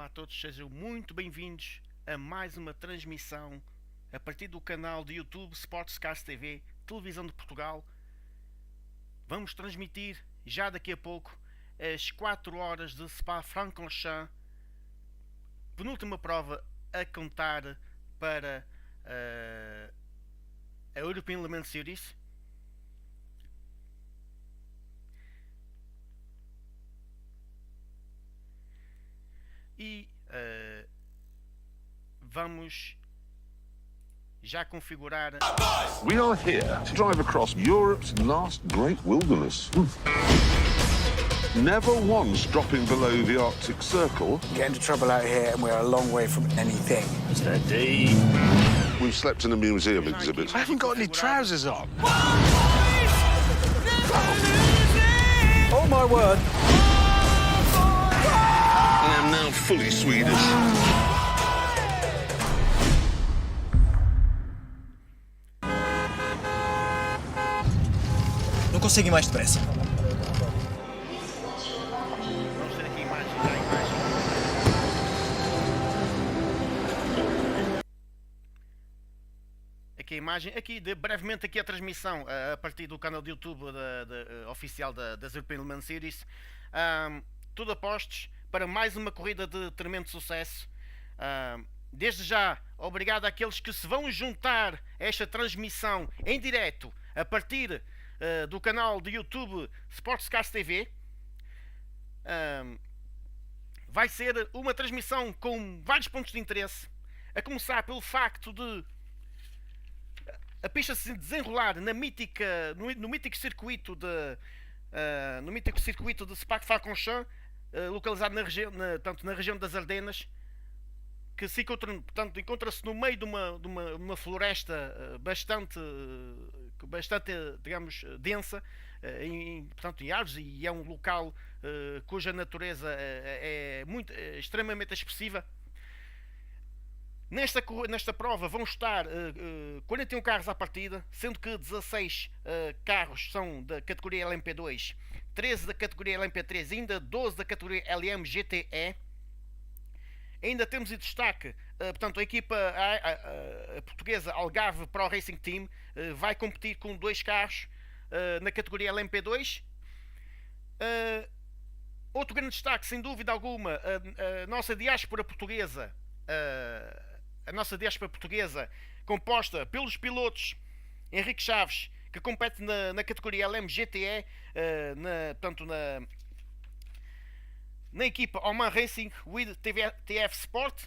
Olá a todos, sejam muito bem-vindos a mais uma transmissão a partir do canal de YouTube Sportscars TV, televisão de Portugal. Vamos transmitir já daqui a pouco as 4 horas de Spa-Francorchamps, penúltima prova a contar para a European ELMS Series. E vamos já configurar. We are here to drive across Europe's last great wilderness. Never once dropping below the Arctic Circle. Get into trouble out here and we're a long way from anything. Steady. We've slept in a museum exhibit. I haven't got any trousers on. Oh my word. I am now fully Swedish. Não consigo ir mais depressa. Vamos ter aqui imagens, Aqui a imagem, aqui brevemente aqui a transmissão a partir do canal de YouTube oficial das European ELMS Series. Tudo a postos para mais uma corrida de tremendo sucesso. Desde já, obrigado àqueles que se vão juntar a esta transmissão em direto a partir do canal de YouTube Sportscars TV. Vai ser uma transmissão com vários pontos de interesse, a começar pelo facto de a pista se desenrolar no mítico circuito de Spa-Francorchamps, localizado na região das Ardenas, que se encontra-se no meio de uma floresta bastante, digamos, densa, em árvores, e é um local cuja natureza é extremamente expressiva. Nesta prova vão estar 41 carros à partida, sendo que 16 carros são da categoria LMP2, 13 da categoria LMP3 e ainda 12 da categoria LM GTE. Ainda temos em destaque, portanto, a equipa a portuguesa Algarve Pro Racing Team vai competir com 2 carros na categoria LMP2. Outro grande destaque, sem dúvida alguma, a nossa diáspora portuguesa, composta pelos pilotos Henrique Chaves, que compete na categoria LM GTE, na equipa Oman Racing with TF Sport.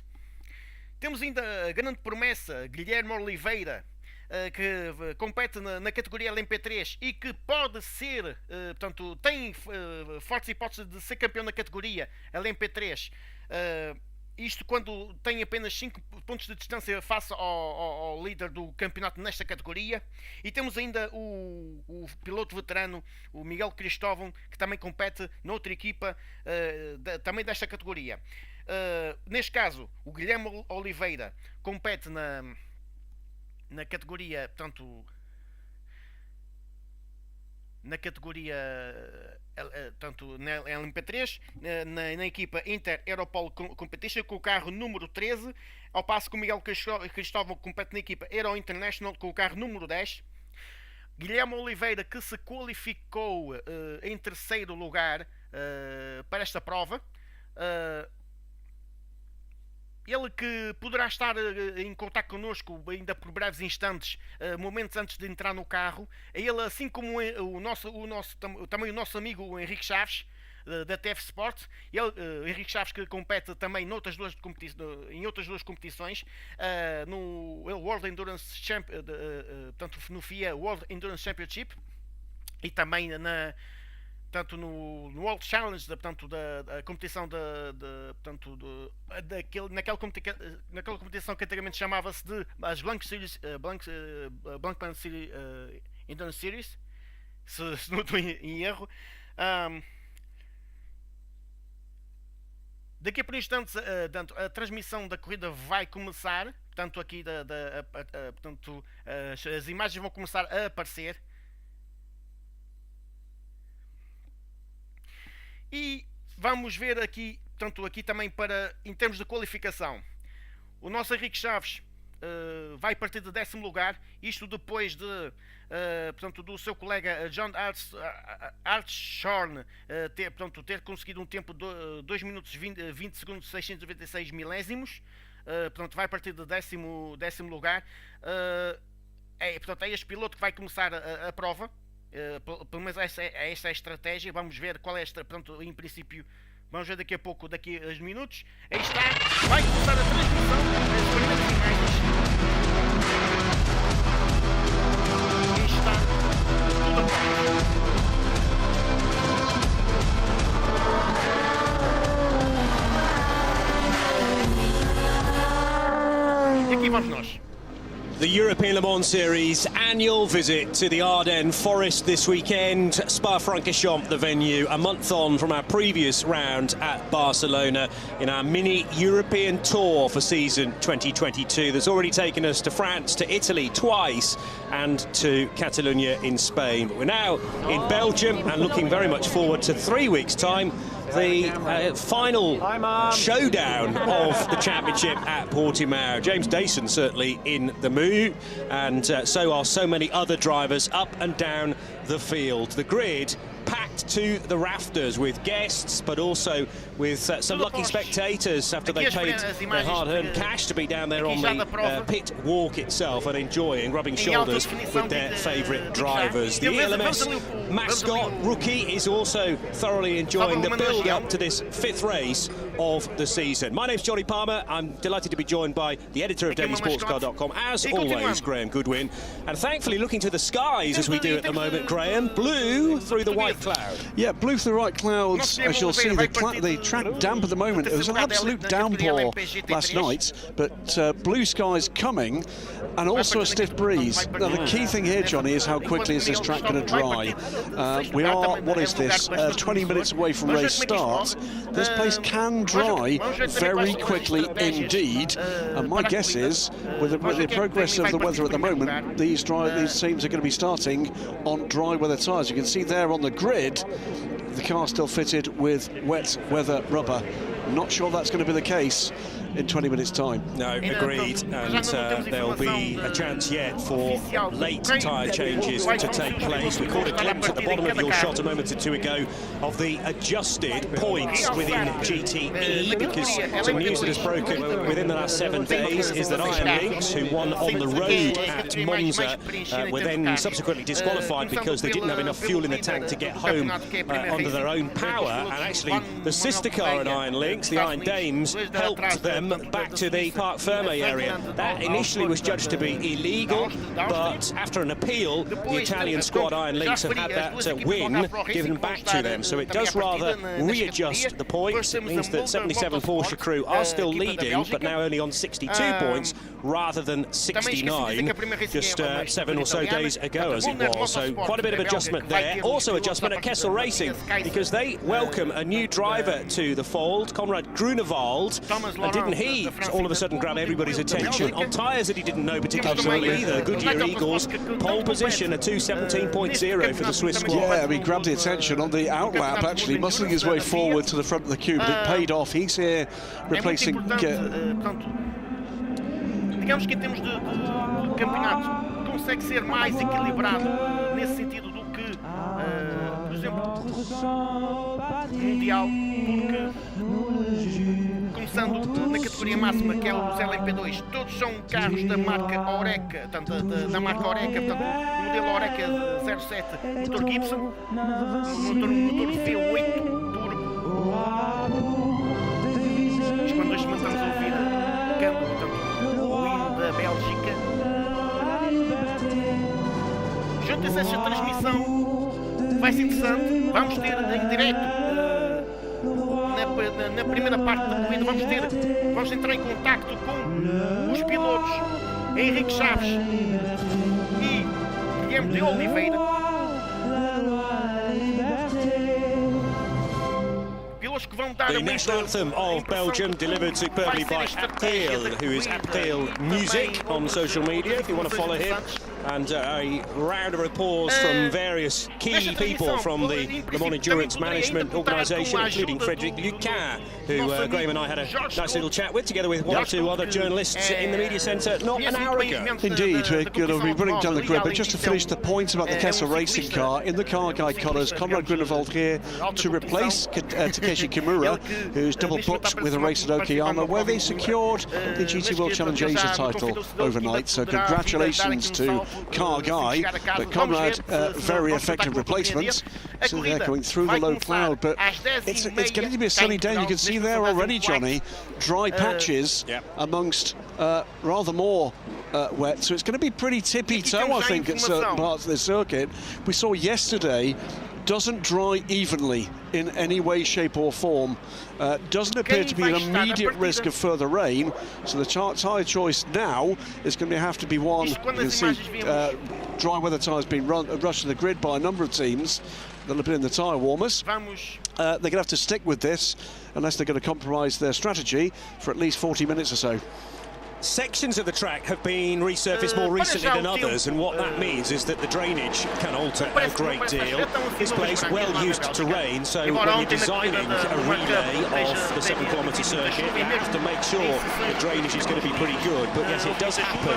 Temos ainda a grande promessa Guilherme Oliveira, que compete na categoria LMP3 e que pode ser, tem fortes hipóteses de ser campeão na categoria LMP3. Isto quando tem apenas 5 pontos de distância face ao líder do campeonato nesta categoria. E temos ainda o piloto veterano, o Miguel Cristóvão, que também compete noutra equipa também desta categoria. Neste caso, o Guilherme Oliveira compete na categoria, na LMP3, na equipa Inter Europol Competition, com o carro número 13, ao passo que o Miguel Cristóvão compete na equipa Euro International com o carro número 10. Guilherme Oliveira, que se qualificou em terceiro lugar para esta prova. Ele que poderá estar em contato connosco ainda por breves instantes, momentos antes de entrar no carro. Ele, assim como também o nosso amigo o Henrique Chaves, da TF Sport. Henrique Chaves, que compete também em outras duas competições, no World Endurance Champion, no FIA World Endurance Championship, e também no World Challenge, da competição naquela competição que antigamente chamava-se de as Blank Pan Series, Endurance Series, se não estou em erro. Daqui a por instantes, a transmissão da corrida vai começar. Portanto, aqui as imagens vão começar a aparecer. E vamos ver aqui portanto, aqui também em termos de qualificação, o nosso Henrique Chaves vai partir de 10º lugar, isto depois de, portanto, do seu colega John Hartshorn ter conseguido um tempo de 2 minutos 20 segundos 696 milésimos. Portanto, vai partir de 10º lugar. Portanto, é este piloto que vai começar a prova. Pelo menos esta é a estratégia. Vamos ver qual é esta. Portanto, em princípio, vamos ver daqui a pouco, daqui a uns minutos. Aí está, vai começar a transmissão. As primeiras imagens. Aí está, tudo a e aqui vamos nós. The European Le Mans Series annual visit to the Ardennes Forest this weekend. Spa-Francorchamps, the venue, a month on from our previous round at Barcelona in our mini European tour for season 2022 that's already taken us to France, to Italy twice and to Catalonia in Spain. But we're now in Belgium and looking very much forward to 3 weeks' time, the final showdown of the championship at Portimao. James Dayson certainly in the mood, and so are so many other drivers up and down the field. The grid packed to the rafters with guests, but also with some lucky spectators after they paid their hard-earned cash to be down there on the pit walk itself and enjoying, rubbing shoulders with their favourite drivers. The ELMS mascot rookie is also thoroughly enjoying the build-up to this 5th race of the season. My name's Johnny Palmer. I'm delighted to be joined by the editor of dailysportscar.com, as always, Graham Goodwin, and thankfully looking to the skies as we do at the moment, Graham. Blue through the white cloud. Yeah, blue through the white clouds. As you'll see, the track damp at the moment. It was an absolute downpour last night, but blue skies coming, and also a stiff breeze. Now, the key thing here, Johnny, is how quickly is this track going to dry? We are, what is this, 20 minutes away from race start. This place can dry very quickly indeed, and my guess is, with the progress of the weather at the moment, these teams are going to be starting on dry weather tyres. You can see there on the grid, the car still fitted with wet weather rubber. Not sure that's going to be the case in 20 minutes' time. No, agreed, and there'll be a chance yet for late tyre changes to take place. We caught a glimpse at the bottom of your shot a moment or two ago of the adjusted points within GTE, because some news that has broken within the last 7 days is that Iron Lynx, who won on the road at Monza, were then subsequently disqualified because they didn't have enough fuel in the tank to get home under their own power, and actually the sister car at Iron Lynx, the Iron Dames, helped them back to the Parc Ferme area. That initially was judged to be illegal, but after an appeal, the Italian squad Iron Lynx have had that win given back to them. So it does rather readjust the points. It means that 77 Porsche crew are still leading, but now only on 62 points rather than 69 just 7 or so days ago as it was. So quite a bit of adjustment there. Also adjustment at Kessel Racing, because they welcome a new driver to the fold, Conrad Grunewald, and didn't he all of a sudden grab everybody's attention on tyres that he didn't know particularly well either. Goodyear Eagles, pole position, a 2:17.0 for the Swiss squad. Yeah, I mean, grabbed the attention on the outlap, actually, muscling his way forward to the front of the queue, but it paid off. He's here replacing... Digamos que em termos de campeonato consegue ser mais equilibrado nesse sentido do que, por exemplo, mundial, porque começando na categoria máxima, que é os LMP2, todos são carros da marca Oreca, portanto, da marca Oreca, portanto, o modelo Oreca 07, motor Gibson, motor V8 turbo. Mas quando nós começamos a ouvir canto, portanto, o hino da Bélgica, junta-se esta transmissão, vai ser interessante. Vamos ter em direto na primeira parte da corrida, vamos entrar em contacto com os pilotos Henrique Chaves e Guilherme de Oliveira, pilotos que vão dar the national anthem of Belgium, delivered superbly by Aptheel, who is Aptheel Music on social media if you want to follow him. And a round of applause from various key people from the Le Mans Endurance Management Organisation, including Frédéric Lucas, who Graham and I had a nice little chat with, together with one or two other journalists in the media centre not an hour ago. Indeed, we're going to be running down the grid, but just to finish the point about the Kessel racing car, in the car guide colours, Conrad Grunewald here to replace Takeshi Kimura, who's double booked with a race at Okayama, where they secured the GT World Challenge Asia title overnight. So congratulations to Car Guy, but Conrad, very effective replacements. So they're going through the low cloud, but it's going to be a sunny day. You can see there already, Johnny, dry patches amongst rather more wet. So it's going to be pretty tippy-toe, I think, at certain parts of the circuit. We saw yesterday, doesn't dry evenly in any way, shape or form. Doesn't appear to be an immediate risk of further rain, so the tyre choice now is going to have to be one. You can see dry weather tyres being rushed to the grid by a number of teams that have been in the tyre warmers. They're going to have to stick with this unless they're going to compromise their strategy for at least 40 minutes or so. Sections of the track have been resurfaced more recently than others, and what that means is that the drainage can alter a great deal. This place well used to rain, so when you're designing a relay of the 7-kilometre circuit, you have to make sure the drainage is going to be pretty good. But yes, it does happen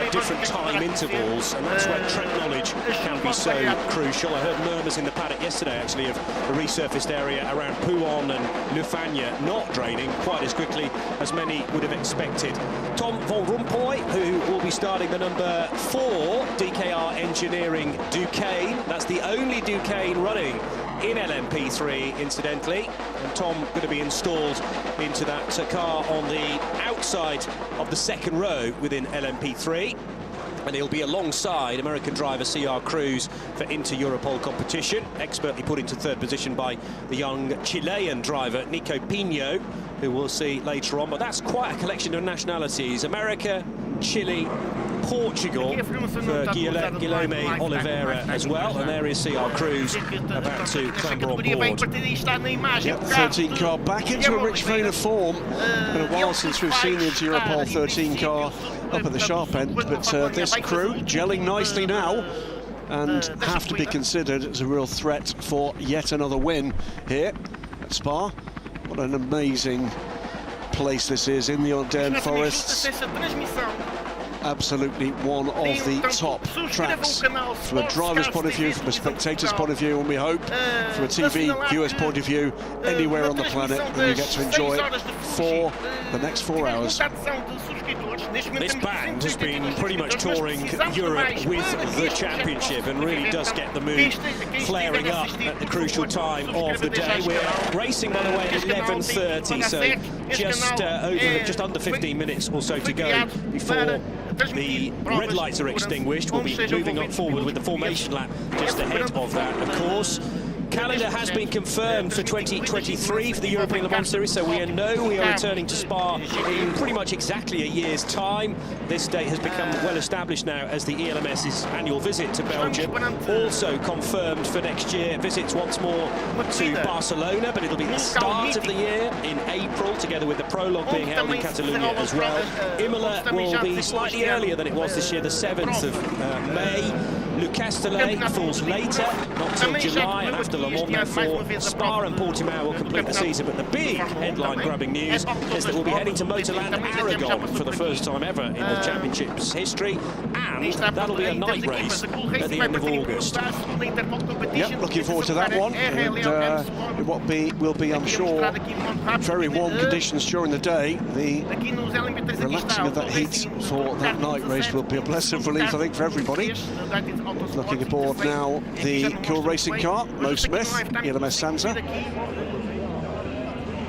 at different time intervals, and that's where track knowledge can be so crucial. I heard murmurs in the paddock yesterday, actually, of the resurfaced area around Pouhon and Lufagna not draining quite as quickly as many would have expected. Tom Van Rompuy, who will be starting the number 4 DKR Engineering Duqueine. That's the only Duqueine running in LMP3, incidentally. And Tom going to be installed into that car on the outside of the second row within LMP3. And he'll be alongside American driver CR Cruz for Inter-Europol competition, expertly put into third position by the young Chilean driver Nico Pino, who we'll see later on. But that's quite a collection of nationalities: America, Chile, Portugal for Guilherme Oliveira as well, and there is CR Cruz about to clamber on board. Yep, 13 car back into a rich vein of form. Been a while since we've seen the Inter-Europol 13 car up at the sharp end, but this crew gelling nicely now and have to be considered as a real threat for yet another win here at Spa. What an amazing place this is in the Ardennes forests. Absolutely one of the top tracks from a driver's point of view, from a spectator's point of view, and we hope from a TV viewer's point of view, anywhere on the planet that you get to enjoy it for the next 4 hours. This band has been pretty much touring Europe with the championship and really does get the mood flaring up at the crucial time of the day. We're racing, by the way, at 11:30, so just under 15 minutes or so to go before the red lights are extinguished. We'll be moving up forward with the formation lap just ahead of that, of course. Calendar has been confirmed for 2023 for the European Le Mans Series, so we know we are returning to Spa in pretty much exactly a year's time. This date has become well established now as the ELMS's annual visit to Belgium. Also confirmed for next year, visits once more to Barcelona, but it'll be the start of the year in April, together with the prologue being held in Catalonia as well. Imola will be slightly earlier than it was this year, the 7th of May. Le Castellet falls later, not till July, and after Le Mans, therefore, Spa and Portimao will complete the season. But the big headline-grabbing news is that we'll be heading to Motorland Aragon for the first time ever in the championship's history, and that'll be a night race at the end of August. Yep, looking forward to that one, and what will be, I'm sure, very warm conditions during the day. The relaxing of that heat for that night race will be a blessed relief, I think, for everybody. Looking aboard now the Cool Racing car, Mo Smith, ELMS Sansa.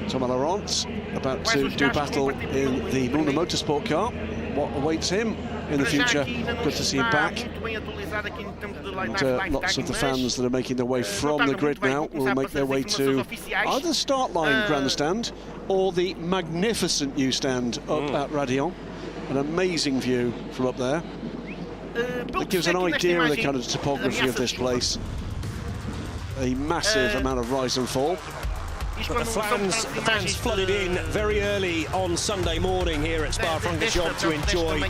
Thomas Laurent about to do battle in the Luna Motorsport car. What awaits him in the future? Good to see him back. And lots of the fans that are making their way from the grid now will make their way to either the start line grandstand or the magnificent new stand up at Raidillon. An amazing view from up there. It gives an idea of the kind of topography of this place. A massive amount of rise and fall. But the fans flooded in very early on Sunday morning here at Spa-Francorchamps to enjoy the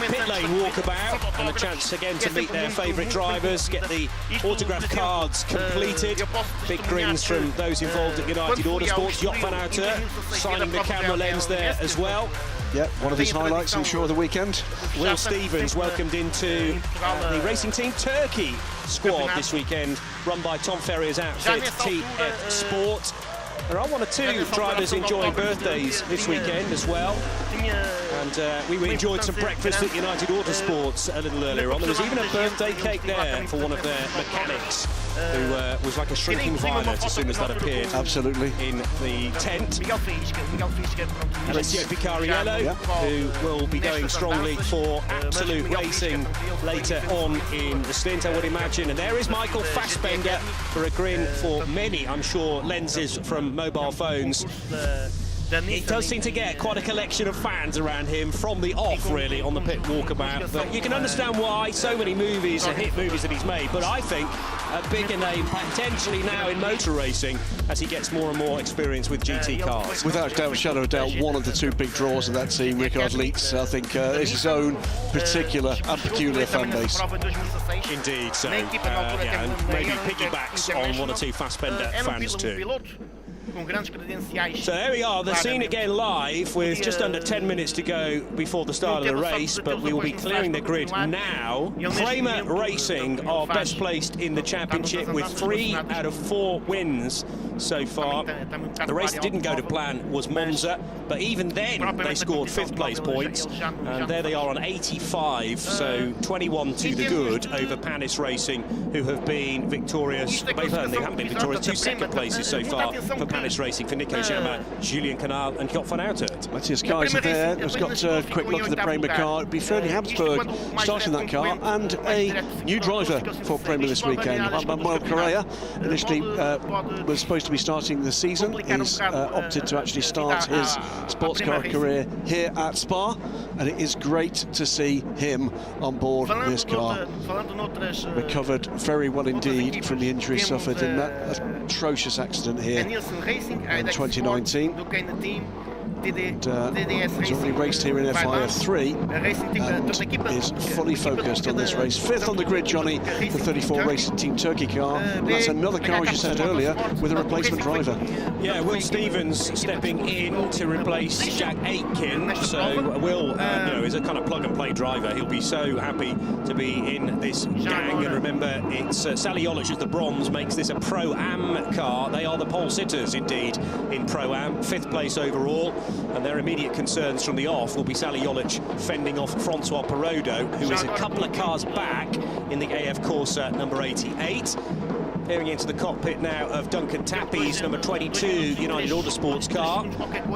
pit lane walkabout. and a chance again to meet their favourite drivers, get the autograph cards completed. Big grins from those involved at United Autosports. Joop van Aert signing the camera lens there as well. Yeah, one of his highlights, I'm sure, of the weekend. Will Stevens welcomed into the Racing Team Turkey squad this weekend, run by Tom Ferrier's outfit, TF Sport. There are one or two drivers enjoying birthdays this weekend as well. And we enjoyed some breakfast at United Autosports a little earlier on. There was even a birthday cake there for one of their mechanics, who was like a shrinking violet as soon as that appeared. Absolutely. In the tent. Alessio Picariello, who will be going strongly for Absolute Racing later on in the stint, I would imagine. And there is Michael Fassbender for a grin for many, I'm sure, lenses from mobile phones. He does seem to get quite a collection of fans around him from the off, really, on the pit walkabout. But you can understand why so many movies, hit movies that he's made. But I think a bigger name potentially now in motor racing as he gets more and more experience with GT cars. Without doubt, shadow of doubt, one of the two big draws of that team, Rickard Leeds, I think, is his own particular and peculiar fan base. Indeed, so yeah, and maybe piggybacks on one or two Fassbender fans too. So there we are, the scene again live with just under 10 minutes to go before the start of the race, but we will be clearing the grid now. Kramer Racing are best placed in the championship with 3 out of 4 wins so far. The race that didn't go to plan was Monza, but even then they scored 5th place points, and there they are on 85, so 21 to the good over Panis Racing, who have been victorious. They haven't been victorious, 2 second places so far for Panis Racing, for Nico Jama, Julien Canal and Joop van Aert. Matthias Kaiser there has got a quick look at the Prema car. It'd be Fernie Habsburg starting that car, and a new driver for Prema this weekend. Manuel Correa initially was supposed to be starting the season. He's opted to actually start his sports car career here at Spa, and it is great to see him on board this car. Recovered very well indeed from the injury suffered in that atrocious accident here in 2019. And he's already raced here in FIF3 and is fully focused on this race. 5th on the grid, Johnny, the 34 Racing Team Turkey car. And that's another car, as you said earlier, with a replacement driver. Yeah, Will Stevens stepping in to replace Jack Aitken. So Will, you know, is a kind of plug-and-play driver. He'll be so happy to be in this gang. And remember, it's Sally Olich as the bronze makes this a Pro-Am car. They are the pole sitters, indeed, in Pro-Am. 5th place overall. And their immediate concerns from the off will be Sally Olich fending off Francois Perodo, who is a couple of cars back in the AF Corsa number 88. Peering into the cockpit now of Duncan Tappy's number 22 United Autosports car.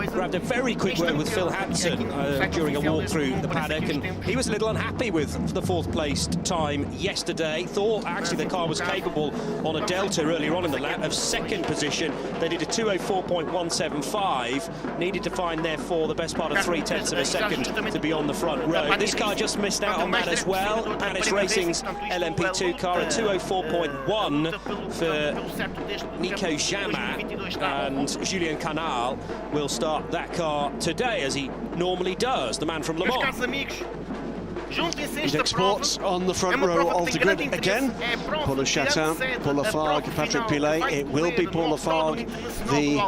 Grabbed a very quick word with Phil Hansen during a walk through the paddock, and he was a little unhappy with the 4th placed time yesterday. Thought actually the car was capable on a delta earlier on in the lap of 2nd position. They did a 2:04.175. Needed to find therefore the best part of 3/10 of a second to be on the front row. This car just missed out on that as well. Panis Racing's LMP2 car, a 2:04.1 for Nico Jama, and Julien Canal will start that car today, as he normally does, the man from Le Mans. Index Sports on the front row of the grid again. Paul Chatin, Paul Lafargue, Patrick Pilet. It will be Paul Lafargue, the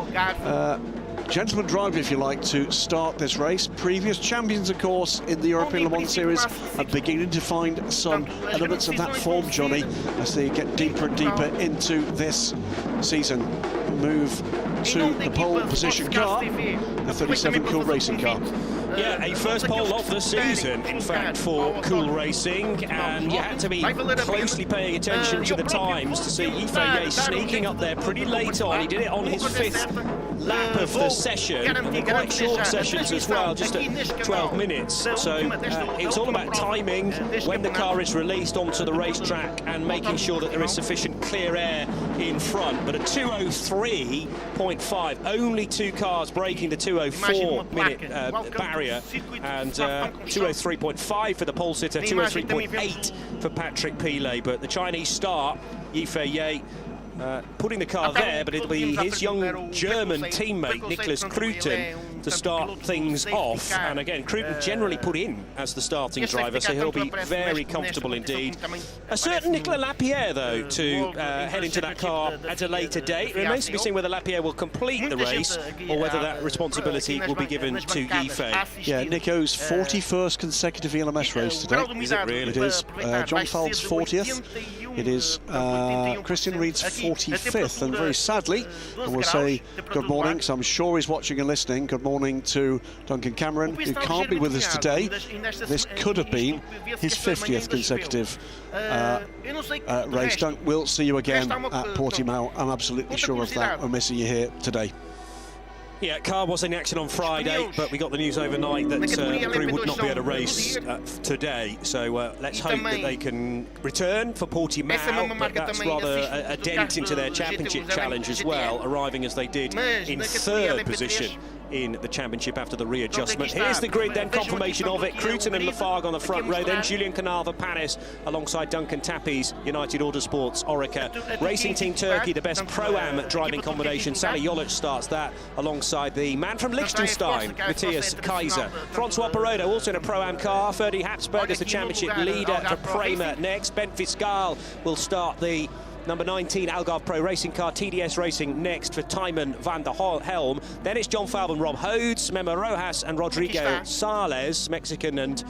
gentleman driver, if you like, to start this race. Previous champions, of course, in the European Le Mans Series are beginning to find some elements of that form, Johnny, as they get deeper and deeper into this season. Move to the pole position car, the 37 Cool Racing car. Yeah, a first pole of the season, in fact, for Cool Racing, and you had to be closely paying attention to the times to see Yifei sneaking up there pretty late on. He did it on his 5th lap of the session, and quite short sessions as well, just at 12 minutes. So it's all about timing when the car is released onto the racetrack and making sure that there is sufficient clear air in front. But a 2:03.5, only 2 cars breaking the 2:04 barrier, and 2:03.5 for the pole sitter, 2:03.8 for Patrick Pilet. But the Chinese star, Yifei putting the car there, but it'll be his young German teammate Nicholas Kruten to start things off. And again, Cruton generally put in as the starting driver, so he'll be very comfortable indeed. A certain Nicolas Lapierre, though, to head into that car at a later date. It remains to be seen whether Lapierre will complete the race or whether that responsibility will be given to Yifei. Yeah, Nico's 41st consecutive ELMS race today. Is it really? It is John Fald's 40th. It is Christian Reed's 45th. And very sadly, I will say good morning, because I'm sure he's watching and listening. Good morning to Duncan Cameron, who can't be with us today. This could have been his 50th consecutive race. Dunk, we'll see you again at Portimao. I'm absolutely sure of that. We're missing you here today. Yeah, car was in action on Friday, but we got the news overnight that the crew would not be able to race today. So let's hope that they can return for Portimao, but that's rather a dent into their championship challenge as well, arriving as they did in 3rd position in the championship after the readjustment. Here's the grid then, confirmation of it. Cruton and Lafargue on the front row, then Julian Canal Panis alongside Duncan Tappies, United Autosports, Orica. Racing Team Turkey, the best Pro-Am driving combination. Sally Jolic starts that alongside the man from Liechtenstein, Matthias Kaiser. Francois Perrodo also in a Pro-Am car. Ferdy Hapsburg as the championship leader for Prema next. Ben Fiscal will start the number 19 Algarve Pro Racing car. TDS Racing next for Tymon van der Helm. Then it's John Falben, Rob Hodes, Memo Rojas and Rodrigo Sales, Mexican and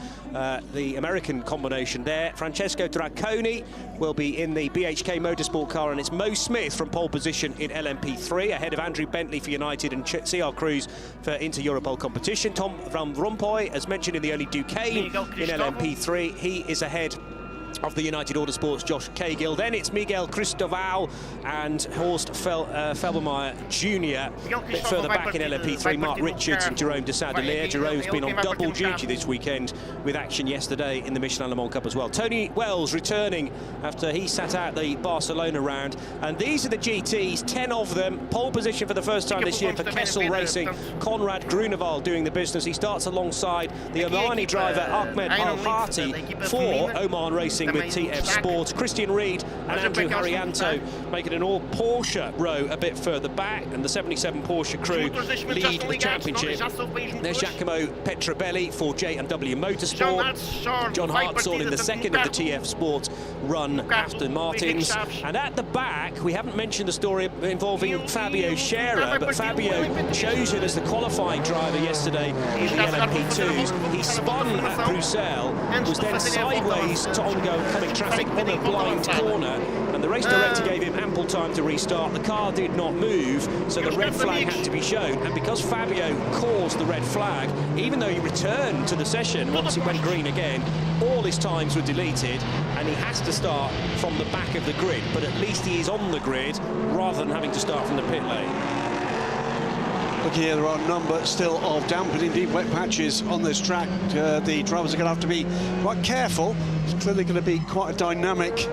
the American combination there. Francesco Draconi will be in the BHK Motorsport car, and it's Mo Smith from pole position in LMP3 ahead of Andrew Bentley for United and CR Cruz for Inter-Europol competition. Tom van Rompuy, as mentioned in the early Duquesne in LMP3, he is ahead of the United Autosports Josh Cahill. Then it's Miguel Cristobal and Horst Felbermeyer Jr. A bit further back in LMP3, Mark Richards and Jerome de Saint-Delier. Jerome's been on double duty this weekend with action yesterday in the Michelin Le Mans Cup as well. Tony Wells returning after he sat out the Barcelona round. And these are the GTs, 10 of them. Pole position for the first time this year for Kessel Racing. Konrad Grunewald doing the business. He starts alongside the Omani driver Ahmed Al-Hati for Oman Racing with TF Sports. Christian Reed and Andrew Harrianto making an all Porsche row a bit further back, and the 77 Porsche crew lead the championship. There's Giacomo Petrobelli for J&W Motorsport. John Hartzell in the second of the TF Sports run after Martins. And at the back, we haven't mentioned the story involving Fabio Scherer, but Fabio chosen as the qualifying driver yesterday in the LMP2s. He spun at Bruxelles, was then sideways to ongoing coming traffic on a blind corner, and the race director gave him ample time to restart. The car did not move, so the red flag had to be shown, and because Fabio caused the red flag, even though he returned to the session once it went green again, all his times were deleted, and he has to start from the back of the grid, but at least he is on the grid rather than having to start from the pit lane. Look here, there are a number still of damp and indeed wet patches on this track. The drivers are going to have to be quite careful. It's clearly going to be quite a dynamic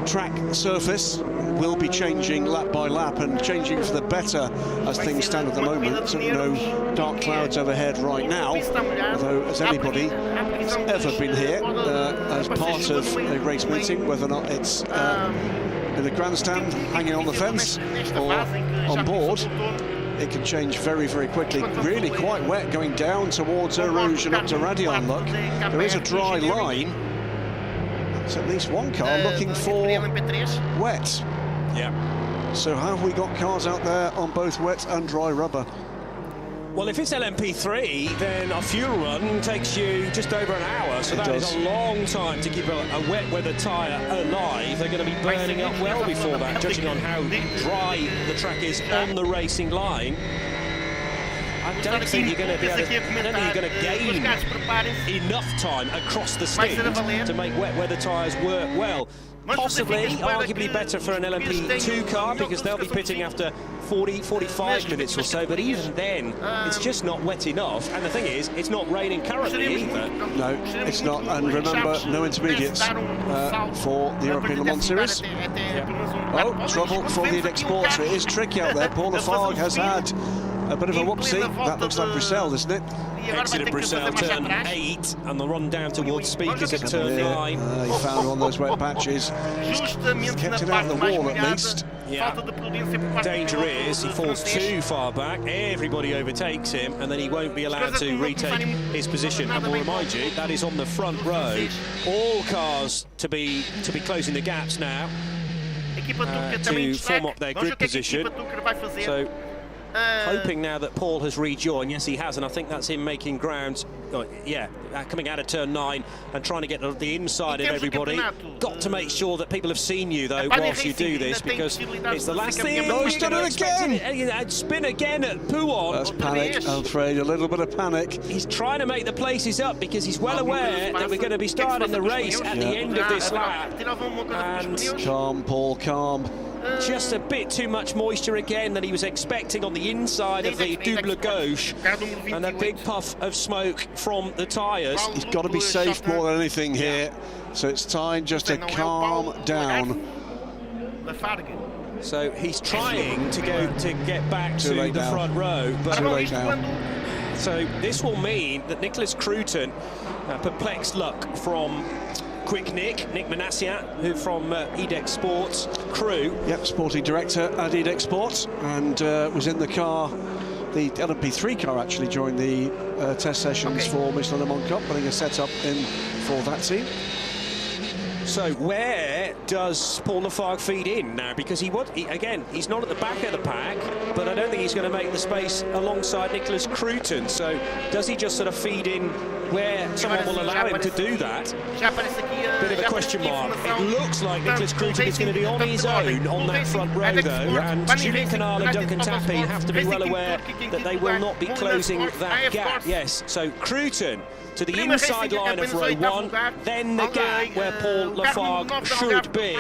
track surface. Will be changing lap by lap and changing for the better as things stand at the moment. So no dark clouds overhead right now, although as anybody has ever been here as part of a race meeting, whether or not it's in the grandstand, hanging on the fence or on board, it can change very, very quickly. Really quite wet going down towards Eau Rouge and up to Radion. Look, there is a dry line. It's at least one car looking for wet. Yeah. So have we got cars out there on both wet and dry rubber? Well, if it's LMP3, then a fuel run takes you just over an hour, so that is a long time to keep a wet weather tyre alive. They're going to be burning up well before that, judging on how dry the track is on the racing line. I don't think you're going to be able to, I don't think you're going to gain enough time across the stint to make wet weather tyres work well. Possibly, arguably better for an LMP2 car, because they'll be pitting after 40-45 minutes or so, but even then it's just not wet enough. And the thing is, it's not raining currently either. No, it's not. And remember, no intermediates for the European Le Mans Series. Oh, trouble for the Exports. It is tricky out there. Paul Lafargue has had a bit of a whoopsie. That looks like Bruxelles, isn't it? Exit at Bruxelles, turn 8, and the run down towards Speakers at turn 9. He found one of those wet patches. Kept it out of the wall at least. Yeah. Danger is he falls too far back, everybody overtakes him, and then he won't be allowed to retake his position. And we'll remind you, that is on the front row. All cars to be closing the gaps now to form up their grid position. So hoping now that Paul has rejoined. Yes, he has, and I think that's him making ground. Coming out of turn 9 and trying to get the inside of everybody. Got to make sure that people have seen you, though, whilst you do this, because it's the last thing. No, he's done it again! Spin again at Pouon. That's panic, I'm afraid, a little bit of panic. He's trying to make the places up because he's well aware that we're going to be starting the race at the end of this lap. And calm, Paul, calm. Just a bit too much moisture again than he was expecting on the inside of the double gauche, and a big puff of smoke from the tyres. He's got to be safe more than anything here, so it's time just to calm down. So he's trying to get back to the front row, but too late now. So this will mean that Nicholas Cruton, perplexed luck from Quick Nick Manassian, who from EDEX Sports crew. Yep, sporting director at EDEX Sports, and was in the car, the LMP3 car actually, during the test sessions for Michelin Le Mans Cup, putting a setup in for that team. So where does Paul Lafargue feed in now? Because again, he's not at the back of the pack, but I don't think he's going to make the space alongside Nicholas Cruton. So does he just sort of feed in where someone will allow him to do that? Bit of a question mark. It looks like Nicholas Cruton is going to be on his own on that front row, though, and Julien Canal and Duncan Tappy have to be well aware that they will not be closing that gap. Yes, so Cruton to the inside line of row 1, then the gap where Paul Lafargue should be.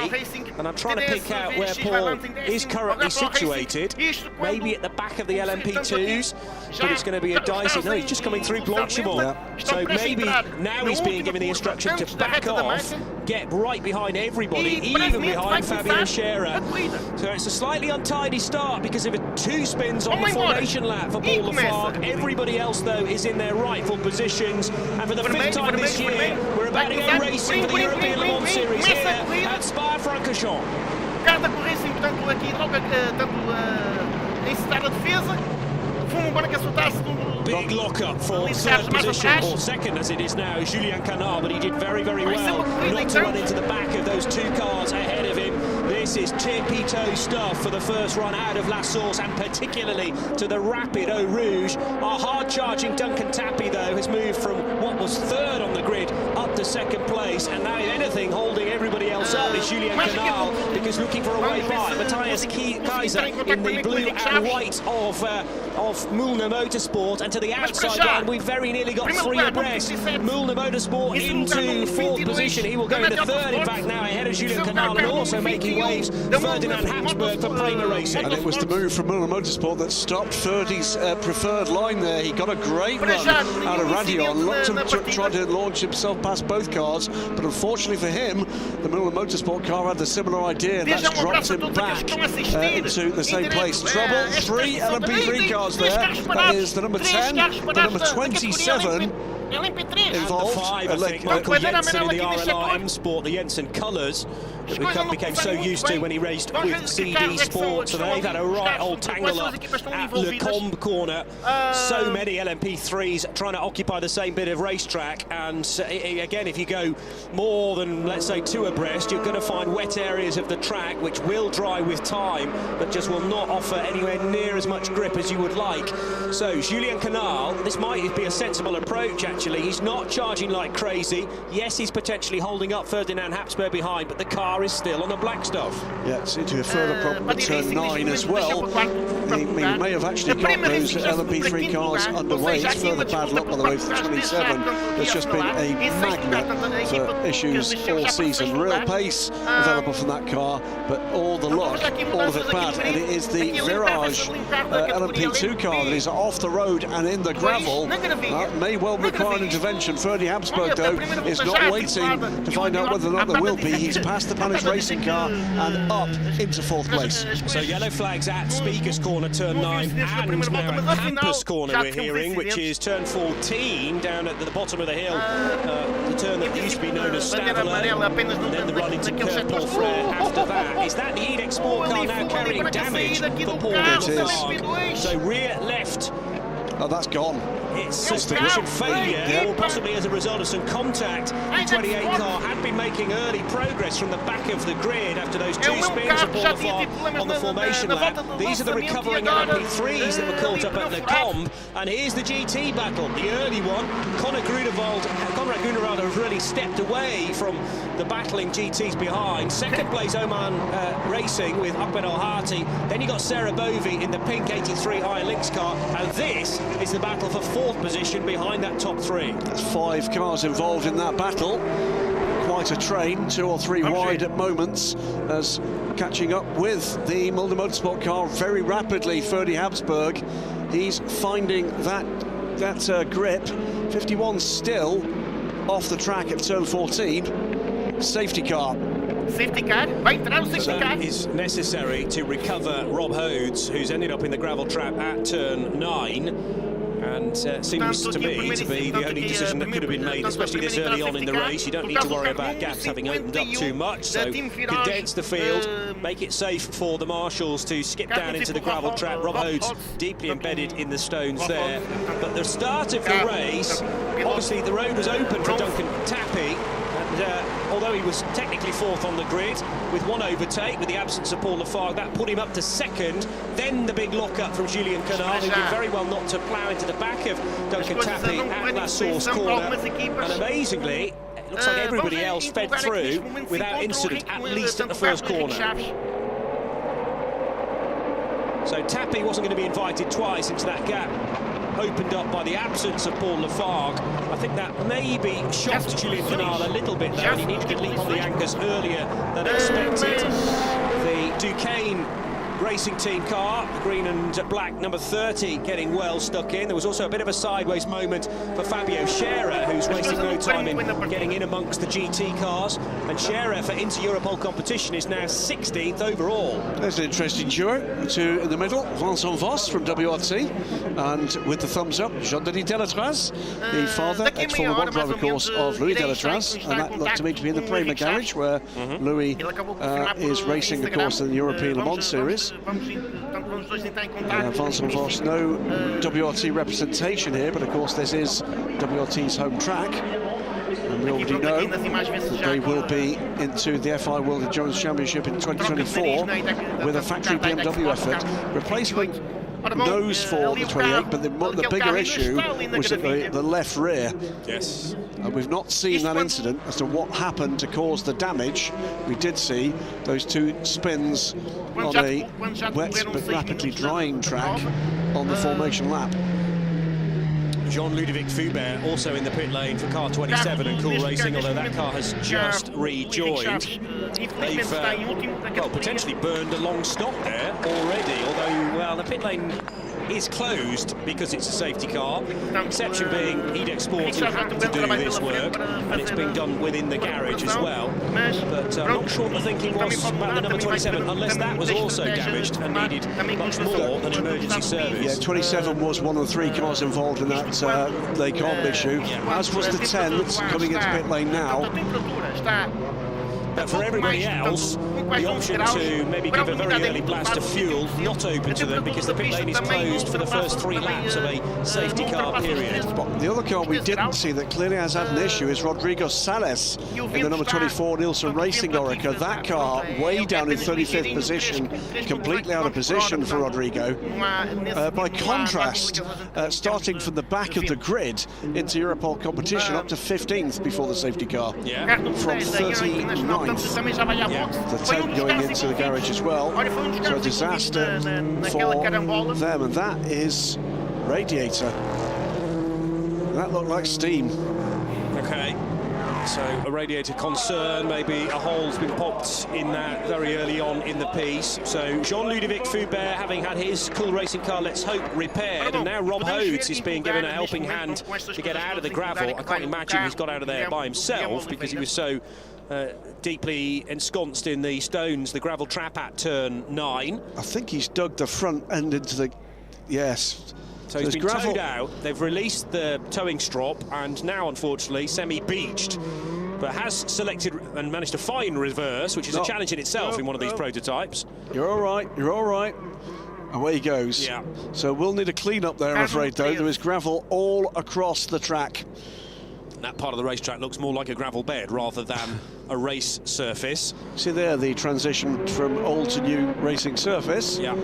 And I'm trying to pick out where Paul is currently situated. Maybe at the back of the LMP2s, but it's going to be a dicey. No, he's just coming through Blanchimont. Yeah. So maybe now he's being given the instruction to back off, get right behind everybody, even behind Fabio Scherer. So it's a slightly untidy start because of 2 spins on the formation lap for Paul Lafargue. Everybody else, though, is in their rightful positions. And for the 5th time this year, we're about to go racing for the European Le Mans Series here at Spa-Francorchamps. Carro da corrida, portanto, aqui logo encetar a defesa. Fumo para que soltasse do. Big lock-up for 3rd position, or 2nd as it is now, Julien Canal, but he did very, very well not to run into the back of those 2 cars ahead of him. This is tippy-toe stuff for the first run out of La Source, and particularly to the rapid Eau Rouge. Our hard-charging Duncan Tappy, though, has moved from what was 3rd on the grid up to 2nd place, and now, if anything, holding everybody else up is Julien Canal, because looking for a way by Matthias Kaiser in the blue and white of Mühlner Motorsport, and to the outside line, we very nearly got 3 abreast. Mühlner Motorsport into 4th position. He will go into 3rd, in fact, now ahead of Julien Canal, and also making waves, Ferdinand Habsburg for Prema Racing. And it was the move from Mühlner Motorsport that stopped Ferdy's preferred line there. He got a great run out of Radion, looked to try to launch himself past both cars, but unfortunately for him, the Mühlner Motorsport car had a similar idea, and that's dropped him back into the same place. Trouble, 3 LMP3 cars there. That is the number 10, the number 27 involved. The 5, I think, Michael Jensen in the RLR M Sport, the Jensen colours that we became so used to when he raced with CD Sports, and they've had a right old tangle up at Le Combe corner. So many LMP3s trying to occupy the same bit of racetrack, and again, if you go more than, let's say, 2 abreast, you're going to find wet areas of the track which will dry with time, but just will not offer anywhere near as much grip as you would like. So Julien Canal, this might be a sensible approach, actually. He's not charging like crazy. Yes, he's potentially holding up Ferdinand Habsburg behind, but the car is still on the black stuff. Yeah, it's into a further problem at turn 9 as well. He may have actually got those LMP3 cars underway. It's further bad luck, by the way, for 27. There's just been a magnet for issues all season. Real pace available from that car, but all the luck, all of it bad. And it is the Virage LMP2 car that is off the road and in the gravel. That may well require an intervention. Ferdy Habsburg, though, is not waiting to find out whether or not there will be. He's past the down his racing car and up into 4th place. So yellow flags at Speaker's Corner, turn 9, and now at Hampus Corner we're hearing, which is turn 14, down at the bottom of the hill, the turn that used to be known as Stavelot, and then the run into Paul Frere after that. Is that the Edex Sport car now carrying damage for Paul Ricardo? So rear left. Oh, that's gone. It's suspension failure, or possibly as a result of some contact. The 28 car had been making early progress from the back of the grid after those 2 spins of Paul Lafont on the formation lap. These are the recovering LMP3s that were caught up at Le Combe, and here's the GT battle, the early one. Conrad Grunewold has really stepped away from the battling GTs behind. Second place Oman Racing with Ahmed Al-Hati. Then you got Sarah Bovey in the pink 83 High Links car, and this is the battle for 4th position behind that top 3. There's 5 cars involved in that battle. Quite a train, 2 or 3 wide at moments, as catching up with the Mulder Motorsport car very rapidly. Ferdy Habsburg, he's finding that grip. 51 still off the track at turn 14. Safety car. Safety car, vai entrar o safety car. That is necessary to recover Rob Hodes, who's ended up in the gravel trap at turn 9. And seems to be the only decision that could have been made, especially this early on in the race. You don't need to worry about gaps having opened up too much, so condense the field, make it safe for the marshals to skip down into the gravel trap. Rob Hodes deeply embedded in the stones there. But the start of the race, obviously the road was open for Duncan Tappy. Although he was technically 4th on the grid, with 1 overtake, with the absence of Paul Lafargue, that put him up to 2nd. Then the big lock-up from Julien Canal, who did very well not to plough into the back of Duncan Tappy at La Source Corner. And amazingly, it looks like everybody else fed through without incident, at least at the first corner. So Tappy wasn't going to be invited twice into that gap opened up by the absence of Paul Lafargue. I think that maybe shocked Julien Canal a little bit though, and he needed to leap on the anchors earlier than expected. The Duquesne racing team car, the green and black number 30, getting well stuck in. There was also a bit of a sideways moment for Fabio Scherer, who's wasting no time in getting in amongst the GT cars. And Scherer for Inter-Europol competition is now 16th overall. There's an interesting duo, in the middle, Vincent Voss from WRT, and with the thumbs up, Jean-Denis Delatraz, the father, ex-Formula 1 driver, of course, of Louis Delatraz, and that looked to me to be in the Prema garage, where Louis is racing, of course, in the European Le Mans Series. Vincent Voss, no WRT representation here, but of course this is WRT's home track, and we already know that they will be into the FI World Endurance Championship in 2024 with a factory BMW effort. Replacement nose for the 28, but the bigger issue was at the left rear. Yes. And we've not seen that incident as to what happened to cause the damage. We did see those 2 spins on a wet but rapidly drying track on the formation lap. Jean-Ludovic Foubert also in the pit lane for car 27 and Cool Racing, although that car has just rejoined. They've well, potentially burned a long stop there already, although, well, the pit lane is closed because it's a safety car. The exception being Edex Sports, who happened to do this work, and it's been done within the garage as well. But I'm not sure what the thinking was about the number 27, unless that was also damaged and needed much more than emergency service. Yeah, 27 was one of the 3 cars involved in that Le Combe issue, as was the 10 that's coming into pit lane now. But for everybody else, the option to maybe give a very early blast of fuel not open to them because the pit lane is closed for the first 3 laps of a safety car period. The other car we didn't see that clearly has had an issue is Rodrigo Sales in the number 24 Nielsen Racing Orica. That car way down in 35th position, completely out of position for Rodrigo. By contrast, starting from the back of the grid into Europol competition up to 15th before the safety car. Yeah. From 39th. The 10 going into the garage as well. So a disaster for them, and that is radiator. That looked like steam. Okay. So a radiator concern, maybe a hole's been popped in that very early on in the piece. So Jean-Ludovic Foubert having had his Cool Racing car, let's hope, repaired, and now Rob Hodes is being given a helping hand to get out of the gravel. I can't imagine he's got out of there by himself because he was so deeply ensconced in the stones, the gravel trap at turn 9. I think he's dug the front end into the... Yes. So he's been towed out. They've released the towing strop, and now, unfortunately, semi-beached. But has selected and managed to find reverse, which is a challenge in itself in one of these prototypes. You're all right, you're all right. Away he goes. Yeah. So we'll need a clean-up there, I'm afraid, though. There is gravel all across the track. That part of the racetrack looks more like a gravel bed rather than a race surface. See there, the transition from old to new racing surface. Yeah.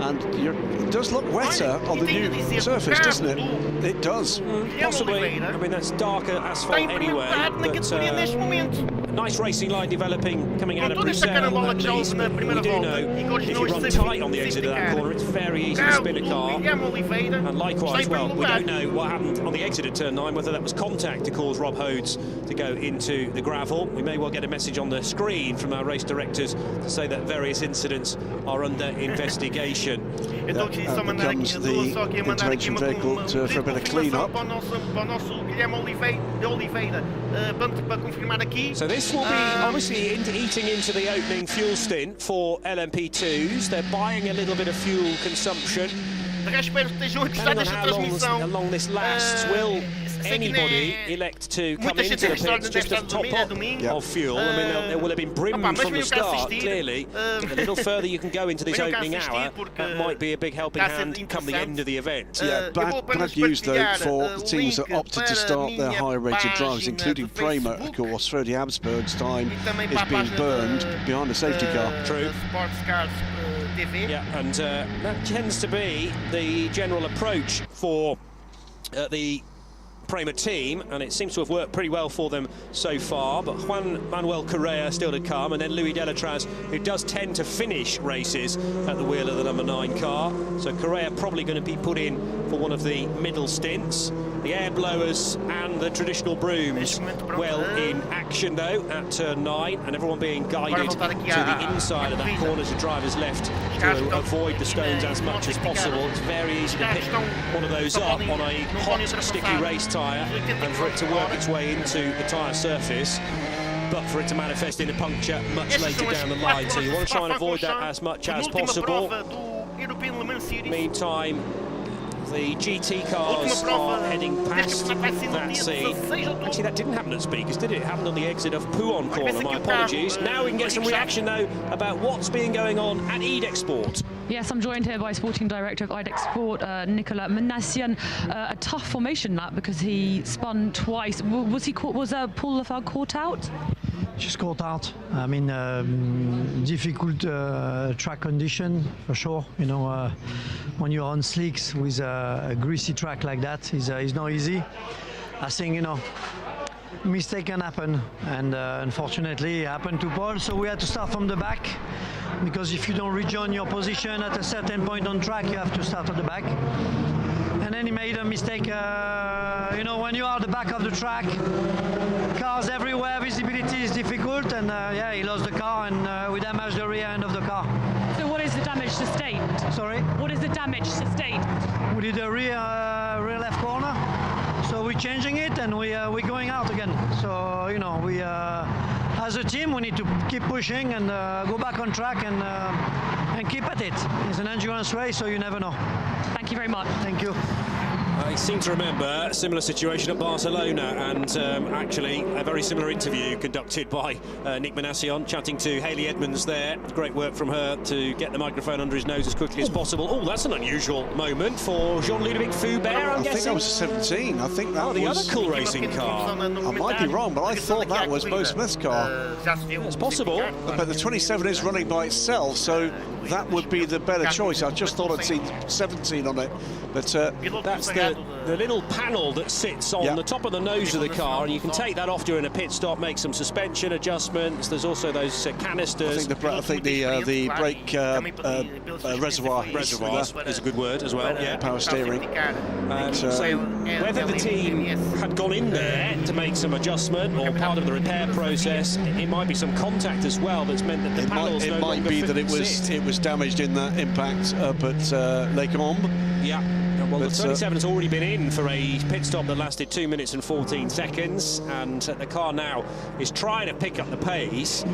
And it does look wetter on the new surface, doesn't it? It does. Possibly. I mean, that's darker asphalt anyway. But nice racing line developing coming out of Bruxelles. We do know if you run tight on the exit of that corner, it's very easy to spin a car. And likewise, well, we don't know what happened on the exit of turn 9, whether that was contact to cause Rob Hodes to go into the gravel. We may well get a message on the screen from our race directors to say that various incidents are under investigation. That becomes the intervention vehicle for a bit of clean-up. So this will be obviously eating into the opening fuel stint for LMP2s. They're buying a little bit of fuel consumption. Depending on how long this lasts, will anybody elect to come into the pits just to top up of fuel? I mean, there will have been brimmed from the start, clearly. The little further you can go into this opening hour, that might be a big helping hand come the end of the event. Yeah, bad news, though, for the teams that opted to start their higher-rated drivers, including Prema, of course. Freddie Habsburg's time is being burned behind a safety car. True. Yeah, and that tends to be the general approach for the Prema team, and it seems to have worked pretty well for them so far. But Juan Manuel Correa still to come, and then Louis Delatraz, who does tend to finish races at the wheel of the number 9 car. So Correa probably going to be put in for one of the middle stints. The air blowers and the traditional brooms well in action, though, at turn 9, and everyone being guided to the inside of that corner to drivers left to avoid the stones as much as possible. It's very easy to pick one of those up on a hot, sticky race tyre and for it to work its way into the tyre surface, but for it to manifest in a puncture much later down the line. So you want to try and avoid that as much as possible. Meantime, the GT cars are heading past that scene. Actually, that didn't happen at Speakers, did it? It happened on the exit of Pouon corner, my apologies. Now we can get some reaction, though, about what's been going on at Idexport. Yes, I'm joined here by Sporting Director of Idexport, Nicolas Menassian. A tough formation, that, because he spun twice. Was Paul Lafargue caught out? Just caught out. I mean, difficult track condition for sure. You know, when you're on slicks with a greasy track like that, is not easy. I think, you know, mistake can happen, and unfortunately it happened to Paul. So we had to start from the back, because if you don't rejoin your position at a certain point on track, you have to start at the back. And then he made a mistake. You know, when you are at the back of the track, cars everywhere, visibility is difficult, and yeah, he lost the car, and we damaged the rear end of the car. So what is the damage sustained? Sorry? What is the damage sustained? We did a rear left corner, so we're changing it, and we're going out again. So, you know, we as a team, we need to keep pushing and go back on track and keep at it. It's an endurance race, so you never know. Thank you very much. Thank you. I seem to remember a similar situation at Barcelona, and actually a very similar interview conducted by Nick Menassian, chatting to Hayley Edmonds there. Great work from her to get the microphone under his nose as quickly as possible. Oh, that's an unusual moment for Jean-Ludovic Foubert, I'm guessing. I think that was 17. I think that was the other cool racing car. I might be wrong, but I thought that was Mo Smith's car. It's possible. But the 27 is running by itself, so that would be the better choice. I just thought I'd seen 17 on it. But that's the little panel that sits on the top of the nose of the car, and you can take that off during a pit stop, make some suspension adjustments. There's also those canisters. I think the brake reservoir is a good word as well. Yeah, power steering. So whether the team had gone in there to make some adjustment or part of the repair process, it might be some contact as well that's meant that the panels no longer fit. It might be that it was damaged in that impact up at Les Combes. Yeah. Well, the 27's already been in for a pit stop that lasted 2 minutes and 14 seconds, and the car now is trying to pick up the pace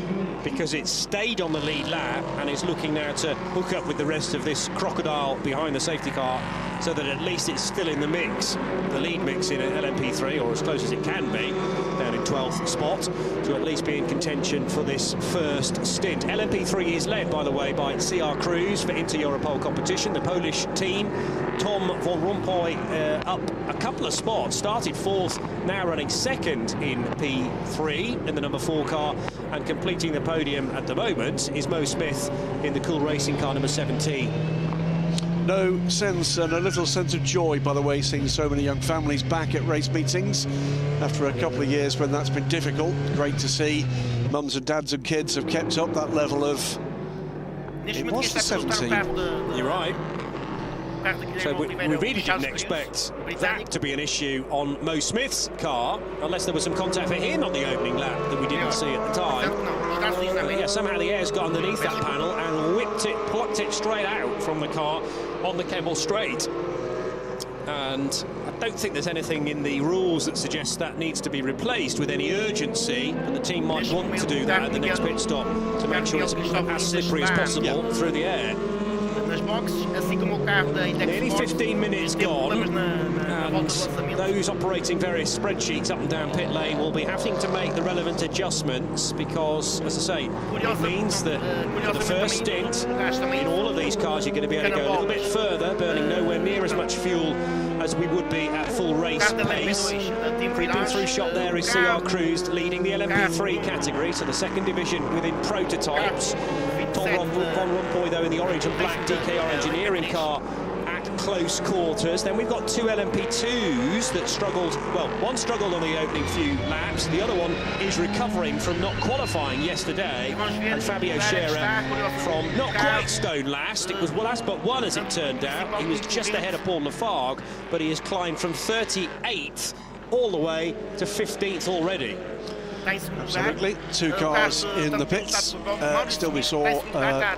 because it's stayed on the lead lap and is looking now to hook up with the rest of this crocodile behind the safety car, so that at least it's still in the mix, the lead mix in LMP3, or as close as it can be, down in 12th spot, to at least be in contention for this first stint. LMP3 is led, by the way, by CR Cruise for Inter-Europol competition. The Polish team, Tom von Rompuy, up a couple of spots, started 4th, now running 2nd in P3 in the number 4 car, and completing the podium at the moment is Mo Smith in the Cool Racing car number 17. No sense, and a little sense of joy, by the way, seeing so many young families back at race meetings after a couple of years when that's been difficult. Great to see mums and dads and kids have kept up that level of... It was the 17. You're right. So we really didn't expect that to be an issue on Mo Smith's car, unless there was some contact for him on the opening lap that we didn't see at the time. Yeah, somehow the air's got underneath that panel and whipped it, plucked it straight out from the car on the Kemmel Straight. And I don't think there's anything in the rules that suggests that needs to be replaced with any urgency, but the team might want to do that at the next pit stop to make sure it's as slippery as possible through the air. Nearly 15 minutes gone, and those operating various spreadsheets up and down pit lane will be having to make the relevant adjustments, because, as I say, it means that for the first stint in all of these cars you're going to be able to go a little bit further, burning nowhere near as much fuel as we would be at full race pace. Creeping through shot there is CR Cruise, leading the LMP3 category, so the second division within prototypes. Tom von Rompuy, though, in the orange and black DKR engineering car at close quarters. Then we've got 2 LMP2s that struggled, well, one struggled on the opening few laps, the other one is recovering from not qualifying yesterday, and Fabio Scherer from not quite stone last, it was last but one as it turned out. He was just ahead of Paul Lafargue, but he has climbed from 38th all the way to 15th already. Absolutely. 2 cars in the pits. Still we saw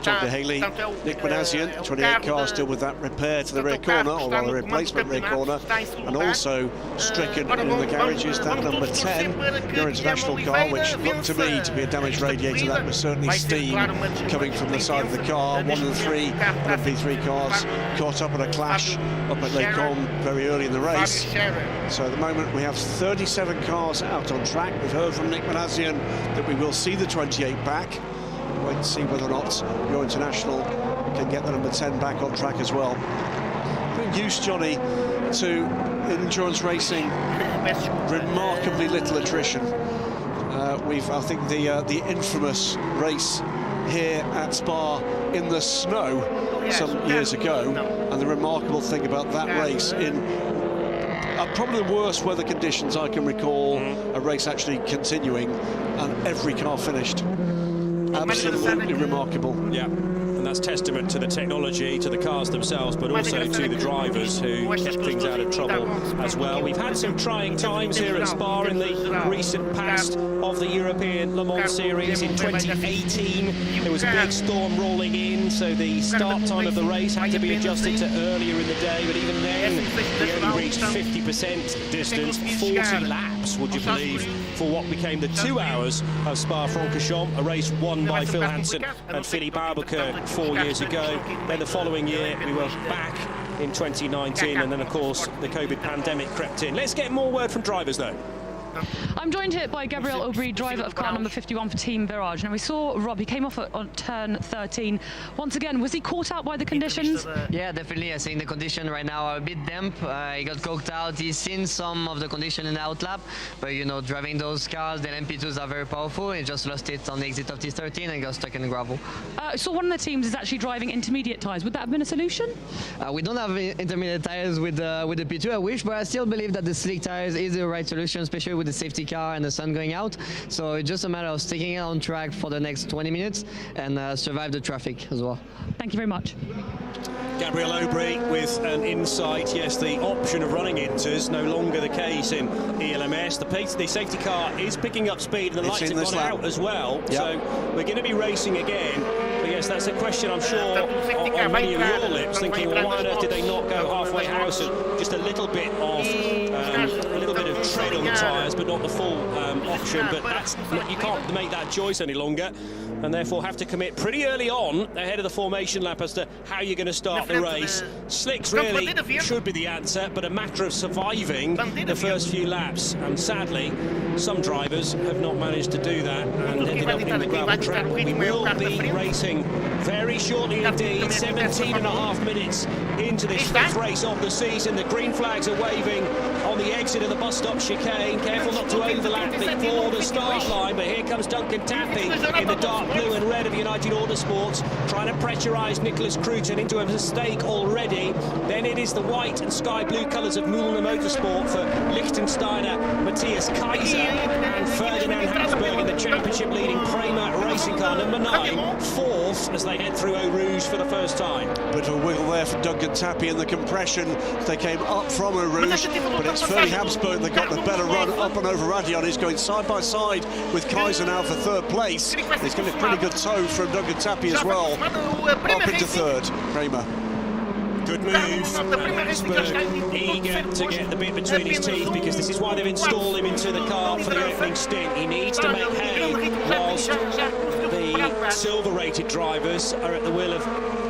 John de Haley, Nick Manassian, 28 cars still with that repair to the rear corner, or rather replacement rear corner, and also stricken in the garage is that number 10, your international car, which looked to me to be a damaged radiator. That was certainly steam coming from the side of the car. 1 and 3 LMP3 cars caught up in a clash up at Les Combes very early in the race. So at the moment we have 37 cars out on track. We've heard from Nick Manassian that we will see the 28 back. Wait and see whether or not your international can get the number 10 back on track as well. We're used, Johnny, to endurance racing remarkably little attrition. I think the infamous race here at Spa in the snow some years ago, and the remarkable thing about that race in probably the worst weather conditions I can recall a race actually continuing, and every car finished. Absolutely remarkable. Yeah, and that's testament to the technology, to the cars themselves, but also to the drivers who kept things out of trouble as well. We've had some trying times here at Spa in the recent past of the European Le Mans Series. In 2018 there was a big storm rolling in, so the start time of the race had to be adjusted to earlier in the day, but even then we only reached 50% distance, 40 laps, would you believe, for what became the 2 hours of Spa-Francorchamps, a race won by Phil Hansen and Philippe Albuquerque 4 years ago. Then the following year we were back in 2019, and then of course the COVID pandemic crept in. Let's get more word from drivers though. I'm joined here by Gabriel Aubry, driver of car number 51 for Team Virage. Now we saw Rob, he came off on turn 13. Once again, was he caught out by the conditions? Yeah, definitely. I think the conditions right now are a bit damp. He got coked out. He's seen some of the condition in the outlap, but you know, driving those cars, the LMP2s are very powerful. He just lost it on the exit of T13 and got stuck in the gravel. So one of the teams is actually driving intermediate tyres. Would that have been a solution? We don't have intermediate tyres with the P2, I wish, but I still believe that the slick tyres is the right solution, especially with the safety car and the sun going out. So it's just a matter of sticking it on track for the next 20 minutes and survive the traffic as well. Thank you very much. Gabriel Aubry with an insight. Yes, the option of running inters no longer the case in ELMS. The safety car is picking up speed and the lights have gone out as well. Yep. So we're going to be racing again. But yeah, Yes, that's a question I'm sure on many of your lips, thinking, well, why on earth did they not go halfway house and just a little bit of tread on the tyres, but not the full option. But you can't make that choice any longer, and therefore have to commit pretty early on ahead of the formation lap as to how you're going to start the race. Slicks really should be the answer, but a matter of surviving the first few laps, and sadly some drivers have not managed to do that and ended up in the gravel trap. We will be racing very shortly indeed, 17 and a half minutes into this fifth race of the season. The green flags are waving on the exit of the bus stop chicane. Careful not to overlap before the start line, but here comes Duncan Tappy in the dark blue and red of United Autosports, trying to pressurise Nicholas Cruton into a mistake already. Then it is the white and sky blue colours of Mühlner Motorsport for Liechtensteiner Matthias Kaiser and Ferdinand Hansberg in the championship leading Prema racing car number 9, fourth as they head through Eau Rouge for the first time. Bit of a wiggle there from Duncan Tappy in the compression. They came up from Eau Rouge, but it's Ferdy Hansberg that got the better run up and over Radion. He's going side by side with Kaiser now for third place. He's getting a pretty good toe from Duncan Tappy as well. Up into third, Prema. Good move, and Hansberg eager to get the bit between his teeth, because this is why they've installed him into the car for the opening stint. He needs to make hay whilst the silver-rated drivers are at the will of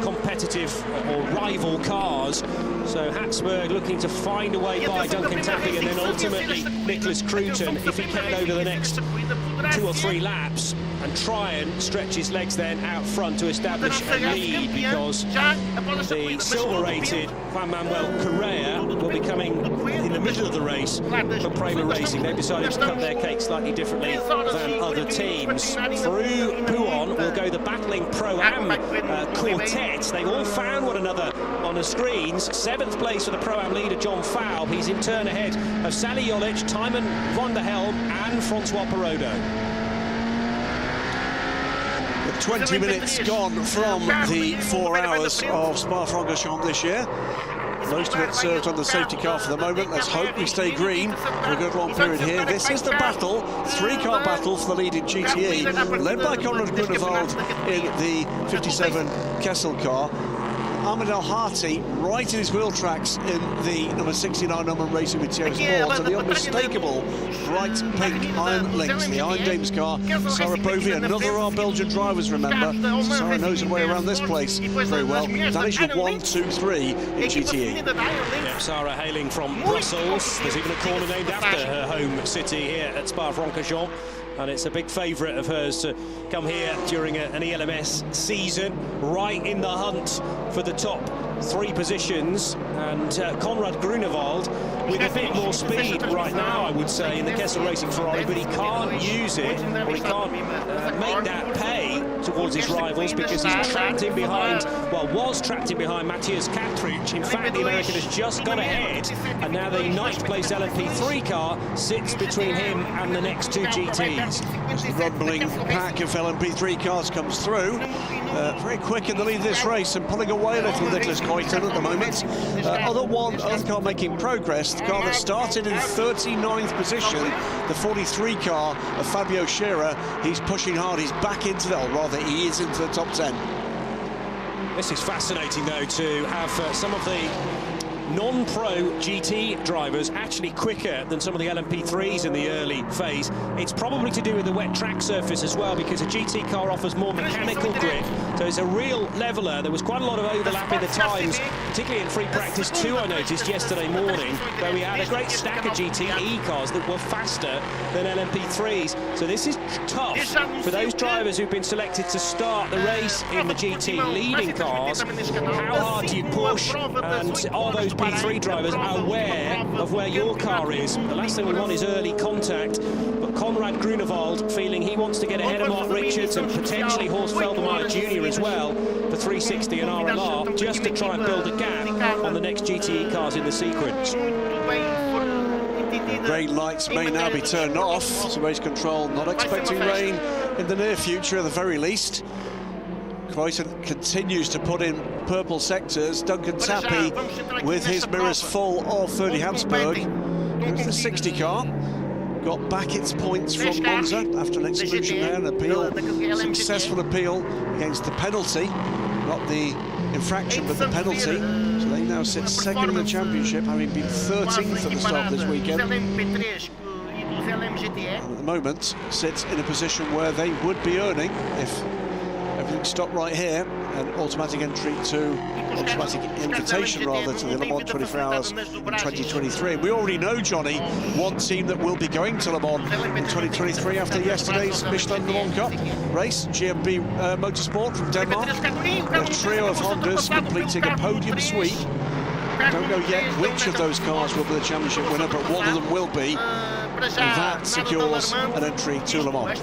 competitive or rival cars. So Hansberg looking to find a way by Duncan Tappy, and then ultimately Nicholas Cruton, if he can over the next 2 or 3 laps, and try and stretch his legs then out front to establish a lead, because the silver-rated Juan Manuel Correa will be coming in the middle of the race for Prema Racing. They've decided to cut their cake slightly differently than other teams. Through Pouon will go the battling Pro-Am quartet. They've all found one another on the screens. 7th place for the Pro-Am leader, John Faub. He's in turn ahead of Sally Jolic, Timon von der Helm and Francois Perrodo. 20 minutes gone from the 4 hours of Spa-Francorchamps this year. Most of it served on the safety car for the moment. Let's hope we stay green for a good long period here. This is the battle, 3-car battle for the lead in GTE, led by Conrad Grunewald in the 57 Kessel car. Ahmed El Hati right in his wheel tracks in the number 69 number Racing with Thierry Sports, and the unmistakable bright pink iron links, the Iron Dames car. Sarah Bovey, another of our Belgian drivers, remember. Sarah knows her way around this place very well. That is your 1, 2, 3 in GTE. Yeah, Sarah hailing from Brussels. There's even a corner named after her home city here at Spa-Francorchamps. And it's a big favourite of hers to come here during an ELMS season, right in the hunt for the top 3 positions. And Conrad Grunewald with a bit more speed right now, I would say, in the Kessel Racing Ferrari, but he can't use it, or he can't make that pay towards his rivals, because he's trapped in behind, well, was trapped in behind Matthias Katrich. In fact, the American has just got ahead, and now the 9th place LMP3 car sits between him and the next 2 GTs. As the rumbling pack of LMP3 cars comes through, very quick in the lead of this race and pulling away a little, Nicholas Cruton at the moment. Other car making progress, the car that started in 39th position, the 43 car of Fabio Scherer. He's pushing hard, he's back into that, or rather he is into the top 10. This is fascinating though, to have some of the non-pro GT drivers actually quicker than some of the LMP3s in the early phase. It's probably to do with the wet track surface as well, because a GT car offers more mechanical grip, so it's a real leveler. There was quite a lot of overlap in the times, particularly in free practice 2, I noticed yesterday morning, where we had a great stack of GTE cars that were faster than LMP3s. So this is tough for those drivers who've been selected to start the race in the GT leading cars. How hard do you push, and are those P3 drivers aware of where your car is? The last thing we want is early contact, but Conrad Grunewald feeling he wants to get ahead of Mark Richards and potentially Horst Feldmeyer Jr. as well for 360 and RLR, just to try and build a gap on the next GTE cars in the sequence. Rain lights may now be turned off, so race control not expecting rain in the near future at the very least. Cruton continues to put in purple sectors. Duncan Tappy with his mirrors full of Ferdy Hansberg. There's the 60 car. got back its points from Monza after an exclusion there, an appeal, successful appeal against the penalty, not the infraction but the penalty. So they now sit second in the championship, having been 13th at the start of this weekend. And at the moment sit in a position where they would be earning, if everything stopped right here, an automatic entry to, automatic invitation rather, to the Le Mans 24 Hours in 2023. We already know, Johnny, one team that will be going to Le Mans in 2023 after yesterday's Michelin Le Mans Cup race, GMB Motorsport from Denmark. A trio of Hondas completing a podium sweep. Don't know yet which of those cars will be the championship winner, but one of them will be. And that secures an entry to Le Mans.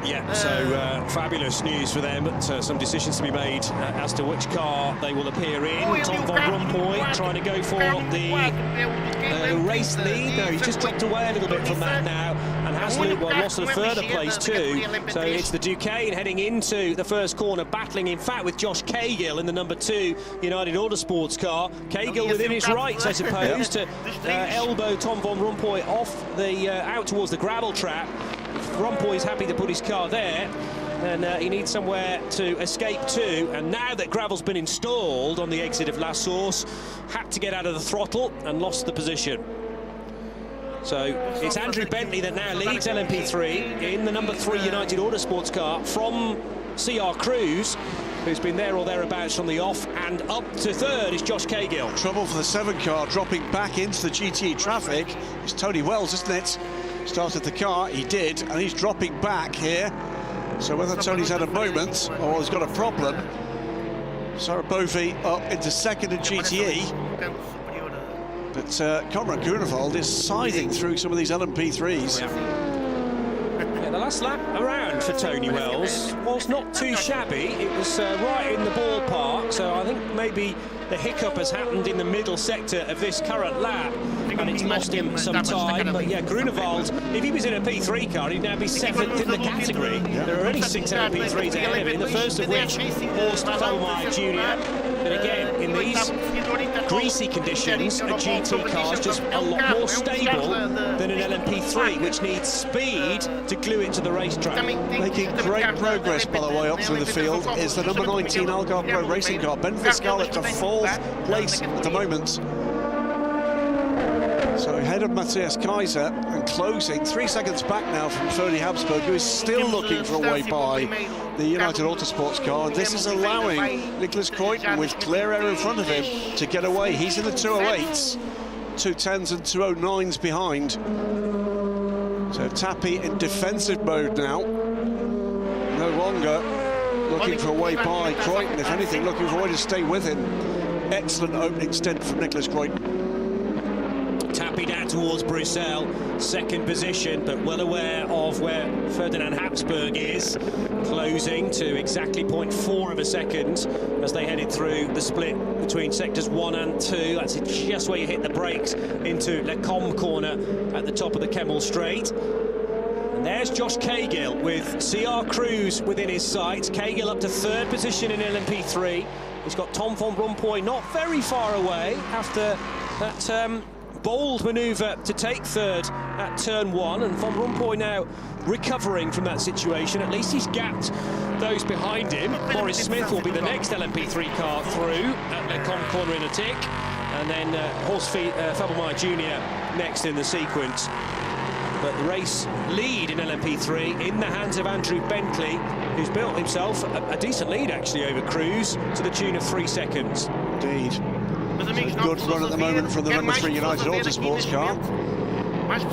Yeah, so fabulous news for them, but some decisions to be made as to which car they will appear in. Tom von Rompuy trying to go for the race lead. No, he's just dropped away a little bit from that now, and Haslund lost a further place too. So it's the Duquesne heading into the first corner, battling in fact with Josh Cahill in the number 2 United Autosports car. Cahill within his rights, I suppose, to elbow Tom von Rompuy off the out towards the gravel trap. Rompuy's happy to put his car there, and he needs somewhere to escape to. And now that gravel's been installed on the exit of La Source, had to get out of the throttle and lost the position. So it's Andrew Bentley that now leads LMP3 in the number 3 United Autosports car from CR Cruise, who's been there or thereabouts from the off, and up to 3rd is Josh Cahill. Trouble for the 7 car, dropping back into the GTE traffic. It's Tony Wells, isn't it? Started the car, he did, and he's dropping back here. So whether Tony's had a moment or he's got a problem, Sarah Bovey up into 2nd in GTE. But Conrad Grunewald is scything through some of these LMP3s. Yeah, the last lap around for Tony Wells was not too shabby. It was right in the ballpark, so I think maybe the hiccup has happened in the middle sector of this current lap, and it's lost him some time. But yeah, Grunewald, if he was in a P3 car, he'd now be 7th in the category. There are only 6 LMP3s ahead of him, the first of which Horst Feldmeier Jr. And again, in these greasy conditions, a GT car is just a lot more stable than an LMP3, which needs speed to glue it to the racetrack. Making great progress, by the way, up through the field is the number 19 Algarve Pro Racing car, Ben Fiscal, to 4th place at the moment. So ahead of Matthias Kaiser and closing 3 seconds back now from Fernie Habsburg, who is still looking for a way by the United Autosports car, and this is allowing Nicholas Kreutner, with clear air in front of him, to get away. He's in the 208s, 210s and 209s behind. So Tappy in defensive mode now, no longer looking for a way by Kreutner, if anything looking for a way to stay with him. Excellent opening stint from Nicholas Kreutner. Tappy down towards Bruxelles, 2nd position, but well aware of where Ferdinand Habsburg is, closing to exactly 0.4 of a second as they headed through the split between sectors 1 and 2. That's just where you hit the brakes into Le Com corner at the top of the Kemmel Straight. And there's Josh Cahill with CR Cruise within his sights. Cahill up to 3rd position in LMP3. He's got Tom von Rompuy not very far away after that bold manoeuvre to take 3rd at turn 1, and von Rompuy now recovering from that situation. At least he's gapped those behind him. Boris Smith will be the next LMP3 car through at Le Com corner in a tick, and then Horst Feldmeier Jr. next in the sequence. But the race lead in LMP3 in the hands of Andrew Bentley, who's built himself a decent lead actually over Cruz to the tune of 3 seconds. Indeed. So good run at the moment from the number 3 United Autosports car.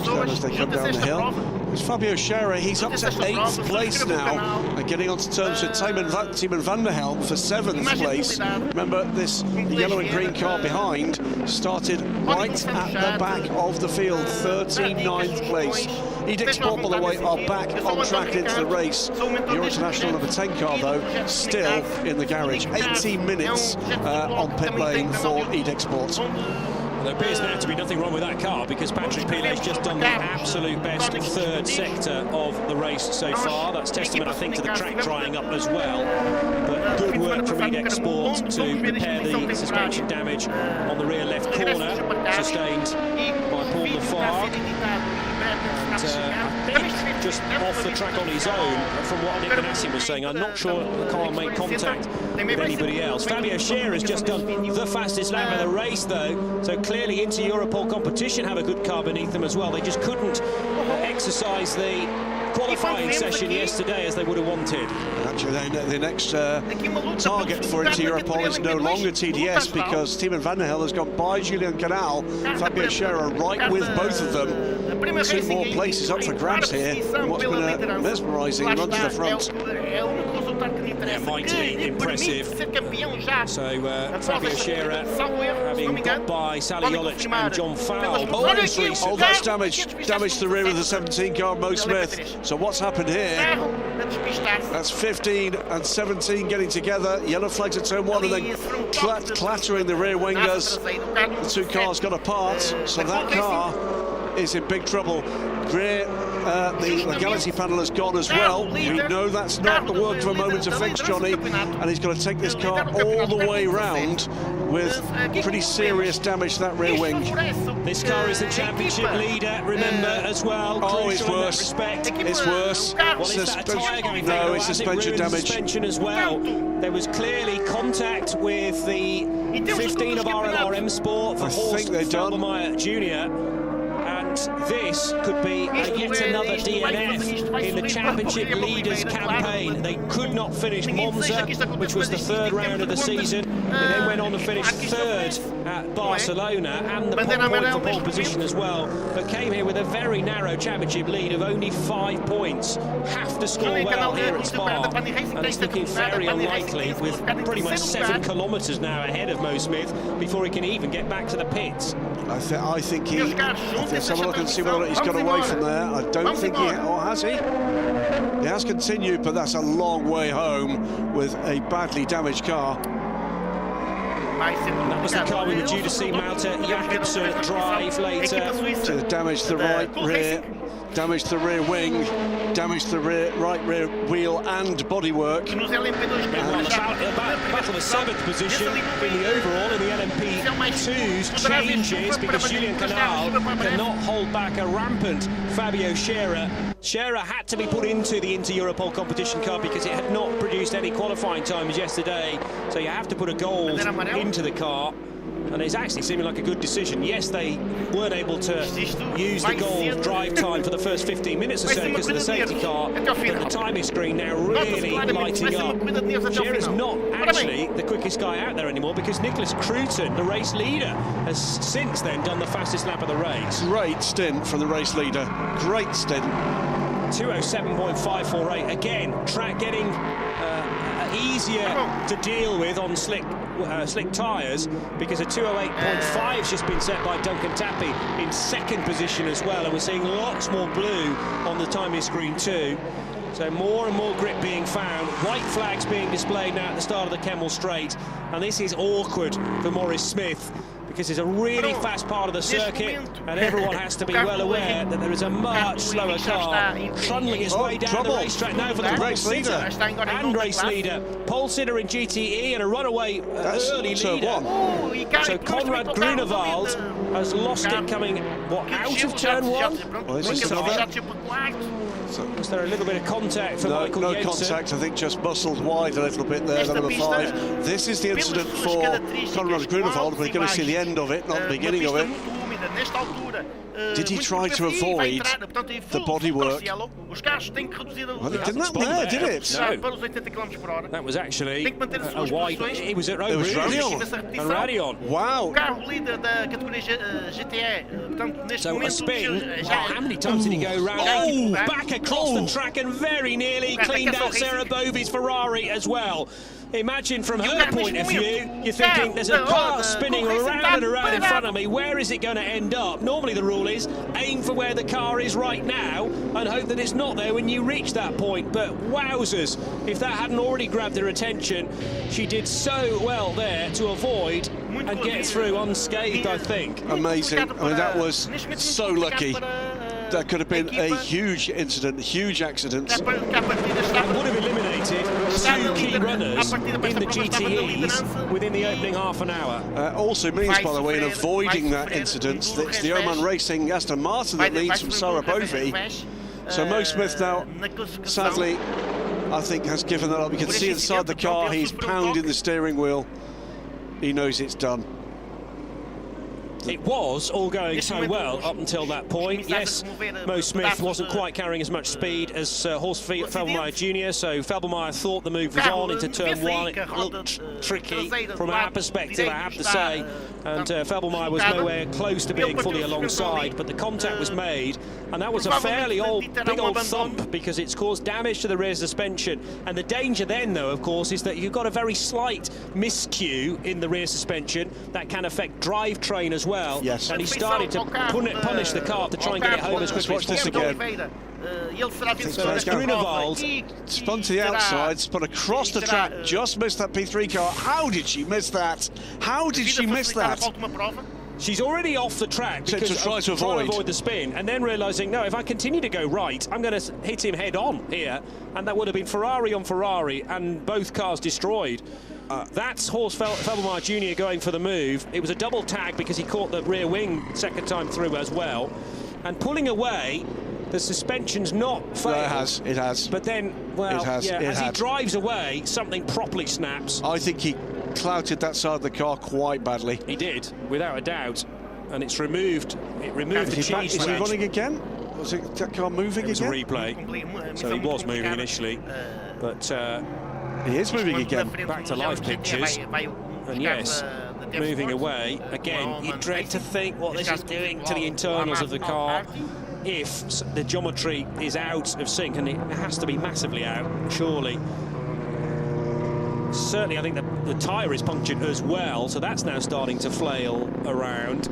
So as they come down the hill, it's Fabio Scherer. He's up to 8th place now, and getting onto terms with Timon van der Helm for 7th place. Remember, the yellow and green car behind started right at the back of the field, 39th place. Edexport, by the way, are back on track into the race. The Euro International number 10 car, though, still in the garage. 18 minutes on pit lane for Edexport. There appears now to be nothing wrong with that car, because Patrick Pilet's just done the absolute best 3rd sector of the race so far. That's testament, I think, to the track drying up as well. But good work from Edexport to repair the suspension damage on the rear left corner, sustained by Paul Lafar. I think just off the track on his own, from what Nick Manassian was saying. I'm not sure the car made contact with anybody else. Fabio Scherer has just done the fastest lap of the race, though, so clearly into Europol competition have a good car beneath them as well. They just couldn't exercise the qualifying session yesterday as they would have wanted. Actually, the next target for Into Europol is no longer TDS, because Timon van der Helm has gone by Julian Canal, Fabio Scherer right with both of them. 2 more places up for grabs here, and what's been a mesmerising run to the front. Yeah, mighty impressive. So Fabio Scherer having got by Sally Jolic and John Fowle. Oh, that's damaged the rear of the 17 car, Mo Smith. So what's happened here? That's 15 and 17 getting together. Yellow flags at turn 1 and then clattering the rear wingers. The 2 cars got apart, so that car is in big trouble. The legality panel has gone as well. We know that's not the work of a moment to fix, Johnny, and he's got to take this car all the way round with pretty serious damage to that rear wing. This car is the championship leader, remember, as well. Oh, it's worse. It's worse. Well, is that a tyre going no, it's suspension damage. Suspension as well. There was clearly contact with the 15 of RLRM Sport for Horst Felbermeyer Jr. And this could be yet another DNF in the championship leaders campaign. They could not finish Monza, which was the 3rd round of the season. They then went on to finish 3rd at Barcelona and the point for pole position as well, but came here with a very narrow championship lead of only 5 points. Have to score well here at Spa, and it's looking very unlikely, with pretty much 7 kilometres now ahead of Mo Smith before he can even get back to the pits. I think he... Let's have a look and see whether he's got away from there. I don't think he... Or has he? He has continued, but that's a long way home with a badly damaged car. That was the car we were due to see Mouter Jakobsen drive later. So damaged the right rear, damaged the rear wing, damaged the right rear wheel and bodywork. Battle of 7th position in the overall in the LMP2's changes, because Julian Canal cannot hold back a rampant Fabio Scherer. Scherer had to be put into the Inter-Europol competition car because it had not produced any qualifying times yesterday, so you have to put a gold into the car. And it's actually seeming like a good decision. Yes, they weren't able to use the gold drive time for the first 15 minutes or so because of the safety car, but the timing screen now really lighting up. Scherer's not actually the quickest guy out there anymore, because Nicholas Cruton, the race leader, has since then done the fastest lap of the race. Great stint from the race leader. Great stint. 207.548. Again, track getting easier to deal with on slick tyres, because a 208.5 has just been set by Duncan Tappy in 2nd position as well, and we're seeing lots more blue on the timing screen too. So more and more grip being found. White flags being displayed now at the start of the Kemmel Straight, and this is awkward for Maurice Smith, because it's a really fast part of the circuit, and everyone has to be well aware that there is a much slower car trundling its way down the racetrack now for the race leader and race leader. Pole sitter in GTE and a runaway early leader. So Konrad Grunewald has lost it coming, out of turn 1? Was there a little bit of contact for Michael Jensen? No contact, I think just muscled wide a little bit there, the number 5. This is the incident for Konrad Grunewald. We're going to see the end of it, not the beginning of it. Did he try to avoid the bodywork? Well, it didn't happen there, did it? No. That was actually a wide... It was at Radion. Wow. So a spin. How many times did he go round? Oh, back across the track and very nearly cleaned out Sarah Bovey's Ferrari as well. Imagine from her point of view, you're thinking there's a car spinning around and around in front of me. Where is it going to end up? Normally the rule is aim for where the car is right now and hope that it's not there when you reach that point. But wowzers, if that hadn't already grabbed her attention, she did so well there to avoid and get through unscathed, I think. Amazing. I mean, that was so lucky. That could have been a huge incident, huge accident. And would have eliminated eliminated two key runners in the GTEs within the opening half an hour. Also means, by the way, in avoiding that incident, that it's the Oman Racing Aston Martin that leads from Sarabovi. So Mo Smith now, sadly, I think has given that up. You can see inside the car, he's pounding the steering wheel. He knows it's done. It was all going so well up until that point. Yes, Mo Smith wasn't quite carrying as much speed as Horst Felbermayr Jr., so Felbermayr thought the move was on into turn one. It looked tricky from our perspective, I have to say, and Felbermayr was nowhere close to being fully alongside, but the contact was made, and that was a fairly big old thump, because it's caused damage to the rear suspension. And the danger then, though, of course, is that you've got a very slight miscue in the rear suspension that can affect drivetrain as well. Yes. And he started to punish the car to try and get it home as quickly as possible. So Grunewald spun to the outside, spun across the track, just missed that P3 car. How did she miss that? How did she miss that? She's already off the track because to try to avoid the spin, and then realising, no, if I continue to go right, I'm going to hit him head on here, and that would have been Ferrari on Ferrari, and both cars destroyed. That's Horst Felbermayr Jr. going for the move. It was a double tag because he caught the rear wing second time through as well, and pulling away. The suspension's not failed. No, it has. But then, well, as he drives away, something properly snaps. I think he clouted that side of the car quite badly. He did, without a doubt. And it's removed. It removed the cheese wedge. Is he running again? Was that car moving again? It was a replay. So he was moving initially. But he is moving again. Back to live pictures. And yes, moving away. Again, you dread to think what this is doing to the internals of the car. If the geometry is out of sync, and it has to be massively out, surely. Certainly, I think the tyre is punctured as well, so that's now starting to flail around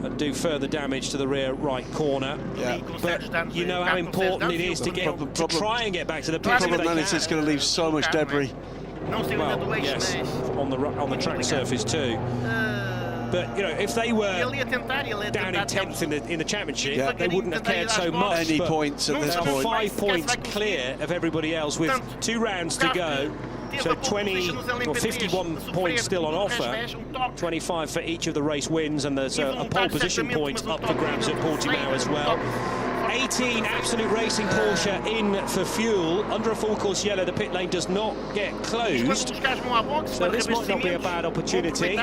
and do further damage to the rear right corner. Yeah. But you know how important it is to try and get back to the pit. The problem then is it's going to leave so much debris. Well, yes, on the track surface too. But, you know, if they were down in 10th in the championship, they wouldn't have cared so much. Any points at this point. 5 points clear of everybody else with 2 rounds to go. So 51 points still on offer. 25 for each of the race wins, and there's a pole position point up for grabs at Portimao as well. 18 Absolute Racing Porsche in for fuel. Under a full course yellow, the pit lane does not get closed. So this might not be a bad opportunity.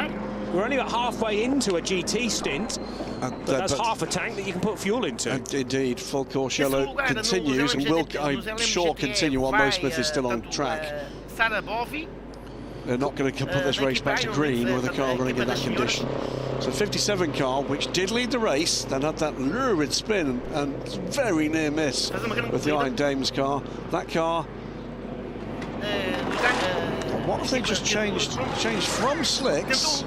We're only about halfway into a GT stint, but that's half a tank that you can put fuel into. Indeed, full course yellow continues and will, I'm sure, continue while Mo Smith is still on track. They're not going to put this race back to green with the car running in that condition. So 57 car, which did lead the race, then had that lurid spin and very near miss with the Iron Dames car. That car, what if they just changed from slicks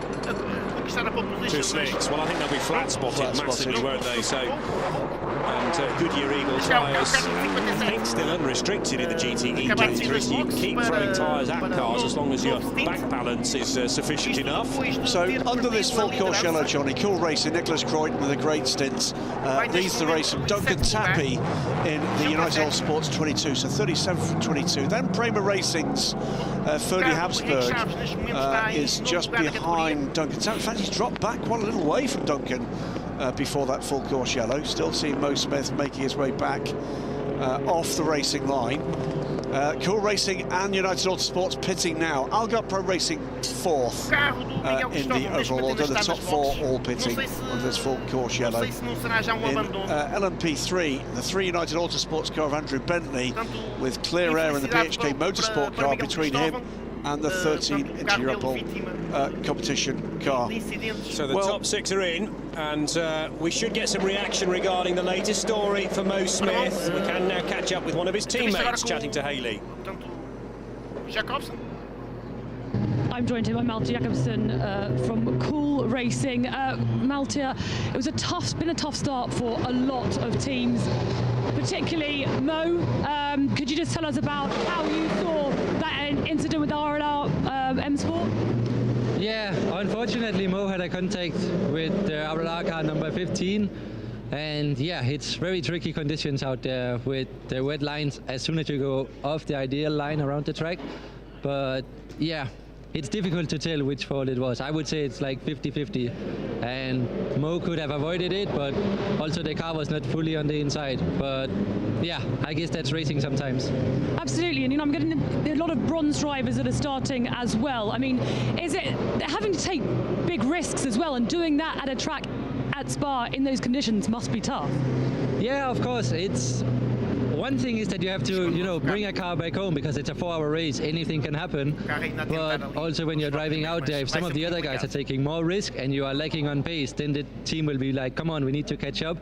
to slicks? Well, I think they'll be flat spotted massively, won't they? So, and Goodyear Eagle tyres, I think, still unrestricted in the GTE J3. You can keep throwing tyres at cars as long as your back balance is sufficient enough. So under this full course yellow, Johnny, Cool Racing, Nicholas Croydon with a great stint, leads the race from Duncan Tappy in the United Autosports 22, so 37 from 22. Then Prema Racing's Ferdy Habsburg is just behind Duncan Tappy. In fact, he's dropped back quite a little way from Duncan before that full course yellow. Still seeing Mo Smith making his way back off the racing line. Cool Racing and United Autosports pitting now. Algarve Pro Racing 4th in the overall order. The top 4 all pitting on this full course yellow. In LMP3, the 3 United Autosports car of Andrew Bentley with clear air in the PHK Motorsport car between him and the 13-inch Europol competition car. So the top 6 are in, and we should get some reaction regarding the latest story for Mo Smith. We can now catch up with one of his teammates chatting to Haley. I'm joined here by Malte Jacobsen from Cool Racing. Malte, it was been a tough start for a lot of teams, particularly Mo. Could you just tell us about how you saw that incident with RLR M Sport? Yeah, unfortunately Mo had a contact with the RLR car number 15, And yeah, it's very tricky conditions out there with the wet lines as soon as you go off the ideal line around the track. But yeah, it's difficult to tell which fault it was. I would say it's like 50-50. And Mo could have avoided it, but also the car was not fully on the inside. But yeah, I guess that's racing sometimes. Absolutely, and you know, I'm getting a lot of bronze drivers that are starting as well. I mean, is it having to take big risks as well, and doing that at a track at Spa in those conditions must be tough? Yeah, of course. It's one thing is that you have to, you know, bring a car back home because it's a 4-hour race. Anything can happen. But also when you're driving out there, if some of the other guys are taking more risk and you are lacking on pace, then the team will be like, come on, we need to catch up.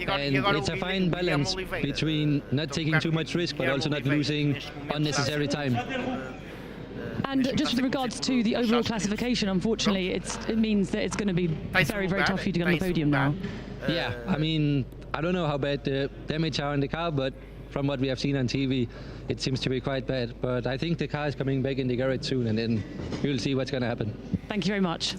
And it's a fine balance between not taking too much risk but also not losing unnecessary time. And just with regards to the overall classification, unfortunately, it means that it's going to be very, very tough for you to get on the podium now. Yeah, I mean, I don't know how bad the damage are in the car, but from what we have seen on TV, it seems to be quite bad. But I think the car is coming back in the garage soon, and then you'll see what's going to happen. Thank you very much.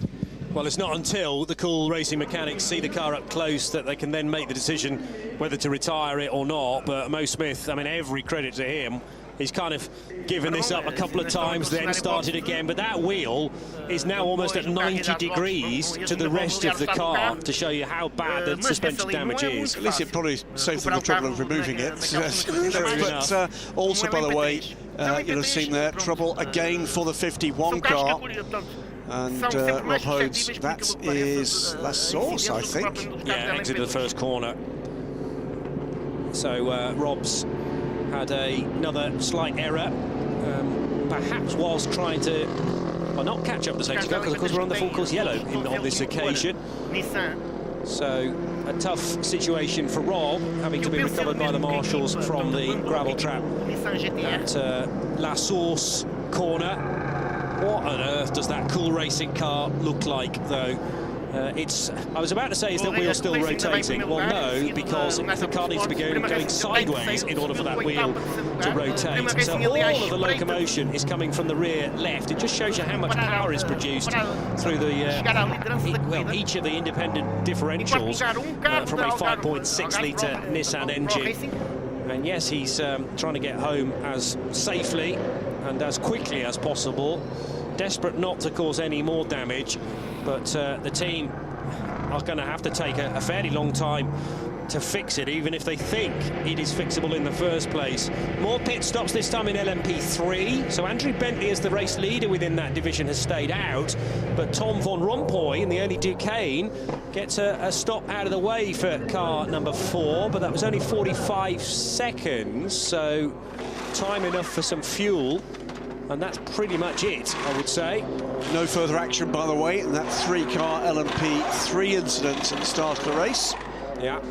Well, it's not until the cool racing mechanics see the car up close that they can then make the decision whether to retire it or not. But Mo Smith, I mean, every credit to him. He's kind of given this up a couple of times, then started again. But that wheel is now almost at 90 degrees to the rest of the car to show you how bad the suspension damage is. At least it probably saves them the trouble of removing it. But also, by the way, you'll have seen there, trouble again for the 51 car. And Rob Hodes, that is La Source, I think. Yeah, exited the first corner. So Rob's had another slight error, perhaps whilst trying to, well, not catch up the safety car, because of course we're on the full course yellow on this occasion. So a tough situation for Rob, having to be recovered by the marshals from the gravel trap at La Source corner. What on earth does that cool racing car look like, though? I was about to say, is that wheel still rotating? Well, no, because the car needs to be going sideways in order for that wheel to rotate. So all of the locomotion is coming from the rear left. It just shows you how much power is produced through the each of the independent differentials from a 5.6-litre Nissan engine. And yes, he's trying to get home as safely and as quickly as possible, desperate not to cause any more damage. But the team are going to have to take a fairly long time to fix it, even if they think it is fixable in the first place. More pit stops, this time in LMP3. So Andrew Bentley, as the race leader within that division, has stayed out. But Tom Von Rompuy in the early Duquesne gets a stop out of the way for car number 4. But that was only 45 seconds, so time enough for some fuel. And that's pretty much it, I would say. No further action, by the way, in that 3-car LMP3 incident at the start of the race. Yeah.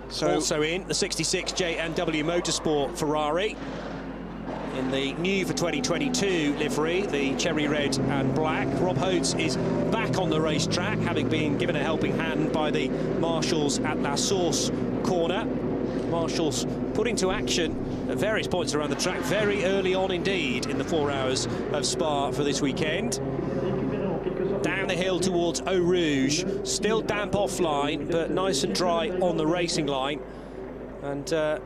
So also in the 66 J&W Motorsport Ferrari in the new for 2022 livery, the cherry red and black. Rob Hodes is back on the racetrack, having been given a helping hand by the marshals at La Source corner. Marshals put into action at various points around the track very early on indeed in the 4 hours of Spa for this weekend. Down the hill towards Eau Rouge, still damp offline, but nice and dry on the racing line. And I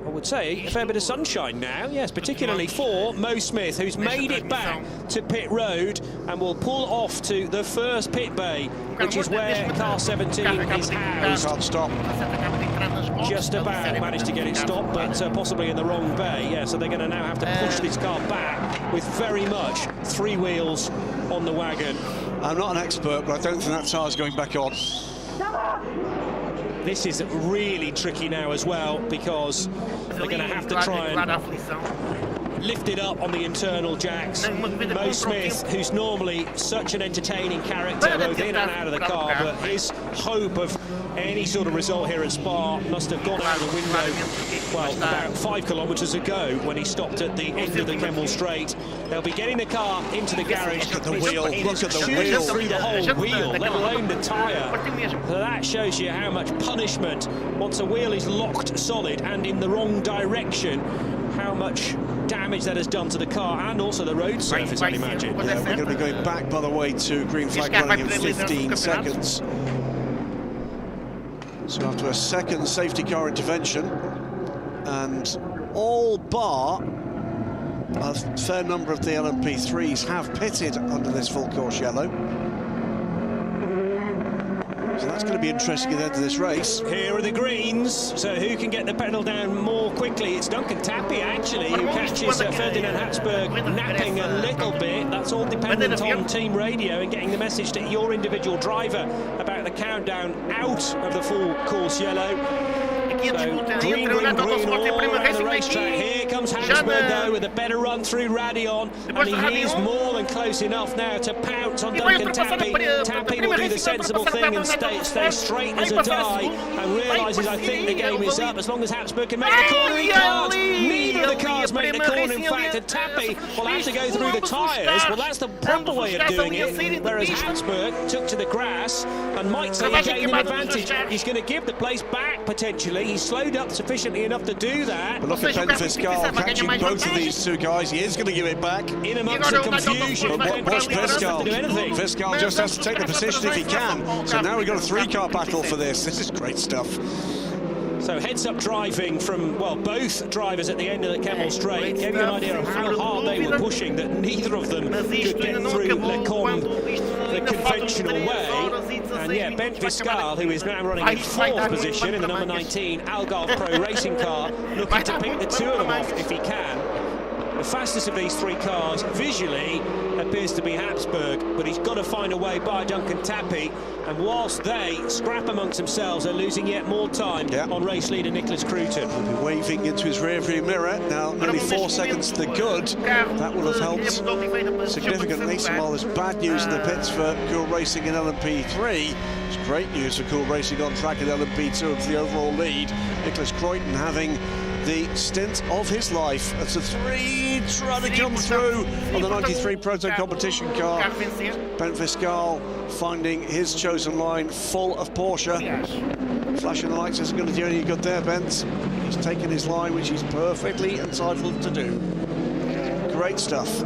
would say a fair bit of sunshine now, yes, particularly for Mo Smith, who's made it back to pit road and will pull off to the first pit bay, which is where car 17 is housed. Can't stop. Just about managed to get it stopped, but possibly in the wrong bay. Yeah, so they're going to now have to push this car back with very much 3 wheels on the wagon. I'm not an expert, but I don't think that tyre's going back on. This is really tricky now as well, because they're going to have to try and lift it up on the internal jacks. Mo Smith, who's normally such an entertaining character, both in and out of the car, but his hope of any sort of result here at Spa must have gone out the window, well, about 5 kilometres ago when he stopped at the end of the Kemmel Straight. They'll be getting the car into the garage. Look at the wheel, look at the wheel. Through the whole wheel, let alone the tyre. So that shows you how much punishment, once a wheel is locked solid and in the wrong direction, how much damage that has done to the car and also the road surface, I'd imagine. Yeah, we're going to be going back, by the way, to green flag running in 15 seconds. So after a second safety car intervention, and all bar a fair number of the LMP3s have pitted under this full course yellow. So that's going to be interesting at the end of this race. Here are the greens, so who can get the pedal down more quickly? It's Duncan Tappy, actually, who catches Ferdinand Habsburg napping a little bit. That's all dependent on team radio and getting the message to your individual driver about the countdown out of the full course yellow. So, green, all around the racetrack. Here comes Habsburg, though, with a better run through Radion, and he is more than close enough now to pounce on Duncan Tappy. Tappy will do the sensible thing and stay straight as a die, and realises, I think, the game is up. As long as Habsburg can make the corner, he can't. Neither of the cars make the corner, in fact, and Tappy will have to go through the tyres. Well, that's the proper way of doing it, whereas Habsburg took to the grass and might say he gained an advantage. He's going to give the place back, potentially. He's slowed up sufficiently enough to do that. But look at Ben Fiscal catching both of these two guys. He is going to give it back. In amongst the confusion, watch Fiscal. Fiscal just has to take the position if he can. So now we've got a three-car battle for this. This is great stuff. So heads-up driving from, well, both drivers at the end of the Kemmel Straight gave you an idea of how hard they were pushing, that neither of them could get through Lecombe the conventional way. And yeah, Ben Fiscal, who is now running in 4th position in the number 19 Algarve Pro racing car, looking to pick the two of them off if he can. The fastest of these three cars visually appears to be Habsburg, but he's got to find a way by Duncan Tappy, and whilst they scrap amongst themselves, they're losing yet more time on race leader Nicholas Cruton. He'll be waving into his rear-view mirror now, nearly 4 seconds to the good. That will have helped significantly. So while there's bad news in the pits for Cool Racing in LMP3, it's great news for Cool Racing on track in LMP2 and for the overall lead. Nicholas Cruton having the stint of his life as the three trying to come through on the 93 Proto competition car. Ben Fiscal finding his chosen line full of Porsche. Flashing the lights isn't going to do any good there, Bent. He's taken his line, which he's perfectly entitled to do. Great stuff.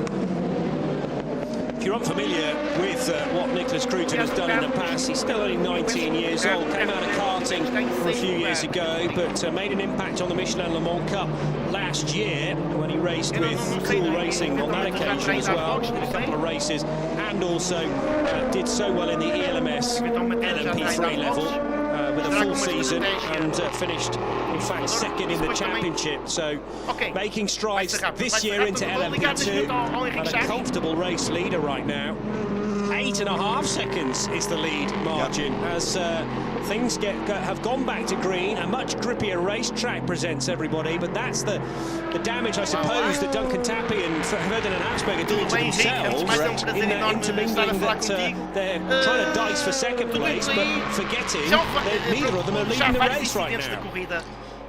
If you're unfamiliar with what Nicholas Cruton has done in the past, he's still only 19 years old, came out of karting a few years ago, but made an impact on the Michelin Le Mans Cup last year when he raced with Cool Racing on that occasion as well, in a couple of races, and also did so well in the ELMS LMP3 level with a full season, and finished, in fact, second in the championship. So making strides this year into LMP2, and a comfortable race leader right now. 8.5 seconds is the lead margin as things have gone back to green. A much grippier racetrack presents everybody, but that's the damage, I suppose, that Duncan Tappy and Ferdinand Habsburg are doing to themselves in that intermingling that they're trying to dice for second place, but forgetting that neither of them are leading the race right now.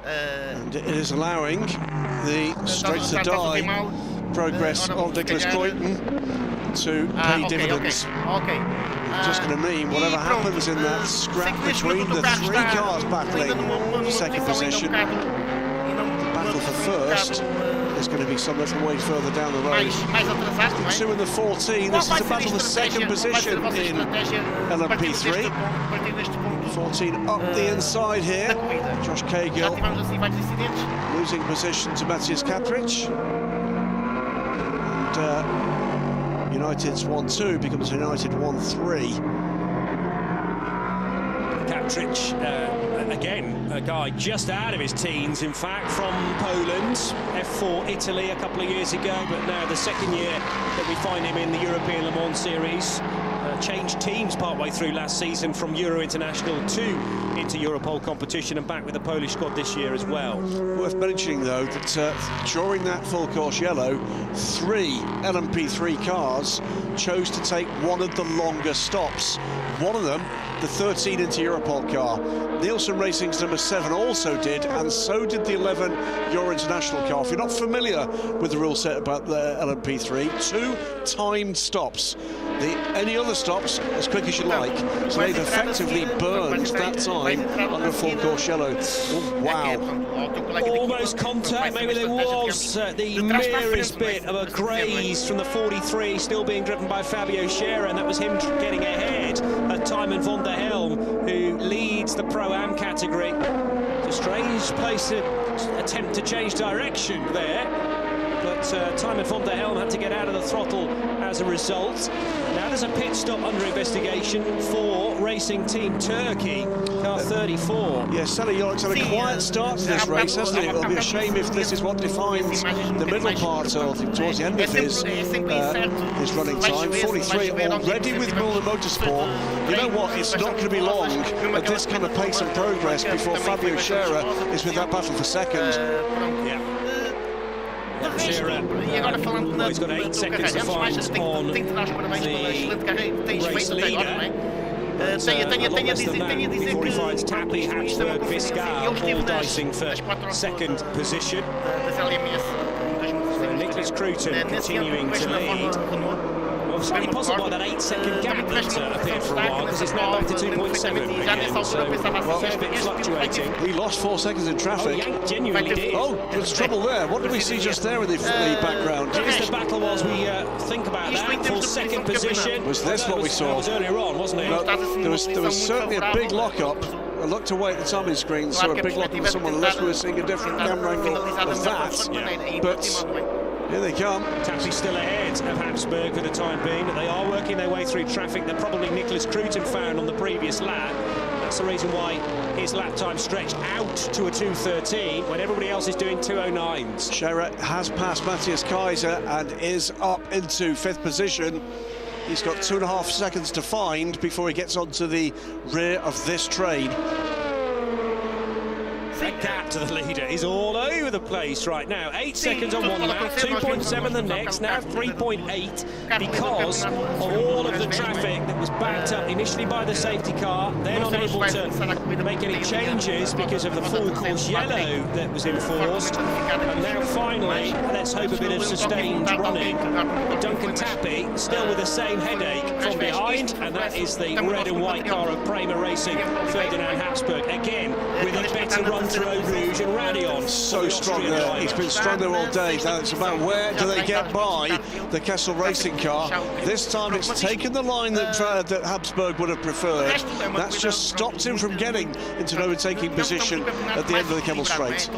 And it is allowing the straight to die progress of Nicholas Cruton to pay dividends. Just going to mean whatever happens in that scrap between the three cars battling for second position, the battle for first is going to be some little way further down the road. 2 and the 14, this is a battle for second position in LMP3. 14 up the inside here. Josh Cahill losing position to Matthias Kaprich. And United's 1-2 becomes United 1-3. Kaprich, again, a guy just out of his teens, in fact, from Poland, F4 Italy a couple of years ago, but now the second year that we find him in the European Le Mans Series. Changed teams partway through last season from Euro International to into Europole competition, and back with the Polish squad this year as well. Worth mentioning, though, that during that full course yellow, 3 LMP3 cars chose to take one of the longer stops. One of them, the 13 into Europole car. Nielsen Racing's number 7 also did, and so did the 11 Euro International car. If you're not familiar with the rule set about the LMP3, 2 timed stops. Any other stops as quick as you like. So they've effectively burned that time under a full course yellow. Oh, wow. Almost contact, maybe there was the merest bit of a graze from the 43, still being driven by Fabio Scherer, and that was him getting ahead of Tymon van der Helm who leads the Pro-Am category. It's a strange place to attempt to change direction there, but Timon van der Helm had to get out of the throttle as a result. Now there's a pit stop under investigation for Racing Team Turkey, car 34. Yeah, Sally York's had a quiet start to this race, hasn't it? It'll be a shame if this is what defines the middle part, or towards the end of his running time. 43 already with Muller Motorsport. You know what, it's not going to be long at this kind of pace and progress before Fabio Scherer is with that battle for second. Scherer, he's got 8 seconds to find on the race leader. Before he finds Tappy, Habsburg, Viscal, all dicing for second position. So Nicholas Cruton continuing to lead. Well, slightly puzzled by that 8-second gap that appeared for a while, because it's now back to 2.7 again, so well, a bit fluctuating. He lost 4 seconds in traffic. Oh, he genuinely did. Oh, there's trouble there. What did we see just there in the background? Here's the battle while we think about that. For second position. Was this what we saw? That was earlier on, wasn't it? No, there was certainly a big lock-up. I looked away at the timing screen, saw a big lock-up with someone, unless we were seeing a different camera angle of that. Yeah. But here they come. Tappy's still ahead of Habsburg for the time being, but they are working their way through traffic that probably Nicholas Cruton found on the previous lap. That's the reason why his lap time stretched out to a 2:13 when everybody else is doing 2:09s. Scherer has passed Matthias Kaiser and is up into 5th position. He's got 2.5 seconds to find before he gets onto the rear of this train. That gap to the leader is all over the place right now. 8 seconds on one lap, 2.7 the next, now 3.8 because of all of the traffic that was backed up initially by the safety car, then unable to make any changes because of the full course yellow that was enforced. And now finally, let's hope a bit of sustained running. Duncan Tappy still with the same headache from behind, and that is the red and white car of Prema Racing, Ferdinand Habsburg, again with a better run through Eau Rouge and Radion. So strong there. He's been strong there all day. Now it's about where do they get by the Kessel Racing car. This time it's taken the line that Habsburg would have preferred. That's just stopped him from getting into an overtaking position at the end of the Kemmel Straight.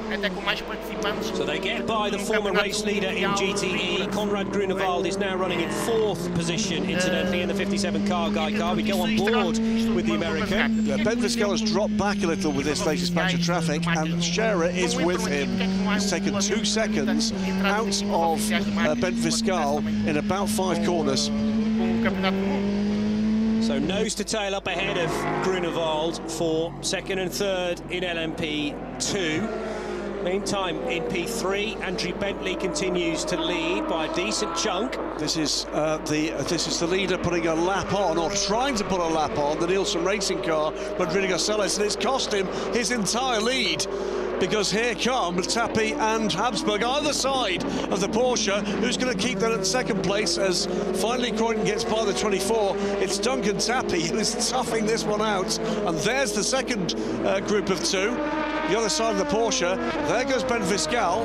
So they get by the former race leader in GTE. Konrad Grunewald is now running in 4th position, incidentally, in the 57 car guy car. We go on board with the American. Ben Viscal has dropped back a little with this latest batch of traffic, and Scherer is with him. He's taken 2 seconds out of Ben Viscal in about 5 corners. So nose to tail up ahead of Grunewald for 2nd and 3rd in LMP2. Meantime, in P3, Andrew Bentley continues to lead by a decent chunk. This is the leader putting a lap on, or trying to put a lap on, the Nielsen Racing car, Rodrigo Celes, and it's cost him his entire lead. Because here come Tappy and Habsburg either side of the Porsche. Who's going to keep that at 2nd place as finally Croydon gets by the 24? It's Duncan Tappy who is toughing this one out. And there's the second group of 2. The other side of the Porsche. There goes Ben Viscal.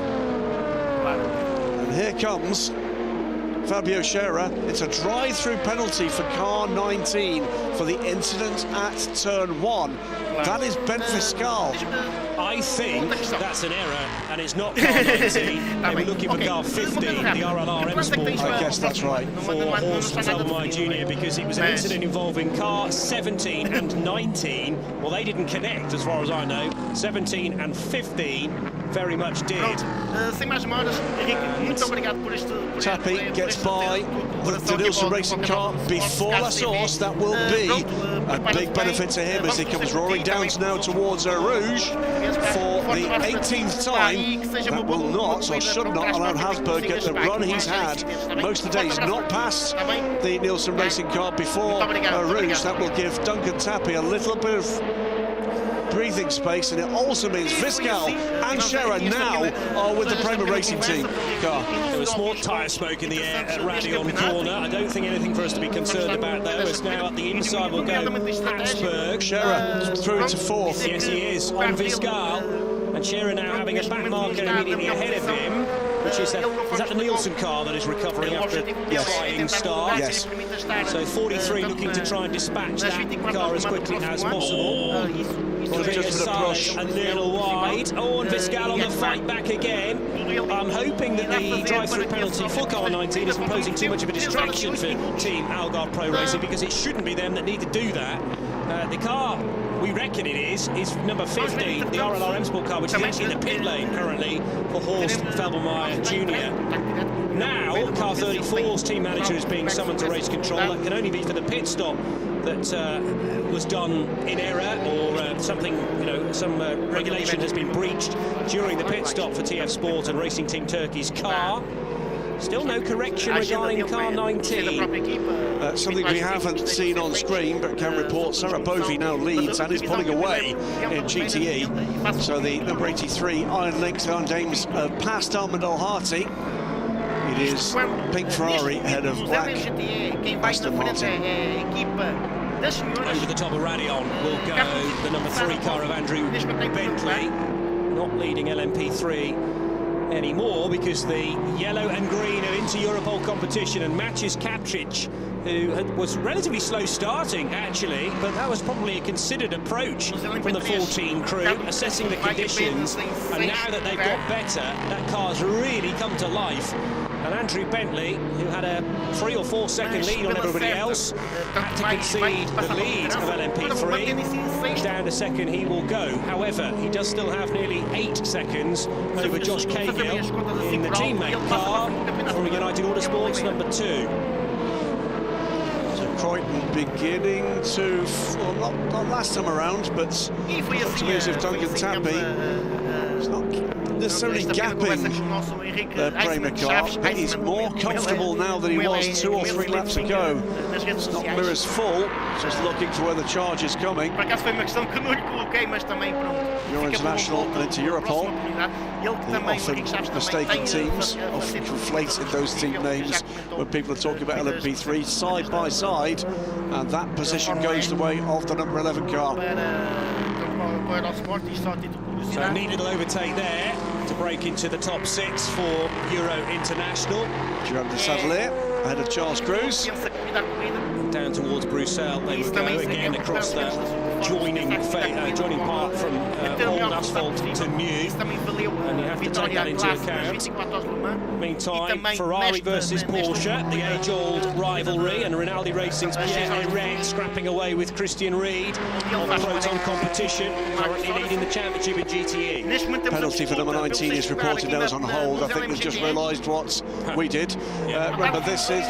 And here comes Fabio Scherer. It's a drive-through penalty for car 19 for the incident at turn 1. That is Ben Viscal. I think that's an error, and it's not car 19. They were looking for car 50, the RLR M Sport. I guess that's right. For Horst Taubemeier Jr., because it was an incident involving car 17 and 19. Well, they didn't connect, as far as I know. 17 and 15 very much did. Tappy gets by the Nielsen Racing car before La Source. That will be a big benefit to him as he comes roaring down now towards Eau Rouge for the 18th time. That will not, or should not, allow Habsburg get the run he's had most of the day. He's not passed the Nielsen Racing car before Eau Rouge. That will give Duncan Tappy a little bit of breathing space, and it also means Viscal and Scherer now are with the Prema Racing team car. There was more tyre smoke in the air at Radion corner. I don't think anything for us to be concerned about though, as now at the inside will go Habsburg. Scherer through into 4th. Yes, he is, on Viscal. And Scherer now having a back marker immediately ahead of him. which is that the Nielsen car that is recovering after the trying start? Yes. So 43 looking to try and dispatch that car as quickly as possible. Just a push. A little wide. Oh, and Viscal on the fight back again. I'm hoping that the drive-through penalty for car 19 isn't posing too much of a distraction for Team Algarve Pro Racing, because it shouldn't be them that need to do that. The car, we reckon it is number 50, the RLR M Sport car, which is actually in the pit lane currently for Horst Felbermayr Jr. Now, car 34's team manager is being summoned to race control. That can only be for the pit stop that was done in error, or something, some regulation has been breached during the pit stop for TF Sport and Racing Team Turkey's car. Still no correction regarding car 19. Something we haven't seen on screen, but can report Sarah Bovey now leads and is pulling away in GTE. So the number 83 Iron Lynx Van Dames past Armand Al-Harty. It is pink Ferrari ahead of black Aston Martin. Over the top of Radion will go the number 3 car of Andrew Bentley, not leading LMP3 anymore, because the yellow and green are into Europol competition, and matches Kapcic, who was relatively slow starting actually, but that was probably a considered approach from the 14 crew, assessing the conditions, and now that they've got better, that car's really come to life. And Andrew Bentley, who had a 3 or 4 second lead on everybody else, had to concede the lead of LMP3. Down a second he will go. However, he does still have nearly 8 seconds over Josh Cahill in the teammate car from United Autosports number 2. So Crichton beginning to, well, not last time around, but to me as if Duncan Tappy is not necessarily gapping the Prema car, but he's more comfortable now than he was 2 or 3 laps ago. It's not mirrors full, just looking to where the charge is coming. You're international and into Europol. The often mistaken teams, often conflated those team names when people are talking about LMP3 side by side, and that position goes the way of the number 11 car. So a neat little overtake there to break into the top 6 for Euro International. Jérôme de Savellier ahead of Charles Cruz. Down towards Bruxelles they will go again across that joining part from old asphalt to new, and you have to take that into account. Meantime, Ferrari versus Porsche, the age-old rivalry, and Rinaldi Racing's Pierre Eret scrapping away with Christian Reed of Proton competition, currently leading the championship in GTE. Penalty for number 19 is reported now as on hold. I think we've just realised what we did. Remember, this is...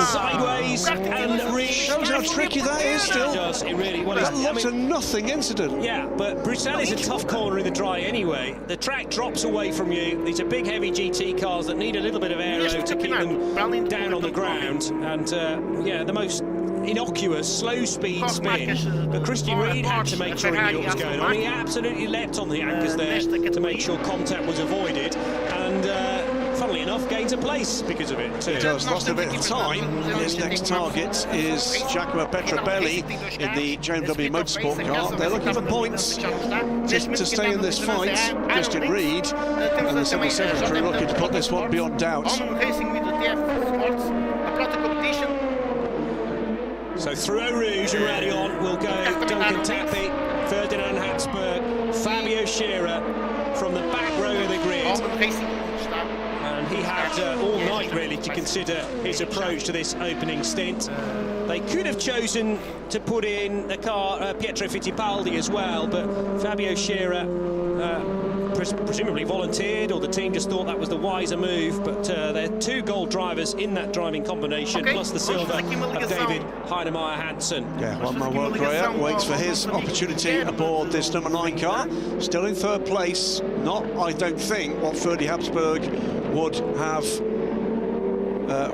sideways, and Reed shows how tricky that is still. It does, it really. Well, that looks a nothing incident. Yeah, but Bruxelles is a tough corner in the dry anyway. The track drops away from you. These are big, heavy GT cars that need a little bit of aero to keep them down on the ground. And the most innocuous, slow-speed spin. But Christian Reed had to make sure he knew what was going on. He absolutely leapt on the anchors there to make sure contact was avoided. And funnily enough, gains a place because of it too. He does, lost a bit of time. His next target is Giacomo Petrobelli in the JMW Motorsport car. They're looking for points to stay in this fight. Christian Reed and the 77 crew looking to put this one beyond doubt. So through Eau Rouge and Radion will go Duncan Tappy, Ferdinand Hatzberg, Fabio Scherer from the back row of the grid. And he had all night really to consider his approach to this opening stint. They could have chosen to put in the car Pietro Fittipaldi as well, but Fabio Scherer presumably volunteered, or the team just thought that was the wiser move. But there are 2 gold drivers in that driving combination, plus the silver of David Heinemeier Hansen. Yeah, one more work Graham waits for his opportunity aboard this number 9 car. Still in 3rd place. Not, I don't think, what Ferdy Habsburg would have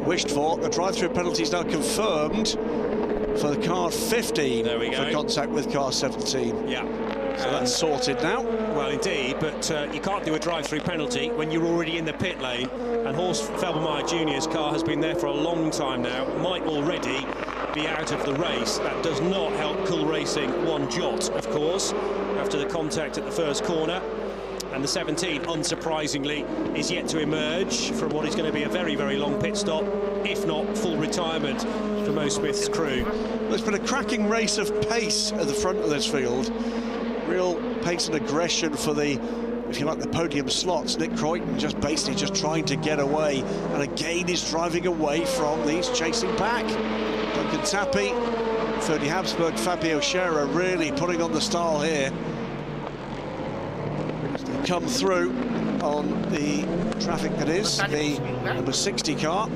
wished for. The drive-through penalty is now confirmed for the car 15 for contact with car 17. Yeah. So that's sorted now. Well, indeed, but you can't do a drive-through penalty when you're already in the pit lane, and Horst Felbermayr Jr.'s car has been there for a long time now, might already be out of the race. That does not help Cool Racing one jot, of course, after the contact at the first corner. And the 17, unsurprisingly, is yet to emerge from what is going to be a very, very long pit stop, if not full retirement for Mo Smith's crew. There's been a cracking race of pace at the front of this field. Real pace and aggression for the, if you like, the podium slots. Nick Croyton basically just trying to get away, and again he's driving away from these chasing pack. Duncan Tappy, Ferdy Habsburg, Fabio Scherer really putting on the style here. Come through on the traffic that is the number 60 car.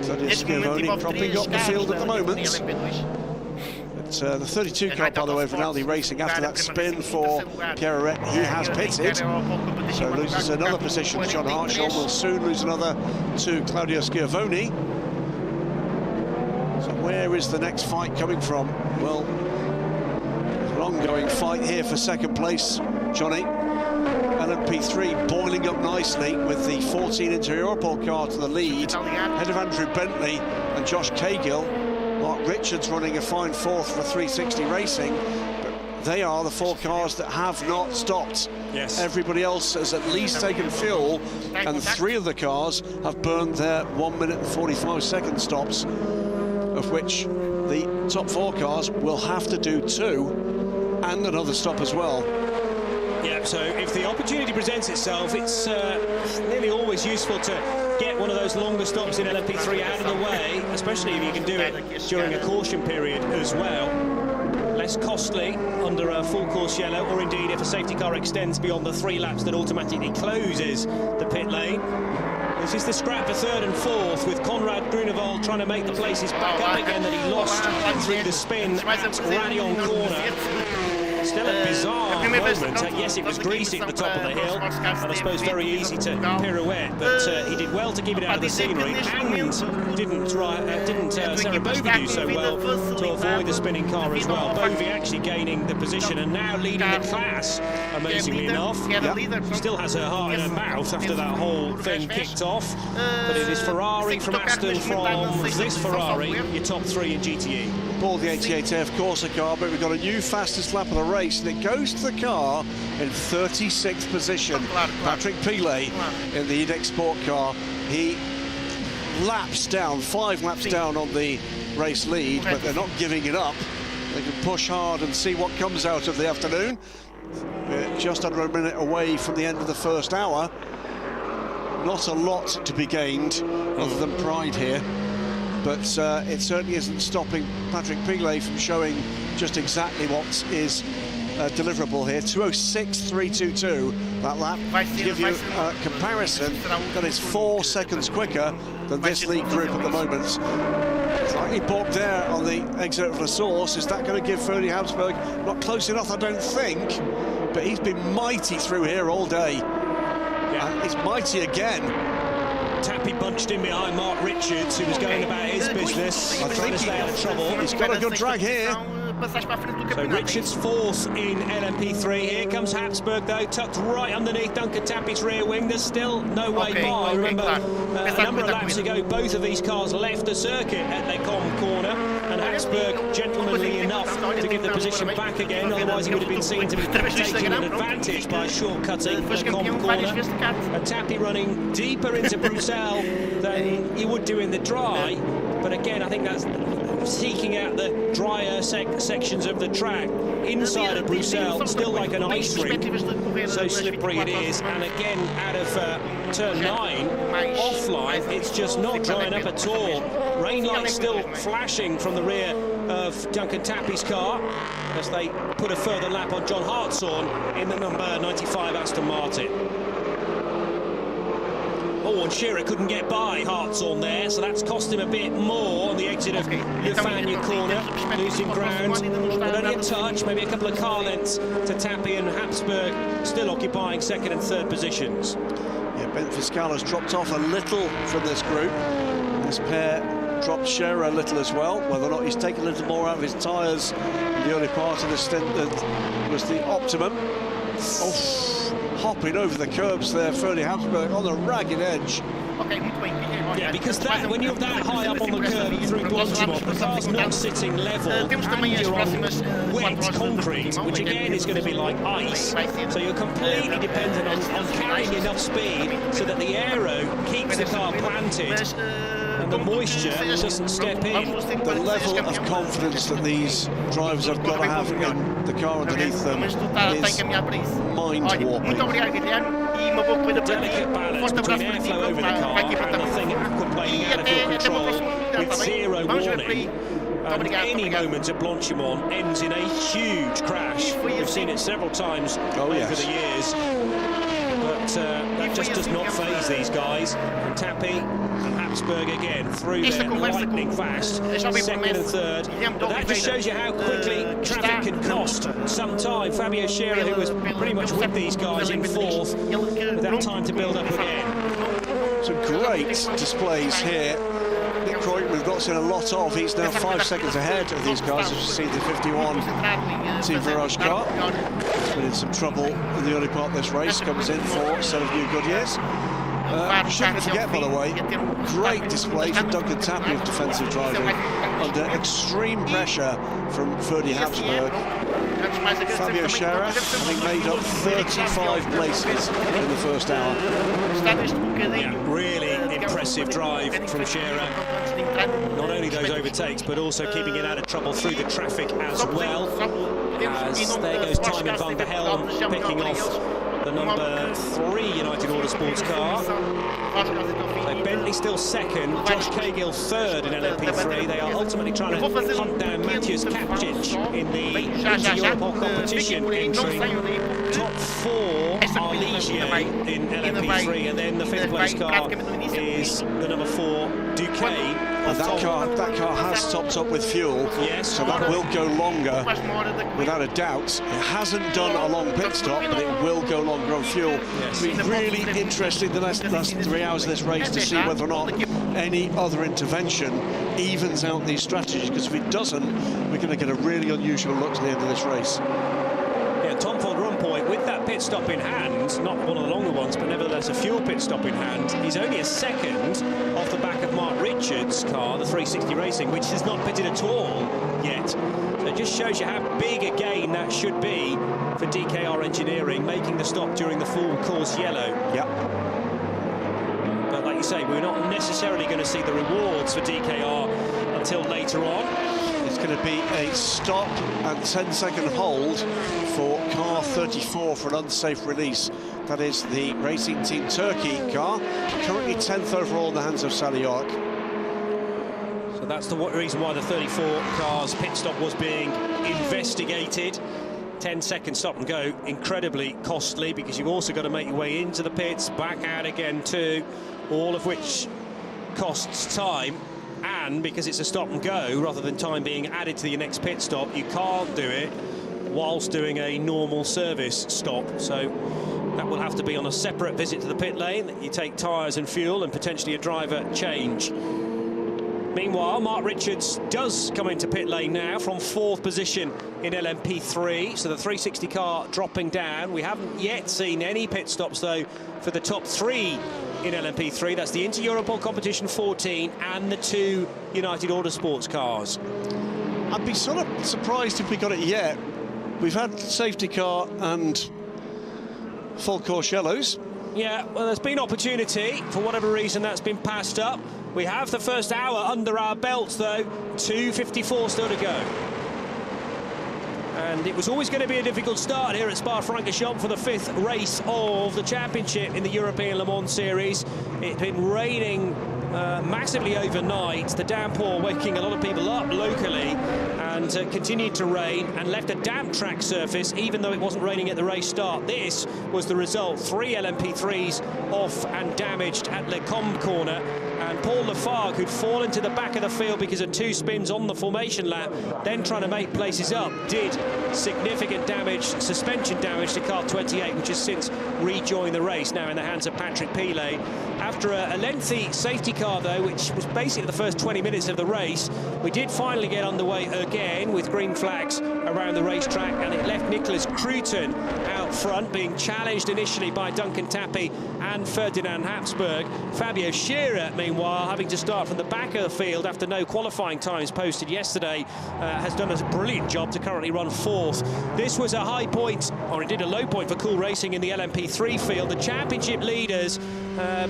Claudius Schiavone propping up the field at the moment. It's the 32 car, by the way, Rinaldi Racing. After that spin for Pierre, he has pitted, so loses another position. John Hartshaw will soon lose another to Claudio Schiavone. So where is the next fight coming from? Well, there's an ongoing fight here for second place, Johnny. LMP3 boiling up nicely with the 14-inch Europol car to the lead, ahead of Andrew Bentley and Josh Cahill. Mark Richards running a fine fourth for 360 Racing, but they are the 4 cars that have not stopped. Yes. Everybody else has at least taken fuel, and 3 of the cars have burned their 1 minute and 45 second stops, of which the top 4 cars will have to do 2 and another stop as well. Yeah, so if the opportunity presents itself, it's nearly always useful to get one of those longer stops in LMP3 out of the way, especially if you can do it during a caution period as well. Less costly under a full course yellow, or indeed if a safety car extends beyond the 3 laps that automatically closes the pit lane. This is the scrap for 3rd and 4th, with Conrad Grunewald trying to make the places back up again that he lost through the spin at Radion corner. Still a bizarre moment. Yes, it was greasy at the top of the hill, and I suppose very easy to pirouette, but he did well to keep it out of the scenery, and didn't Sarah Bovey do so well to avoid the spinning car as well. Bovey actually gaining the position and now leading the class, amazingly enough. Still has her heart in her mouth after that whole thing kicked off, but it is Ferrari from Aston, from this Ferrari, your top 3 in GTE. Ball the 88F Corsa car, but we've got a new fastest lap of the race, and it goes to the car in 36th position. Patrick Pilet in the EDEX Sport car. He laps down, 5 laps down on the race lead, but they're not giving it up. They can push hard and see what comes out of the afternoon. We're just under a minute away from the end of the first hour. Not a lot to be gained other than pride here, but it certainly isn't stopping Patrick Pilet from showing just exactly what is deliverable here. 2:06.322 that lap. To give you a comparison, that is 4 seconds quicker than this lead group at the moment. Slightly bogged there on the exit of the source. Is that going to give Ferdy Habsburg? Not close enough, I don't think, but he's been mighty through here all day. And he's mighty again. Tappy bunched in behind Mark Richards, who was going about his business. I think stay out of trouble. He's got a good drag here. So Richards 4th in LMP3. Here comes Habsburg, though, tucked right underneath Duncan Tappy's rear wing. There's still no way by. Remember, a number of laps ago, both of these cars left the circuit at Les Combes corner, and Habsburg, gentlemanly enough to give the position back again. Otherwise, he would have been seen to be taking an advantage by shortcutting Les Combes corner. And Tappy running deeper into Bruxelles than he would do in the dry. But again, I think that's seeking out the drier sections of the track. Inside of Bruxelles, still like an ice rink, so slippery it is. And again, out of turn 9, offline, it's just not drying up at all. Rain lights still flashing from the rear of Duncan Tappy's car as they put a further lap on John Hartshorn in the number 95 Aston Martin. Oh, and Shearer couldn't get by Hartshorn there, so that's cost him a bit more on the exit of Lefania corner, losing ground, but only a touch, maybe a couple of car lengths to Tappy, and Habsburg still occupying 2nd and 3rd positions. Yeah, Ben Fiscala's dropped off a little from this group. This pair dropped Shearer a little as well. Whether or not he's taken a little more out of his tyres in the early part of the stint that was the optimum. Oh, hopping over the curbs there, Ferdy Habsburg on the ragged edge. Yeah, because when you're that high up on the curve and through Blanchimont, the car's not sitting level, and you're on wet concrete, which again is going to be like ice, so you're completely dependent on carrying enough speed so that the aero keeps the car planted and the moisture doesn't step in. The level of confidence that these drivers have got to have in the car underneath them is mind-warping. Delicate balance between airflow over the car and the thing aquaplaning out of your control with zero warning. And any moment at Blanchimont ends in a huge crash. We've seen it several times over the years. But that just does not faze these guys. And Tappy and Habsburg again through there, lightning fast, second and third. But that just shows you how quickly traffic can cost some time. Fabio Scherer, who was pretty much with these guys in fourth, without time to build up again. Some great displays here. Nick Croydon, we've not seen a lot of. He's now 5 seconds ahead of these guys, as you see the 51 Team Virage car. He's been in some trouble in the early part of this race, comes in for a set of new Goodyears. Shouldn't forget, by the way, great display from Duncan Tappy of defensive driving under extreme pressure from Ferdy Habsburg. Fabio Scherer having made up 35 places in the first hour. Yeah, really impressive drive from Scherer. Not only those overtakes, but also keeping it out of trouble through the traffic as well. As there goes Tijmen van der Helm picking off the number 3 United Autosports car. So Bentley still second, Josh Cahill third in LMP3. They are ultimately trying to hunt down Matthias Kapcic in the Inter-Europol competition entry. Top 4 are Ligier in LMP3, and then the 5th place car is the number 4 Duquet. That car has topped up with fuel, so that will go longer without a doubt. It hasn't done a long pit stop, but it will go longer on fuel. It'll be really interesting the last 3 hours of this race to see whether or not any other intervention evens out these strategies, because if it doesn't, we're going to get a really unusual look to the end of this race. Tom von Rompuy, with that pit stop in hand, not one of the longer ones, but nevertheless a fuel pit stop in hand, he's only a second off the back of Mark Richards' car, the 360 Racing, which has not pitted at all yet. So it just shows you how big a gain that should be for DKR Engineering, making the stop during the full course yellow. Yep. But like you say, we're not necessarily going to see the rewards for DKR until later on. It's going to be a stop and 10-second hold for car 34 for an unsafe release. That is the Racing Team Turkey car, currently 10th overall in the hands of Sally York. So that's the reason why the 34 car's pit stop was being investigated. 10-second stop and go, incredibly costly, because you've also got to make your way into the pits, back out again too, all of which costs time. And because it's a stop and go rather than time being added to your next pit stop, you can't do it whilst doing a normal service stop. So that will have to be on a separate visit to the pit lane. You take tyres and fuel and potentially a driver change. Meanwhile, Mark Richards does come into pit lane now from 4th position in LMP3, so the 360 car dropping down. We haven't yet seen any pit stops, though, for the top 3 in LMP3. That's the Inter-Europol Competition 14 and the 2 United Autosports cars. I'd be sort of surprised if we got it yet. We've had safety car and full course yellows. Yeah, well, there's been opportunity. For whatever reason, that's been passed up. We have the first hour under our belts, though. 2:54 still to go. And it was always going to be a difficult start here at Spa-Francorchamps for the 5th race of the championship in the European Le Mans Series. It's been raining massively overnight. The downpour waking a lot of people up locally, and continued to rain and left a damp track surface even though it wasn't raining at the race start. This was the result. 3 LMP3s off and damaged at Le Combe corner, and Paul Lafargue, who'd fall into the back of the field because of 2 spins on the formation lap, then trying to make places up, did significant damage, suspension damage to car 28, which has since rejoined the race, now in the hands of Patrick Pilet. After a lengthy safety car, though, which was basically the first 20 minutes of the race, we did finally get underway again with green flags around the racetrack, and it left Nicholas Cruton out front, being challenged initially by Duncan Tappy and Ferdinand Habsburg. Fabio Scherer, meanwhile, having to start from the back of the field after no qualifying times posted yesterday, has done a brilliant job to currently run fourth. This was a high point, or indeed a low point, for Cool Racing in the LMP3 field. The championship leaders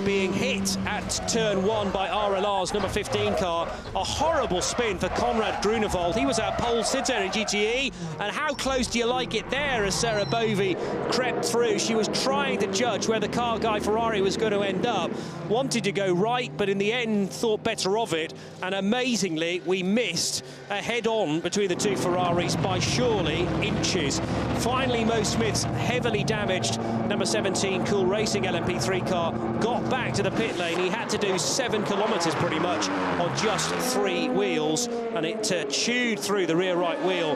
being hit at turn 1 by RLR's number 15 car. A horrible spin for Conrad Grunewald. He was our pole sitter in GTE, and how close do you like it there as Sarah Bovey crept through? She was trying to judge where the car guy Ferrari was going to end up. Wanted to go right, but in the end thought better of it, and amazingly we missed a head-on between the two Ferraris by surely inches. Finally, Mo Smith's heavily damaged number 17 Cool Racing LMP3 car got back to the pit lane. He had to do 7 kilometres pretty much on just 3 wheels, and it chewed through the rear right wheel,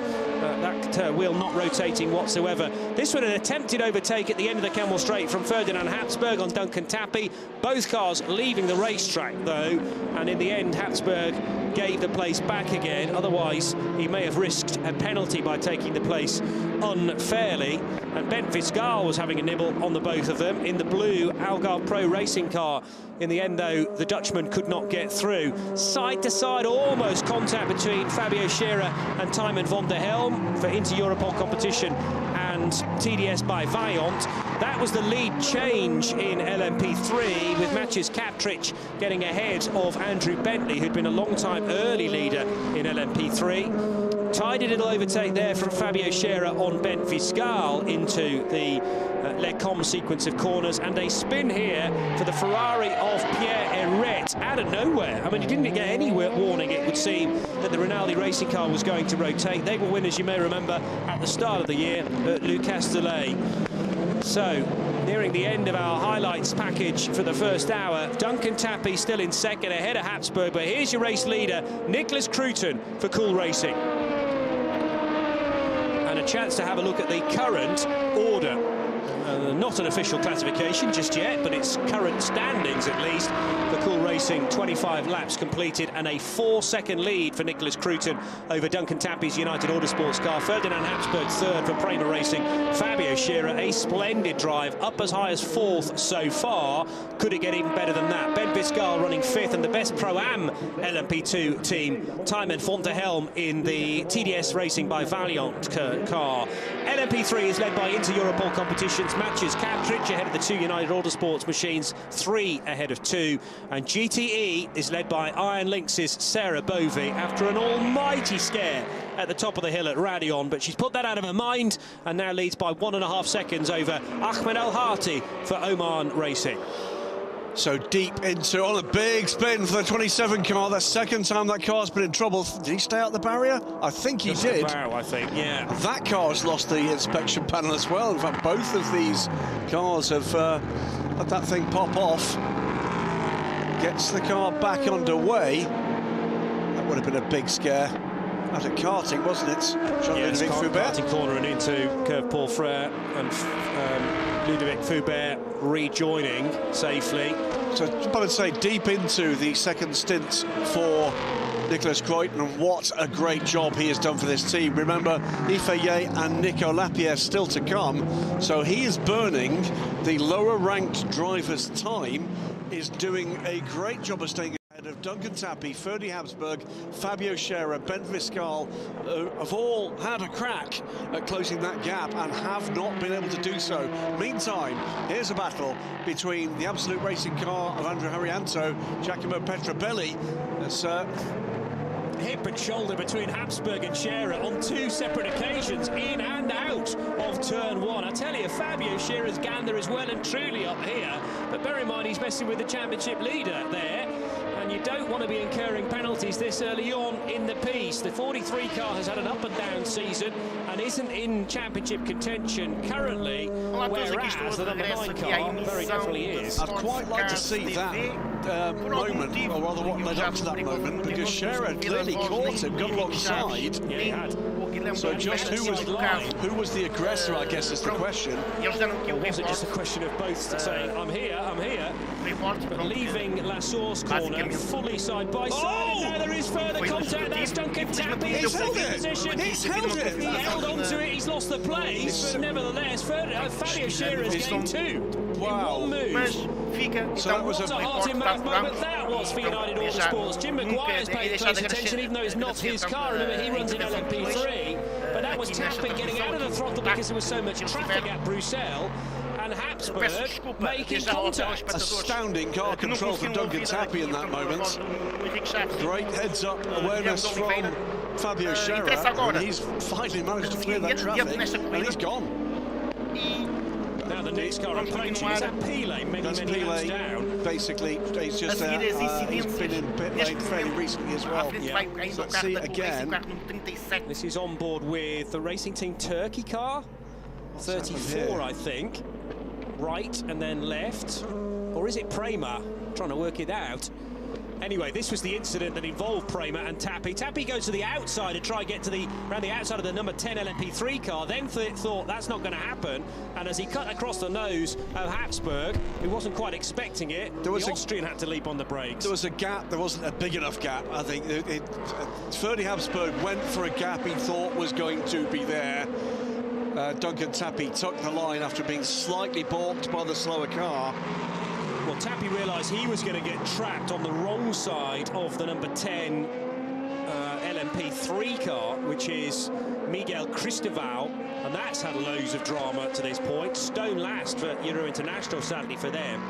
that wheel not rotating whatsoever. This was an attempted overtake at the end of the Kemmel Straight from Ferdinand Habsburg on Duncan Tappy. Both cars leaving the racetrack though, and in the end Habsburg gave the place back again. Otherwise he may have risked a penalty by taking the place unfairly. And Bent Viscal was having a nibble on the both of them in the blue Algarve Pro Racing car. In the end though, the Dutchman could not get through. Side to side, almost contact between Fabio Scherer and Tijmen van der Helm for Inter-Europol competition and TDS by Valiant. That was the lead change in LMP3, with Mathias Kaptrich getting ahead of Andrew Bentley, who'd been a long-time early leader in LMP3. Tidy little overtake there from Fabio Scherer on Bent Viscal into the Les Combes sequence of corners, and a spin here for the Ferrari of Pierre Herret out of nowhere. I mean, he didn't get any warning, it would seem, that the Rinaldi racing car was going to rotate. They were winners, you may remember, at the start of the year at Le Castellet. So, nearing the end of our highlights package for the first hour, Duncan Tappy still in second ahead of Habsburg, but here's your race leader, Nicholas Cruton for Cool Racing. And a chance to have a look at the current order. Not an official classification just yet, but it's current standings at least. For Cool Racing, 25 laps completed and a 4-second lead for Nicholas Cruton over Duncan Tappy's United Autosports car. Ferdinand Habsburg third for Prema Racing. Fabio Scherer, a splendid drive, up as high as 4th so far. Could it get even better than that? Ben Viscal running 5th, and the best Pro-Am LMP2 team, Tijmen van der Helm in the TDS Racing by Valiant car. LMP3 is led by Inter-Europol competitions. Mathias Kaptrich ahead of the 2 United Autosports machines, 3 ahead of 2. And GTE is led by Iron Lynx's Sarah Bovey after an almighty scare at the top of the hill at Radion, but she's put that out of her mind and now leads by 1.5 seconds over Ahmed El Hati for Oman Racing. So deep into, on a big spin for the 27 car. The second time that car's been in trouble. Did he stay out the barrier? I think he did. The barrel, I think, yeah. That car has lost the inspection panel as well. In fact, both of these cars have had that thing pop off. Gets the car back underway. That would have been a big scare. Out of karting, wasn't it? Yes, karting corner and into Curve Paul Frere, and Ludovic Foubert rejoining safely. So, I'd say deep into the second stint for Nicholas Cruton, and what a great job he has done for this team. Remember, Ifeye and Nico Lapierre still to come, so he is burning the lower-ranked driver's time, is doing a great job of staying ahead of Duncan Tappy, Ferdy Habsburg, Fabio Scherer, Bent Viscal, have all had a crack at closing that gap and have not been able to do so. Meantime, here's a battle between the Absolute Racing car of Andrew Harrianto, Giacomo Petrobelli. That's hip and shoulder between Habsburg and Scherer on 2 separate occasions, in and out of turn 1. I tell you, Fabio Scherer's gander is well and truly up here, but bear in mind he's messing with the championship leader there, and you don't want to be incurring penalties this early on in the piece. The 43 car has had an up and down season and isn't in championship contention currently, whereas the number 9 car very definitely is. I'd quite like to see that moment, or rather what led up to that moment, because Scherer clearly caught him, got alongside. Yeah, he had. So just who was the aggressor, I guess, is the question. Or was it just a question of both saying, I'm here, but leaving Lassour's corner fully side by side, and now there is further contact. That's Duncan Tappy. He's held it! He's held it! He held on to it, he's lost the place, but nevertheless, Fabio Scheirer's gained 2 in one move. So that was a heart-in-mouth moment that was for United Autosports. Jim Maguire's paying close attention, even though it's not his car. Remember, he runs in LMP3, but that was Tappy getting out of the throttle because there was so much traffic at Bruxelles. And Habsburg making contact. Astounding car control from Duncan Tappy in that moment. Great heads-up awareness from Fabio Scherer, and he's finally managed to clear that traffic, and he's gone. Now the next car approaching is at Pile, many laps down. Basically, he's just there. He's been in pit lane fairly recently as well. Yeah. So let's see again. This is on board with the Racing Team Turkey car. 34, I think. Right and then left. Or is it Prema? I'm trying to work it out. Anyway, this was the incident that involved Prema and Tappy. Tappy goes to the outside to try and get to around the outside of the number 10 LMP3 car, then thought that's not going to happen, and as he cut across the nose of Habsburg, who wasn't quite expecting it, the Austrian had to leap on the brakes. There was a gap, there wasn't a big enough gap, I think. Ferdy Habsburg went for a gap he thought was going to be there. Duncan Tappy took the line after being slightly balked by the slower car. Well, Tappy realised he was going to get trapped on the wrong side of the number 10 LMP3 car, which is Miguel Cristobal, and that's had loads of drama to this point. Stone last for Euro International, sadly for them.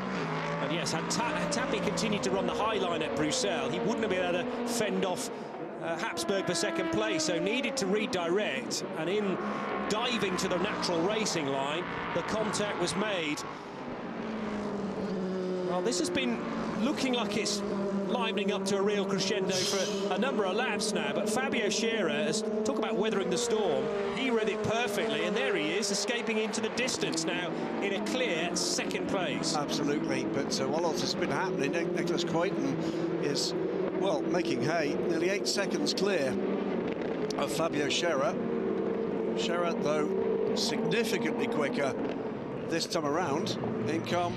And yes, had Tappy continued to run the high line at Bruxelles, he wouldn't have been able to fend off Habsburg for second place, so needed to redirect, and in diving to the natural racing line, the contact was made. Well, this has been looking like it's livening up to a real crescendo for a number of laps now, but Fabio Scherer, talk about weathering the storm, he read it perfectly, and there he is, escaping into the distance now in a clear second place. Absolutely, but while all this has been happening, Nicholas Quayton is, well, making hay, nearly 8 seconds clear of Fabio Scherer. Scherer, though, significantly quicker this time around. In come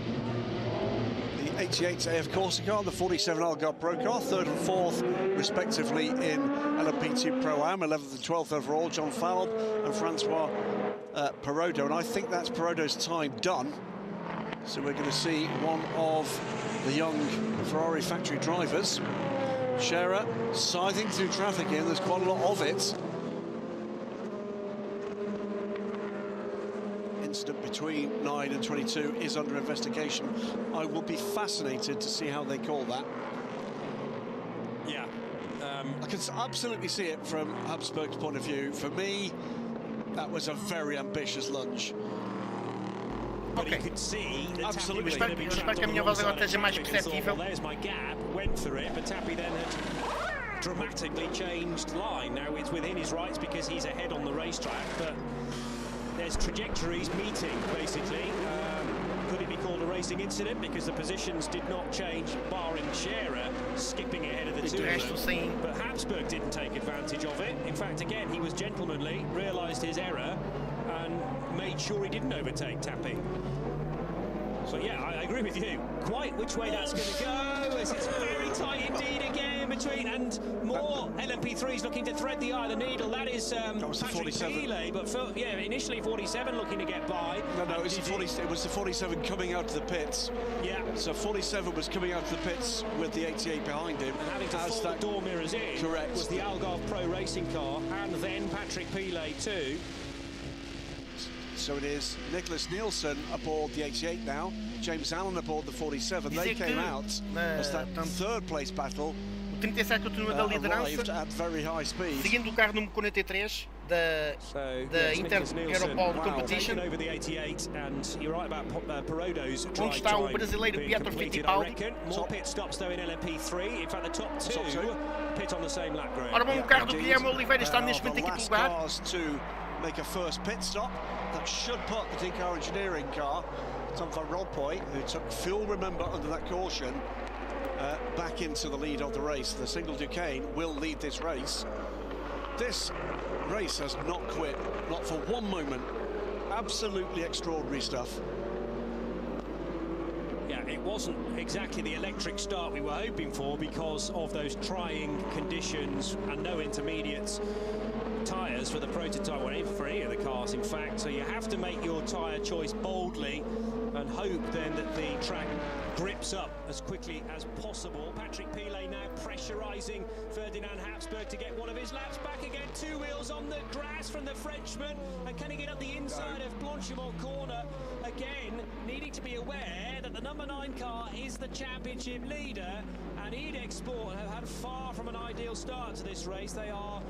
88 AF Corsica, the 47 Algarve Pro car, 3rd and 4th respectively in LMP2 Pro-Am, 11th and 12th overall, John Falb and Francois Perrodo, and I think that's Perrodo's time done. So we're going to see one of the young Ferrari factory drivers. Scherer scything through traffic here, there's quite a lot of it. Incident between 9 and 22 is under investigation. I will be fascinated to see how they call that. Yeah. I can absolutely see it from Habsburg's point of view. For me, that was a very ambitious lunge. But you could see that absolutely. Tappy was going to be trapped on the wrong side of traffic, and thought, well, there's my gap, went for it, but Tappy then had dramatically changed line. Now it's within his rights because he's ahead on the racetrack, but there's trajectories meeting, basically. Could it be called a racing incident because the positions did not change, barring Scherer skipping ahead of the two of them. But Habsburg didn't take advantage of it. In fact, again, he was gentlemanly, realised his error, and made sure he didn't overtake Tappy. So yeah, I agree with you. Quite which way that's going to go, as it's very tight indeed again between, and more LMP3s looking to thread the eye of the needle. That is Patrick Pile, but initially 47 looking to get by. No, it was the 47 coming out to the pits. Yeah. So 47 was coming out to the pits with the 88 behind him. And having to fold the door mirrors in. Correct. Was the Algarve Pro Racing car, and then Patrick Pile too. So it is Nicholas Nielsen aboard the 88 now, James Allen aboard the 47. They came out as that third place battle O 37 continua da liderança, at very high speed. seguindo o carro número 43 da Inter-Europol Competition, over the 88, and you're right about Perrodo's onde está o brasileiro Pietro Fittipaldi. More pit stops though in LMP3. In fact, the top two pit on the same lap grid. Ora bom, o carro do Guilherme Oliveira está neste momento em quinto lugar. To make a first pit stop that should put the Dincar Engineering car, Tom van Rompuy, who took fuel, remember, under that caution, back into the lead of the race. The single Duquesne will lead this race. This race has not quit, not for one moment. Absolutely extraordinary stuff. Yeah, it wasn't exactly the electric start we were hoping for because of those trying conditions and no intermediates tyres for the prototype, or for any of the cars in fact, so you have to make your tyre choice boldly and hope then that the track grips up as quickly as possible. Patrick Pilet now pressurising Ferdinand Habsburg to get one of his laps back again. 2 wheels on the grass from the Frenchman, and can he get up the inside of Blanchimont corner? Again, needing to be aware that the number 9 car is the championship leader, and Edex Sport have had far from an ideal start to this race. They are,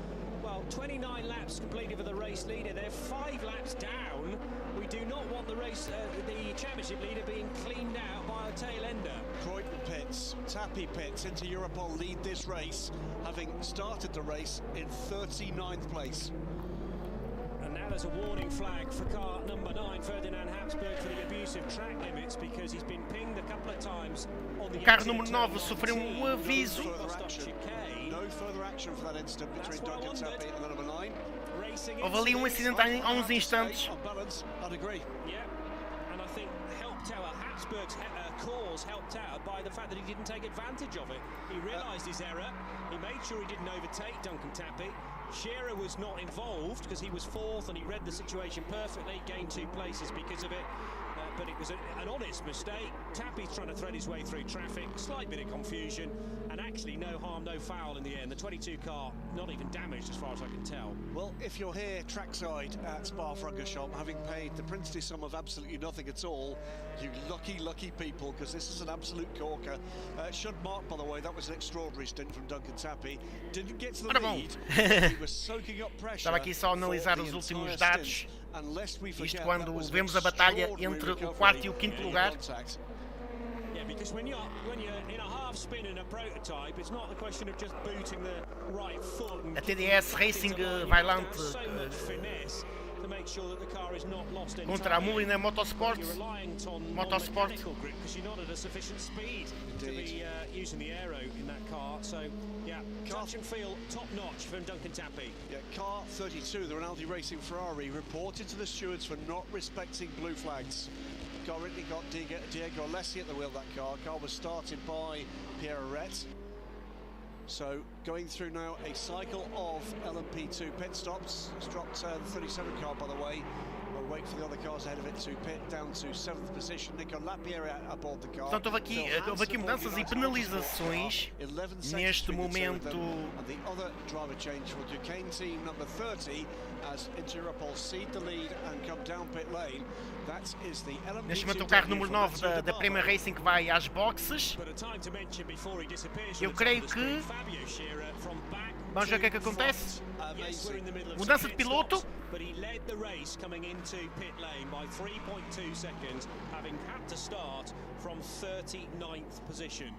well, 29 laps completed for the race leader. They're 5 laps down. We do not want the race, the championship leader being cleaned out by a tail ender. Croydon pits, Tappy pits into Europol lead this race, having started the race in 39th place. And now there's a warning flag for car number 9, Ferdinand Habsburg, for the abuse of track limits, because he's been pinged a couple of times on the carro número 9 sofreu aviso. No further action for that incident between Duncan Tappy and the number 9. Houve ali incidente há uns instantes. I'd agree. Yeah, and I think helped out Habsburg's cause helped out by the fact that he didn't take advantage of it. He realised his error. He made sure he didn't overtake Duncan Tappy. Shearer was not involved because he was 4th and he read the situation perfectly, gained 2 places because of it. But it was an honest mistake. Tappy's trying to thread his way through traffic, slight bit of confusion, and actually no harm, no foul in the end. The 22 car not even damaged as far as I can tell. Well, if you're here trackside at Spa-Francorchamps, having paid the princely sum of absolutely nothing at all, you lucky people, because this is an absolute corker. Should mark, by the way, that was an extraordinary stint from Duncan Tappy. Didn't get to the lead. He was soaking up pressure. Estava aqui só a analisar os últimos dados. Isto quando vemos a batalha entre o 4º e o 5º lugar. Yeah, because when you're in a half spin in a prototype, it's not a question of just booting the right foot. A TDS Racing vai lá contra a Mulina Motorsport. Motorsport. Because you're not at a sufficient speed to be using the aero in that car. So yeah, touch and feel top notch from Duncan Tappy. Yeah, car 32, the Rinaldi Racing Ferrari, reported to the stewards for not respecting blue flags. Currently got Diego Alessi at the wheel of that car. Car was started by Pierre Arret. So going through now a cycle of LMP2 pit stops. It's dropped the 37 car, by the way. We'll wait for the other cars ahead of it to pit down to 7th position. Nico Lapierre aboard the car. Portanto, houve aqui mudanças e penalizações neste momento. And the other driver change for Duquesne team number 30 as Interpol cede the lead and come down pit lane. That is the LMP2. Neste momento o carro número 9 da Prima Racing que vai às boxes. Eu creio que vamos ver o que é que acontece. Mudança de piloto. But he led the race coming into pit lane by 3.2 seconds, having had to start from 39th position.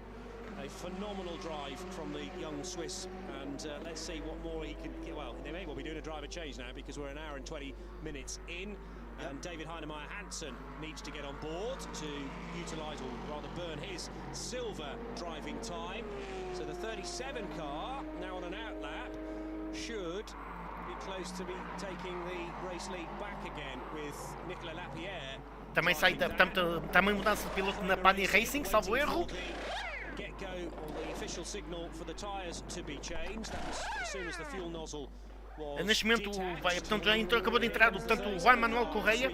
A phenomenal drive from the young Swiss, and let's see what more he can get. Well, they may well be doing a driver change now because we're an hour and 20 minutes in. And David Heinemeier Hansen needs to get on board to utilise, or rather burn his silver driving time. So the 37 car, now on an outlap, should be close to be taking the race lead back again with Nicolas Lapierre. Também sai também mudança de piloto na Pani Racing, salvo erro. Get go on the official signal for the tyres to be changed. That was as soon as the fuel nozzle. Neste momento acabou de entrar o Juan Manuel Correia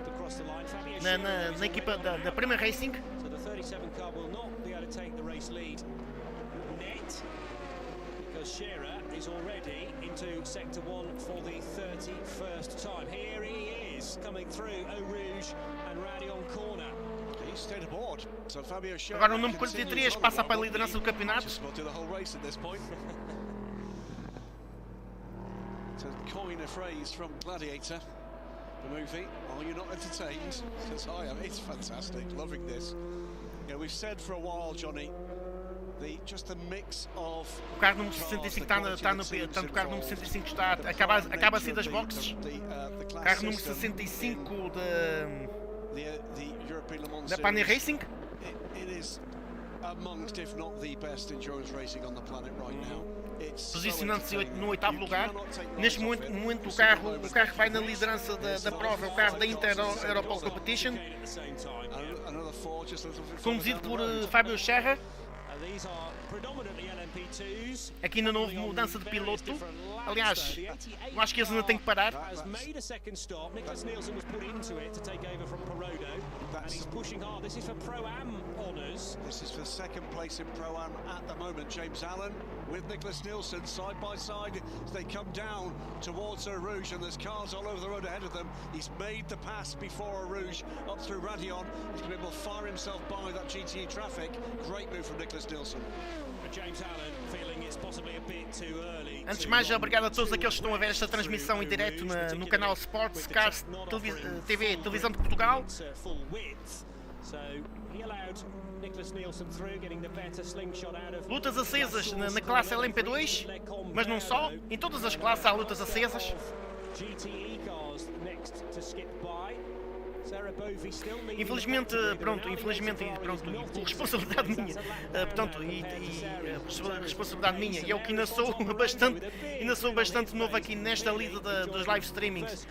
na equipa da Prima Racing. So the 37 car will not be able to take the race lead net because Shearer is already into sector 1 for the 31st time. Here he is coming through Eau Rouge and Radion corner. He stayed aboard. So Fabio Shearer. Agora o número 43 passa para a liderança do campeonato. To coin a phrase from Gladiator, the movie, are you not entertained? Because I am. It's fantastic, loving this. Yeah, we've said for a while, Johnny, just a mix of. O carro número 65 está no portanto o carro número 65 acaba a sair das boxes. O carro número 65 da Pani Racing. It is amongst, if not the best endurance racing on the planet right now. It posicionando-se no 8º lugar. Neste momento o carro vai na liderança da prova, o carro da Inter Europol Competition, conduzido por Fábio Serra. Aqui ainda não houve mudança de piloto. Aliás, eu acho que eles ainda têm que parar. This is for second place in Pro-Am at the moment. James Allen with Nicholas Nielsen side by side as they come down towards Rouge, and there's cars all over the road ahead of them. He's made the pass before Rouge up through Radion. He's going to be able to fire himself by that GTE traffic. Great move from Nicholas Nielsen. James Allen feeling it's possibly a bit too early. Antes de mais, obrigado a todos aqueles que estão a ver esta transmissão em direto no canal Sportscars TV, Televisão de Portugal. Lutas acesas na classe LMP2, mas não só, em todas as classes há lutas acesas. Infelizmente, pronto, por responsabilidade minha, responsabilidade minha, e eu que ainda sou bastante novo aqui nesta lida dos live streamings,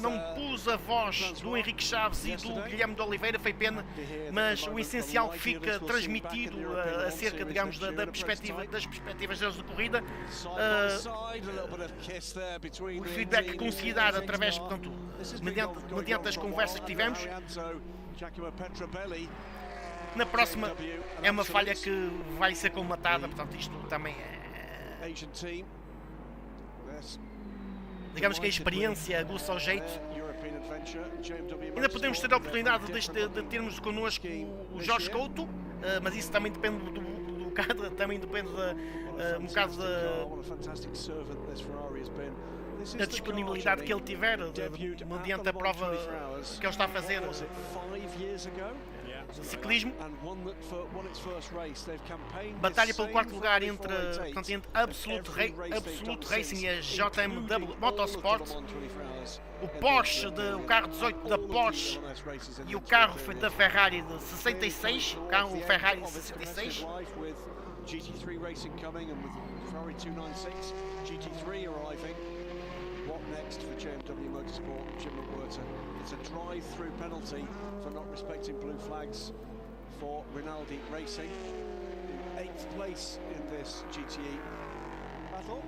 não pus a voz do Henrique Chaves e do Guilherme de Oliveira, foi pena, mas o essencial fica transmitido acerca, digamos, das perspectivas deles de corrida. O feedback que consegui dar através, portanto, mediante as conversas que tivemos. Na próxima é uma falha que vai ser colmatada, portanto isto também é, digamos que a experiência aguça ao jeito. Ainda podemos ter a oportunidade de termos connosco o Jorge Couto, mas isso também depende do cadro, também depende um bocado da disponibilidade que ele tiver mediante a prova que ele está a fazer ciclismo. Batalha pelo 4º lugar entre Absolute Racing e a JMW Motorsport. O Porsche, o carro 18 da Porsche e o carro da Ferrari de 66, o carro Ferrari de 66. GT3 Racing coming, and with Ferrari 296 GT3 arriving. What next for JMW Motorsport, Jim McWhirter? It's a drive-through penalty for not respecting blue flags for Rinaldi Racing. 8th place in this GTE battle.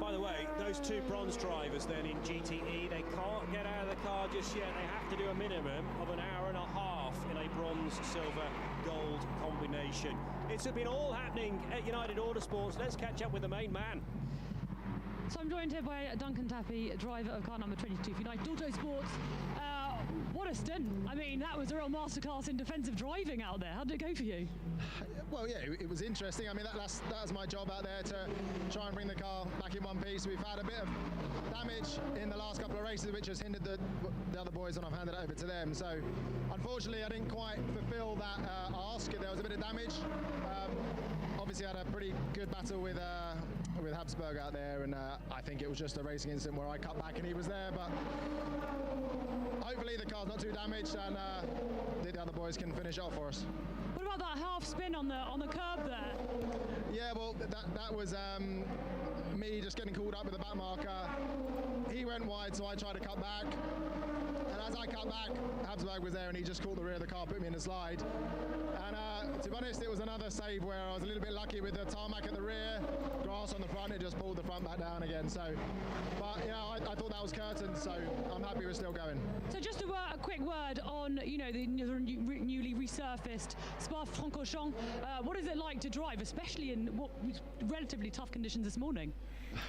By the way, those two bronze drivers then in GTE, they can't get out of the car just yet. They have to do a minimum of an hour and a half in a bronze, silver, gold combination. It's been all happening at United Autosports. Let's catch up with the main man. So I'm joined here by Duncan Tappy, driver of car number 22 for United Autosports. What a stint. I mean, that was a real masterclass in defensive driving out there. How did it go for you? Well, yeah, it was interesting. I mean, that was my job out there, to try and bring the car back in one piece. We've had a bit of damage in the last couple of races, which has hindered the other boys, and I've handed it over to them. So, unfortunately, I didn't quite fulfill that ask. There was a bit of damage. Obviously, I had a pretty good battle with Habsburg out there, and I think it was just a racing incident where I cut back and he was there, but hopefully the car's not too damaged, and the other boys can finish it off for us. What about that half spin on the curb there? Yeah, well, that was me just getting called up with the back marker. He went wide, so I tried to cut back, and as I cut back, Habsburg was there, and he just caught the rear of the car, put me in a slide. And to be honest, it was another save where I was a little bit lucky with the tarmac at the rear, grass on the front, it just pulled the front back down again. So, but yeah, I thought that was curtains, so I'm happy we're still going. So just a quick word on, you know, the newly resurfaced Spa-Francorchamps. What is it like to drive, especially in what was relatively tough conditions this morning?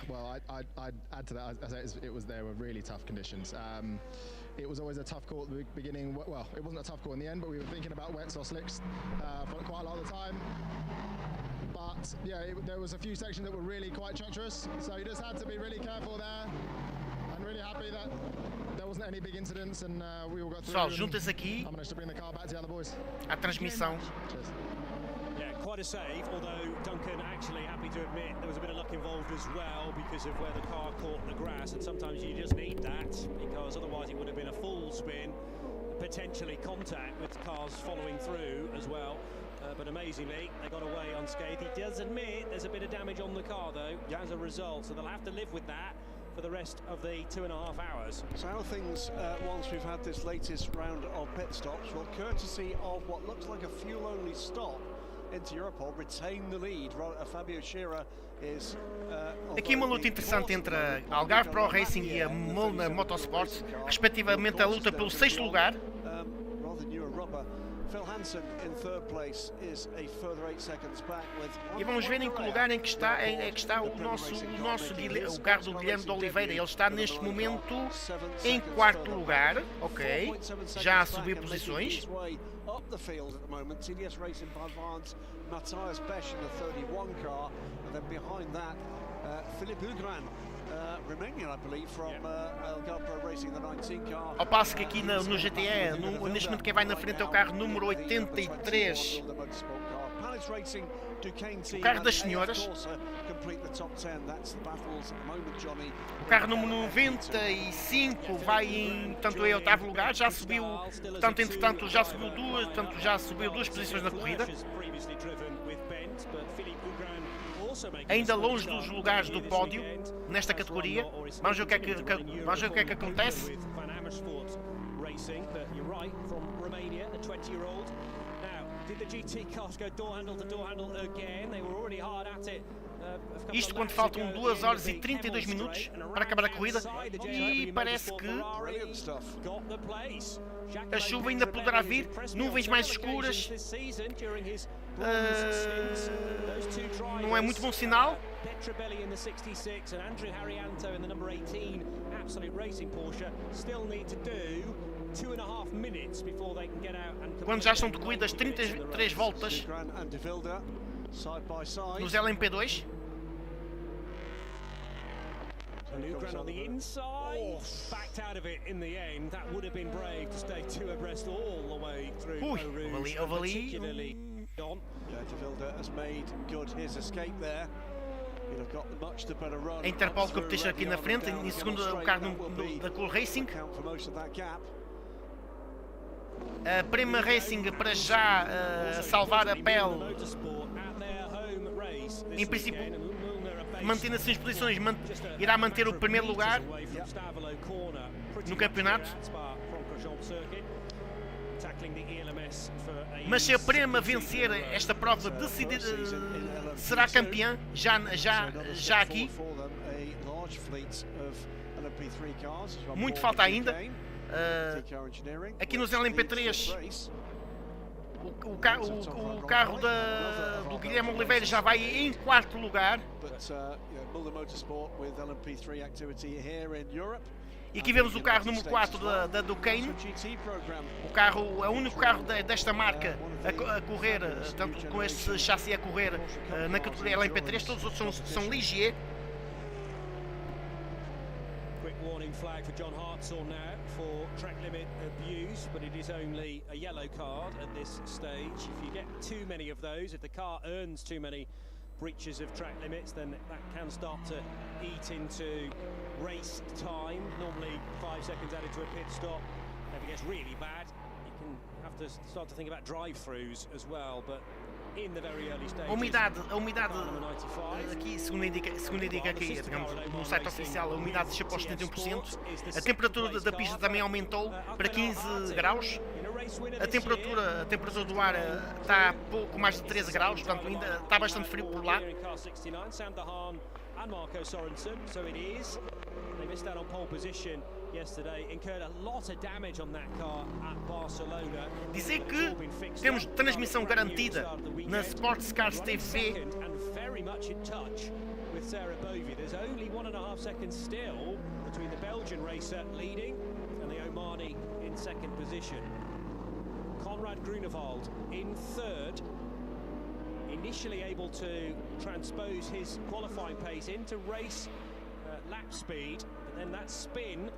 Well, I'd add to that. It was there were really tough conditions. It was always a tough call at the beginning. Well, it wasn't a tough call in the end, but we were thinking about wets or slicks for quite a lot of the time. But yeah, there was a few sections that were really quite treacherous, so you just had to be really careful there. I'm really happy that there wasn't any big incidents, and we all got through. Pessoal, juntas aqui I managed to bring the car back to the other boys. à transmissão. Cheers. Yeah, quite a save, although Duncan actually happy to admit there was a bit of luck involved as well because of where the car caught the grass, and sometimes you just need that because otherwise it would have been a full spin, potentially contact with cars following through as well. But amazingly, they got away unscathed. He does admit there's a bit of damage on the car, though, as a result, so they'll have to live with that for the rest of the 2.5 hours. So how are things once we've had this latest round of pit stops? Well, courtesy of what looks like a fuel-only stop into Europol, retain the lead. Fabio Scherer is... Aqui uma luta interessante entre a Algarve Pro Racing e a Molna Motorsports, respectivamente a luta pelo 6º lugar. E vamos ver em que lugar em que está o o carro do Guilherme de Oliveira. Ele está neste momento em 4º lugar, ok, já a subir posições. Ao passo que aqui no GTE, neste momento quem vai na frente é o carro número 83, o carro das senhoras. O carro número 95 vai em 8º lugar, já subiu, portanto, entretanto já subiu duas posições na corrida. Ainda longe dos lugares do pódio nesta categoria. Vamos ver o que é que acontece. Isto quando faltam 2 horas e 32 minutos para acabar a corrida, e parece que a chuva ainda poderá vir, nuvens mais escuras, não é muito bom sinal. Quando já estão decorridas 33 voltas nos LMP2. Lugran on the inside, backed out of it in the end. That would have been brave to stay 2 abreast all the way through. Particularly on. De Vilda has made good his escape there. He'd have got much the better run. A Interpol Competition aqui na frente, em segundo o carro da Cool Racing. A Prima Racing para já salvar a pele. Em princípio, mantendo assim as posições, irá manter o 1º lugar no campeonato. Mas se a Prema vencer esta prova, será campeã já aqui. Muito falta ainda. Aqui nos LMP3 o carro do Guilherme Oliveira já vai em 4º lugar. E aqui vemos o carro número 4 da Ducane. O único carro desta marca a correr, tanto com este chassi a correr na categoria LMP3, todos os outros são Ligier. Warning flag for John Hartzell now for track limit abuse, but it is only a yellow card at this stage. If you get too many of those, if the car earns too many breaches of track limits, then that can start to eat into race time. Normally 5 seconds added to a pit stop. If it gets really bad, you can have to start to think about drive-throughs as well, but in the very early stages. A umidade aqui, segundo indica aqui, digamos, no site oficial, a umidade desceu para os 71%. A temperatura da pista também aumentou para 15 graus. A temperatura do ar está a pouco mais de 13 graus, portanto ainda está bastante frio por lá. Dizer que temos transmissão garantida na Sportscars TV. Conrad Grunewald in 3rd, initially able to transpose his qualifying pace into race lap speed, but then that spin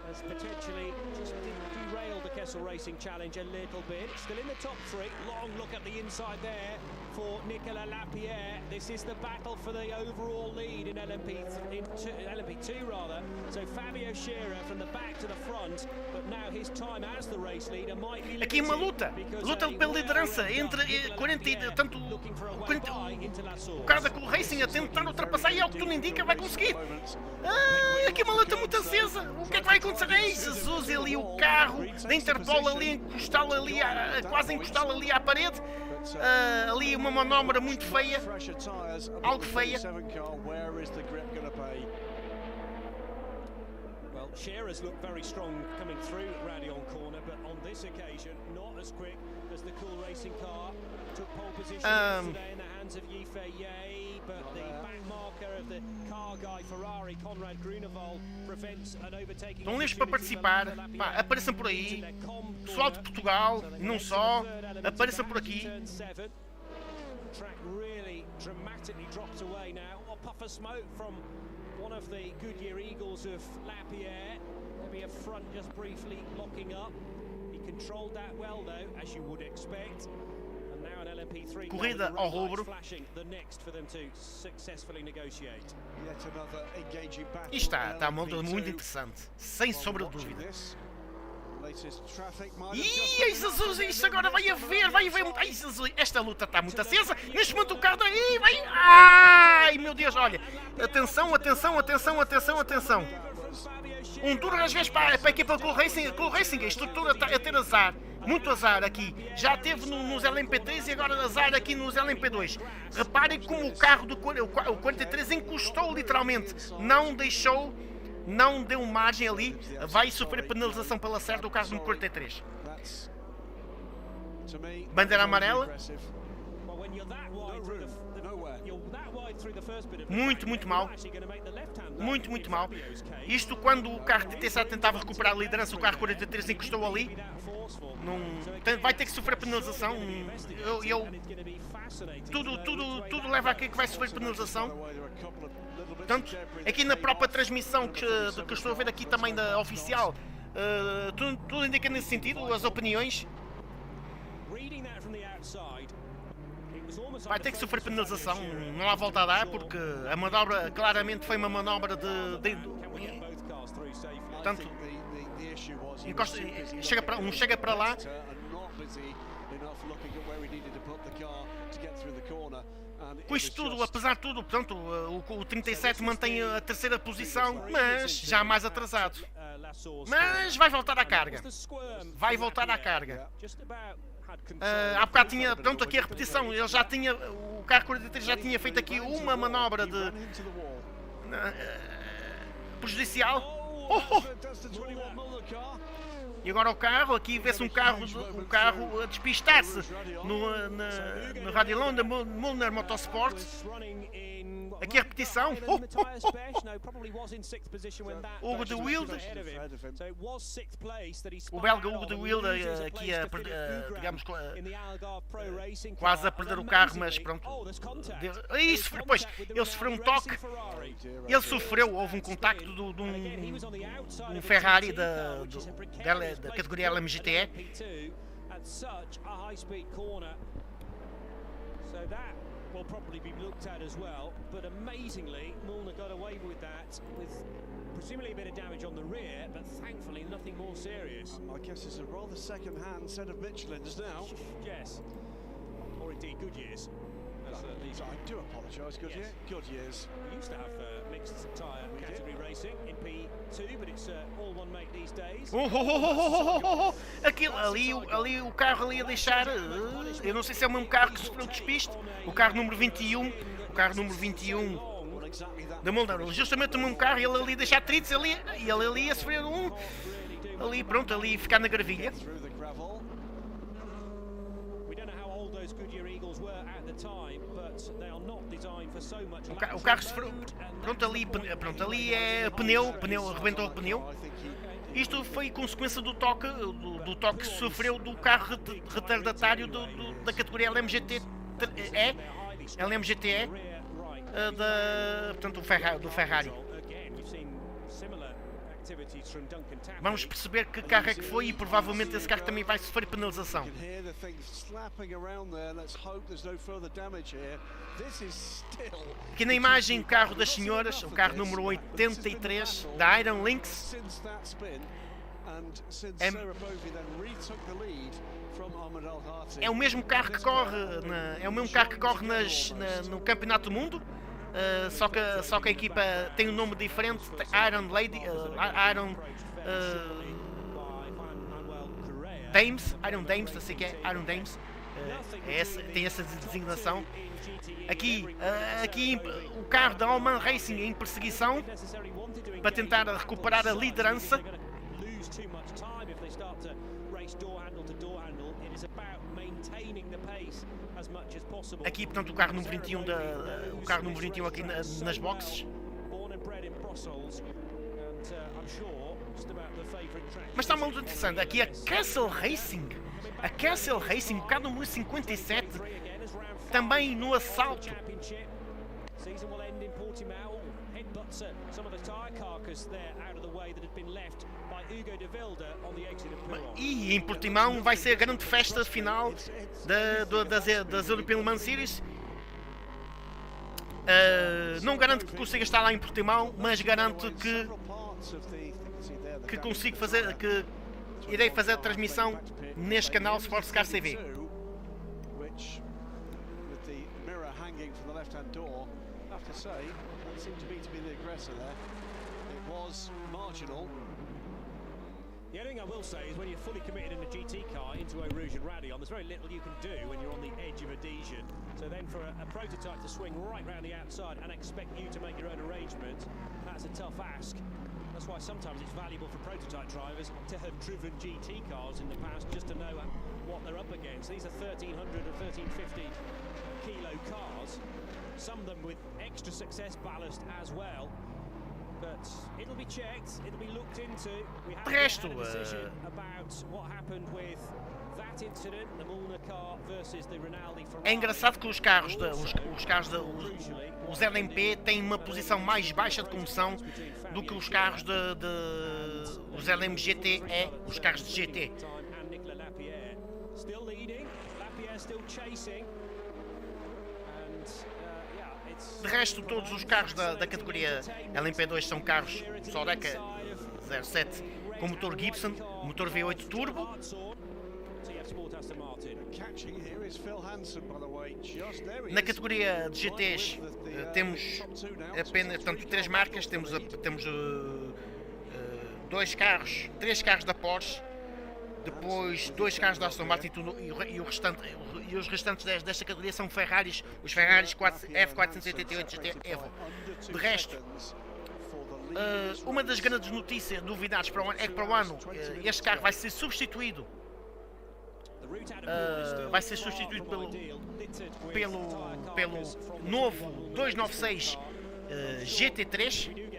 has potentially just derailed the Kessel Racing Challenge a little bit. Still in the top 3, long look at the inside there for Nicolas Lapierre. This This is the battle for the overall lead in LMP2 rather. So Fabio Scherer from the back to the front, but now his time as the race leader might be aqui uma luta pela liderança entre 40 e tanto o cara da Cool Racing a tentar ultrapassar, e ao que tudo indica vai conseguir. Aqui uma luta muito acesa. O que é que vai acontecer? Ei, Jesus, ali o carro da Interpol ali encostá-lo ali, quase encostá-lo ali à parede. Ali uma manobra muito feia, algo feia. Well, Scherer's looked very strong coming through Radion corner, but on this occasion not as quick as the Cool Racing car. Took pole position yesterday in the hands of Yifei, but the back marker of the car guy Ferrari, Conrad Grunewald, prevents an overtaking. Estão livres para participar, pá, apareçam por aí. Pessoal de Portugal, não só, apareçam por aqui. Track really dramatically drops away now. A puff of smoke from one of the Goodyear Eagles of Lapierre. Maybe a front just briefly locking up. He controlled that well though, as you would expect. And now an LMP3 corrida ao rubro. flashing the next for them to successfui negotiate. Isto está uma luta muito interessante, sem sombra de dúvida. Ai, Jesus, isto agora vai haver. Ai, Jesus, esta luta está muito acesa. Neste momento o carro daí vai. Ai, meu Deus, olha. Atenção. Um duro às vezes para a equipa Cool Racing, a estrutura está a ter azar. Muito azar aqui. Já teve nos LMP3 e agora azar aqui nos LMP2. Reparem como o carro do 43 encostou literalmente. Não deu margem ali, vai sofrer penalização pela certa do carro no 43. Bandeira amarela. Muito mal. Muito mal. Isto quando o carro de TSA tentava recuperar a liderança, o carro 43 encostou ali. Vai ter que sofrer penalização. Tudo leva a que vai sofrer penalização. Portanto, aqui na própria transmissão que estou a ver aqui também da oficial, tudo indica nesse sentido, as opiniões. Vai ter que sofrer penalização, não há volta a dar, porque a manobra claramente foi uma manobra portanto, chega para lá. Com isto tudo, apesar de tudo, portanto, o 37 mantém a terceira posição, mas já mais atrasado. Mas vai voltar à carga. Há bocado tinha, pronto, aqui a repetição. O carro 43 já tinha feito aqui uma manobra de prejudicial. E agora o carro, aqui vê-se um carro a despistar-se no Radilon da Muller Motorsport. Aqui a repetição. Hugo de Wilde. O belga Hugo de Wilde aqui digamos, quase a perder o carro, mas pronto. Depois ele sofreu um toque. Houve um contacto de um Ferrari da categoria LMGTE. Will probably be looked at as well, but amazingly, Milner got away with that, with presumably a bit of damage on the rear, but thankfully nothing more serious. I guess it's a rather second-hand set of Michelin's now. Yes, or indeed Goodyear's. I do apologise, Goodyear's. We used to have mixed tyre category racing in P2, but it's all one make these days. Ali o carro ali a deixar. Eu não sei se é o mesmo carro que sofreu despiste. O carro número 21. Da Mulder. Justamente o mesmo carro, ele ali a deixar atritos ali. E ele ali a sofrer ali ficar na gravilha. O carro sofreu. Ali é pneu, arrebentou o pneu. Isto foi consequência do toque que sofreu do carro retardatário da categoria LMGTE, portanto do Ferrari. Vamos perceber que carro é que foi e provavelmente esse carro também vai sofrer penalização. Aqui na imagem o carro das senhoras, o carro número 83 da Iron Lynx. É o mesmo carro que corre, no Campeonato do Mundo, só que a equipa tem um nome diferente, Iron Dames, assim que é, Iron Dames, tem essa designação. Aqui o carro da Allman Racing em perseguição para tentar recuperar a liderança. Aqui, portanto, o carro número 21 aqui nas boxes. Mas está muito interessante. Aqui a Castle Racing, o carro número 57, também no assalto. E em Portimão vai ser a grande festa final das European Le Mans Series. Não garanto que consiga estar lá em Portimão, mas garanto que consigo fazer, que irei fazer a transmissão neste canal Sportscars TV. The only thing I will say is when you're fully committed in a GT car into Eau Rouge and Radyon, there's very little you can do when you're on the edge of adhesion. So then for a prototype to swing right round the outside and expect you to make your own arrangement, that's a tough ask. That's why sometimes it's valuable for prototype drivers to have driven GT cars in the past just to know what they're up against. These are 1300 and 1350 kilo cars, some of them with extra success ballast as well. But it'll be checked, it'll be looked into. We have a decision about what happened with that incident, the Mulner car versus the Rinaldi Ferrari. É engraçado que os carros os LMP têm uma posição mais baixa de condução do que os carros os LMS GT, os carros de GT. Still leading, Lapierre still chasing. De resto, todos os carros da categoria LMP2 são carros Soreca 07 com motor Gibson, motor V8 turbo. Na categoria de GTs temos apenas, portanto, 3 marcas. Temos 3 carros da Porsche, depois 2 carros da Aston Martin e os restantes desta categoria são Ferraris, os Ferraris F488 GT Evo. De resto, uma das grandes novidades para o ano é que para o ano este carro vai ser substituído pelo novo 296 GT3,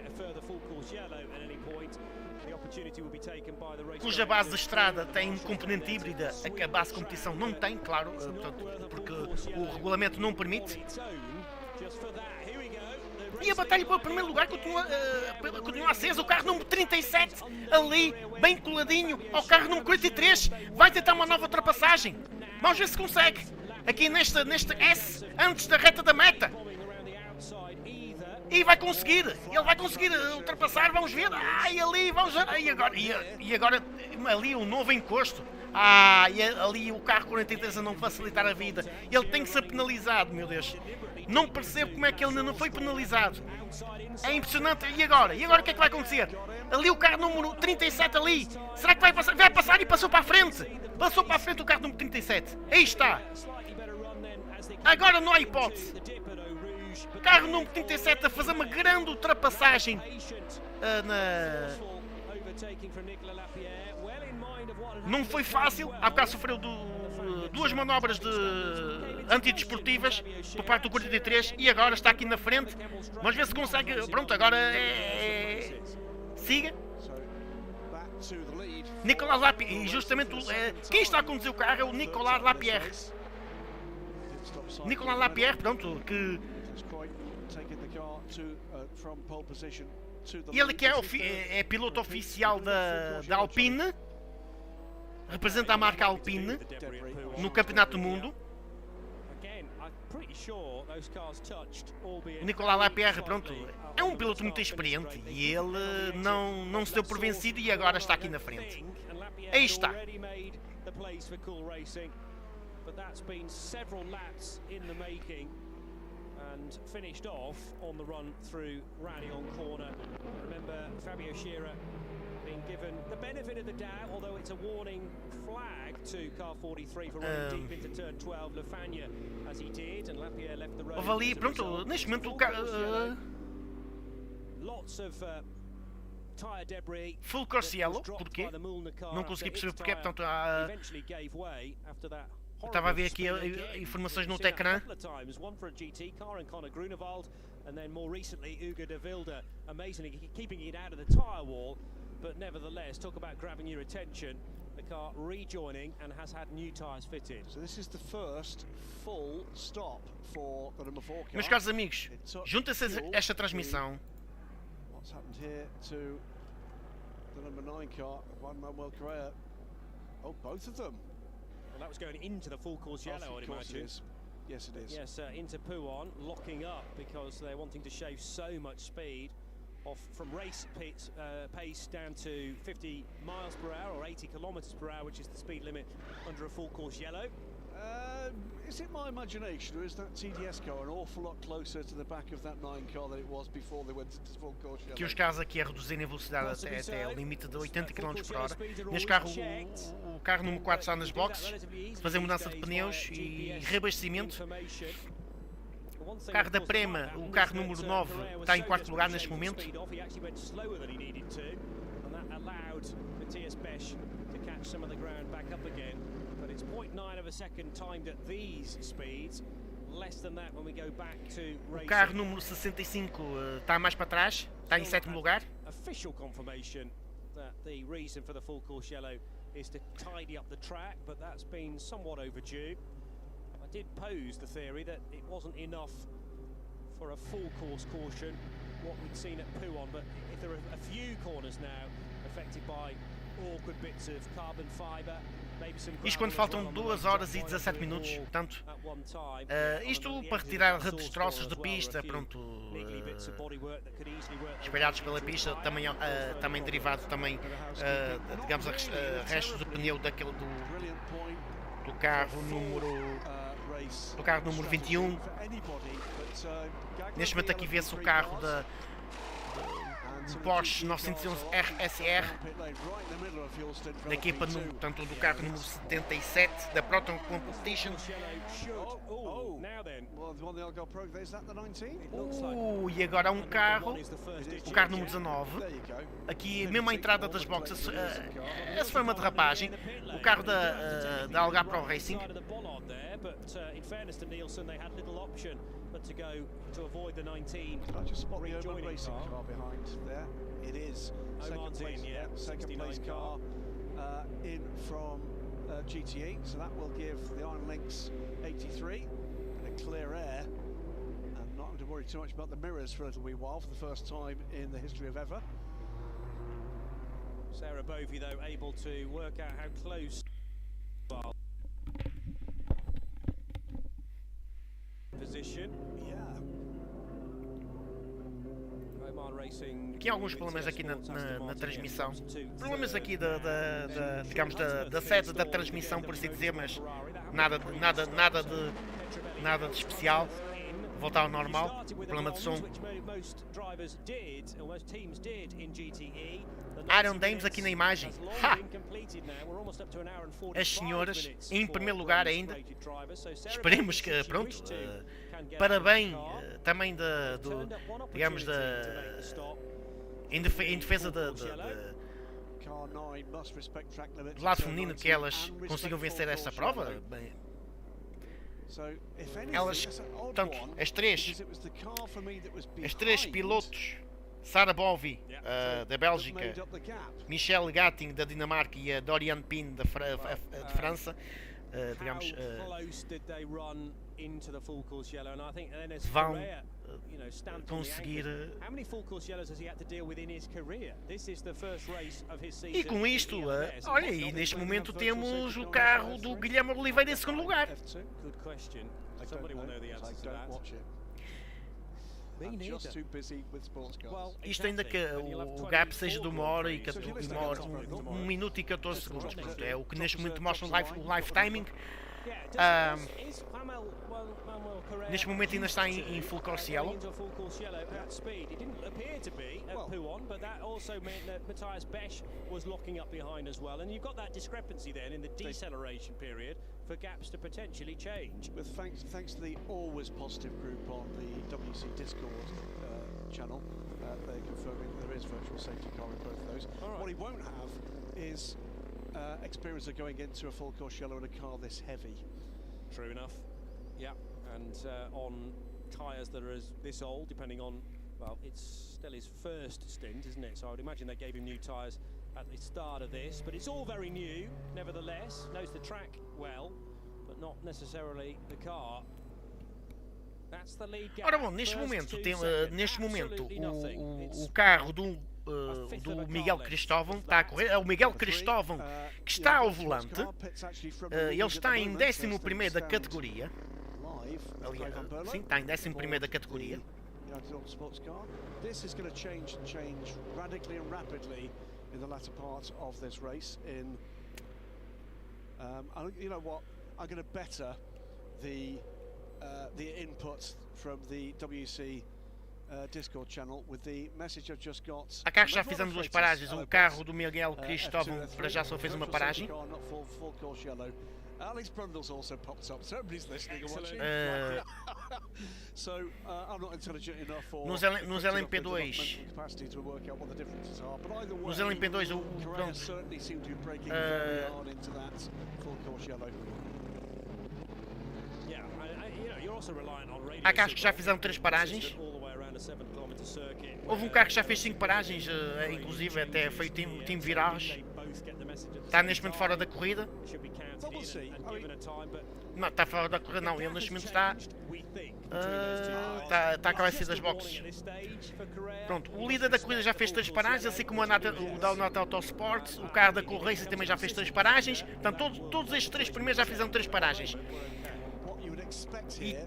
cuja base de estrada tem componente híbrida, a base de competição não tem, claro, portanto, porque o regulamento não permite. E a batalha para o primeiro lugar continua acesa. O carro número 37 ali, bem coladinho ao carro número 43, vai tentar uma nova ultrapassagem. Vamos ver se consegue. Aqui neste S, antes da reta da meta. E vai conseguir. Ele vai conseguir ultrapassar, vamos ver. E agora ali um novo encosto. E ali o carro 43 a não facilitar a vida. Ele tem que ser penalizado, meu Deus. Não percebo como é que ele ainda não foi penalizado. É impressionante. E agora? O que é que vai acontecer? Ali o carro número 37 ali. Será que vai passar? Vai passar e passou para a frente. Passou para a frente o carro número 37. Aí está. Agora não há hipótese. Carro número 37 a fazer uma grande ultrapassagem Não foi fácil. Há bocado sofreu duas manobras antidesportivas por parte do 43 e agora está aqui na frente. Vamos ver se consegue. Pronto, agora siga. Nicolas Lapierre. E justamente quem está a conduzir o carro é o Nicolas Lapierre. Nicolas Lapierre, pronto, que Ele que é piloto oficial da Alpine, representa a marca Alpine no Campeonato do Mundo. O Nicolas Lapierre, pronto, é um piloto muito experiente e ele não se deu por vencido e agora está aqui na frente. Aí está. And finished off on the run through Radion corner. Remember Fabio Scherer being given the benefit of the doubt, although it's a warning flag to car 43 for running deep into turn 12. Lefagna as he did, and Lapierre left the road. Houve ali, pronto, neste momento o lots of tire debris. full course yellow, porquê? Não consegui perceber porquê, portanto Eventually gave way after that. estava a ver aqui informações no ecrã. And then more recently Ugo de Wilde amazingly keeping it out of the tyre wall, but nevertheless talk about grabbing your attention. The car rejoining and has had new tyres fitted. So this is the first full stop for the number 4 car. Meus caros amigos, juntem-se a esta transmissão. What's happened here to the number 9 car, Juan Manuel Correa? Oh, both of them. Well, that was going into the full course yellow, I'd imagine. Yes, it is. Yes, into Pouon, locking up because they're wanting to shave so much speed off from race pace down to 50 miles per hour or 80 kilometers per hour, which is the speed limit under a full course yellow. Is it my imagination, or is that TDS car an awful lot closer to the back of that 9 car than it was before they went to full course yellow? Que os carros aqui a reduzirem a velocidade até o limite de 80 km por hora. Neste carro, o carro número 4 está nas boxes, fazer mudança de pneus e reabastecimento. O carro da Prema, o carro número 9, está em quarto lugar neste momento. It's 0.9 of a second timed at these speeds, less than that when we go back to racing. O carro número 65 está mais para trás, está em sétimo lugar. Official confirmation that the reason for the full course yellow is to tidy up the track, but that's been somewhat overdue. I did pose the theory that it wasn't enough for a full course caution, what we'd seen at Pouon, but if there are a few corners now affected by awkward bits of carbon fibre. Isto quando faltam 2 horas e 17 minutos, portanto, isto para retirar destroços de pista, pronto, espalhados pela pista, também derivado também, digamos, restos de pneu daquele do carro número 21. Neste momento aqui vê-se o carro da Porsche 911 RSR da equipa, tanto do carro número 77 da Proton Competition. E agora há um carro, o carro número 19, aqui mesmo à entrada das boxes. Essa foi uma derrapagem, o carro da Algar Pro Racing. But to go to avoid the 19. Can I just spot the Oman Racing car behind there? It is second place, second place car in from GTE, so that will give the Iron Lynx 83 and a clear air, and not having to worry too much about the mirrors for a little wee while for the first time in the history of ever. Sarah Bovey though able to work out how close. Position. Aqui há alguns problemas aqui na transmissão. Problemas aqui digamos da sede da transmissão, por assim dizer, mas nada de especial. Voltar ao normal. Problema de som. Iron Dames aqui na imagem. Ha! As senhoras em primeiro lugar ainda. Esperemos que, pronto, parabéns também digamos em defesa do lado feminino, que elas consigam vencer esta prova. Bem, elas, portanto, as três pilotos, Sarah Bovey da Bélgica, Michelle Gatting da Dinamarca e a Dorian Pin de França, digamos, vão conseguir. E com isto, olha, e neste momento temos o carro do Guilherme Oliveira em segundo lugar. Isto ainda que o gap seja de 1 minuto e 14 segundos. Portanto, é o que neste momento mostra o live timing. Neste momento ainda está em full course yellow. For gaps to potentially change. With thanks to the always positive group on the WC Discord channel, they're confirming there is virtual safety car in both of those. Right. What he won't have is experience of going into a full course yellow in a car this heavy. True enough. Yeah, and on tyres that are this old, depending on, well, it's still his first stint, isn't it? So I would imagine they gave him new tyres at the start of this, but it's all very new, nevertheless. Knows the track well, but not necessarily the car. That's the lead gap. Ora bom, neste momento o carro do Miguel Cristóvão está a correr. É o Miguel Cristóvão que está ao volante. Ele está em 11º da categoria. Aliás, sim, está em 11º da categoria. This is going to change radically and rapidly in the latter part of this race. You know what? I'm going to better the input from the WC Discord channel with the message I've just got. A carro já fizemos 2 paragens. O carro do Miguel Cristóvão para já só fez uma paragem. Alex Brundle's also popped up. Somebody's listening and watching. So I'm not intelligent enough for nos LMP2. Nos LMP2 o certainly seem to be breaking very hard into that full course yellow. Há carros que já fizeram 3 paragens. Houve um carro que já fez 5 paragens, inclusive até foi o time Virage. Está neste momento fora da corrida. Não, está fora da corrida não, ele neste momento está a acabar de sair das boxes. Pronto, o líder da corrida já fez 3 paragens, assim como o da Nota Autosport, o carro da corrida também já fez 3 paragens. Portanto, todos estes 3 primeiros já fizeram 3 paragens.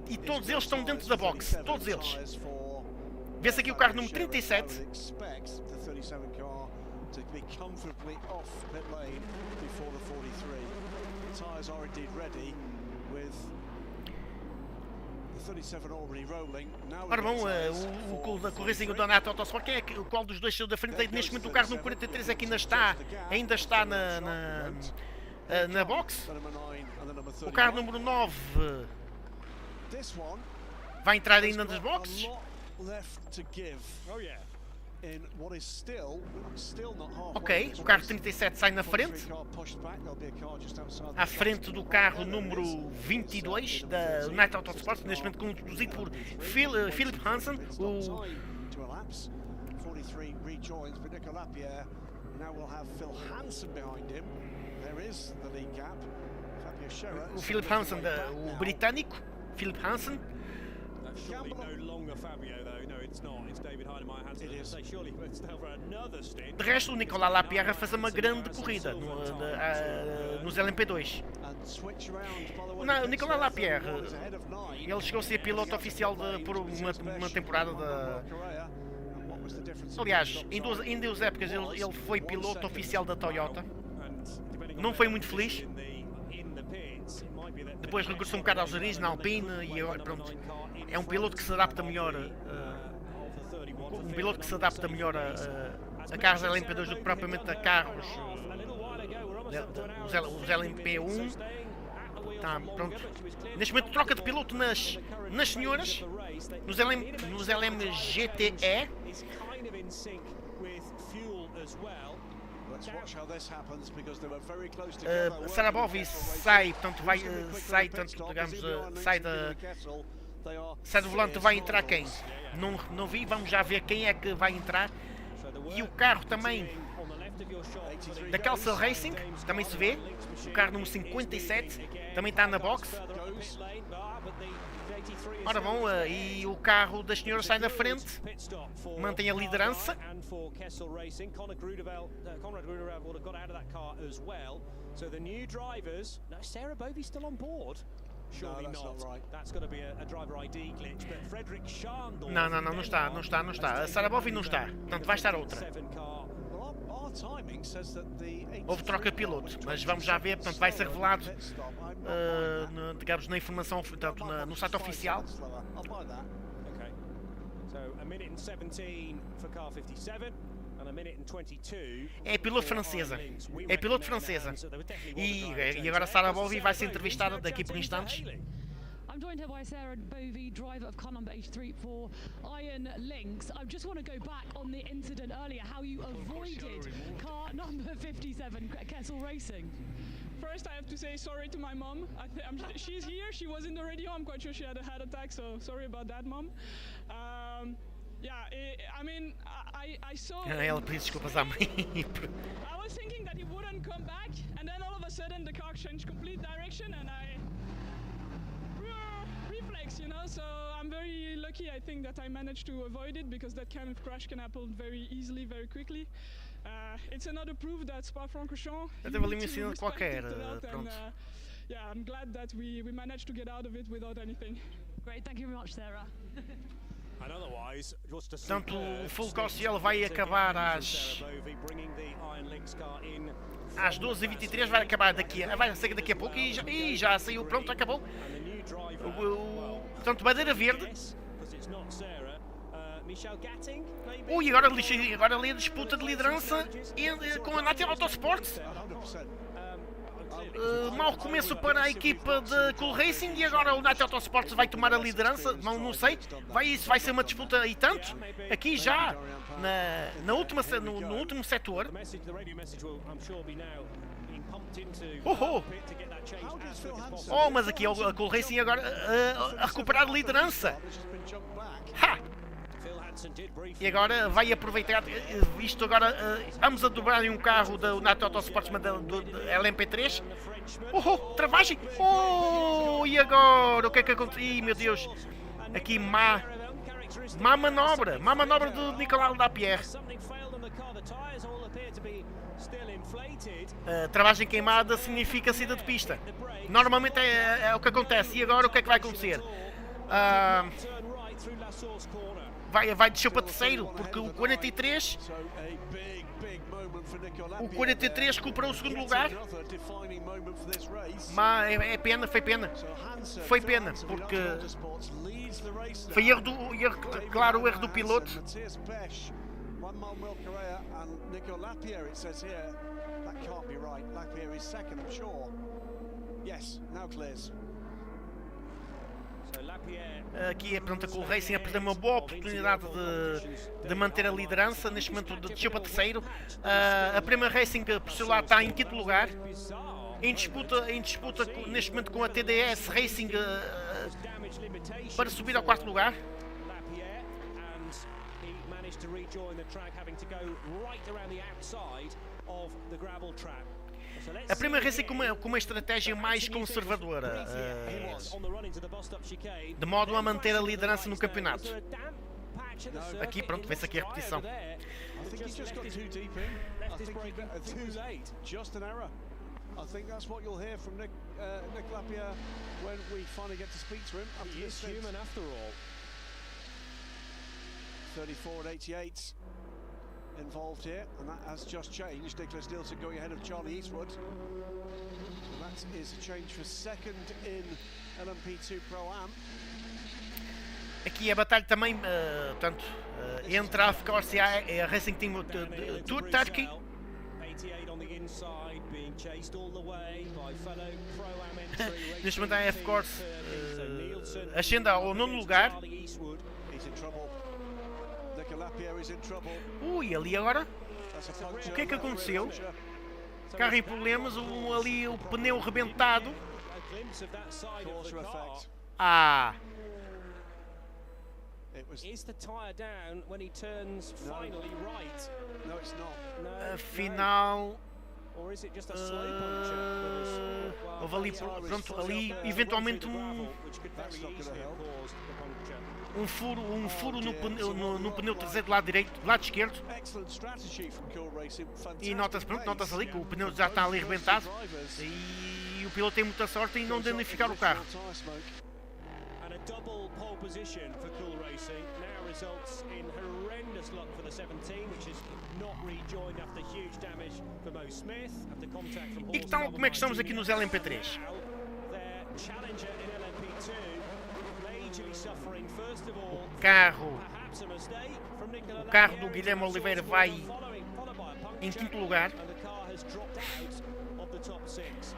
E todos eles estão dentro da box, todos eles. Vê-se aqui o carro número 37. Ora bom, o da corrida do Donato Autosport, quem é qual dos dois saiu da frente? Neste momento o carro número 43 é que ainda está na box. O carro número 9 vai entrar ainda nas boxes. Ok, o carro 37 sai na frente. À frente do carro número 22 da Night Autosport, neste momento conduzido por Philip Hansen. O Philip Hansen, o britânico, Philip Hansen. De resto, o Nicolas Lapierre a fazer uma grande corrida nos LMP2. O Nicolas Lapierre, ele chegou a ser piloto oficial por uma temporada Aliás, em 2 épocas ele foi piloto oficial da Toyota. Não foi muito feliz. Depois regressou um bocado aos origens na Alpine e agora pronto. É um piloto que se adapta melhor a carros LMP2 do que propriamente a carros os LMP1. Tá, pronto. Neste momento troca de piloto nas senhoras, nos LMGTE. Sarabovi sai, portanto sai do volante, vai entrar quem? Não vi, vamos já ver quem é que vai entrar. E o carro também da Kelsa Racing, também se vê, o carro número 57 também está na box. Ora bom, e o carro das senhoras sai na frente, mantém a liderança. Não está. A Sarah Bovy não está, portanto vai estar outra. Houve troca de piloto, mas vamos já ver, portanto vai ser revelado, digamos, na informação, portanto, no site oficial. É piloto francesa. E agora a Sarah Bovy vai ser entrevistada daqui por instantes. I'm joined here by Sarah Bovy, driver of car number 834 Iron Lynx. I just want to go back on the incident earlier, how you avoided car number 57, Kessel Racing. First, I have to say sorry to my mom. She's here. She was in the radio. I'm quite sure she had a heart attack, so sorry about that, mom. I saw. Ela pediu desculpas à mãe. I was thinking that he wouldn't come back, and then all of a sudden the car changed complete direction, and reflex, you know. So I'm very lucky. I think that I managed to avoid it, because that kind of crash can happen very easily, very quickly. It's another proof that Spa-Francorchamps. Yeah, I'm glad that we managed to get out of it without anything. Great, thank you very much, Sarah. Portanto, o full course vai acabar às 12h23, vai acabar vai sair daqui a pouco e já saiu, pronto, acabou. Portanto, bandeira verde. E agora ali a disputa de liderança com a National Autosports. Mau começo para a equipa de Cool Racing e agora o National Autosports vai tomar a liderança. Não sei, vai ser uma disputa e tanto. Aqui já no último setor. Mas aqui a Cool Racing agora a recuperar a liderança. E agora vai aproveitar isto agora. Vamos a dobrar um carro do Nato Autosports do LMP3. Travagem! E agora? O que é que aconteceu? Meu Deus! Aqui má manobra de Nicolas Lapierre. Travagem queimada significa saída de pista. Normalmente é o que acontece. E agora o que é que vai acontecer? Vai descer para terceiro, porque o 43 recuperou o segundo lugar. Mas foi pena, porque foi erro do piloto. Aqui é pronto, a Cool Racing a perder uma boa oportunidade de manter a liderança. Neste momento desceu para terceiro. A Prima Racing por seu lado está em quinto lugar, em disputa neste momento com a TDS Racing para subir ao quarto lugar. A Prima Racing com uma estratégia mais conservadora, de modo a manter a liderança no campeonato. Aqui, pronto, vê-se aqui a repetição. I think that's what you'll hear from Nick Lapierre when we finally get to speak to him. He is human after all. 34 and 88 involved here, and that has just changed. Nicholas Nielsen going ahead of Charlie Eastwood. So that is a change for second in LMP2 Pro-Am. Aqui a batalha também, entre a F-Corse e a Racing Team Tour Turkey. Neste momento a F-Corse ascende ao nono lugar. Ali agora, o que é que aconteceu? Carro em problemas, ali o pneu rebentado. Afinal, Houve ali, pronto, ali eventualmente um furo no pneu traseiro do lado direito, do lado esquerdo. E nota-se ali que o pneu já está ali arrebentado e o piloto tem muita sorte em não danificar o carro. Double pole position for Cool Racing now results in horrendous luck for the 17, which is not rejoined after huge damage for Mo Smith after contact from. E que tal como é que estamos aqui nos LMP3? O carro do Guilherme Oliveira vai em quinto lugar.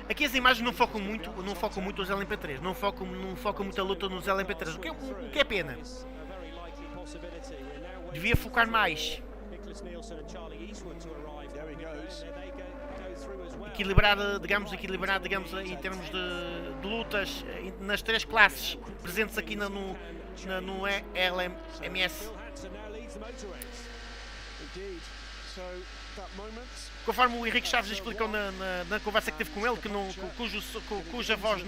Aqui as imagens não focam muito os LMP3, não focam muito a luta nos LMP3, o que é pena. Devia focar mais. Equilibrar, digamos, em termos de lutas nas três classes presentes aqui no ELMS. Conforme o Henrique Chaves explicou na conversa que teve com ele, cuja voz,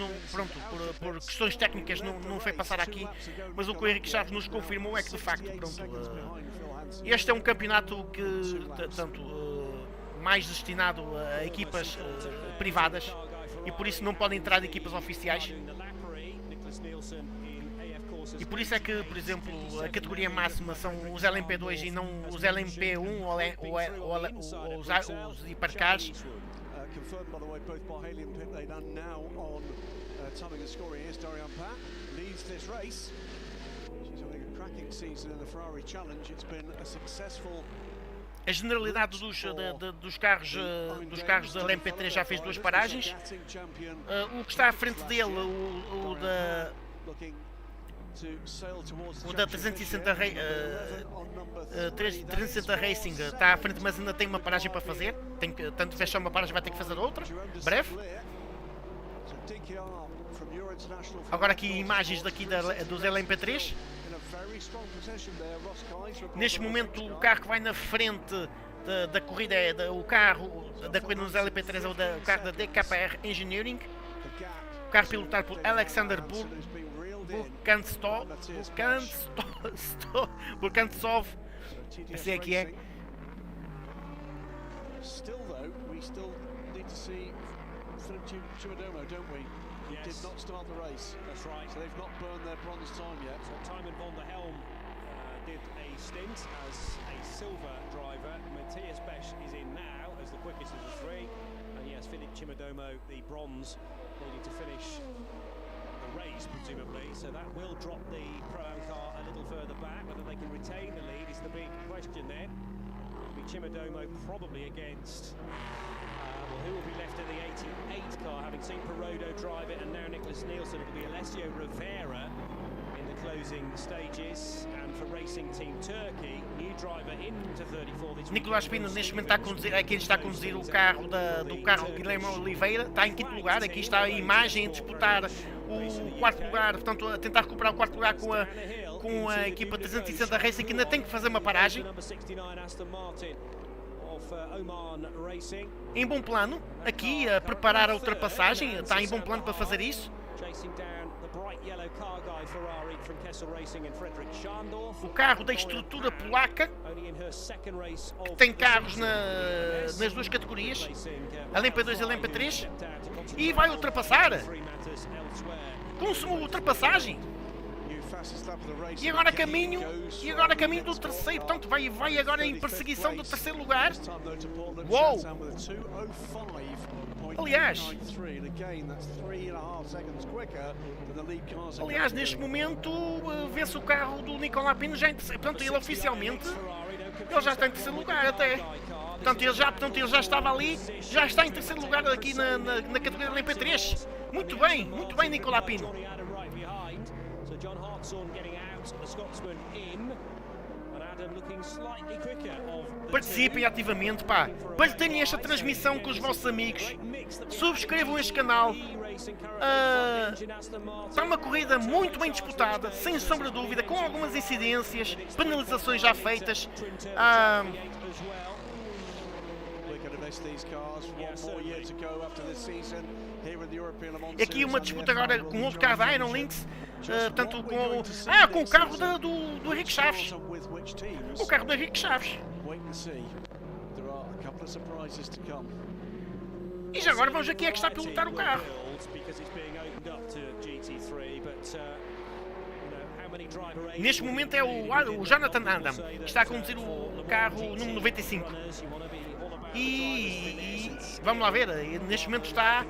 por questões técnicas, não foi passar aqui, mas o que o Henrique Chaves nos confirmou é que, de facto, este é um campeonato que, mais destinado a equipas privadas e por isso não podem entrar equipas oficiais. E por isso é que, por exemplo, a categoria máxima são os LMP2 e não os LMP1 ou os hipercars. A generalidade dos carros da LMP3 já fez 2 paragens. O que está à frente dele, o da 360 Racing está à frente, mas ainda tem uma paragem para fazer. Tanto fechar uma paragem, vai ter que fazer outra, breve. Agora aqui imagens daqui dos LMP3. Neste momento o carro que vai na frente da corrida é o carro da corrida nos LMP3 é o carro da DKR Engineering. O carro pilotado por Alexander Burkantsov, assim é que é. Did not start the race. That's right. So they've not burned their bronze time yet. So Timon von der Helm did a stint as a silver driver. Matthias Besch is in now as the quickest of the 3. And yes, Philip Chimodomo, the bronze, needing to finish the race presumably. So that will drop the Pro-Am car a little further back. Whether they can retain the lead is the big question then. It'll be Chimodomo probably against. Who will be left in the 88 car, having seen Perodo drive it, and now Nicholas Nielsen. It'll be Alessio Rivera in the closing stages, and for Racing Team Turkey, new driver into 34. Nicolás Pino neste momento é quem está a conduzir o carro do carro Guilherme Oliveira, está em quinto lugar. Aqui está a imagem a disputar o quarto lugar, portanto a tentar recuperar o quarto lugar com a equipa 360 Racing, que ainda tem que fazer uma paragem. Em bom plano, aqui a preparar a ultrapassagem, está em bom plano para fazer isso. O carro da estrutura polaca, que tem carros nas duas categorias, LMP2 e LMP3, e vai ultrapassar. Consumou ultrapassagem. E agora caminho do terceiro, portanto vai agora em perseguição do terceiro lugar. Uou! Aliás, neste momento vê-se o carro do Nicolás Pino já em terceiro, portanto ele oficialmente já está em terceiro lugar até. Portanto ele já estava ali, já está em terceiro lugar aqui na categoria da MP3. Muito bem Nicolás Pino. Participem ativamente, pá. Partilhem esta transmissão com os vossos amigos. Subscrevam este canal. Está uma corrida muito bem disputada, sem sombra de dúvida, com algumas incidências, penalizações já feitas. Aqui uma disputa agora com outro carro da Iron Lynx, portanto com o carro do Henrique Chaves. O carro do Henrique Chaves. E já agora vamos ver quem é que está a pilotar o carro. Neste momento é o Jonathan Adam, que está a conduzir o carro número 95. E vamos lá ver, neste momento está...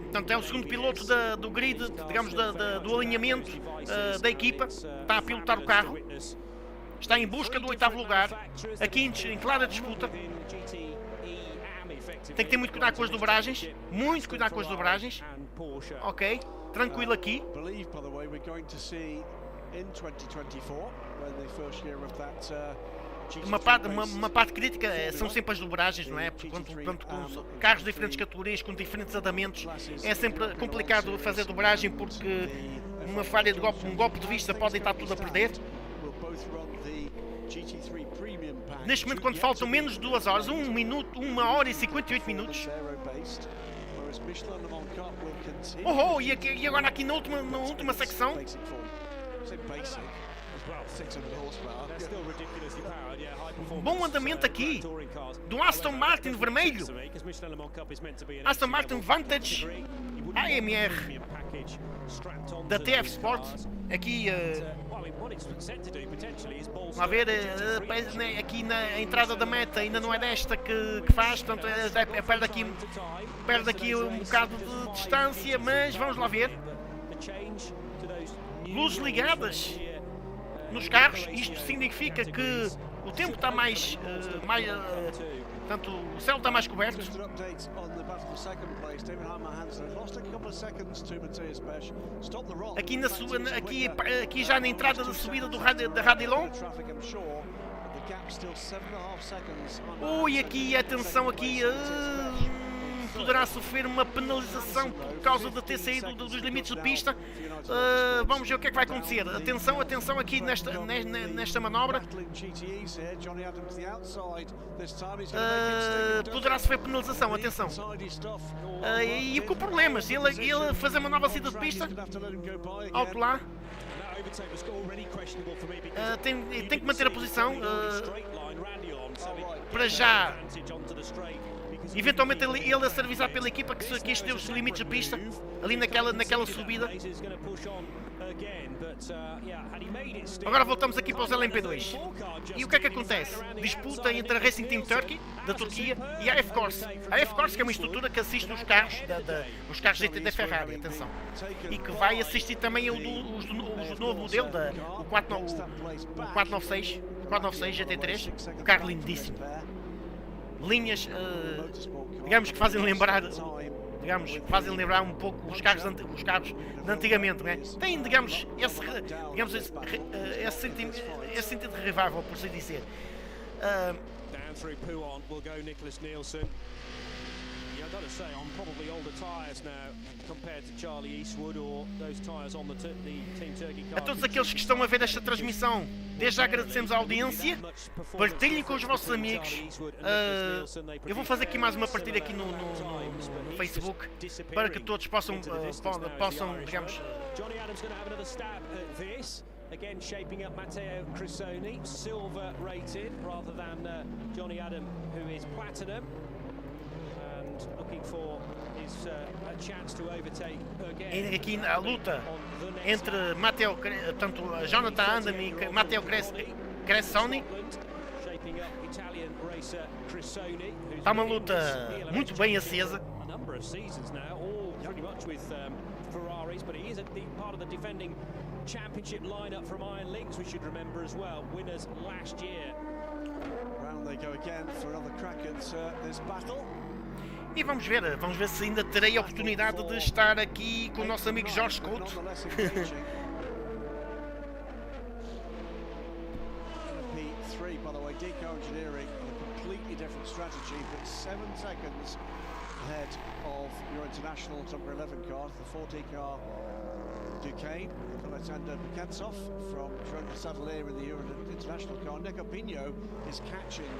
Portanto, é o segundo piloto do grid, digamos, do alinhamento da equipa. Está a pilotar o carro. Está em busca do 8º lugar. Aqui em clara disputa. Tem que ter muito cuidado com as dobragens. Muito cuidado com as dobragens. Ok, tranquilo aqui. Uma parte crítica são sempre as dobragens, não é? Quando com carros de diferentes categorias, com diferentes andamentos, é sempre complicado fazer dobragem porque uma falha de golpe, um golpe de vista pode estar tudo a perder. Neste momento, quando faltam menos de 2 horas, 1 hora e 58 minutos. E agora aqui na última secção. Bom andamento aqui do Aston Martin vermelho. Aston Martin Vantage AMR da TF Sports. Aqui a ver, aqui na entrada da meta ainda não é desta que faz, portanto perde aqui um bocado de distância, mas vamos lá ver. Luzes ligadas nos carros, isto significa que o tempo está portanto, o céu está mais coberto. Aqui já na entrada da subida da Radilon. E aqui, atenção, aqui poderá sofrer uma penalização por causa de ter saído dos limites de pista. Vamos ver o que é que vai acontecer. Atenção aqui nesta manobra. Poderá sofrer penalização, atenção. E com problemas, ele fazer uma nova saída de pista. Alto lá. Tem que manter a posição. Para já. Eventualmente ele a ser avisado pela equipa que este deu os limites de pista ali naquela subida. Agora voltamos aqui para os LMP2. E o que é que acontece? Disputa entre a Racing Team Turkey, da Turquia, e a F-Corse. A F-Corse, que é uma estrutura que assiste os carros GT da Ferrari, atenção. E que vai assistir também o novo modelo, o 496 GT3, um carro lindíssimo. Linhas, digamos que fazem lembrar um pouco os carros de antigamente, não é? Tem, digamos, esse sentido de revival, por assim dizer. I've got to say, I'm probably older tyres now compared to Charlie Eastwood or those tyres on the Team Turkey car. A todos aqueles que estão a ver esta transmissão, desde já agradecemos a audiência. Partilhem com os vossos amigos. Eu vou fazer aqui mais uma partilha aqui no Facebook para que todos possam digamos. Johnny Adams going to have another stab at this. Again, shaping up Matteo Crissoni, silver rated rather than Johnny Adam, who is platinum. Looking for his a chance to overtake again. Aqui a luta entre tanto Jonathan Adam e Matteo Crissoni. Está uma luta muito bem acesa. A number of seasons now, all pretty much with Ferraris, but he is part of the defending championship lineup from Iron Lynx. We should remember as well, winners last year. Round they go again for another crack at this battle. E vamos ver se ainda terei a oportunidade de estar aqui com o nosso amigo Jorge Couto. P3, by the way, Deco Engineering, a completely different strategy, but 7 seconds ahead of your international number 11 car, the 4D car, Duquesne, Alexander Bekensov from Trent Sadler in the Euro International car. Nico Pino is catching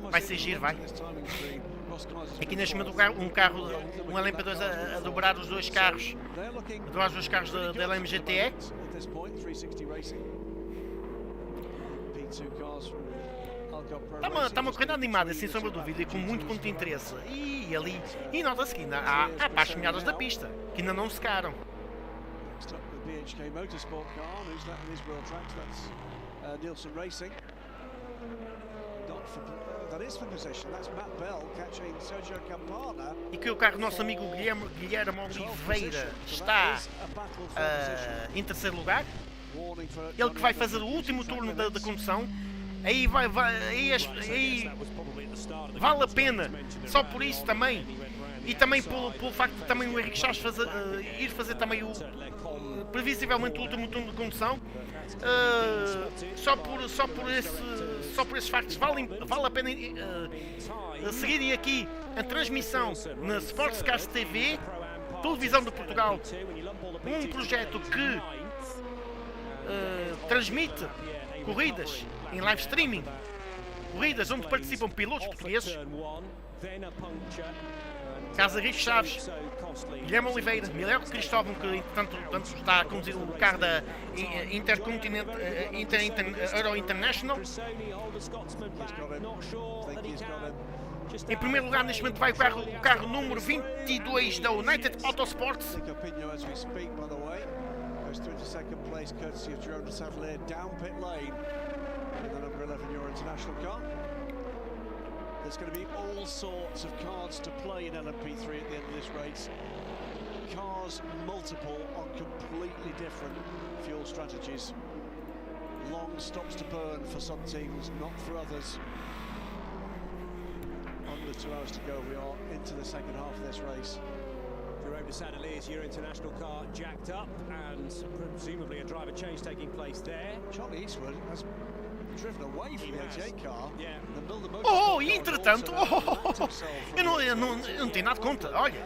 Vai ser giro, vai. Aqui neste momento um LMP2 a dobrar os dois carros. A dobrar os dois carros da LMS GTE. Está uma corrida animada, sem sombra de dúvida, e com muito ponto de interesse. E nota-se que ainda há partes molhadas da pista, que ainda não secaram. E que o carro do nosso amigo Guilherme Oliveira está em terceiro lugar. Ele que vai fazer o último turno da condução. Aí vale a pena, só por isso também, e também pelo facto de também o Henrique Chaves ir fazer também previsivelmente o último turno de condução, só por esses factos vale a pena seguirem aqui a transmissão na Sportscars TV, televisão de Portugal, um projeto que transmite corridas em live streaming, corridas onde participam pilotos portugueses, Casa Henrique Chaves, Guilherme Oliveira, Mileu Cristóvão, que tanto está a conduzir o carro da Euro International. Em primeiro lugar, neste momento, vai o carro número 22 da United Autosports. Goes through to second place, courtesy of Jerome de Savellier, down pit lane with the number 11 Euro International car. There's going to be all sorts of cards to play in LMP3 at the end of this race. Cars multiple on completely different fuel strategies. Long stops to burn for some teams, not for others. Under 2 hours to go, we are into the second half of this race. Jerome de Savelier's Euro International car jacked up, and presumably a driver change taking place there. Charlie Eastwood has driven away from the 88 car. E entretanto, eu não tenho nada de conta. Olha,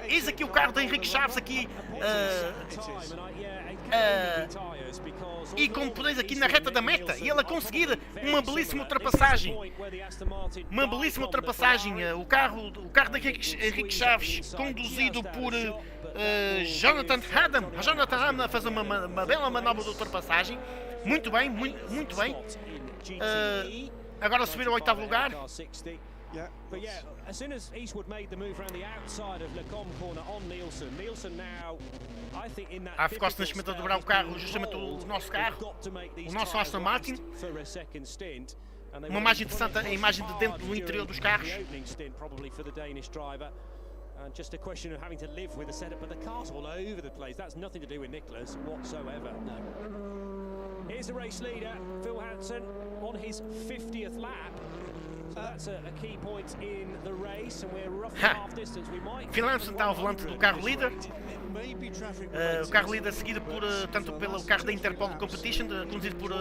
eis aqui o carro da Henrique Chaves aqui. E como podeis aqui na reta da meta, e ele a conseguir uma belíssima ultrapassagem. O carro da Henrique Chaves, conduzido por Jonathan Adam, a fazer uma bela manobra de ultrapassagem. Muito bem, muito bem. Agora subir ao oitavo lugar. Ficou-se neste momento a dobrar o carro, justamente o nosso carro, o nosso Aston Martin. Uma imagem interessante, a imagem de dentro do interior dos carros. And just a question of having to live with the setup, but the car's all over the place. That's nothing to do with Nicholas whatsoever. No. Here's the race leader, Phil Hansen, on his 50th lap. So that's a key point in the race, and we're roughly half distance. We might. Phil Hansen está ao volante do carro líder. O carro líder seguido por tanto pelo carro da Interpol Competition, conduzido por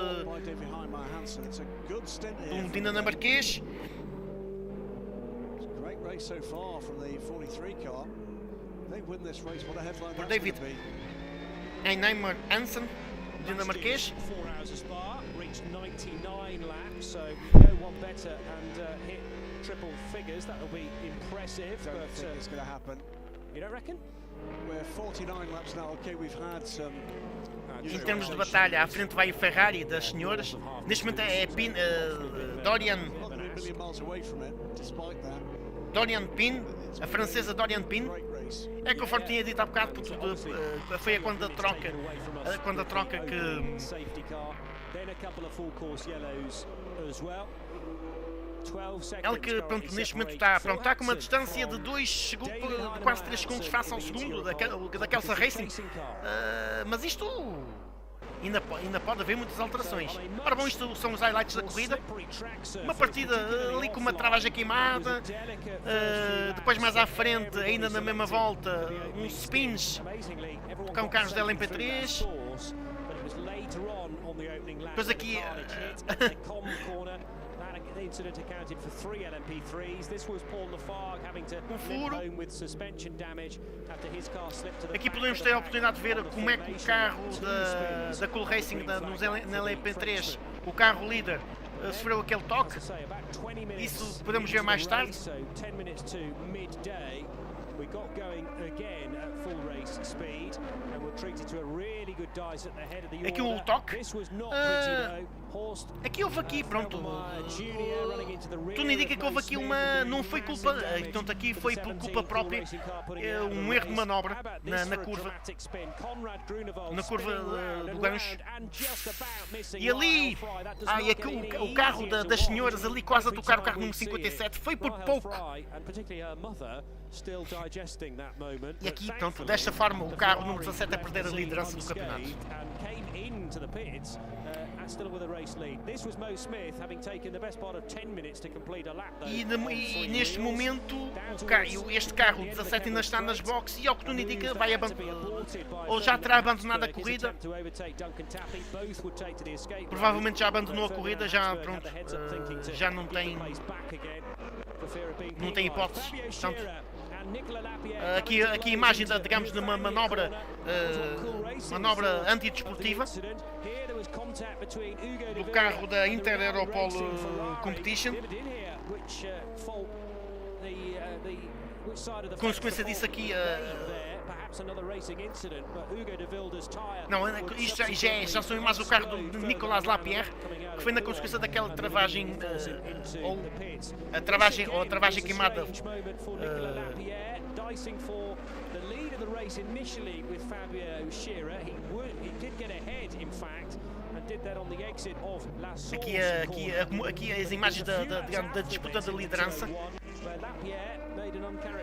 dinamarquês. So far from the 43 car. They win this race, what a headline por David Einheimer Hansen, dinamarquês. 4 hours of Spa, reached 99 laps, so go one better and hit triple figures. That will be impressive. Don't think it's going to happen. You don't reckon? We're 49 laps now. Okay, we've had some. Em termos de batalha, à frente vai o Ferrari das senhoras. Neste momento é Dorian Pin, a francesa Dorian Pin. É conforme tinha dito há bocado, porque foi quando a troca que. Ela que pronto, neste momento está com uma distância de 2 segundos, de quase 3 segundos face ao segundo da Kelsa Racing. Mas isto ainda pode haver muitas alterações. Ora bom, isto são os highlights da corrida. Uma partida ali com uma travagem queimada. Depois mais à frente, ainda na mesma volta, uns spins com carros da LMP3. Depois aqui had an incident accounted for 3 LMP3s. This was Paul Lafargue having to limp home with suspension damage after his car slipped to the Aqui podemos ter a oportunidade de ver como é que o carro da Cool Racing na LMP3, o carro líder, sofreu aquele toque. Isso podemos ver mais tarde. We got going again at full race speed and were treated to a really good dice at the head of the order. Aqui o toque. This was not pretty though. Aqui houve aqui, pronto. Tudo indica que houve aqui uma. Não foi culpa. Portanto, aqui foi por culpa própria. Um erro de manobra na curva. Na curva do gancho. E ali. E aqui o carro das senhoras ali quase a tocar o carro número 57. Foi por pouco. E aqui, pronto, desta forma o carro número 17 a perder a liderança do campeonato. E neste momento este carro 17 ainda está nas boxes e ao que tudo indica vai ou já terá abandonado a corrida. Provavelmente já abandonou a corrida, já pronto, já não tem hipóteses. Portanto, aqui a imagem digamos de uma manobra antidesportiva do carro da Inter Europol Competition. Consequência disso aqui não, isto já são imagens do carro de Nicolas Lapierre, que foi na consequência daquela travagem ou a travagem queimada. Aqui as imagens da disputa da liderança.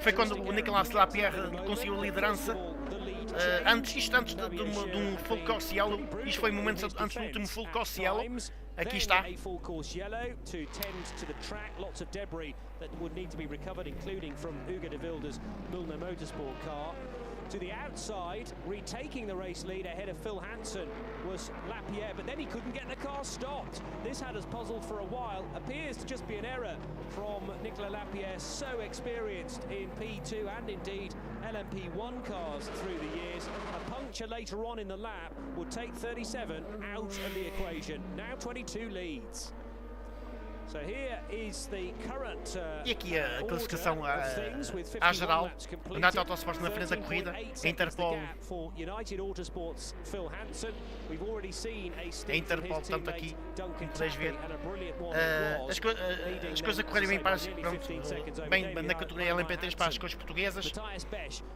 Foi quando o Nicolas Lapierre conseguiu a liderança. Antes de um full course yellow. Isto foi momentos antes do último full course yellow. Aqui está. To the outside, retaking the race lead ahead of Phil Hansen was Lapierre, but then he couldn't get the car stopped. This had us puzzled for a while. Appears to just be an error from Nicolas Lapierre, so experienced in P2 and indeed LMP1 cars through the years. A puncture later on in the lap would take 37 out of the equation. Now 22 leads. So here is the current, e aqui a classificação à geral, o Nato Autosport na frente da corrida, a Interpol, tanto aqui, como podes ver, as coisas correrem bem para bem na categoria LMP3 para as coisas portuguesas.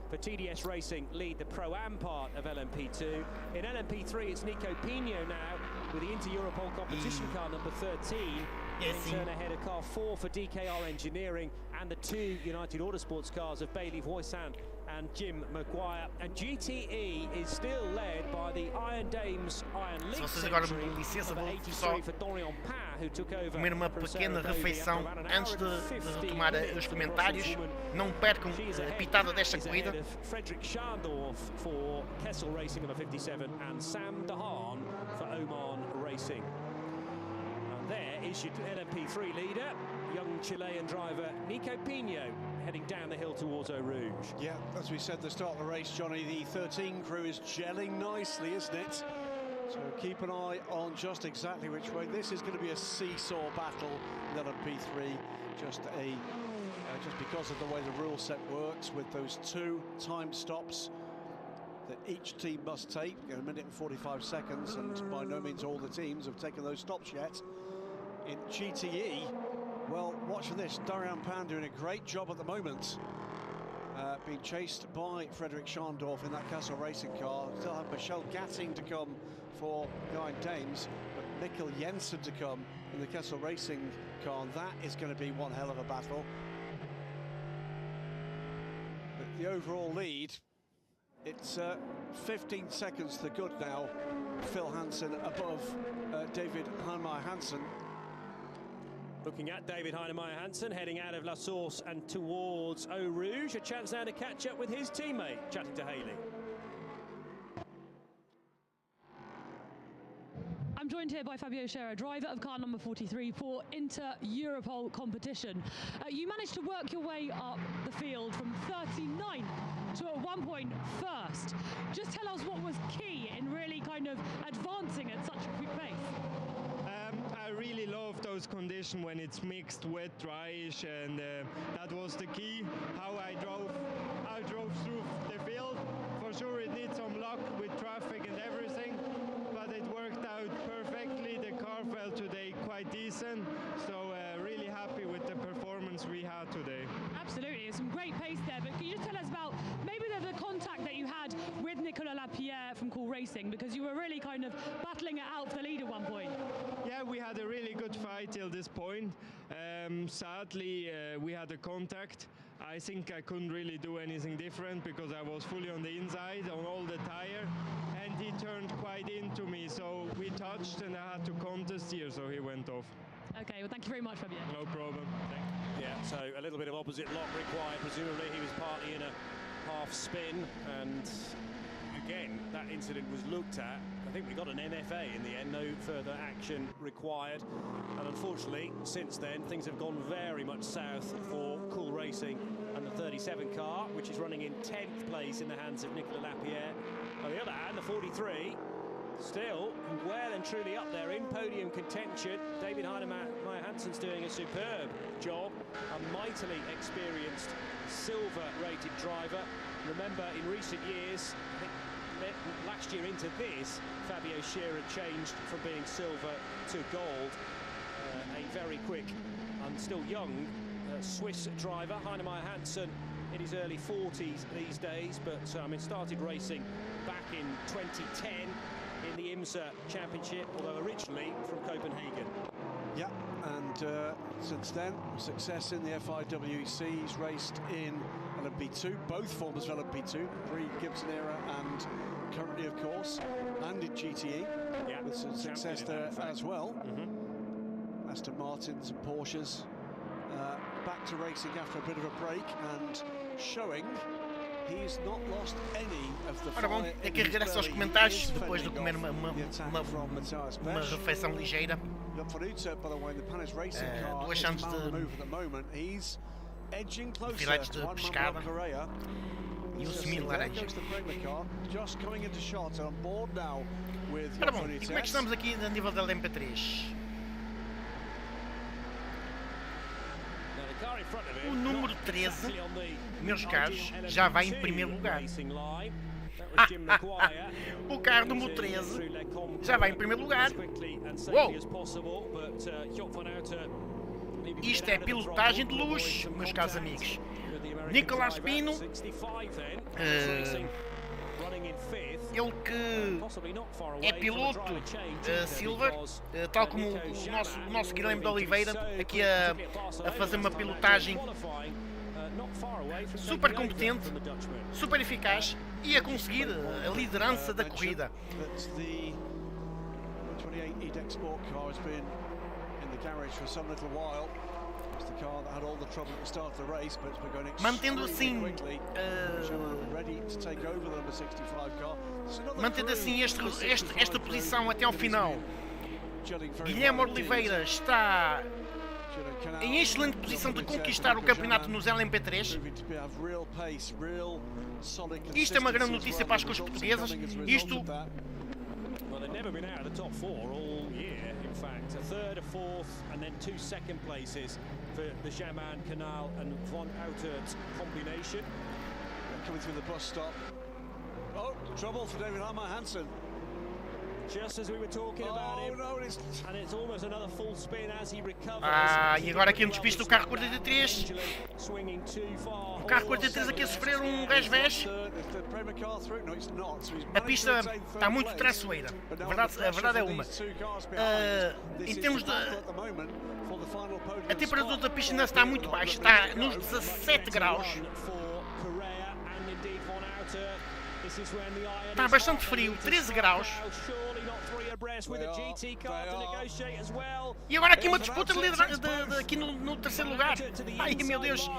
For TDS Racing lead the Pro-Am part of LMP2. In LMP3 it's Nico Pino now with the Inter-Europol competition car number 13. In turn ahead of car 4 for DKR Engineering and the 2 United Autosports cars of Bailey Voisin and Jim Maguire. And GTE is still led by the Iron Dames Iron Link só comer uma pequena refeição antes de retomar os comentários. Não percam a pitada desta corrida. Frederick Schandorf for Kessel Racing number 57 and Sam Dahan for Oman Racing. There is your LMP3 leader, young Chilean driver Nico Pino, heading down the hill towards Eau Rouge. Yeah, as we said at the start of the race, Johnny, the 13 crew is gelling nicely, isn't it? So keep an eye on just exactly which way. This is going to be a seesaw battle in LMP3, just because of the way the rule set works with those 2 time stops that each team must take, a minute and 45 seconds, and by no means all the teams have taken those stops yet. In GTE, well, watch for this, Darian Pan doing a great job at the moment, being chased by Frederick Schandorf in that Castle Racing car. Still have Michelle Gatting to come for the Iron Dames, but Mikkel Jensen to come in the Castle Racing car, and that is going to be one hell of a battle. But the overall lead, it's 15 seconds to the good now. Phil Hansen above David Heinemeier Hansen. Looking at David Heinemeier Hansen heading out of La Source and towards Eau Rouge. A chance now to catch up with his teammate, chatting to Haley. I'm joined here by Fabio Scherer, driver of car number 43 for Inter-Europol competition. You managed to work your way up the field from 39th to at one point first. Just tell us what was key in really kind of advancing at such a quick pace. I really love those conditions when it's mixed wet, dryish, and that was the key. How I drove through the field. For sure, it needs some luck with traffic and everything, but it worked out perfectly. The car felt today quite decent, so really happy with the performance we had today. Absolutely, there's some great pace there, but can you just tell us about maybe the contact that you had with Nicolas Lapierre from Cool Racing, because you were really kind of battling it out for the lead at one point? Yeah, we had a really good fight till this point. Sadly, we had a contact. I think I couldn't really do anything different because I was fully on the inside on all the tire, and he turned quite into me, so we touched and I had to contest here, so he went off. Okay, well thank you very much, Fabio. No problem. Yeah, so a little bit of opposite lock required. Presumably he was partly in a half spin, and again that incident was looked at. I think we got an MFA in the end, no further action required, and unfortunately since then things have gone very much south for Cool Racing and the 37 car, which is running in 10th place in the hands of Nicolas Lapierre. On the other hand, the 43 still well and truly up there in podium contention. David Heinemeier Hansen's doing a superb job, a mightily experienced silver-rated driver. Remember, in recent years, I think last year into this, Fabio Scherer changed from being silver to gold. A very quick and still young Swiss driver, Heinemeier Hansen, in his early 40s these days, but started racing back in 2010 in the IMSA Championship, although originally from Copenhagen. Yeah, and since then, success in the FIWC. He's raced in LMP2, both forms of LMP2, pre-Gibson era and currently, of course, and in GTE, yeah, with some success there as well. Aston Martins and Porsches back to racing after a bit of a break and showing he's not lost any of the Ora bom, é que regressa aos comentários depois de comer uma refeição ligeira. Duas chances de filetes de pescada e o semi laranja. Ora bom, e como é que estamos aqui a nível da LMP3? O número 13, meus caros, já vai em primeiro lugar. O carro número 13 já vai em primeiro lugar. Uou! Isto é pilotagem de luxo, meus caros amigos. Nicolás Pino, ele que é piloto Silver, tal como o nosso Guilherme de Oliveira, aqui a fazer uma pilotagem super competente, super eficaz e a conseguir a liderança da corrida. Mantendo assim esta posição até ao final, Guilherme Oliveira está em excelente posição de conquistar o campeonato nos LMP3. Isto é uma grande notícia para as cores portuguesas. Isto in fact, a third, a fourth, and then 2 second places for the Jaman, Canal and Von Autert's combination. Coming through the bus stop. Oh, trouble for David Heinemeier Hansen. Just as we were talking about him, and it's almost another full spin as he recovers. E agora aqui no despiste do carro 43. O carro 43 aqui a sofrer um resvés. A pista está muito traiçoeira. A verdade é uma. Em termos de... A temperatura da pista ainda está muito baixa. Está nos 17 graus. Está bastante frio, 13 graus. E agora aqui uma disputa aqui no terceiro lugar. Ai meu Deus.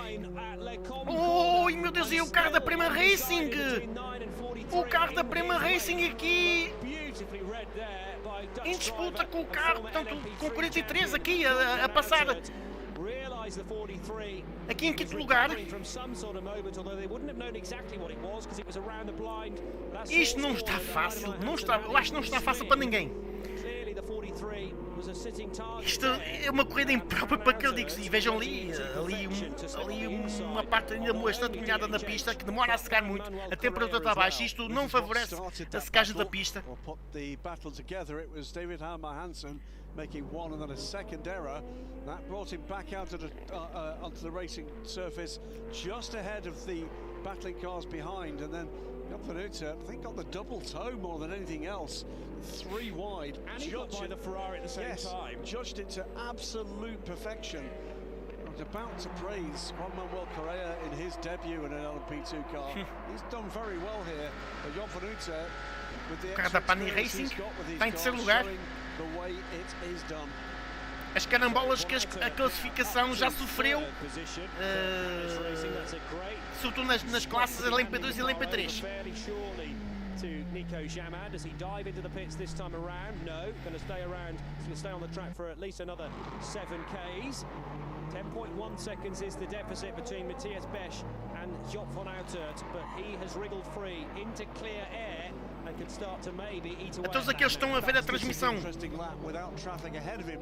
Oh meu Deus, e o carro da Prema Racing. O carro da Prema Racing aqui em disputa com o carro, portanto, com 43 aqui a passar. Aqui em quinto lugar. Isto não está fácil, eu acho que não está fácil para ninguém. Isto é uma corrida imprópria para cardíacos. E vejam ali uma parte ainda bastante molhada na pista, que demora a secar muito, a temperatura está baixa. Isto não favorece a secagem da pista. Making one and then a second error. That brought him back out onto the racing surface just ahead of the battling cars behind, and then António, I think, got the double toe more than anything else. 3 wide. And he got by the Ferrari at the same time. Judged it to absolute perfection. I was about to praise Juan Manuel Correa in his debut in an LMP2 car. He's done very well here. But António, with the O carro da Pani Racing está em terceiro lugar. The way it is done. As carambolas que a classificação já sofreu, sobretudo nas classes LMP2 e LMP3. To Nico Jamad as he dive into the pits this time around. No, going to stay around. He's going to stay on the track for at least another 7Ks. 10.1 seconds is the deficit between Matthias Besch and Job van Uitert, but he has wriggled free into clear air and can start to maybe eat away. A todos aqueles que estão a ver a transmissão,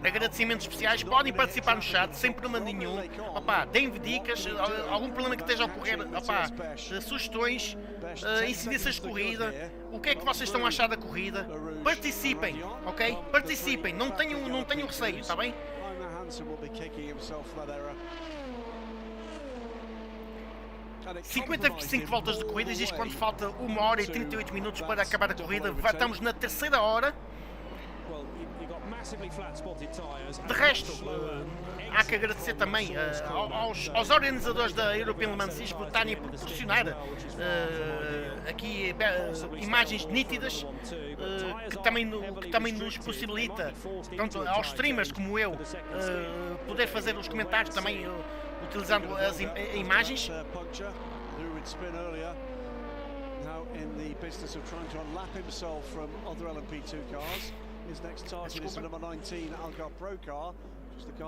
agradecimentos especiais, podem participar no chat sem problema nenhum. Opa, deem-me dicas, algum problema que esteja a ocorrer, opa, sugestões, incidências de corrida, o que é que vocês estão a achar da corrida? Participem, ok? Participem, não tenham receio, está bem? 55 voltas de corrida, diz quando falta 1 hora e 38 minutos para acabar a corrida. Estamos na terceira hora. De resto, há que agradecer também aos organizadores da European Le Mans por estarem a proporcionar aqui imagens nítidas, que também nos possibilita, tanto aos streamers como eu, poder fazer os comentários também utilizando as imagens.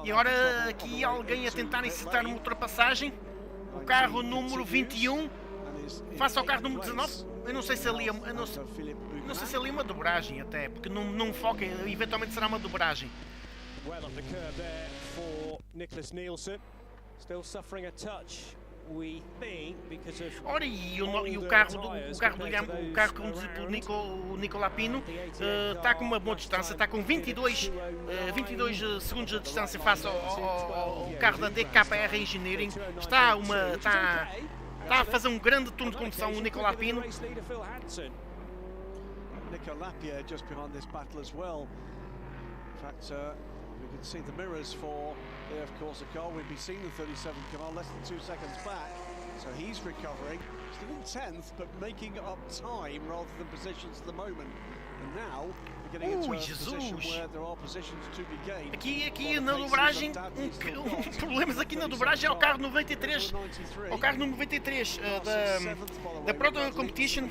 E agora aqui alguém a tentar incitar uma ultrapassagem. O carro número 21 face ao carro número 19. Eu não sei se ali não sei se ali é uma dobragem até, porque não foca, eventualmente será uma dobragem. Well up the curve there for Nicholas Nielsen. Still suffering a touch. Ora, e o carro conduzido pelo Nicola Pino está com uma boa distância, está com 22 segundos de distância face ao carro da DKR Engineering. Está a fazer um grande turno de condução o Nicola Pino. Nicolapia just behind this battle as well. In fact, we can see the mirrors for the F Corsa car. We'll be seeing the 37 car less than 2 seconds back. So he's recovering, still in 10th, but making up time rather than positions at the moment. And now we're getting into a position where there are positions to be gained. Aqui na dobragem, problemas aqui na dobragem ao carro 93, ao carro número 93 da Proton Competition.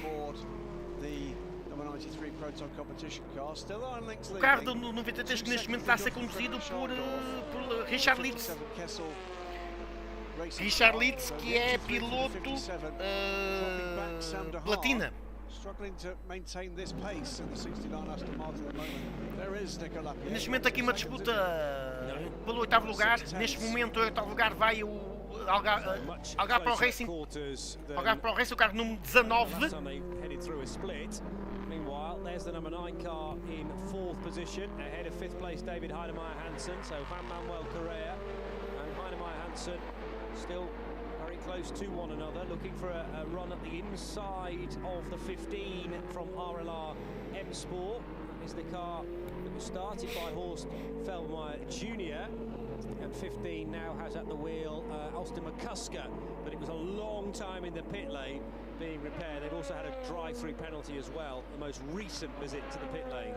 O carro do 93 que neste momento está a ser conduzido por Richard Litz. Richard Litz, que é piloto platina. Neste momento aqui uma disputa pelo 8º lugar. Neste momento o 8º lugar vai o Algarve Pro Racing. Algarve Pro Racing, o carro número 19. There's the number 9 car in 4th position, ahead of 5th place David Heinemeier Hansen. So Juan Manuel Correa and Heinemeier Hansen still very close to one another, looking for a run at the inside of the 15 from RLR M Sport. That is the car that was started by Horst Feldmeier Jr. And 15 now has at the wheel Austin McCusker, but it was a long time in the pit lane being repaired. They've also had a drive-through penalty as well, the most recent visit to the pit lane.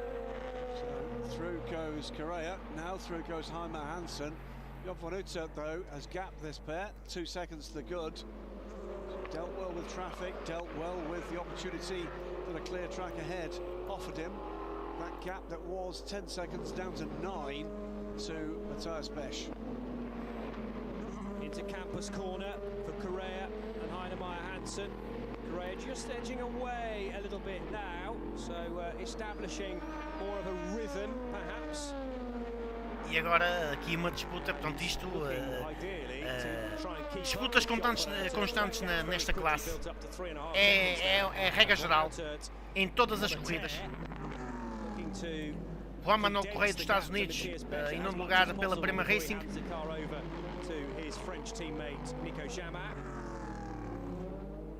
So through goes Correa, now through goes Heimer Hansen. Job van Uitert, though, has gapped this pair, 2 seconds to the good. Dealt well with traffic, dealt well with the opportunity that a clear track ahead offered him. that gap that was 10 seconds down to 9 to Matthias Besch. Into Campus corner for Correa and Heinemeier Hansen. Correa just edging away a little bit now, so establishing more of a rhythm, perhaps. E agora aqui uma disputa, portanto isto, disputas constantes nesta classe, é regra geral, em todas as corridas. Juan Manuel Correia dos Estados Unidos, em nono lugar pela Prema Racing.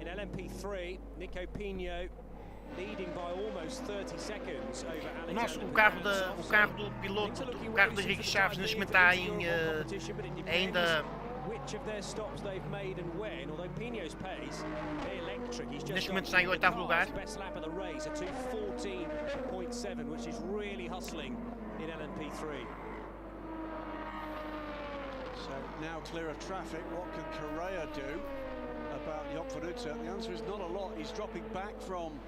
In LMP3, Nico Pinho leading by almost 30 seconds over Alexander. O carro do piloto, o carro de Henrique Chaves, neste momento está em ainda. Neste momento está em 8º lugar. So now clear of traffic, what can Correa do about Joop van Uiter? The answer is not a lot. He's dropping back from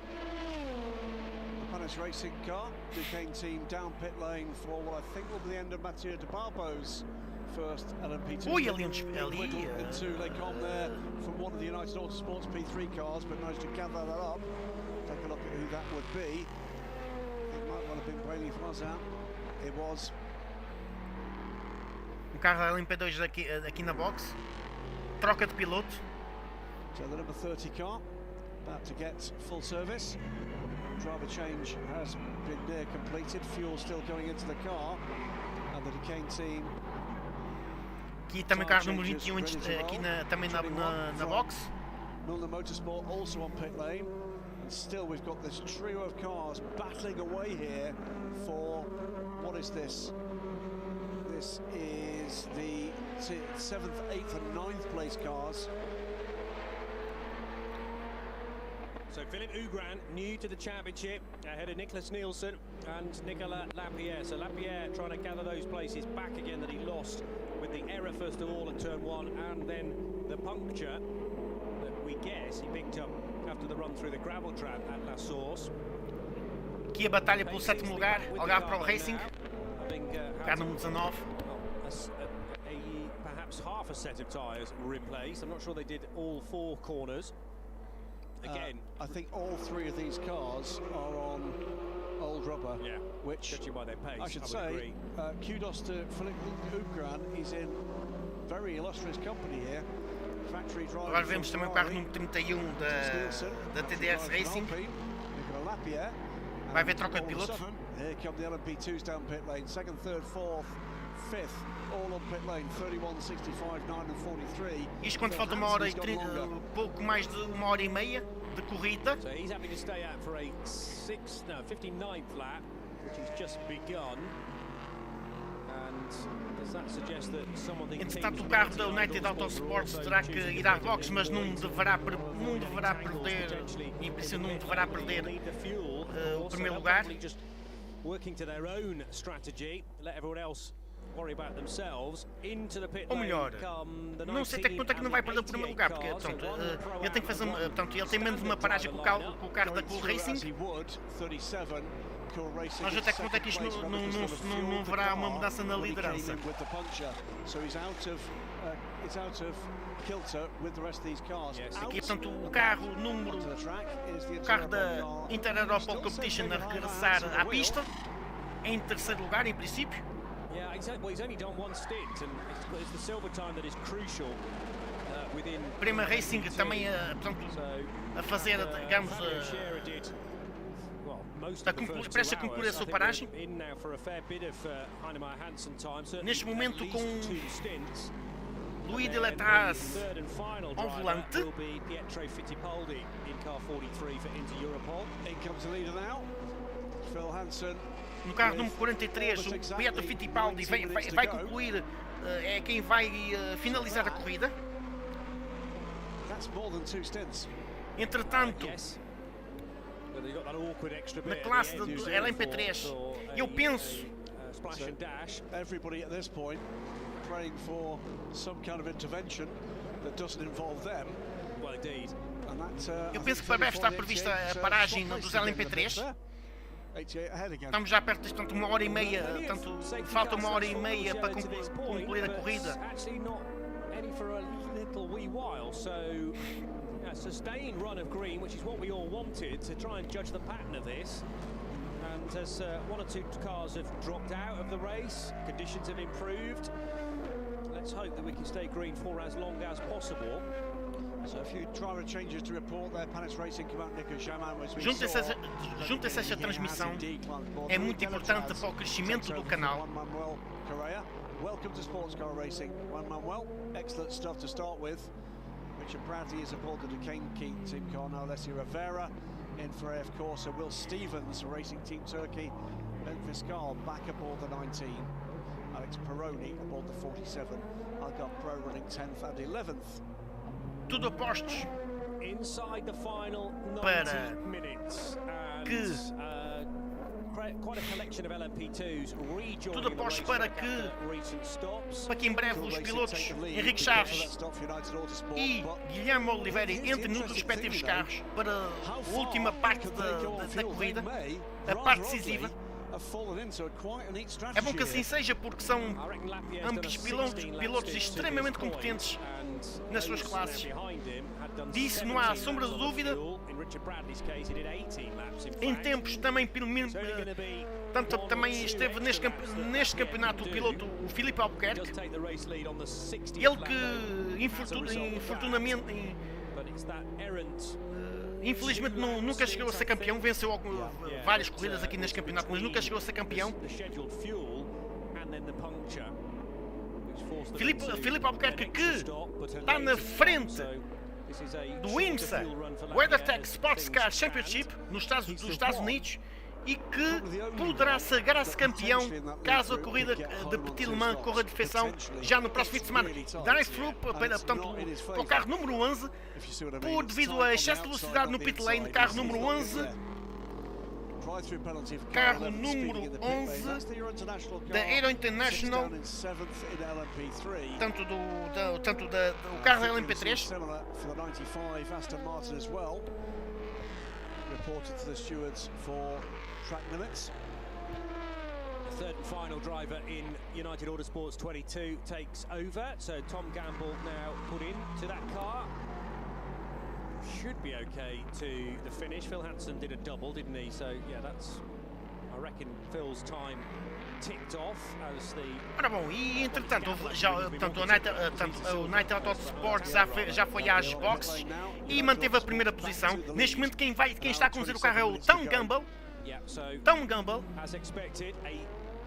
the Panis Racing car. Duquesne team down pit lane for what I think will be the end of Mathieu de Balbo's first LMP2. Ui, ali onde into Lecom there from one of the United Autosports P3 cars, but managed to gather that up. Take a look at who that would be. It might well have been Braylee Frazan. It was. O carro da LMP2 aqui na box. Troca de piloto. So the number 30 car about to get full service. Driver change has been near completed. Fuel still going into the car. And the Duquesne team. Aqui também o carro número 21 aqui também na box. Milner Motorsport also on pit lane. And still we've got this trio of cars battling away here for, what is this? This is the 7th, 8th and 9th place cars. So Philippe Ugran, new to the championship, ahead of Nicolas Nielsen and Nicolas Lapierre. So Lapierre trying to gather those places back again that he lost with the error first of all at turn 1 and then the puncture that we guess he picked up after the run through the gravel trap at La Source. Aqui a batalha pelo 7º lugar, Algarve Pro Racing, carro número 19. Perhaps half a set of tyres replaced. I'm not sure they did all 4 corners. Again, I think all 3 of these cars are on old rubber, which judging by their pace, I should say, kudos to Philippe Ugran. He's in very illustrious company here. Factory driver. Agora vemos também o carro número 31 da TDS Racing. Vai haver troca de piloto. Here come the LMP2s down pit lane. 2nd, 3rd, 4th, 5th, all on pit lane. 31, 65, 9 and 43. Isto quando falta uma hora e pouco mais de uma hora e meia de corrida. So he's having to stay out for a 59th lap, which he's just begun. And does that suggest that someone thinks entretanto, o carro da United Autosports terá que ir à box, mas não deverá perder, em princípio não deverá perder o primeiro lugar. Working to their own strategy, let everyone else worry about themselves. Into the pit Ou melhor, lane, não sei até que ponto é que não vai perder o primeiro lugar, porque portanto, ele tem que fazer, portanto, ele tem menos uma paragem com o carro da Cool Racing. Mas até que ponto é que isto não haverá uma mudança na liderança. Aqui, portanto, o carro da Inter Europol Competition a regressar à pista, em 3º lugar, em princípio. Prema Racing também a fazer, digamos, parece a concluir a sua paragem. Neste momento com Louis Delatraz ao volante. No carro número 43, o Pietro Fittipaldi vai concluir, é quem vai finalizar a corrida. Entretanto, na classe do LMP3, eu penso eu penso que para breve está prevista a paragem dos LMP3. Estamos já perto disto, tanto 1h30, tanto falta 1h30 para concluir a corrida. A sustained run of green, which is what we all wanted, to try and judge the pattern of this. And as 1 or 2 cars have dropped out of the race, conditions have improved. Let's hope that we can stay green for as long as possible. So a few driver changes to report there. Palace Racing commander Nico Jaman was Junta-se esta transmissão, é muito importante para o crescimento do canal. Welcome to Sportscar Racing. Manuel, excellent stuff to start with. Richard Bradley is aboard the Duquesne team car now. Alessia Rivera in for AF Corsa. Will Stevens, Racing Team Turkey. Ben Fiscal back aboard the 19. Alex Peroni aboard the 47. Algar Pro running 10th and 11th. Tudo apostos inside the final 90 minutes. Quite a collection of LMP2s tudo apostos para que em breve os pilotos Henrique Chaves e Guilherme Oliveira entrem nos respectivos carros para a última parte da corrida, a parte decisiva. É bom que assim seja, porque são ambos pilotos extremamente competentes nas suas classes. Disso não há sombra de dúvida. Em tempos também, também esteve neste campeonato o piloto o Filipe Albuquerque. Ele que infelizmente nunca chegou a ser campeão, venceu várias corridas aqui neste campeonato, mas nunca chegou a ser campeão. Filipe Albuquerque que está na frente do IMSA WeatherTech Sportscars Championship dos Estados Unidos e que poderá sagrar-se campeão caso a corrida de Petit Le Mans corra de feição já no próximo fim de semana. Drive-through, portanto, para o carro número 11, devido a excesso de velocidade no pit lane, carro número 11, carro número 11 da Aero International, tanto do carro da LMP3. Reported to the stewards for track minutes. The third and final driver in United Autosports 22 takes over. So Tom Gamble now put into that car. Should be okay to the finish. Phil Hansen did a double, didn't he? So yeah, that's, I reckon, Phil's time ticked off as the... Ora bom, e entretanto, o Night Autosports já foi às boxes e manteve a primeira posição. Neste momento quem está a conduzir o carro é o Tom Gamble. Tom Gamble. As expected, a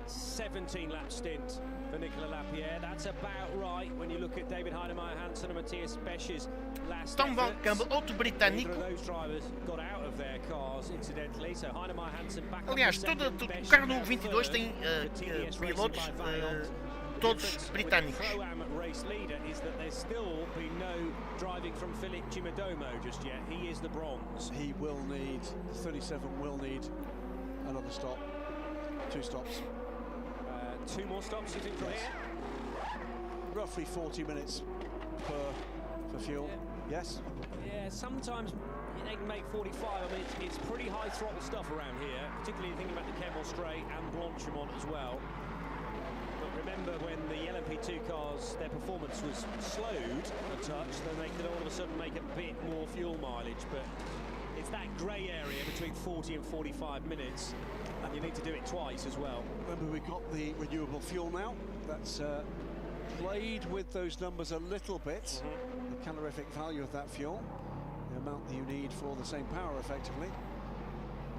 17-lap stint for Nicola Lapierre. That's about right when you look at David Heinemeier Hansen and Matthias Besch's last Tom Gamble, outro britânico. Those drivers got out of their cars incidentally. So Heinemeier Hansen back. Aliás, o carro no 22 tem pilotos todos britânicos. Race leader is that there's still been no driving from Philip Gimodomo just yet. He is the bronze. He will need 37. Will need another stop. 2 stops. 2 more stops, you think, from here? Roughly 40 minutes for fuel. Yes. Yeah, sometimes they can make 45. I mean, it's pretty high throttle stuff around here, particularly thinking about the Kemmel Straight and Blanchimont as well. But remember, when the LMP2 cars, their performance was slowed a touch, then they could all of a sudden make a bit more fuel mileage. But it's that grey area between 40 and 45 minutes, and you need to do it twice as well. Remember, we've got the renewable fuel now. That's played with those numbers a little bit. The calorific value of that fuel, the amount that you need for the same power, effectively.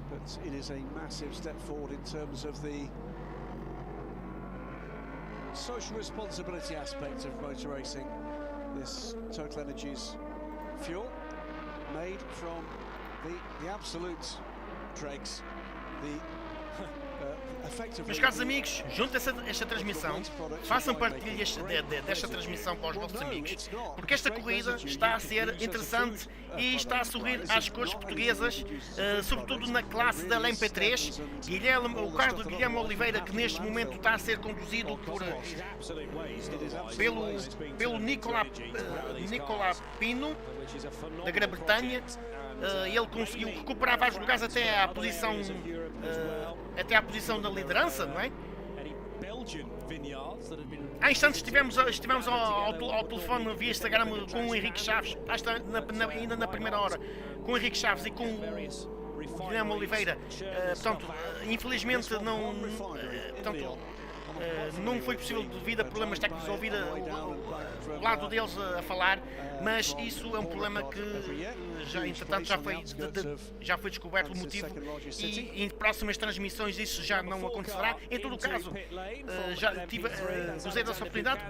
But it is a massive step forward in terms of the social responsibility aspect of motor racing. This Total Energies fuel made from the absolute dregs, Meus caros amigos, juntem-se a esta transmissão, façam partilha desta transmissão para os vossos amigos, porque esta corrida está a ser interessante e está a sorrir às cores portuguesas, sobretudo na classe da LMP3. O carro de Guilherme Oliveira, que neste momento está a ser conduzido pelo Nicola Pino, da Grã-Bretanha. ele conseguiu recuperar vários lugares até à posição da liderança, não é? Há instantes estivemos ao telefone via Instagram com o Henrique Chaves, ainda na primeira hora, com o Henrique Chaves e com o Guilherme Oliveira. Portanto, infelizmente não foi possível, devido a problemas técnicos, ouvir o lado deles a falar, mas isso é um problema que entretanto já foi descoberto o motivo, e em próximas transmissões isso já não acontecerá. Em todo o caso, usei dessa oportunidade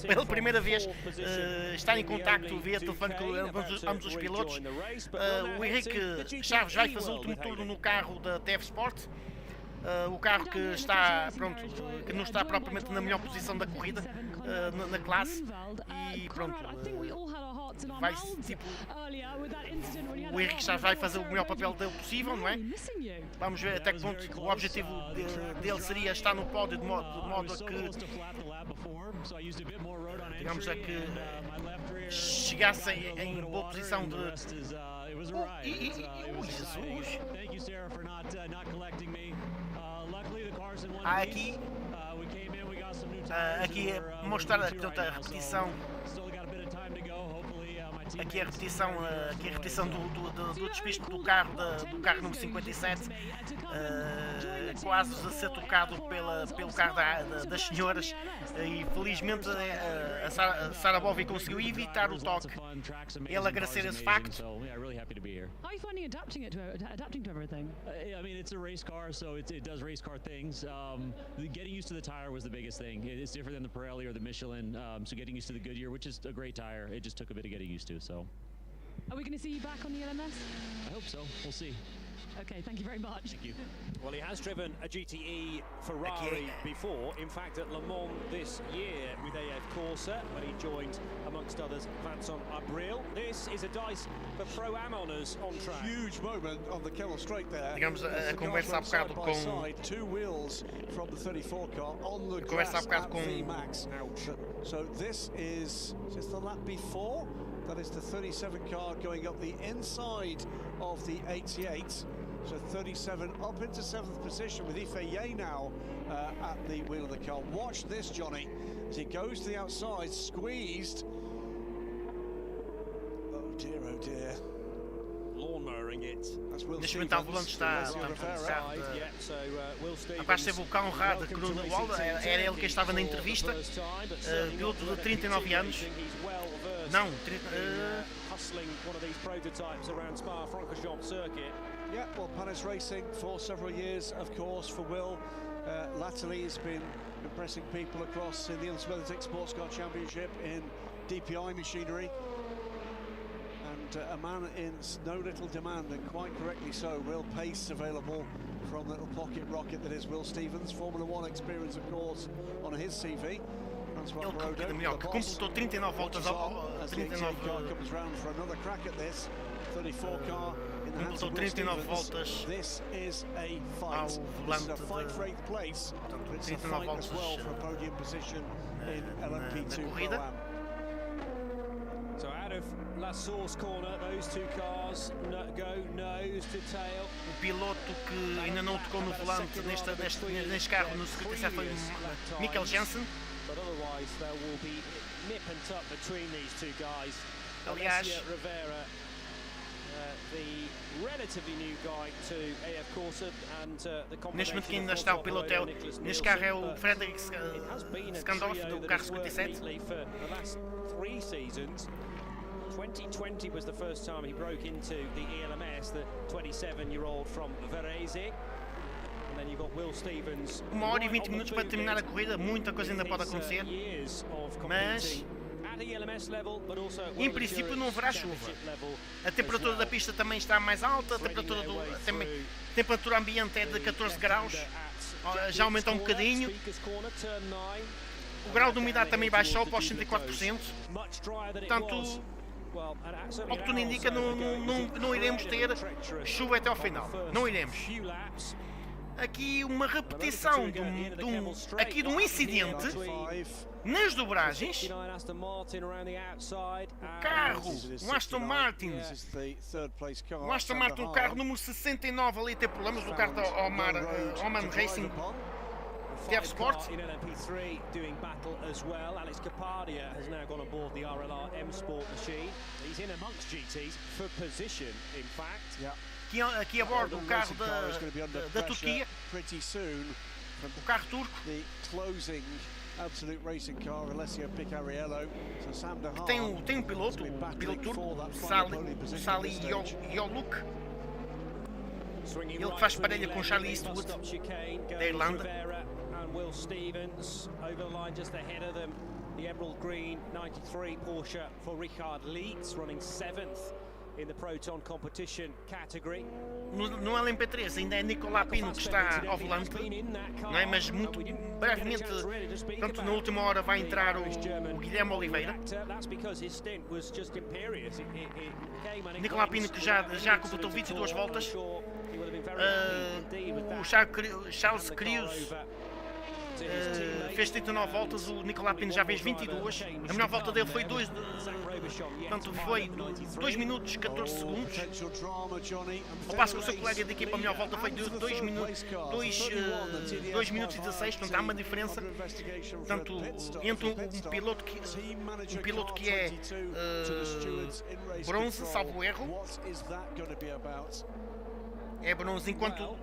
pela primeira vez estar em contacto via telefone com ambos os pilotos. O Henrique Chaves vai fazer o último turno no carro da TF Sport. O carro que não está propriamente na melhor posição da corrida, na classe, e pronto, o Henrique já vai fazer o melhor papel dele possível, não é? Vamos ver até que ponto o objetivo dele seria estar no pódio de modo a que, digamos, a que chegasse em boa posição de... Jesus! Aqui é mostrar a repetição. Aqui a repetição do despiste do carro número 57, quase a ser tocado pelo carro das senhoras, e felizmente a Sarah Bovy conseguiu evitar o toque. Ele agradecer esse facto. How are you finding adapting to everything? I mean, it's a race car, so it does race car things. Getting used to the tire was the biggest thing. It's different than the Pirelli or the Michelin, so getting used to the Goodyear, which is a great tire, it just took a bit of getting used to. So, are we going to see you back on the ELMS? I hope so. We'll see. Okay, thank you very much. Thank you. Well, he has driven a GTE Ferrari before, in fact at Le Mans this year with AF Corsa, when he joined, amongst others, Vincent Abril. This is a dice for Pro-Am honours on track. Huge moment on the Kemmel Straight there. Digamos, a conversa há bocado com... Two wheels from the 34 car on the conversa há bocado com... VMAX. So this is the lap before? That is the 37 car going up the inside of the 88. So 37 up into 7th position with Ife now at the wheel of the car. Watch this, Johnny, as he goes to the outside, squeezed. Oh dear. Lawnmowering it. Neste momento a volante está rapaz, ser vulcão honrado que no Wall era ele que estava na entrevista, piloto de 39 anos. Não, hustling one of these prototypes around Spa-Francorchamps circuit. Yeah, well, Panis Racing for several years, of course, for Will. Latterly, he's been impressing people across in the Unspecific Sportscar Championship in DPI machinery. And a man in no little demand, and quite correctly so. Real pace available from the little pocket rocket that is Will Stevens. Formula One experience, of course, on his CV. Ele melhor, que completou 39 voltas comes round for another crack at this. 34 car in the hands of Will Stevens. This is a fight. This is a fight for 8th place. It's a fight as well for a podium position in LMP2 Pro-Am. So out of La Source corner, those two cars go nose to tail. O piloto que ainda não tocou no volante neste carro no circuito foi Mikkel Jensen. But otherwise there will be nip and tuck between these two guys. Aliás, Rivera, the relatively new guy to AF Corsa, and the neste momento quem ainda está o piloto neste carro é o Frederick Skandorf do carro 57. For the last 3 seasons. 2020 was the first time he broke into the ELMS, the 27-year-old from Varese. And then you've got Will Stevens. 1 hora e 20 minutos para terminar a corrida, muita coisa ainda pode acontecer, mas em princípio não haverá chuva. A temperatura da pista também está mais alta, a temperatura ambiente é de 14 graus, já aumentou um bocadinho. O grau de umidade também baixou para os 64%, portanto, ao que tudo indica, não iremos ter chuva até ao final, não iremos. aqui uma repetição de um incidente nas dobragens. O carro, o Aston Martin, o carro número 69 ali tem problemas, do carro da Oman Racing TF Sport. In LMP3 doing battle as well. Alex Capadia has now gone aboard the RLR M Sport machine. He's in amongst GTs for position, in fact. Aqui a bordo o carro da Turquia, o carro turco, que tem um piloto turco, Salih Yoluk, ele que faz parelha com Charlie Eastwood da Irlanda. Will Stevens over the line just ahead of them. The Emerald Green 93 Porsche for Richard Leeds, running 7th in the Proton competition category. No LMP3 ainda é Nicolás Pino que está ao volante, não é? Mas muito brevemente, portanto, na última hora vai entrar o Guilherme Oliveira. Nicolás Pino que já completou 22 voltas. O Charles Crius fez 39 voltas, o Nicolás Pino já fez 22. A melhor volta dele foi 2 minutos 14 segundos. Ao passo que o seu colega de equipa, a melhor volta foi 2 minutos e 16. Portanto, há uma diferença. Portanto, entre um piloto que é bronze, salvo erro, é bronze, enquanto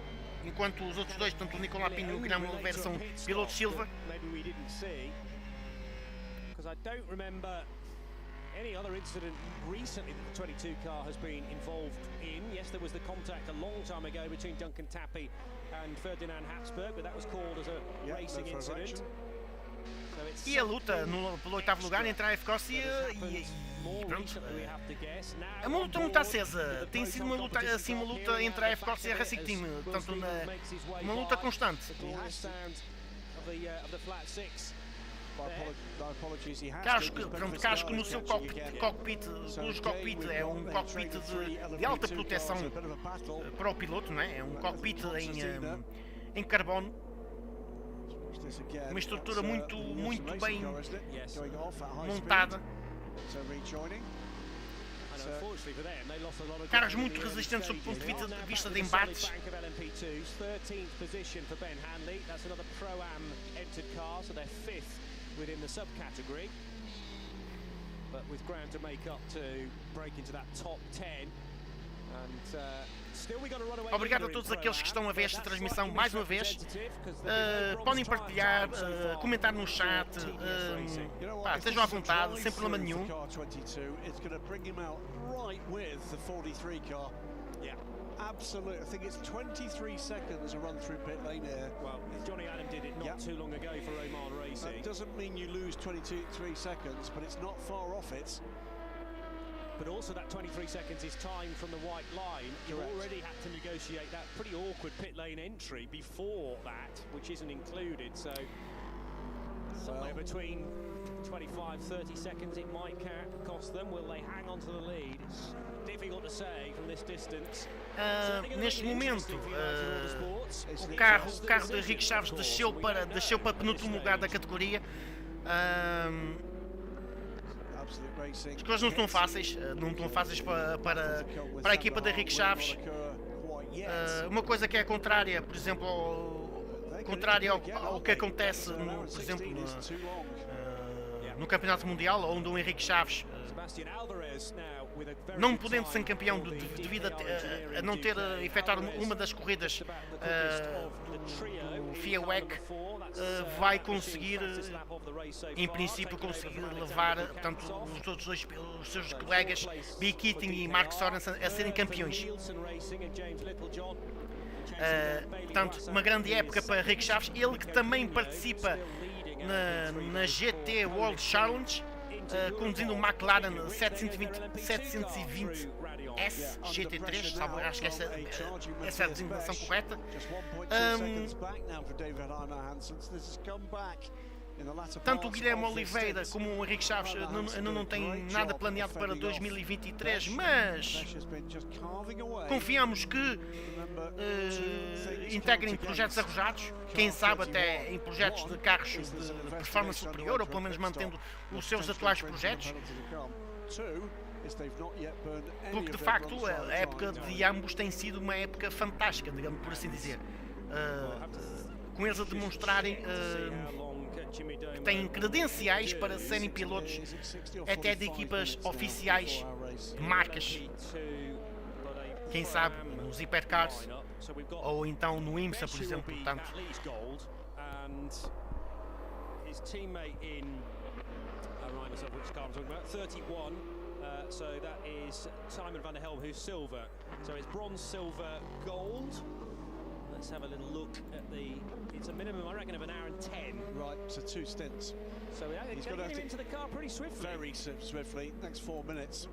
os outros dois, tanto o Nicolás Pino e o Guilherme Oliveira, são pilotos Silva. Any other incident recently that the 22 car has been involved in? Yes, there was the contact a long time ago between Duncan Tappy and Ferdinand Habsburg, but that was called as a racing incident. E a luta pelo 8º lugar entre a F-Corsia e pronto. É uma luta muito acesa. Tem sido uma luta entre a F-Corsia e a Racing Team. Portanto, uma luta constante. Carros que no seu cockpit é um cockpit de alta proteção para o piloto, não é? É um cockpit em carbono, uma estrutura muito bem montada. Carros muito resistentes sob o ponto de vista de embates. Within the subcategory, but with ground to make up to break into that top 10. And still we got a runaway. Obrigado a todos aqueles que estão a ver esta transmissão mais uma vez. Podem partilhar, comentar no chat, estejam à vontade, sem problema nenhum. Absolutely, I think it's 23 seconds a run through pit lane here. Well, Johnny Adam did it not too long ago for Oman Racing. That doesn't mean you lose 23 seconds, but it's not far off it. But also that 23 seconds is time from the white line. You already had to negotiate that pretty awkward pit lane entry before that, which isn't included. So somewhere between 25-30 seconds it might cost them. Will they hang on to the lead? It's difficult to say from this distance. Neste momento, o carro de Henrique Chaves desceu para penúltimo lugar da categoria. As coisas não estão fáceis, para a equipa de Henrique Chaves. Uma coisa que é contrária, por exemplo, ao que acontece, por exemplo, no Campeonato Mundial, onde o Henrique Chaves, não podendo ser campeão devido a não ter efetuado uma das corridas do FIA WEC, vai conseguir, em princípio, levar, portanto, os seus colegas B. Keating e Mark Sorensen a serem campeões. Portanto, uma grande época para Henrique Chaves, ele que também participa na GT World Challenge, conduzindo o McLaren 720S GT3, acho que essa é a designação correta. tanto o Guilherme Oliveira como o Henrique Chaves não têm nada planeado para 2023, mas confiamos que integrem projetos arrojados, quem sabe até em projetos de carros de performance superior, ou pelo menos mantendo os seus atuais projetos. Porque de facto a época de ambos tem sido uma época fantástica, digamos por assim dizer, com eles a demonstrarem que têm credenciais para serem pilotos até de equipas oficiais de marcas, quem sabe nos Hypercars ou então no IMSA, por exemplo. Portanto, so that is Simon van der Helm, who's silver. So it's bronze, silver, gold. Let's have a little look at it's a minimum, I reckon, of an hour and 10. Right, so 2 stints. So he's got to get into the car pretty swiftly. Very swiftly, next 4 minutes.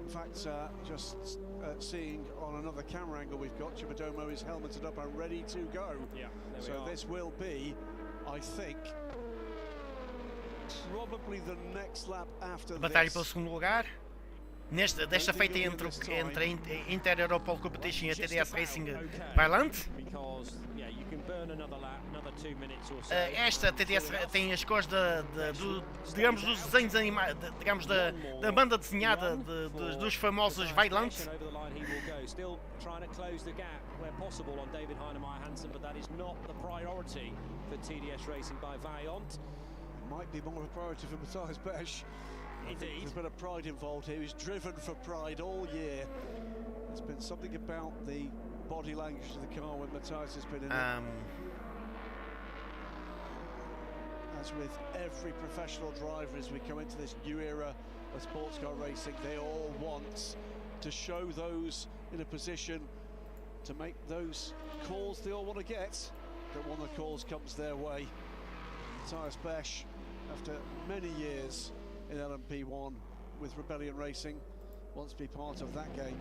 In fact, just seeing on another camera angle we've got, Chibadomo is helmeted up and ready to go. Yeah, so this will be, I think, probably the next lap after this. Batalha pelo segundo lugar. Desta feita entre a Inter-Europol Competition e a TDS Racing Bailante. Esta TDS tem as cores digamos, dos desenhos animados, digamos, da banda desenhada dos famosos Bailante. Might be more of a priority for Matthias Besch. Indeed. There's been a pride involved here. He's driven for pride all year. There's been something about the body language of the car when Matthias has been in it. As with every professional driver, as we come into this new era of sports car racing, they all want to show those in a position to make those calls they all want to get. But one of the calls comes their way. Matthias Besch, after many years in LMP1 with Rebellion Racing, wants to be part of that game.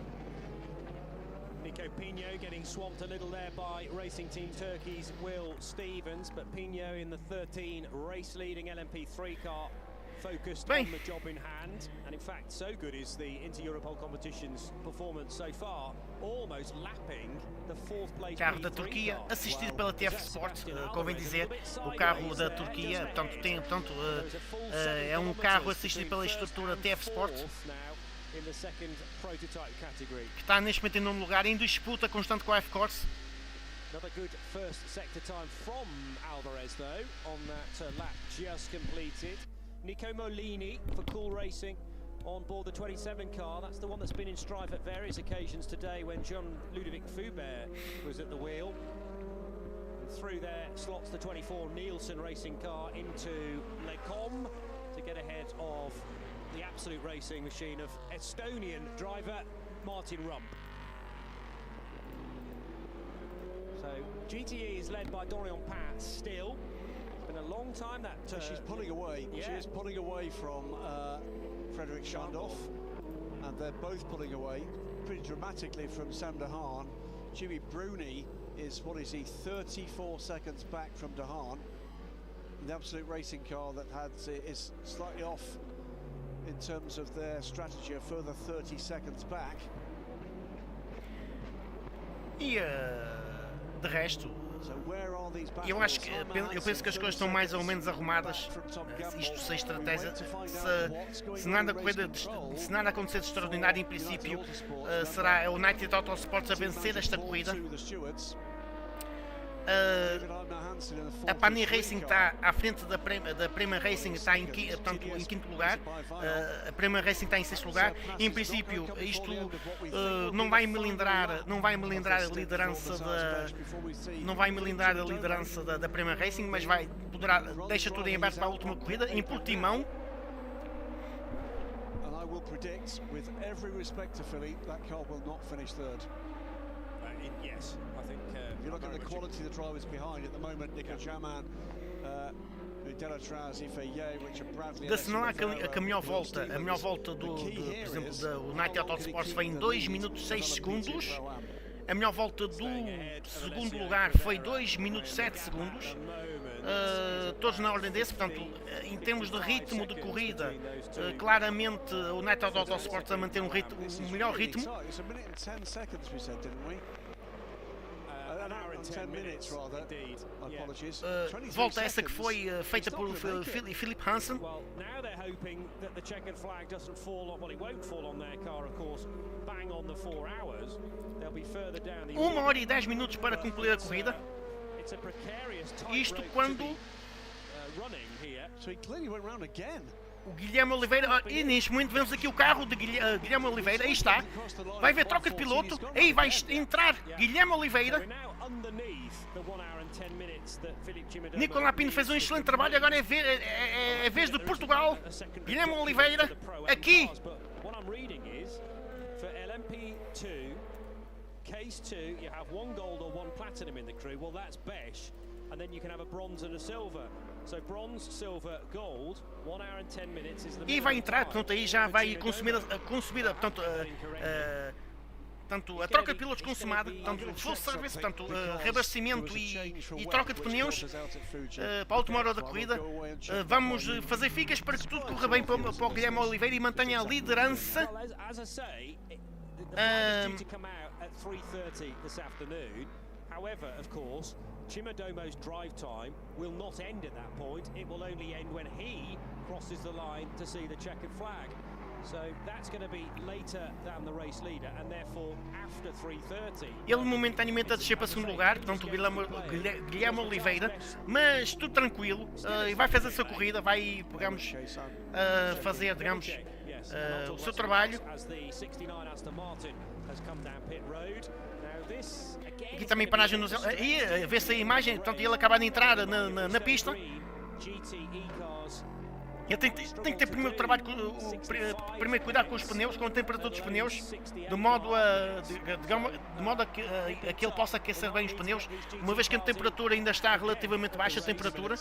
Nico Pino getting swamped a little there by Racing Team Turkey's Will Stevens, but Pino in the 13 race-leading LMP3 car focused on the job in hand, and in fact so good is the Inter-Europol competition's performance so far, almost lapping the 4th place carro da Turquia, assistido pela TF Sport, convém dizer, o carro da Turquia, portanto, é um carro assistido pela estrutura TF Sport, que está neste momento em nono lugar, em disputa constante com a F-Corse. Another good first sector time from Alvarez though, on that lap just completed. Nico Molini for Cool Racing on board the 27 car. That's the one that's been in strife at various occasions today when Jean-Ludovic Foubert was at the wheel. And through there slots the 24 Nielsen Racing car into Lecom to get ahead of the absolute racing machine of Estonian driver Martin Rump. So GTE is led by Dorian Pat still. Been a long time that she's pulling away. Yeah. She is pulling away from Frederick Schandorf, and they're both pulling away pretty dramatically from Sam Dehaan. Jimmy Bruni is, what is he, 34 seconds back from Dehaan. The Absolute Racing car that is slightly off in terms of their strategy, a further 30 seconds back. E de resto, eu penso que as coisas estão mais ou menos arrumadas, isto sem estratégia. Se nada acontecer de extraordinário, em princípio será o United Autosports a vencer esta corrida. A Pani Racing está à frente da Prema Racing, está em quinto lugar. A Prema Racing está em sexto lugar. E, em princípio, isto não vai melindrar a liderança da Prema Racing, mas deixa tudo em aberto para a última corrida em Portimão. Predict, with every respect to Philippe, that car will not finish third. Yes, I think. If you look at the quality of the drivers behind at the moment, Nico Chaman, Delatrazi, Fayet, Richard Bradley. Se não há a melhor volta, por exemplo, do United Autosports foi em 2 minutos 6 segundos. A melhor volta do segundo lugar foi 2 minutos 7 segundos. Todos na ordem desse, portanto, em termos de ritmo de corrida, claramente o Neto Autosport a manter um melhor ritmo. Volta essa que foi feita por Philip Hansen. 1 hora e 10 minutos para concluir a corrida. Isto quando o Guilherme Oliveira, e neste momento vemos aqui o carro de Guilherme Oliveira, aí está, vai haver troca de piloto, aí vai entrar Guilherme Oliveira. Nicolas Pino fez um excelente trabalho, agora é vez de Portugal. Guilherme Oliveira, aqui. Case 2, you have 1 gold or 1 platinum in the crew. Well, that's Besh, and then you can have a bronze and a silver. So bronze, silver, gold. 1 hour and 10 minutes is the. E vai entrar, portanto, aí já vai consumir portanto, a troca de pilotos consumada, portanto, full service, portanto, reabastecimento e troca de pneus para a última hora da corrida. Vamos fazer ficas para que tudo corra bem para o Guilherme Oliveira e mantenha a liderança. To come out at 3:30 this afternoon. However, of course, Chimodomo's drive time will not end at that point. It will only end when he crosses the line to see the checkered flag. So that's going to be later than the race leader, and therefore after 3:30. Ele momentaneamente a descer para segundo lugar, portanto o Guilherme Oliveira, mas tudo tranquilo, e vai fazer a sua corrida, vai, digamos, fazer, digamos, o seu trabalho. Aqui também paragem nos... E vê-se a imagem, portanto ele acaba de entrar na pista. Ele tem que ter primeiro trabalho, primeiro cuidar com os pneus, com a temperatura dos pneus, de modo a que ele possa aquecer bem os pneus, uma vez que a temperatura ainda está relativamente baixa, a temperatura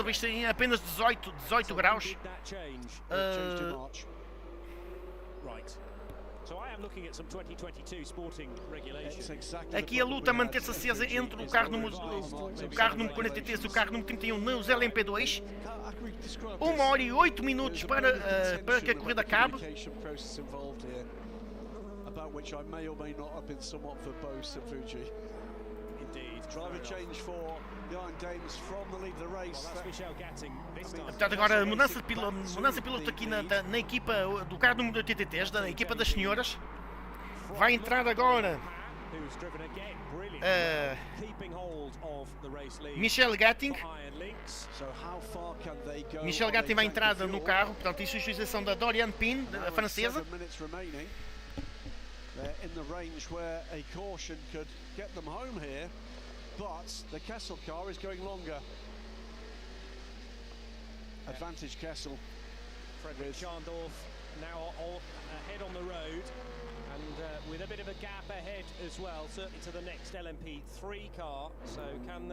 vista em apenas 18 graus. Aqui a luta mantém-se acesa entre o carro número 43 e o carro número 31 nos LMP2. 1 hora e 8 minutos para que a corrida acabe. Portanto, agora mudança de piloto aqui na equipa do carro número 83, da equipa das senhoras. Vai entrar agora Michel Gatting. Michel Gatting vai entrar no carro, portanto, em substituição da Dorian Pin, a francesa. In the range where a caution could get them home here, but the Kessel car is going longer. Advantage Kessel. Frederick Schandorf now ahead on the road, and with a bit of a gap ahead as well, certainly to the next LMP3 car. So can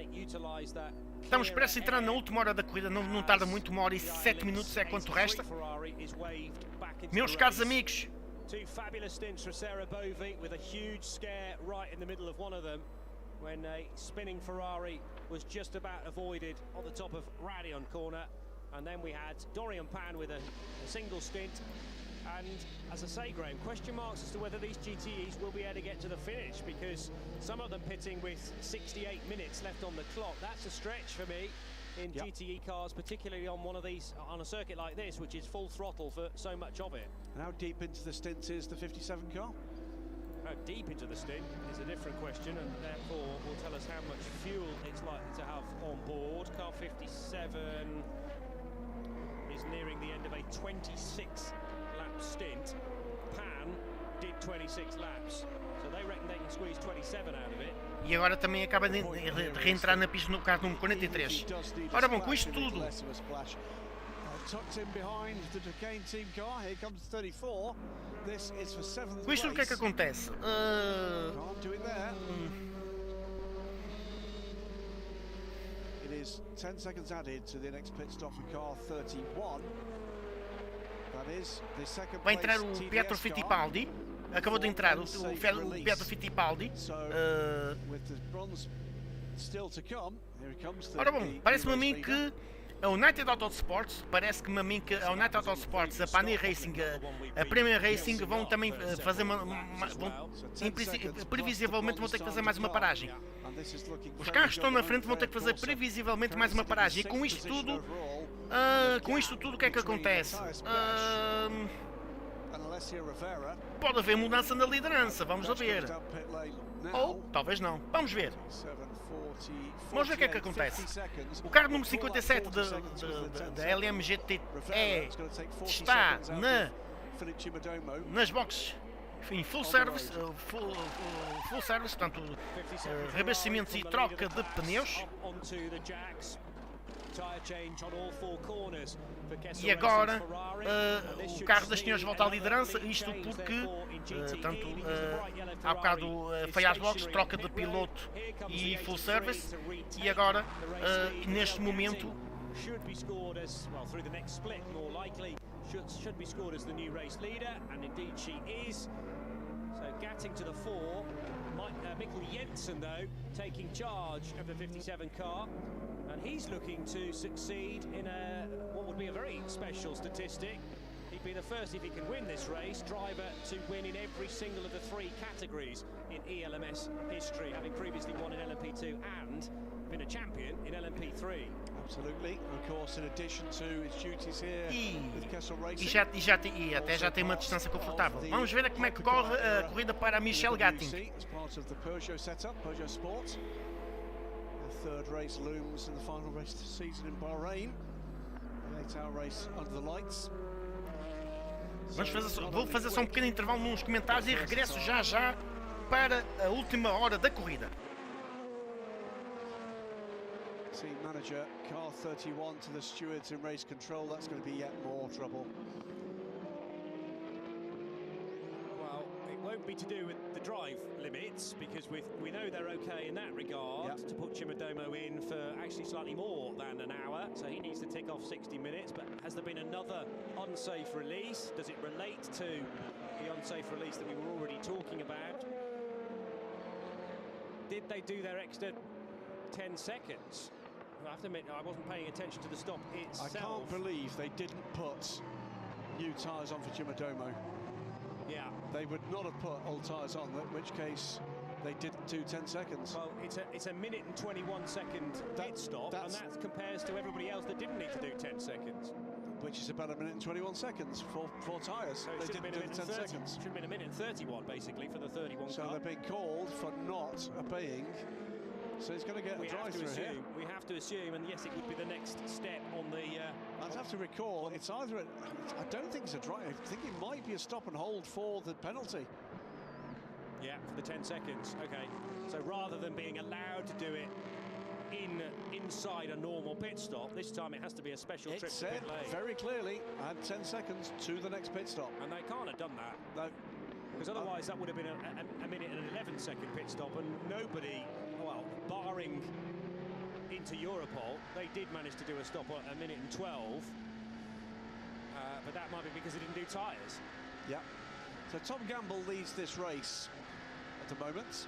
it utilize that? Estamos prestes a entrar na última hora da corrida, não tarda muito, 1 hora e 7 minutos é quanto resta. Meus caros amigos, 2 fabulous stints for Sarah Bovey, with a huge scare right in the middle of one of them when a spinning Ferrari was just about avoided on the top of Radion corner. And then we had Dorian Pan with a single stint. And as I say, Graham, question marks as to whether these GTEs will be able to get to the finish, because some of them pitting with 68 minutes left on the clock. That's a stretch for me in GTE cars, particularly on one of these, on a circuit like this, which is full throttle for so much of it. And how deep into the stint is the 57 car? How deep into the stint is a different question, and therefore will tell us how much fuel it's likely to have on board. Car 57 is nearing the end of a 26-lap stint. Pan did 26 laps, so they reckon they can squeeze 27 out of it. E agora também acaba de reentrar na pista no carro número 43. Ora bom, com isto tudo, com isto tudo o que é que acontece? Vai entrar o Pietro Fittipaldi. acabou de entrar o Pedro Fittipaldi. Ora bom, parece-me a mim que a United Autosports, a United Autosports, a Pani Racing, a Premier Racing vão também fazer previsivelmente vão ter que fazer mais uma paragem. Os carros que estão na frente vão ter que fazer previsivelmente mais uma paragem. E com isto tudo, o que é que acontece? Pode haver mudança na liderança, vamos ver. Ou talvez não, vamos ver. Vamos ver o que é que acontece. O carro número 57 da ELMS GT está nas boxes em full service, portanto, reabastecimentos e troca de pneus. E agora o carro das senhoras volta à liderança, isto porque há bocado foi às boxes, troca de piloto e full service, e agora neste momento getting to the fore, Mikkel Jensen though taking charge of the 57 car, and he's looking to succeed in what would be a very special statistic. He'd be the first, if he can win this race, driver to win in every single of the 3 categories in ELMS history, having previously won in LMP2 and been a champion in LMP3. Absolutely, of course, in addition to his duties here with Kessel Racing. E até já tem uma distância confortável. Vamos ver como é que corre a corrida para Michel Gatting. As part of the Peugeot setup, Peugeot Sport. The third race looms in the final race of the season in Bahrain. The 8-hour race under the lights. Vou fazer só um pequeno intervalo nos comentários e regresso já para a última hora da corrida. Team manager, car 31 to the stewards in race control. That's going to be yet more trouble. Well, it won't be to do with the drive limits, because we know they're okay in that regard, to put Chimodomo in for actually slightly more than an hour, so he needs to tick off 60 minutes. But has there been another unsafe release? Does it relate to the unsafe release that we were already talking about? Did they do their extra 10 seconds? I have to admit, I wasn't paying attention to the stop itself. I can't believe they didn't put new tyres on for Chimodomo. Yeah. They would not have put old tyres on, in which case they didn't do 10 seconds. Well, it's a minute and 21 second pit stop, and that compares to everybody else that didn't need to do 10 seconds. Which is about a minute and 21 seconds for 4 tyres. So they didn't do 10 seconds. Should have been a minute and 31, basically, for the 31 so car. they're being called for not obeying. So he's going to get a drive through here. We have to assume, and yes, it would be the next step on the... I'd have to recall, it's either I don't think it's a drive, I think it might be a stop and hold for the penalty. Yeah, for the 10 seconds, okay. So rather than being allowed to do it inside a normal pit stop, this time it has to be a special trip to pit lane. Very clearly, add 10 seconds to the next pit stop. And they can't have done that. No. Because otherwise that would have been a minute and an 11-second pit stop, and nobody, well, barring into Europol, they did manage to do a stop at a minute and 12, but that might be because they didn't do tyres. Yeah. So Tom Gamble leads this race at the moment.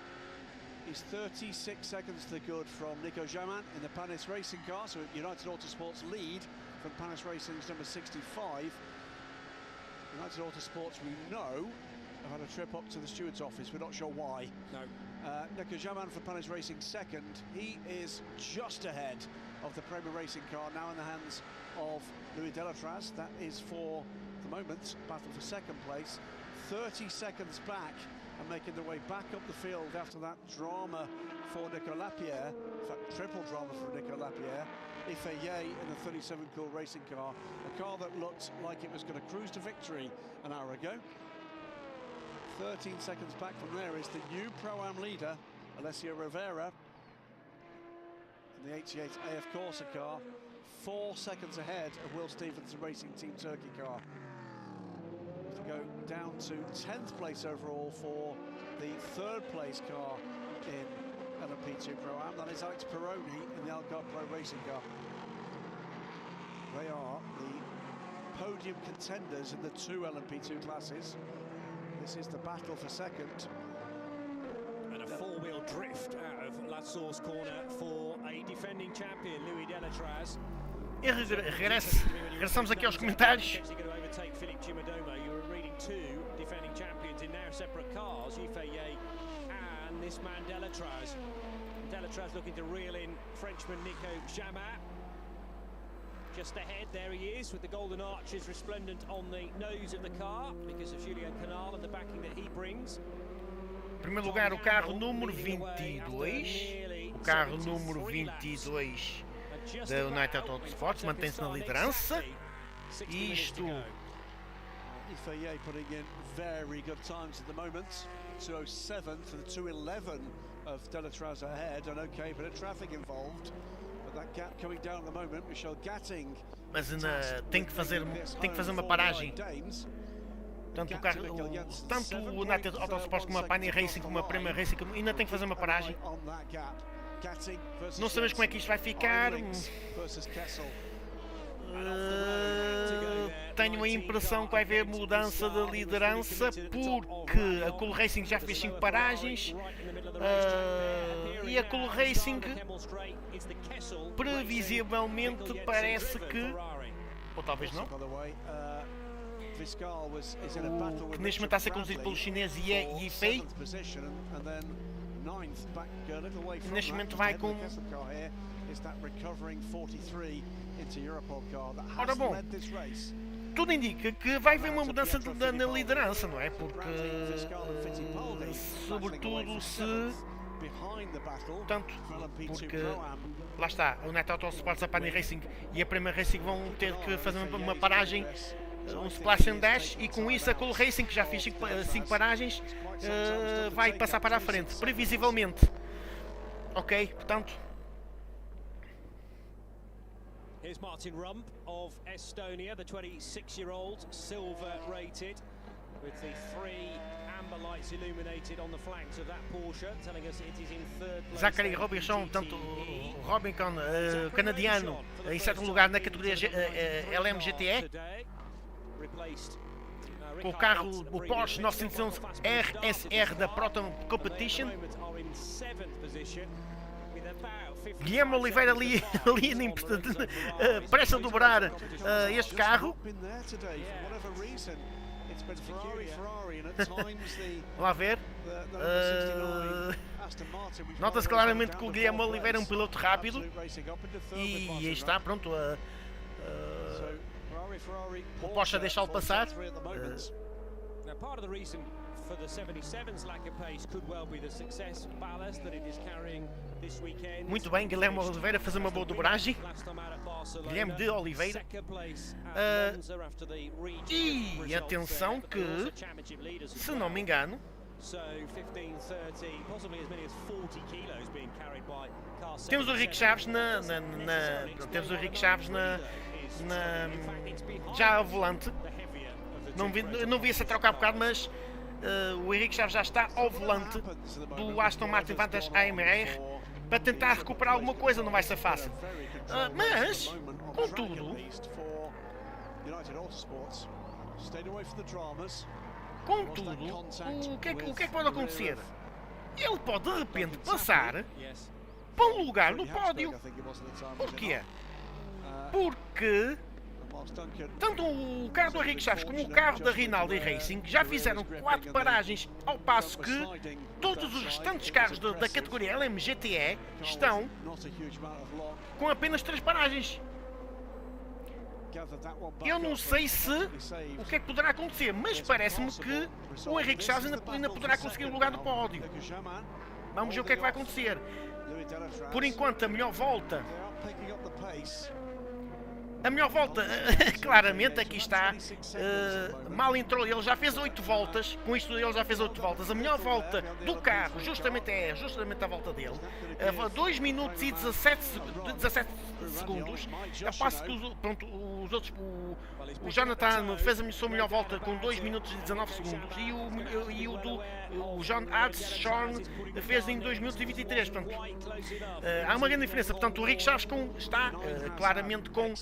He's 36 seconds to the good from Nico Jamin in the Panis Racing car, so United Autosports lead from Panis Racing's number 65. United Autosports, we know, have had a trip up to the steward's office. We're not sure why. No. Nico Jamin for Panis Racing second. He is just ahead of the Premier Racing car, now in the hands of Louis Delatraz. That is, for the moment, battle for second place. 30 seconds back and making their way back up the field after that drama for Nico Lapierre. In fact, triple drama for Nico Lapierre. Ifeye in the 37 Cool Racing car, a car that looked like it was going to cruise to victory an hour ago. 13 seconds back from there is the new Pro-Am leader, Alessio Rivera, in the 88 AF Corsa car, 4 seconds ahead of Will Stevenson Racing Team Turkey car. To go down to 10th place overall for the 3rd place car in LMP2 Pro-Am. That is Alex Peroni in the Alcart Pro Racing car. They are the podium contenders in the 2 LMP2 classes. This is the battle for second. And a four-wheel drift out of Lassour's corner for a defending champion, Louis Delatraz. E regressamos aqui aos comentários. Defending champions in now separate cars, Yifeye and this man Delatraz. Delatraz looking to reel in Frenchman Nico Jamat. Just ahead, there he is, with the golden arches resplendent on the nose of the car because of Julien Canal and the backing that he brings. Em primeiro lugar, o carro número 22. O carro número 22 da United Autosports mantém-se na liderança. Isto. Yifeye putting in very good times at the moment. 2:07 for the 2:11 of Delatraz ahead, and okay, bit of traffic involved. But that gap coming down at the moment, Michel Gatting. Mas ainda tem que fazer uma paragem. Tanto o United Autosports como a Pioneer Racing, como a Prema Racing, ainda tem que fazer uma paragem. Não sabemos como é que isto vai ficar. Tenho a impressão que vai haver mudança de liderança porque a Cool Racing já fez 5 paragens e a Cool Racing previsivelmente parece que, ou talvez não, que neste momento está a ser conduzido pelo chinês Yifei. Neste momento vai com... Ora bom, tudo indica que vai haver uma mudança na liderança, não é? Porque, sobretudo se... Tanto porque, lá está, o United Autosports, a Pioneer Racing e a Prema Racing vão ter que fazer uma paragem, um splash and dash, e com isso a Cool Racing, que já fez 5 paragens, vai passar para a frente, previsivelmente. Ok, portanto... Here's Martin Rump of Estonia, the 26-year-old, silver rated, with the 3 amber lights illuminated on the flanks of that Porsche, telling us it is in third place. Zachary Robinson, tanto Robinson, canadiano, em sétimo lugar na categoria ELMS GTE, com o carro, o Porsche 911 RSR da Proton Competition. Guilherme Oliveira ali prestes a dobrar este carro. Lá ver. Nota-se claramente que o Guilherme Oliveira é um piloto rápido. E aí está, pronto. O Porsche a deixá-lo passar. For the 77's lack of pace could well be the success ballast that it is carrying this weekend. Muito bem, Guilherme Oliveira fazer uma boa dobragem. Guilherme de Oliveira. E atenção que, se não me engano, temos o Rick Chaves já ao volante. Não vi essa troca há bocado, mas o Henrique Chaves já está ao volante do Aston Martin Vantage AMR para tentar recuperar alguma coisa. Não vai ser fácil, mas contudo, o que é que pode acontecer? Ele pode de repente passar para um lugar no pódio. Porquê? Porque tanto o carro do Henrique Chaves como o carro da Rinaldi Racing já fizeram 4 paragens, ao passo que todos os restantes carros da categoria ELMS GTE estão com apenas 3 paragens. Eu não sei o que é que poderá acontecer, mas parece-me que o Henrique Chaves ainda poderá conseguir um lugar no pódio. Vamos ver o que é que vai acontecer. Por enquanto, a melhor volta, claramente, aqui está, mal entrou, ele já fez 8 voltas, com isto ele já fez 8 voltas, a melhor volta do carro justamente a volta dele, 2 minutos e 17 segundos, a passo que pronto, os outros, o Jonathan fez a sua melhor volta com 2 minutos e 19 segundos, e o John Adshorn fez em 2 minutos e 23, portanto, há uma grande diferença. Portanto, o Rick Chaves está claramente com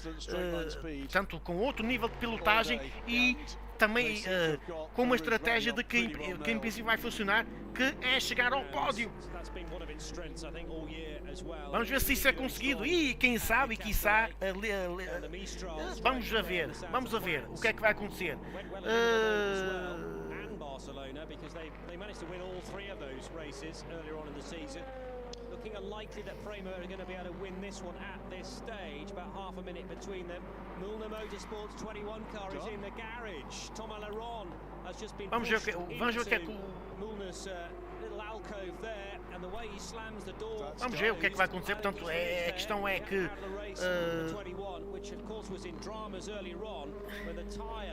outro nível de pilotagem e também com uma estratégia de que em princípio vai funcionar, que é chegar ao pódio. Vamos ver se isso é conseguido. E quem sabe, quiçá, vamos a ver o que é que vai acontecer. Looking unlikely that Prema are going to be able to win this one at this stage. About half a minute between them. Mulner Motorsports 21 car is in the garage. Tom Alaron has just been vamos ver o que é que Mulner's little alcove there, and the way he slams the door. Vamos ver o que é que vai acontecer. Portanto, a questão é que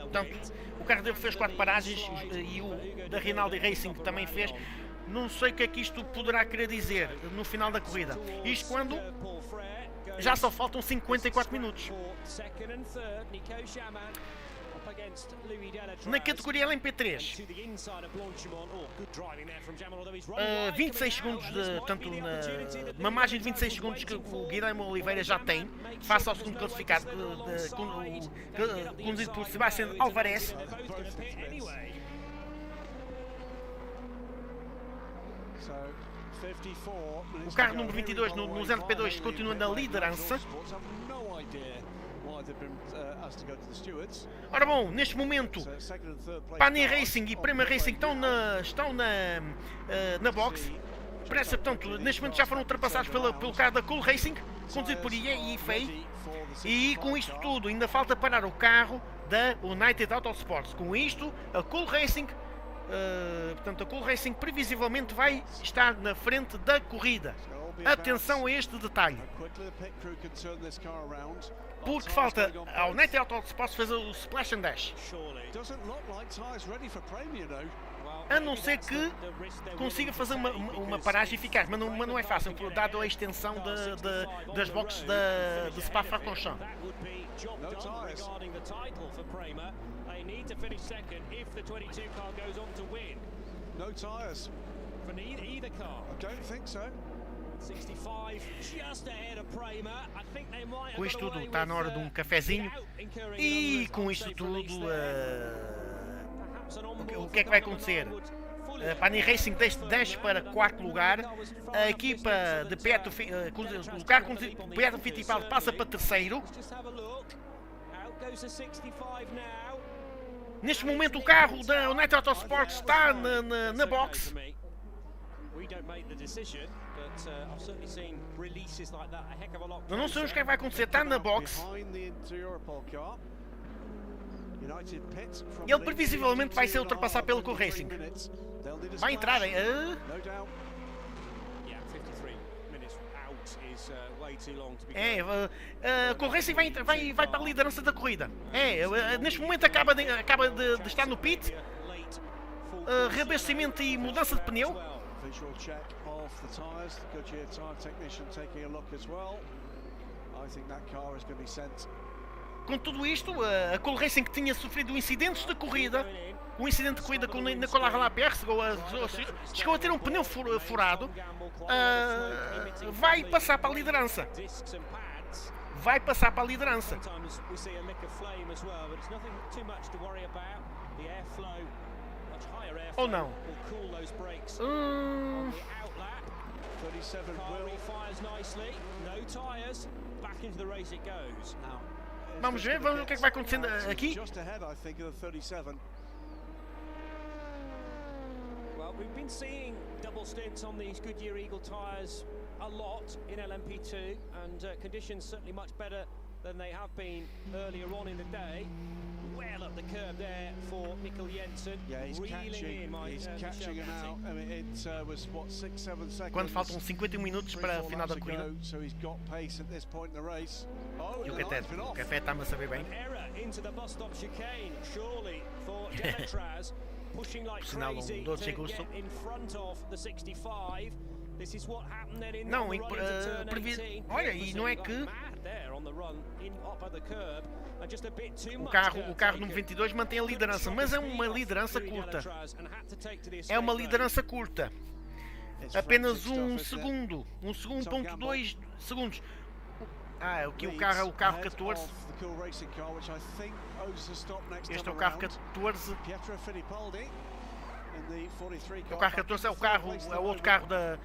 portanto, o carro dele fez 4 paragens e o da Rinaldi Racing também fez. Não sei o que é que isto poderá querer dizer no final da corrida. Isto quando já só faltam 54 minutos. Na categoria LMP3, 26 segundos, portanto, uma margem de 26 segundos que o Guilherme Oliveira já tem, face ao segundo classificado, conduzido por Sebastián Alvarez. O carro número 22 nos LP2 continua na liderança. Ora bom, neste momento Pani Racing e Prema Racing estão na box. Parece, portanto, neste momento já foram ultrapassados pelo carro da Cool Racing, conduzido por Ye Fei. E com isto tudo ainda falta parar o carro da United Autosports. Com isto, a Cool Racing portanto, a Cool Racing previsivelmente vai estar na frente da corrida. Atenção a este detalhe, porque falta ao United Autosports fazer o Splash and Dash. A não ser que consiga fazer uma paragem eficaz, mas não é fácil, dado a extensão das boxes de Spa-Francorchamps. They need to finish second if the 22 car goes on to win. No tyres for either car. I don't think so. 65 just ahead of Prema. I think they might. Com isto tudo está na hora de um cafezinho e com isto tudo o que é que vai acontecer? A Pani Racing desce para 4º lugar, a equipa de Pietro, o carro conduzido por Pietro Fittipaldi passa para 3º. Neste momento o carro da United Autosports está na box. Não sabemos o que vai acontecer, está na box. Ele previsivelmente vai ser ultrapassado pelo Cool Racing. Vai entrar em... a Cool Racing vai para a liderança da corrida. Neste momento acaba de estar no pit. Reabastecimento e mudança de pneu. Com tudo isto, a Cool Racing que tinha sofrido incidentes de corrida, um incidente de corrida com Nicolas Lapierre, chegou a ter um pneu furado, vai passar para a liderança. Ou não? Vamos ver o que é que vai acontecendo aqui. Well, we've been seeing double stints on these Goodyear Eagle tyres a lot in LMP2, and conditions certainly much better than they have been earlier on in the day. Well up the curb there for Mikkel Jensen. Yeah, he's catching now. I mean, it was what 6-7 seconds. Quando faltam 51 minutos para o final da corrida. So he's got pace at this point in the race. E o café está-me a saber bem. Into the bus stop chicane, surely for Demetraz, pushing like crazy to get in front of the 65. This is what happened then in the run into turn 18. Olha, e não é que there on the run in up at the curb. o carro número 22 mantém a liderança, mas é uma liderança curta. É uma liderança curta. Apenas 1 segundo, 1,2 segundos. aqui o carro é o carro 14. Este é o carro 14. O carro 14 é o carro, é o outro carro da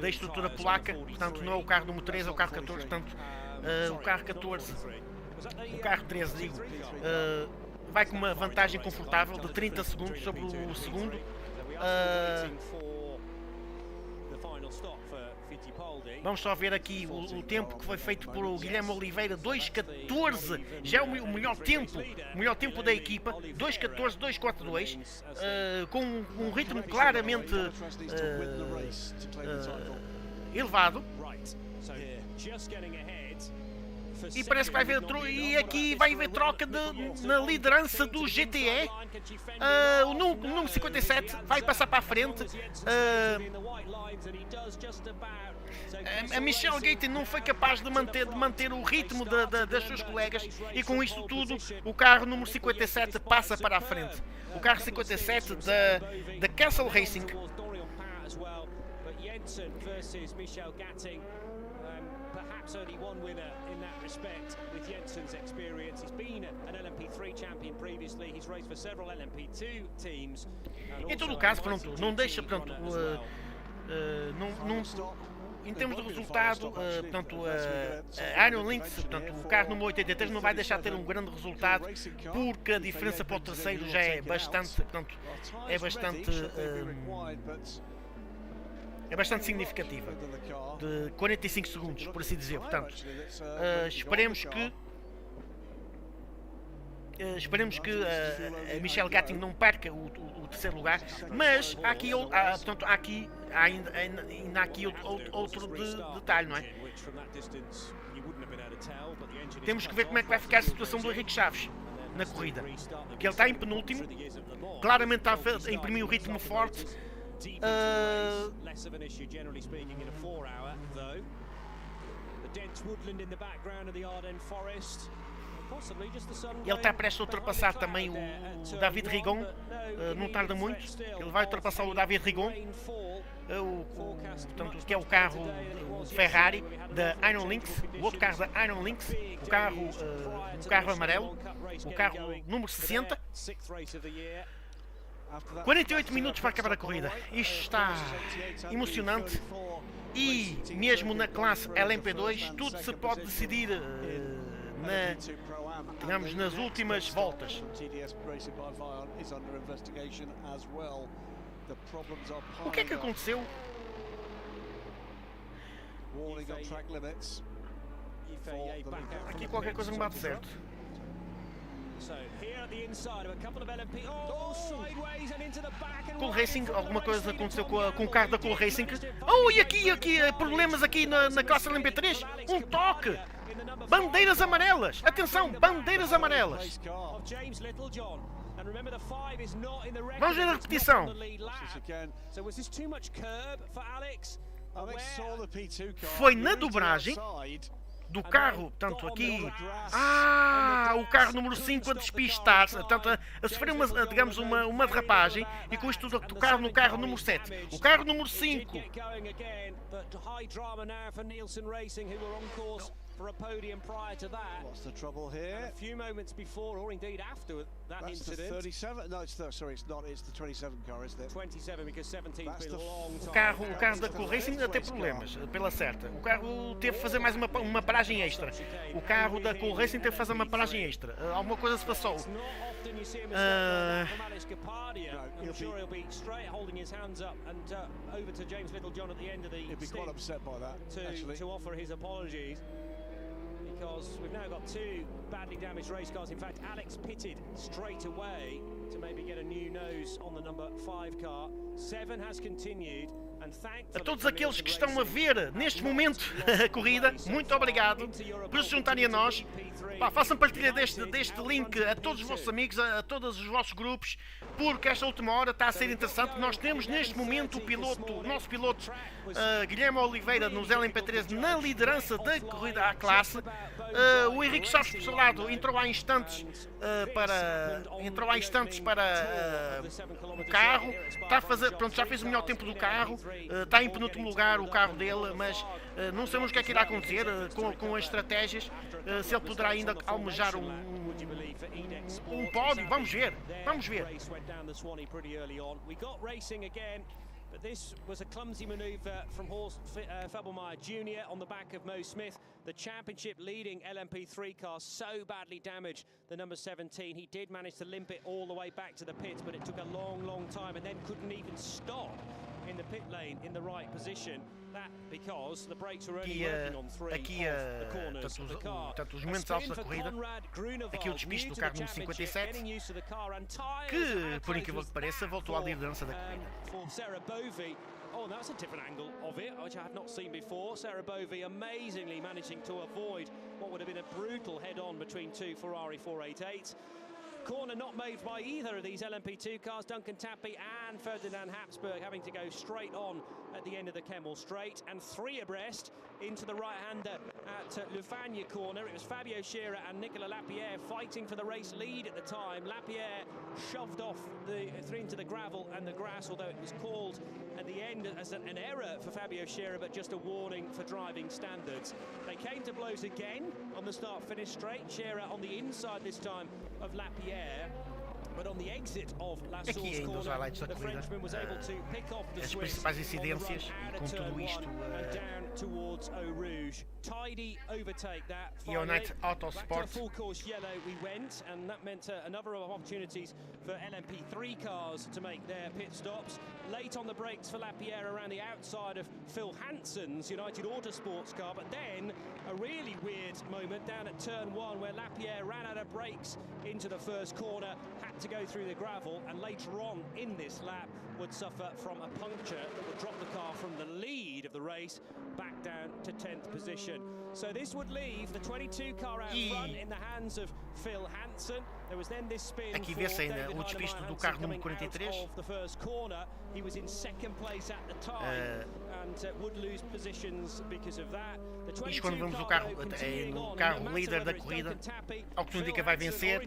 estrutura polaca. Portanto, não é o carro número 3, é o carro 14. Portanto, o carro 14, o carro 13, digo, vai com uma vantagem confortável de 30 segundos sobre o segundo. Vamos só ver aqui o tempo que foi feito por o Guilherme Oliveira, 2:14, já é o melhor tempo da equipa, 2:14, 2:42, com um ritmo claramente elevado. E parece que vai haver troca na liderança do GTE. O número 57 vai passar para a frente. A Michelle Gaten não foi capaz de manter o ritmo das suas colegas, e com isto tudo o carro número 57 passa para a frente. O carro 57 da Castle Racing. Perhaps only one winner in that respect with Jensen's experience. He's been an LMP3 champion previously. He's raced for several LMP2 teams. Em todo o caso, pronto, não deixa, pronto, em termos de resultado, portanto, a Iron Lynx, portanto, o carro número 83 não vai deixar de ter um grande resultado, porque a diferença para o terceiro já é bastante, portanto, é bastante significativa, de 45 segundos, por assim dizer. Portanto, esperemos que a Michelle Gaten não perca o terceiro lugar, mas há aqui, portanto, ainda há aqui outro detalhe, não é? Temos que ver como é que vai ficar a situação do Henrique Chaves na corrida, porque ele está em penúltimo, claramente está a imprimir um ritmo forte. Ele está prestes a ultrapassar também o David Rigon, não tarda muito. Ele vai ultrapassar o David Rigon, portanto, que é o carro Ferrari da Iron Lynx, o outro carro da Iron Lynx, o carro amarelo, o carro número 60. 48 minutos para acabar a corrida. Isto está emocionante, e mesmo na classe LMP2 tudo se pode decidir digamos, nas últimas voltas. O que é que aconteceu? Aqui qualquer coisa não bate certo. Cool Racing, alguma coisa aconteceu com o carro da Cool Racing. E aqui problemas aqui na classe LMP3. Um toque. Bandeiras amarelas. Atenção, bandeiras amarelas. Vamos ver a repetição. Foi na dobragem do carro, portanto, aqui, o carro número 5 a despistar-se, portanto, a sofrer uma derrapagem, e com isto tudo tocar no carro número 7. O carro número 5 for a podium prior to that. What's the trouble here? And a few moments before, or indeed after that That's incident. The 37. No, sorry, it's not. It's the 27 car, isn't it? 27 because 17's been a long time. O carro da Cool Racing ainda tem problemas, pela certa. O carro teve que fazer mais uma paragem extra. O carro da Cool Racing teve que fazer uma paragem extra. Alguma coisa se passou. I'm sure he'll be straight holding his hands up and over to James Littlejohn at the end of the He'll be quite upset by that, to offer his apologies. Because we've now got two badly damaged race cars. In fact, Alex pitted straight away to maybe get a new nose on the number 5 car. 7 has continued. A todos aqueles que estão a ver neste momento a corrida, muito obrigado por se juntarem a nós. Façam partilha deste link a todos os vossos amigos, a todos os vossos grupos, porque esta última hora está a ser interessante. Nós temos neste momento o nosso piloto Guilherme Oliveira nos LMP13 na liderança da corrida à classe. O Henrique Chaves, por seu lado, entrou há instantes para o carro. Está a fazer, pronto, já fez o melhor tempo do carro. está em penúltimo lugar o carro dele, mas não sabemos o que é que irá acontecer com as estratégias, se ele poderá ainda almejar um pódio. Vamos ver, vamos ver. But this was a clumsy manoeuvre from Horst Fabelmeyer Jr. on the back of Mo Smith. The championship-leading LMP3 car so badly damaged the number 17. He did manage to limp it all the way back to the pits, but it took a long, long time and then couldn't even stop in the pit lane in the right position. That because the brakes were only working on three of the corners of the car. Portanto, os momentos altos da corrida, aqui o despiste do carro número 57, que, por incrível que pareça, voltou à liderança da corrida. Oh, and that's a different angle of it, which I had not seen before. Sarah Bovey amazingly managing to avoid what would have been a brutal head-on between two Ferrari 488s. Corner not made by either of these LMP2 cars, Duncan Tappy and Ferdinand Habsburg having to go straight on at the end of the Kemmel Straight, and three abreast into the right-hander at Lufagna corner. It was Fabio Scherer and Nicolas Lapierre fighting for the race lead at the time. Lapierre shoved off into the gravel and the grass, although it was called at the end as an error for Fabio Scherer, but just a warning for driving standards. They came to blows again on the start-finish straight. Scherer on the inside this time of Lapierre. But on the exit of La Source corner, the Frenchman was able to pick off the Swiss on the right out of turn one and down towards Eau Rouge. Tidy overtake that. Finally, back to full course yellow we went, and that meant a number of opportunities for LMP3 cars to make their pit stops. Late on the brakes for Lapierre around the outside of Phil Hansen's United Autosports car, but then a really weird moment down at turn one where Lapierre ran out of brakes into the first corner, had to go through the gravel, and later on in this lap would suffer from a puncture that would drop the car from the lead of the race back down to 10th position. So this would leave the 22 car out front in the hands of Phil Hansen. There was then this spin aqui vê-se ainda o despiste do carro número 43. The first corner. He was in second place at the time and would lose positions because of that. Isto quando vemos o carro, no carro líder da corrida, ao que tudo indica vai vencer.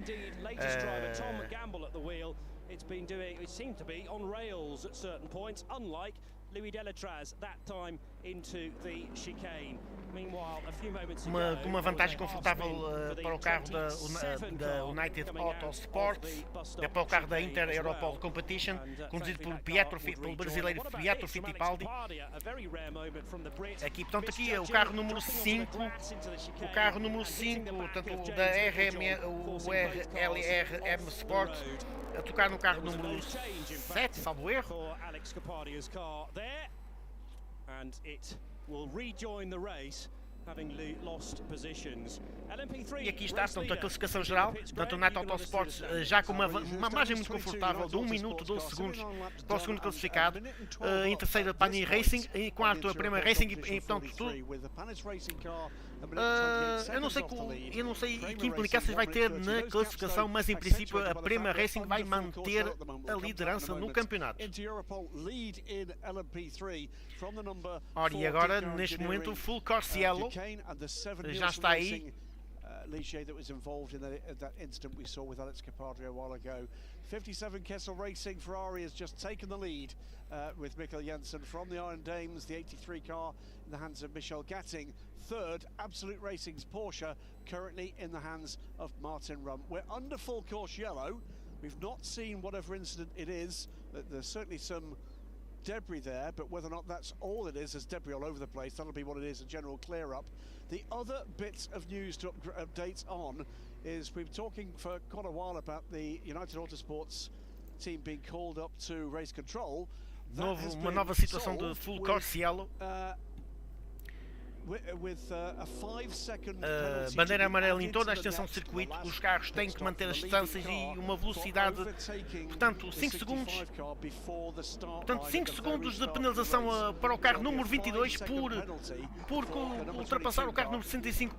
It seemed to be on rails at certain points, unlike Louis Delatraz that time into the chicane. Meanwhile, a few moments ago, uma vantagem confortável para o carro da United Autosports, para o carro da Inter Europol Competition, conduzido pelo brasileiro Pietro Fittipaldi. Aqui, portanto, aqui é o carro número 5, portanto, da RLRM Sport, a tocar no carro número 7, salvo erro. And it will rejoin the race, having lost positions. E aqui está, portanto, a classificação geral, portanto, o United Autosports já com uma margem muito confortável de 1 minuto 12 segundos para o segundo classificado, em terceiro a Pani Racing, em quarto a Prema Racing e portanto tudo. Eu não sei que implicâncias vai ter na classificação, mas em princípio a Prema Racing vai manter a liderança no campeonato. Ora, e agora, neste momento, o Full Course Yellow já está aí. Ligier that was involved in that incident we saw with Alex Capadri a while ago. 57 Kessel Racing Ferrari has just taken the lead with Mikkel Jensen from the Iron Dames, the 83 car in the hands of Michel Gatting. Third, Absolute Racing's Porsche currently in the hands of Martin Rum. We're under full course yellow. We've not seen whatever incident it is. There's certainly some debris there, but whether or not that's all it is, there's debris all over the place. That'll be what it is, a general clear up. The other bits of news to update on is we've been talking for quite a while about the United Autosports team being called up to race control. Uma nova situação de Full Course Yellow. Bandeira amarela em toda a extensão do circuito, os carros têm que manter as distâncias e uma velocidade, portanto 5 segundos, portanto 5 segundos de penalização para o carro número 22 por ultrapassar o carro número 65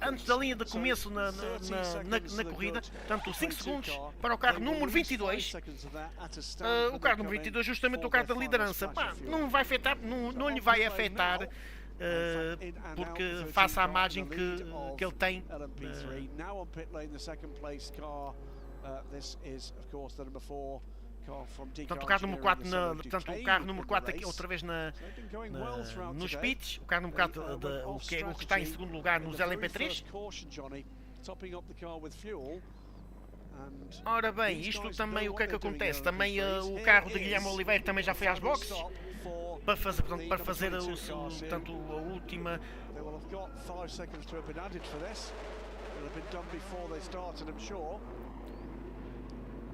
antes da linha de começo na corrida, portanto 5 segundos para o carro número 22. O carro número 22, justamente o carro da liderança, não vai afetar, não lhe vai afetar, porque face à margem que ele tem. This is, of course, the number 4 car from Portanto, o carro número 4, portanto, o carro número 4 aqui, outra vez nos pits. O carro número 4, o que está em segundo lugar nos LMP3. Ora bem, isto também, o que é que acontece? Também o carro de Guilherme Oliveira também já foi às boxes para fazer, portanto, portanto, a última.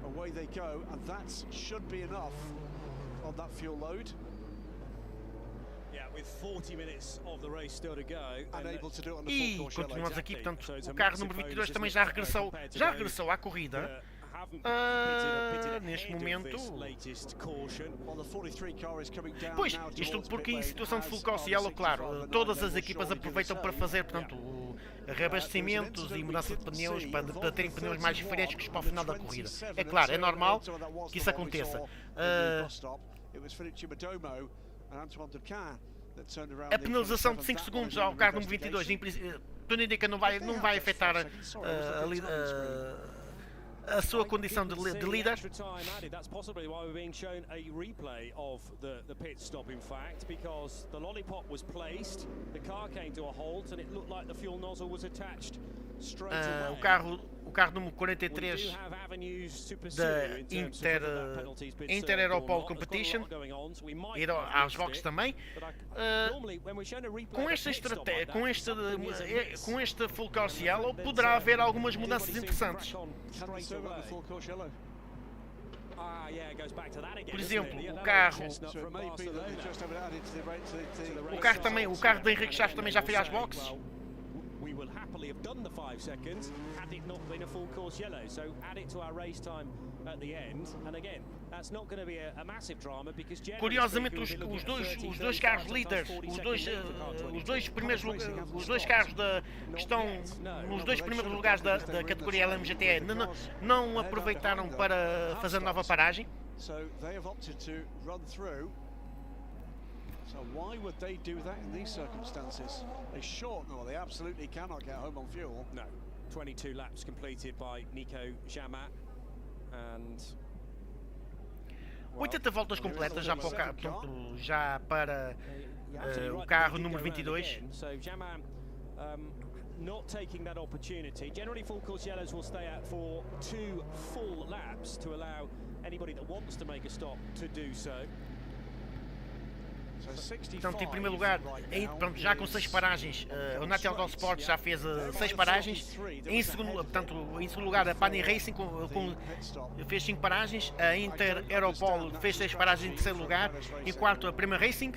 Away they go, and that should be enough on that fuel load. Yeah, with 40 minutes of the race still to go, unable to do it on the E full course yellow. continuamos aqui, portanto, o carro número 22 também já regressou à corrida. Neste momento. Pois, isto porque em situação de full course yellow, claro, todas as equipas aproveitam para fazer, portanto, reabastecimentos e mudança de pneus para terem pneus mais frescos para o final da corrida. É claro, é normal que isso aconteça. A penalização de 5 segundos ao carro número 22 tudo indica que não vai afetar a sua condição de líder. That's possibly why we're being shown a replay of the pit stop, in fact, because the lollipop was placed, the car came to a halt, and it looked like the fuel nozzle was attached straight away. O carro número 43 da Inter Europol Competition, ir às boxes também. Com esta estratégia, com este full course yellow, poderá haver algumas mudanças interessantes. Por exemplo, o carro de Henrique Chaves também já fez às boxes. We will happily have done the 5 seconds had it not been a full course yellow. So add it to our race time at the end. And again, that's not going to be a massive drama because curiosamente os dois carros líderes, os dois carros que estão nos dois primeiros lugares da categoria ELMS GTE não aproveitaram para fazer nova paragem. So they have opted to run through. So why would they do that in these circumstances? They they absolutely cannot get home on fuel. No. 22 laps completed by Nico Jamat and 80 voltas completas já para o carro, para o carro número 22. So Jamat not taking that opportunity. Generally full course yellows will stay out for 2 full laps to allow anybody that wants to make a stop to do so. Portanto, em primeiro lugar, já com 6 paragens, o National Golf Sports já fez 6 paragens. Em segundo lugar, a Pani Racing fez 5 paragens. A Inter Europol fez 6 paragens em terceiro lugar. Em quarto, a Prima Racing.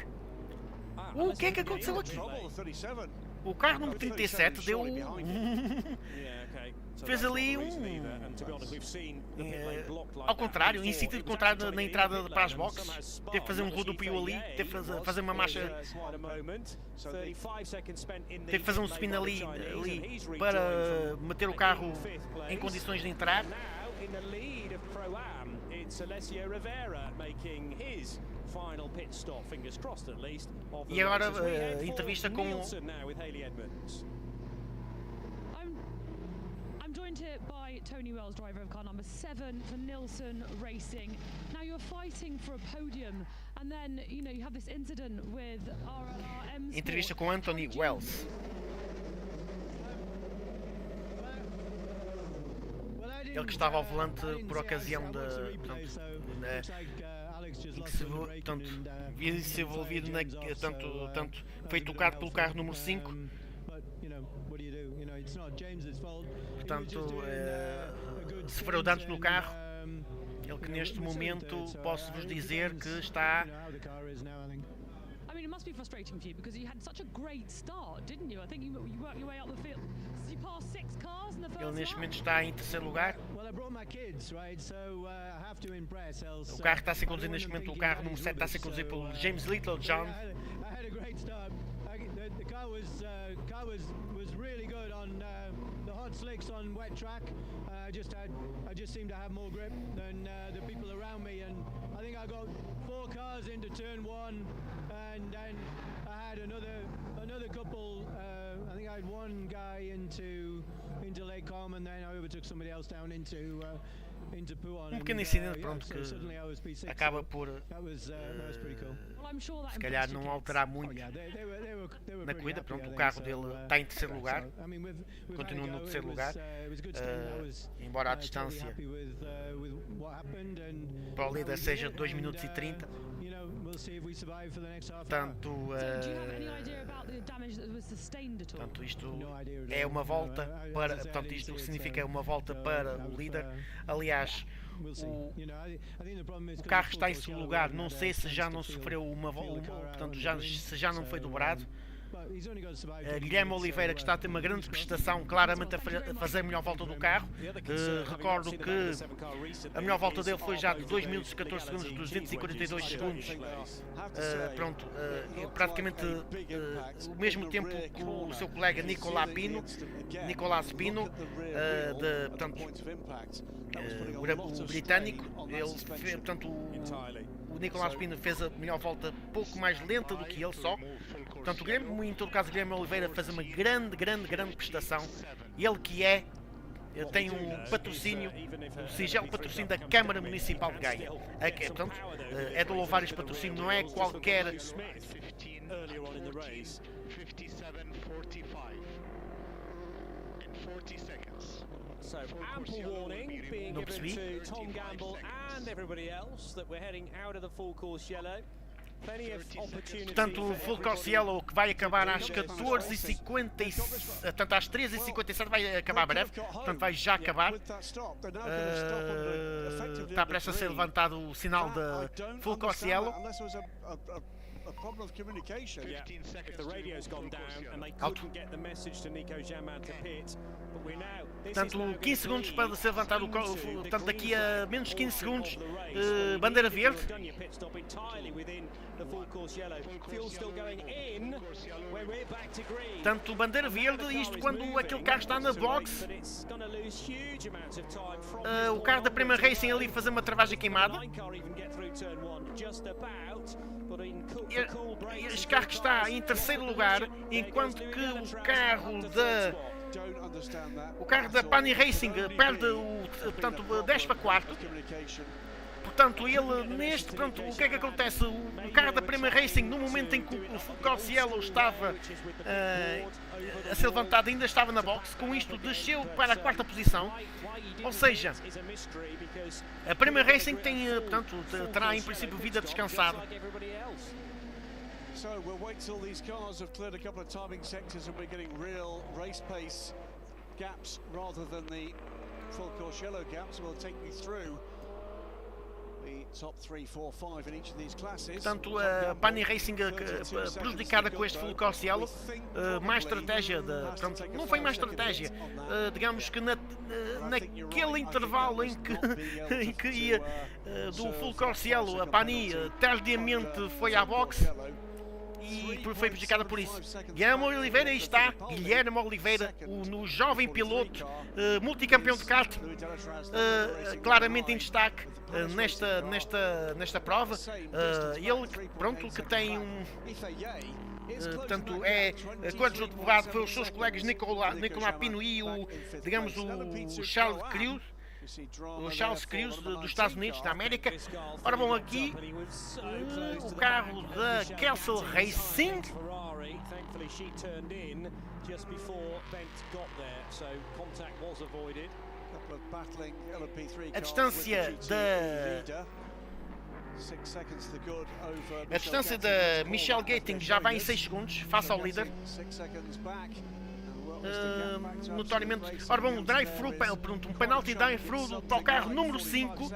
O que é que aconteceu aqui? O carro número 37 deu fez ali ao contrário, em sentido contrário na entrada para as boxes, teve que fazer um rodopio ali, teve que fazer uma marcha, teve que fazer um spin ali para meter o carro em condições de entrar. E agora entrevista com I'm joined here by Tony Wells, driver of car number 7 for Nilsson Racing. Now you're fighting for a podium, and then you have this incident with RLRM. Entrevista com António Wells. Ele que estava ao volante por ocasião viu-se envolvido tanto foi tocado pelo carro número 5. Portanto, sofreu danos no carro. Ele que neste momento posso-vos dizer que está. I mean, it must be frustrating for you because you had such a great start, didn't you? I think you worked your way up the field. You passed 6 cars in the first. Ele neste momento está em terceiro lugar. O carro está a ser conduzido neste momento, o carro número 7 está a ser conduzido pelo James Littlejohn. The car was really good on the hard slicks on wet track. I just seemed to have more grip than the people around me, and I think I got 4 cars into turn 1, and then I had another couple. I think I had one guy into Lake Com, and then I overtook somebody else down into um pequeno incidente, pronto, que acaba por se calhar não alterar muito na corrida. Pronto, o carro dele está em terceiro lugar, continua no terceiro lugar, embora a distância para o líder seja 2 minutos e 30. Portanto, isto é uma volta para, portanto, isto significa uma volta para o líder. Aliás, o carro está em segundo lugar, não sei se já não sofreu uma volta, portanto, se já não foi dobrado. Guilherme Oliveira, que está a ter uma grande prestação, claramente a fazer a melhor volta do carro. Recordo que a melhor volta dele foi já de 2 minutos e 14 segundos, dos 242 segundos. Pronto, praticamente o mesmo tempo que o seu colega Nicolás Pino, portanto, o britânico. Portanto, o Nicolás Pino fez a melhor volta pouco mais lenta do que ele só. Portanto, em todo caso, o Guilherme Oliveira faz uma grande prestação. Ele que tem um patrocínio, um singelo patrocínio da Câmara Municipal de Gaia. Portanto, é de louvar este patrocínio, não é qualquer... So ample warning being given to Tom Gamble and everybody else that we're heading out of the full course yellow. Plenty of opportunity. Portanto, o full course yellow que vai acabar às 14h57, portanto às 13h57 vai acabar breve, portanto vai já acabar. Está prestes a ser levantado o sinal da full course yellow. Problem of communication. Yeah. If the radio's gone down and they couldn't get the message to Nico Jaman to pit, but we now. Portanto, 15 segundos para ser levantado o carro. Portanto, daqui a menos 15 segundos, bandeira verde. Portanto, bandeira verde, isto quando aquele carro está na box. O carro da Prima Racing ali fazer uma travagem queimada. Este carro que está em terceiro lugar, enquanto que o carro da Pani Racing perde portanto, 10 para 4. Portanto, ele portanto, o que é que acontece? O carro da Prima Racing, no momento em que o full course yellow estava a ser levantado, ainda estava na box, com isto desceu para a quarta posição. Ou seja, a Prima Racing portanto, terá em princípio vida descansada. So we'll wait till these cars have cleared a couple of timing sectors and we're getting real race pace gaps rather than the full course yellow gaps. We'll take you through the top 3, 4, 5 in each of these classes. Portanto, a Pani Racing prejudicada com este full course yellow, mais estratégia, portanto, não foi mais estratégia, digamos que naquele intervalo em que ia do full course yellow, a Pani tardiamente foi à boxe e foi prejudicada por isso. Guilherme Oliveira, aí está, Guilherme Oliveira, o jovem piloto, multicampeão de kart, claramente em destaque nesta prova. Ele, pronto, que tem portanto, é coadjuvado pelos seus colegas Nicolás Pino e o Charles Crews dos Estados Unidos da América. Ora bom, aqui o carro da Kessel Racing. A distância da Michelle Gating já vai em 6 segundos face ao líder. Notoriamente, ora bom, um penalty drive-thru para o carro número 5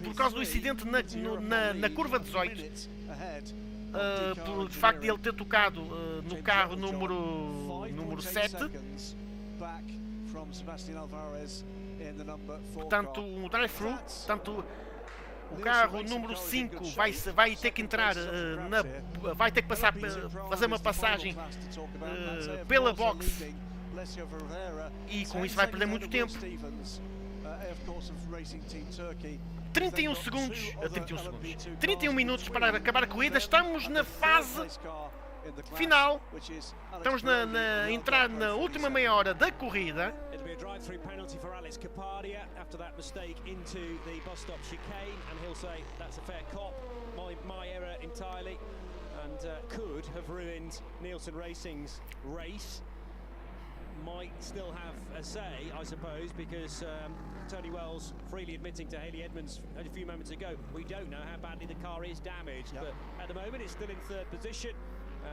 por causa do incidente na curva 18, por facto de ele ter tocado no carro número 7. Portanto, um drive-thru, portanto, o carro número 5 vai ter que entrar, vai ter que fazer uma passagem pela box e com isso vai perder muito tempo. 31 minutos para acabar a corrida. Estamos na fase final, estamos a entrar na última meia hora da corrida. drive-through penalty for Alex Kapadia after that mistake into the bus stop chicane, and he'll say that's a fair cop, my error entirely, and could have ruined Nielsen Racing's race. Might still have a say, I suppose, because Tony Wells freely admitting to Haley Edmonds a few moments ago, we don't know how badly the car is damaged, but at the moment it's still in third position.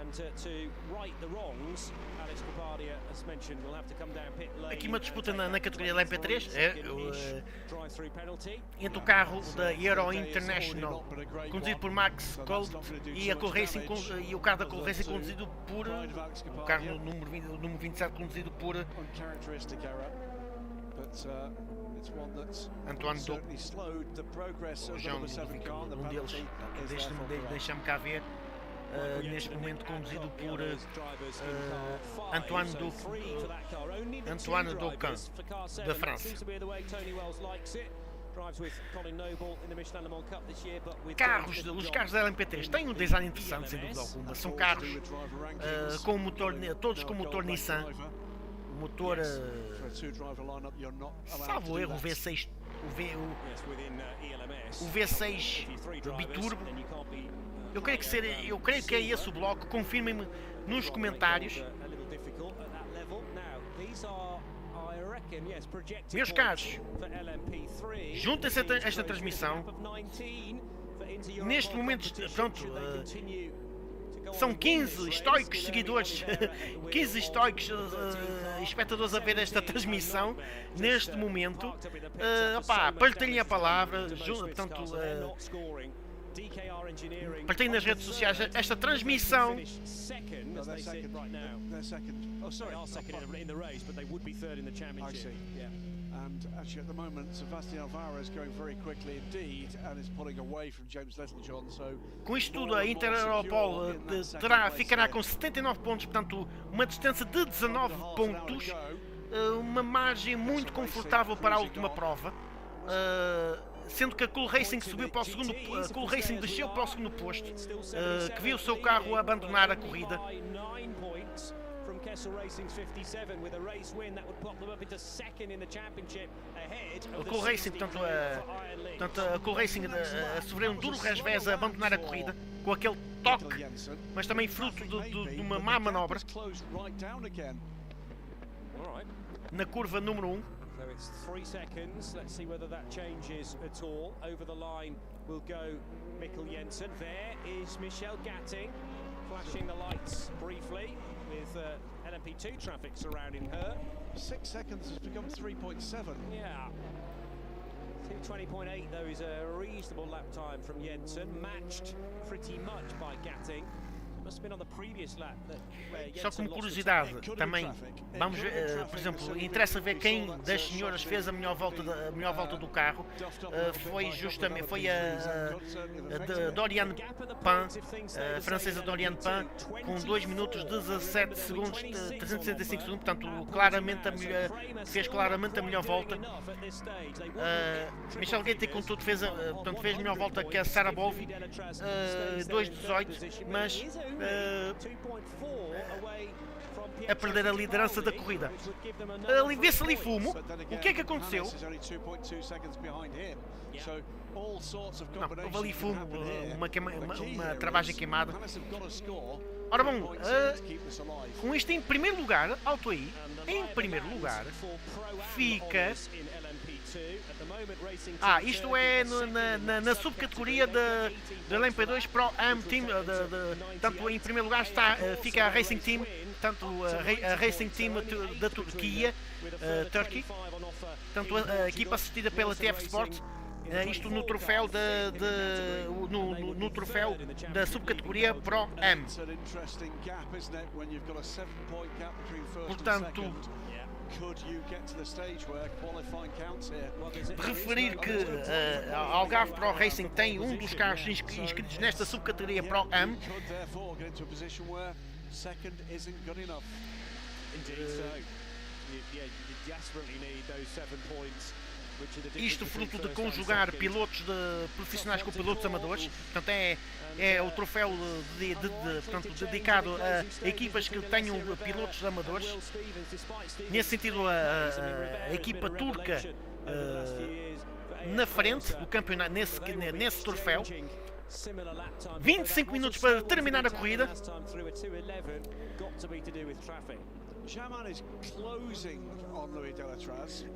And to right the wrongs, Alex Kapadia, as mentioned, will have to come down pit lane. Aqui uma disputa na categoria da MP3 entre o carro da Euro International, conduzido por Max Gold, e a Cool Racing e o carro da Cool Racing conduzido por o carro número 27 conduzido por António Ricardo, um deles. Deixa-me cá ver. Neste momento conduzido por Antoine Doucan, da França. Os carros da LMP3 têm um design interessante, sem dúvida alguma. São carros com motor, todos com motor Nissan, motor salvo erro, o V6, o V6 biturbo. Eu creio que é esse o bloco. Confirmem-me nos comentários. Meus caros, juntem-se a esta transmissão. Neste momento, pronto, são 15 estoicos seguidores, 15 estoicos espectadores a ver esta transmissão. Neste momento, partilhem a palavra, portanto, partilhem nas redes sociais esta transmissão. And actually, at the moment, Sebastian Alvaro is going very quickly indeed and is pulling away from James Littlejohn. So, com isto tudo, a Inter Europol ficará com 79 pontos, portanto, uma distância de 19 pontos, uma margem muito confortável para a última prova. Sendo que a Cool Racing subiu para o segundo, a Cool Racing desceu para o segundo posto, que viu o seu carro abandonar a corrida. A Cool Racing, portanto, a Cool Racing sofreu um duro revés a abandonar a corrida com aquele toque, mas também fruto de uma má manobra na curva número 1. So it's 3 seconds. Let's see whether that changes at all. Over the line will go Mikkel Jensen. There is Michelle Gatting, flashing the lights briefly with LMP2 traffic surrounding her. 6 seconds has become 3.7. Yeah. 2:20.8 though is a reasonable lap time from Jensen, matched pretty much by Gatting. Só como curiosidade, também vamos ver, por exemplo, interessa ver quem das senhoras fez a melhor volta do carro. Foi a Doriane Pan, a francesa Doriane Pan, com 2 minutos 17 segundos, 365 segundos, portanto, fez claramente a melhor volta. Michelle Gatting, contudo, fez melhor volta que a Sarah Bovy, 2:18, mas a perder a liderança da corrida. Vê-se ali fumo. O que é que aconteceu? Não, houve ali fumo, uma travagem queimada. Ora bom, com isto em primeiro lugar, alto aí, em primeiro lugar, fica... isto é na subcategoria da LMP2 Pro Am Team, tanto em primeiro lugar fica a Racing Team, tanto a Racing Team da Turquia, Turkey, tanto a equipa assistida pela TF Sport, isto no troféu no troféu da subcategoria Pro Am. Portanto, referir que a Algarve Pro Racing tem um dos carros inscritos nesta subcategoria Pro Am. isto fruto de conjugar pilotos profissionais com pilotos amadores. Portanto, é o troféu portanto, dedicado a equipas que tenham pilotos amadores. Nesse sentido, a equipa turca na frente do campeonato, nesse troféu. 25 minutos para terminar a corrida.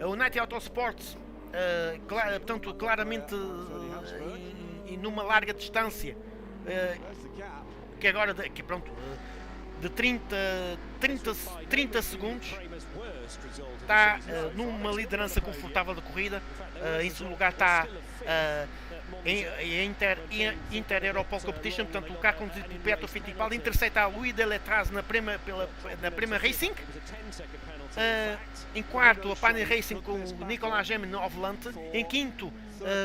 A United Autosports, portanto, claramente e numa larga distância, que agora pronto, de 30 segundos está numa liderança confortável da corrida. Em segundo lugar está Inter Europol Competition, portanto o carro conduzido pelo Pietro Fittipaldi. Em terceiro está Louis Deletraz na Prema Racing. Em quarto a Pani Racing com o Nicolas Gemin ao volante. Em quinto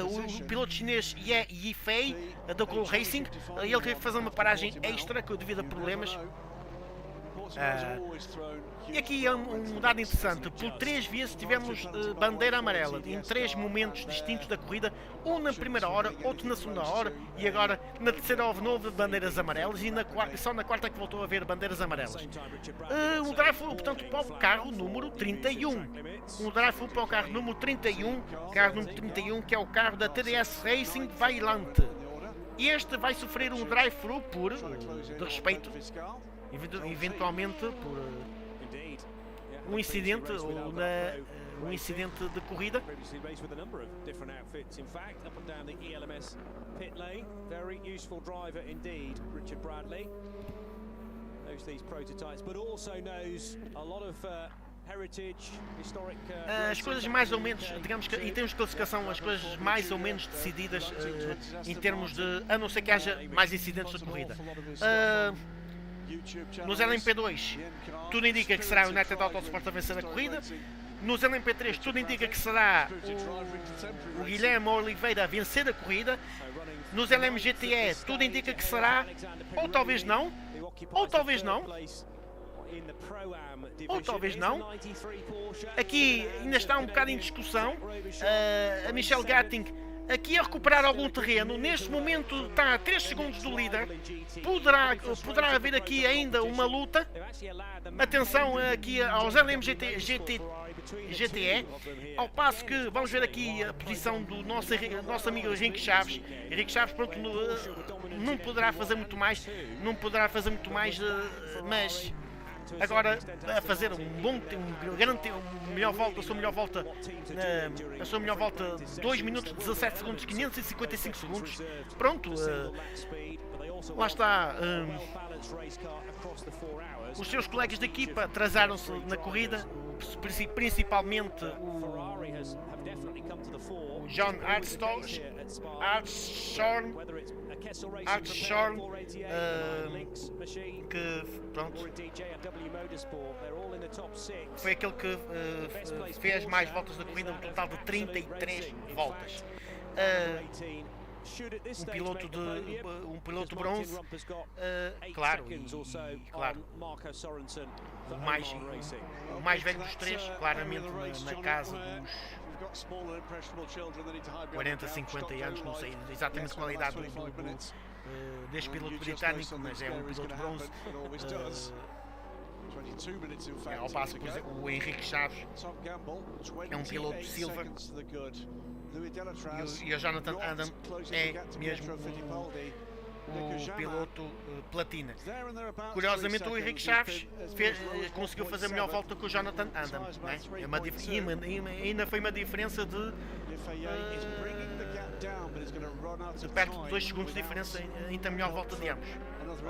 o piloto chinês Ye Yifei da Gol Racing. Ele teve que fazer uma paragem extra devido a problemas. E aqui é um dado interessante: por 3 vezes tivemos bandeira amarela em 3 momentos distintos da corrida, um na primeira hora, outro na segunda hora, e agora na terceira houve novo bandeiras amarelas, e só na quarta que voltou a haver bandeiras amarelas. O drive-thru, portanto, para o carro número 31. O drive-thru para o carro número 31, que é o carro da TDS Racing Vailante. Este vai sofrer um drive-thru de respeito, eventualmente por um incidente ou um incidente de corrida. As coisas mais ou menos, digamos que em termos de classificação, as coisas mais ou menos decididas em termos de, a não ser que haja mais incidentes de corrida. Nos LMP2 tudo indica que será o United Autosport a vencer a corrida. Nos LMP3 tudo indica que será o Guilherme Oliveira a vencer a corrida. Nos LMGTE tudo indica que será, ou talvez não, aqui ainda está um bocado em discussão. A Michelle Gatting aqui a recuperar algum terreno. Neste momento está a 3 segundos do líder. Poderá haver aqui ainda uma luta. Atenção aqui aos LMGTE, ao passo que vamos ver aqui a posição do nosso amigo Henrique Chaves. Henrique Chaves, pronto, não poderá fazer muito mais, mas agora a fazer a sua melhor volta 2 minutos 17 segundos, 555 segundos. Pronto, lá está. Os seus colegas de equipa atrasaram-se na corrida, principalmente o John Hartshorn, que pronto, foi aquele que fez mais voltas da corrida, um total de 33 voltas. Um piloto bronze, claro, o mais velho dos três, claramente na casa dos 40, 50 anos, não sei exatamente qual é a idade deste piloto britânico, mas é um piloto bronze. Ao passo que, por exemplo, o Henrique Chaves é um piloto silver e o Jonathan Adam é mesmo o piloto platina. Curiosamente, o Henrique Chaves conseguiu fazer a melhor volta que o Jonathan Adam, né? Ainda foi uma diferença de perto de 2 segundos de diferença entre a melhor volta de ambos.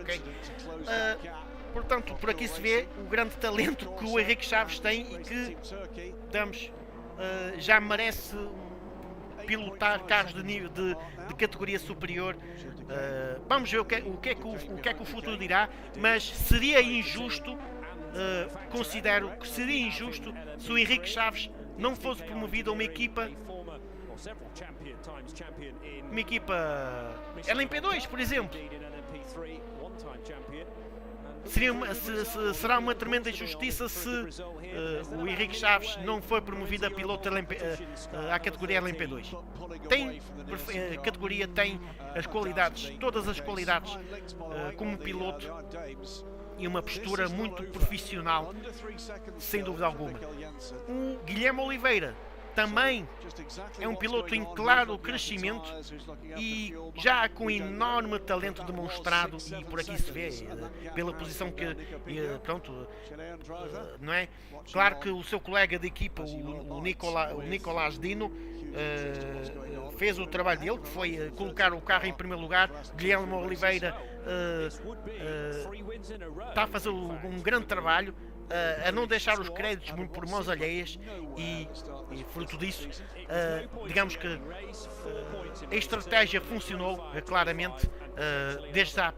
Okay? Portanto, por aqui se vê o grande talento que o Henrique Chaves tem e que, digamos, já merece pilotar carros de nível de categoria superior. Vamos ver o que é que o futuro dirá, mas seria injusto, considero que seria injusto se o Henrique Chaves não fosse promovido a uma equipa LMP2, por exemplo. será uma tremenda injustiça se o Henrique Chaves não for promovido a piloto à categoria LMP2. A categoria tem as qualidades, todas as qualidades como piloto, e uma postura muito profissional, sem dúvida alguma. O Guilherme Oliveira também é um piloto em claro crescimento e já com enorme talento demonstrado, e por aqui se vê pela posição que pronto, não é? Claro que o seu colega de equipa, o Nicolás Dino, fez o trabalho dele, que foi colocar o carro em primeiro lugar. Guilherme Oliveira está a fazer um grande trabalho, a não deixar os créditos por mãos alheias, e fruto disso, digamos que a estratégia funcionou claramente. Desde já,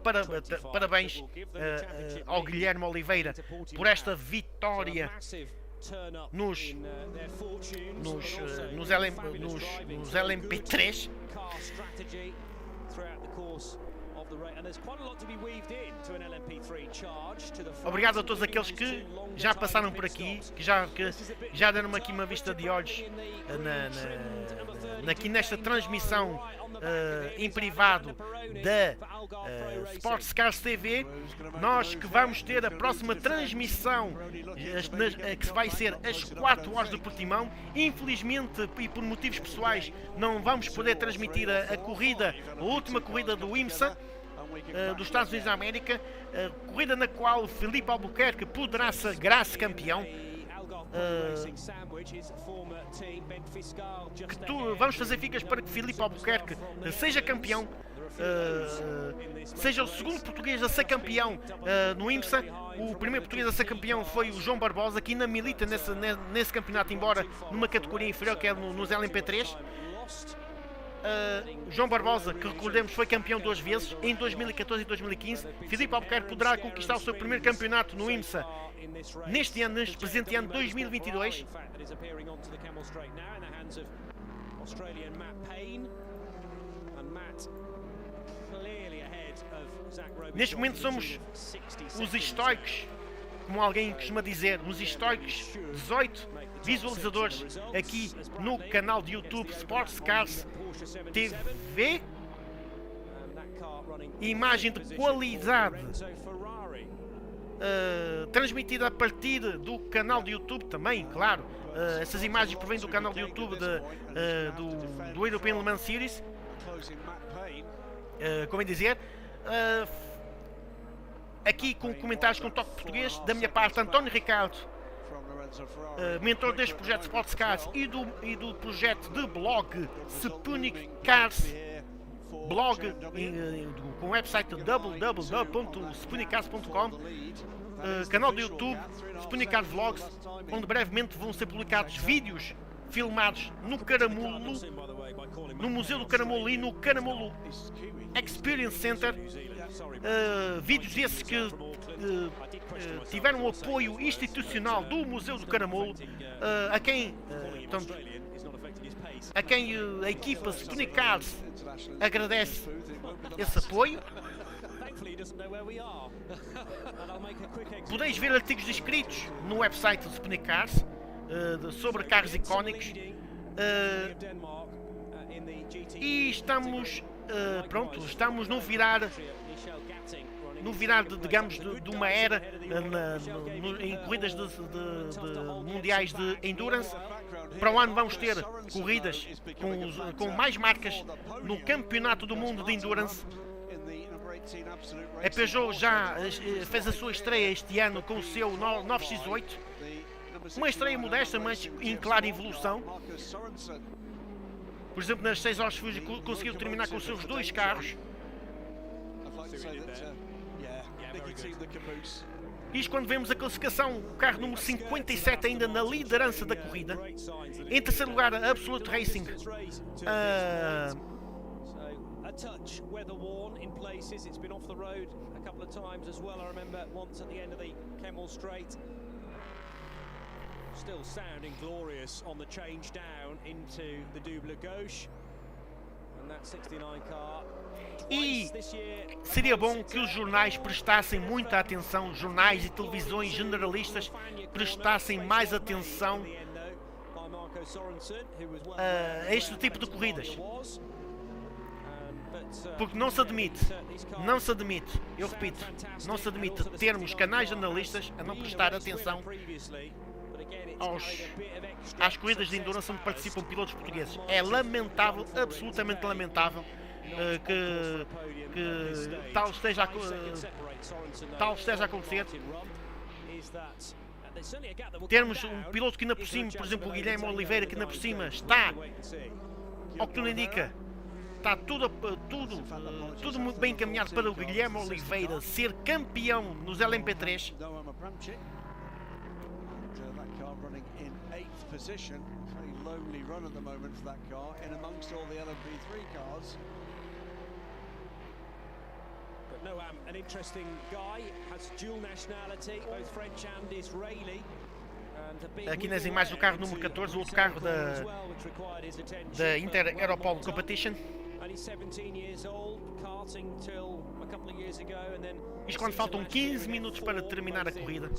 parabéns ao Guilherme Oliveira por esta vitória nos LMP3. Obrigado a todos aqueles que já passaram por aqui, que já deram aqui uma vista de olhos aqui nesta transmissão em privado da Sportscars TV. Nós que vamos ter a próxima transmissão, que vai ser às 4 horas do Portimão. Infelizmente, e por motivos pessoais, não vamos poder transmitir a última corrida do IMSA, dos Estados Unidos da América, corrida na qual Filipe Albuquerque poderá sagrar-se campeão. Vamos fazer ficas para que Filipe Albuquerque seja campeão, seja o segundo português a ser campeão no IMSA. O primeiro português a ser campeão foi o João Barbosa, que ainda milita nesse campeonato, embora numa categoria inferior, que é nos LMP3. João Barbosa, que recordemos foi campeão 2 vezes, em 2014 e 2015. Filipe Albuquerque poderá conquistar o seu primeiro campeonato no IMSA neste presente ano 2022. Neste momento somos os históricos, como alguém costuma dizer, os históricos 18 visualizadores aqui no canal de YouTube Sportscars TV. Imagem de qualidade transmitida a partir do canal de YouTube também, claro. Essas imagens provêm do canal de YouTube do European Le Mans Series. Como é dizer, aqui com comentários com toque português, da minha parte, António Ricardo, mentor deste projeto Sportscars e do projeto de blog Spoonicars, blog com o website www.spoonicars.com, canal do YouTube Spoonicars Vlogs, onde brevemente vão ser publicados vídeos filmados no Caramulo, no Museu do Caramulo e no Caramulo Experience Center. Vídeos esses que tiveram o apoio institucional do Museu do Caramulo, a quem a equipa Spoonicars agradece esse apoio. Podeis ver artigos escritos no website do Spoonicars sobre carros icónicos, e estamos no virar digamos, de uma era em corridas mundiais de endurance. Para o ano vamos ter corridas com mais marcas no Campeonato do Mundo de Endurance. A Peugeot já fez a sua estreia este ano com o seu 9X8, uma estreia modesta, mas em clara evolução. Por exemplo, nas 6 horas de Fuji conseguiu terminar com os seus 2 carros. Isto quando vemos a classificação, o carro número 57 ainda na liderança da corrida. Em terceiro lugar, a Absolute Racing, a touch weather worn in places. It's been off the road a couple of times as well. I remember once at the end of the Kemmel Straight. Still sounding glorious on the change down into the double gauche. And E seria bom que os jornais prestassem muita atenção, jornais e televisões generalistas prestassem mais atenção a este tipo de corridas. Porque não se admite, eu repito, não se admite termos canais jornalistas a não prestar atenção às corridas de endurance onde participam pilotos portugueses. É lamentável, absolutamente lamentável, que tal esteja a acontecer. Termos um piloto que ainda por cima, por exemplo o Guilherme Oliveira, que ainda por cima está, ao que tudo indica, está tudo muito bem encaminhado para o Guilherme Oliveira ser campeão nos LMP3. But Noam, an interesting guy, has dual nationality, both French and Israeli. Aqui nas imagens do carro número 14, o outro carro da Inter Europol Competition. Isto quando faltam 15 minutos para terminar a corrida,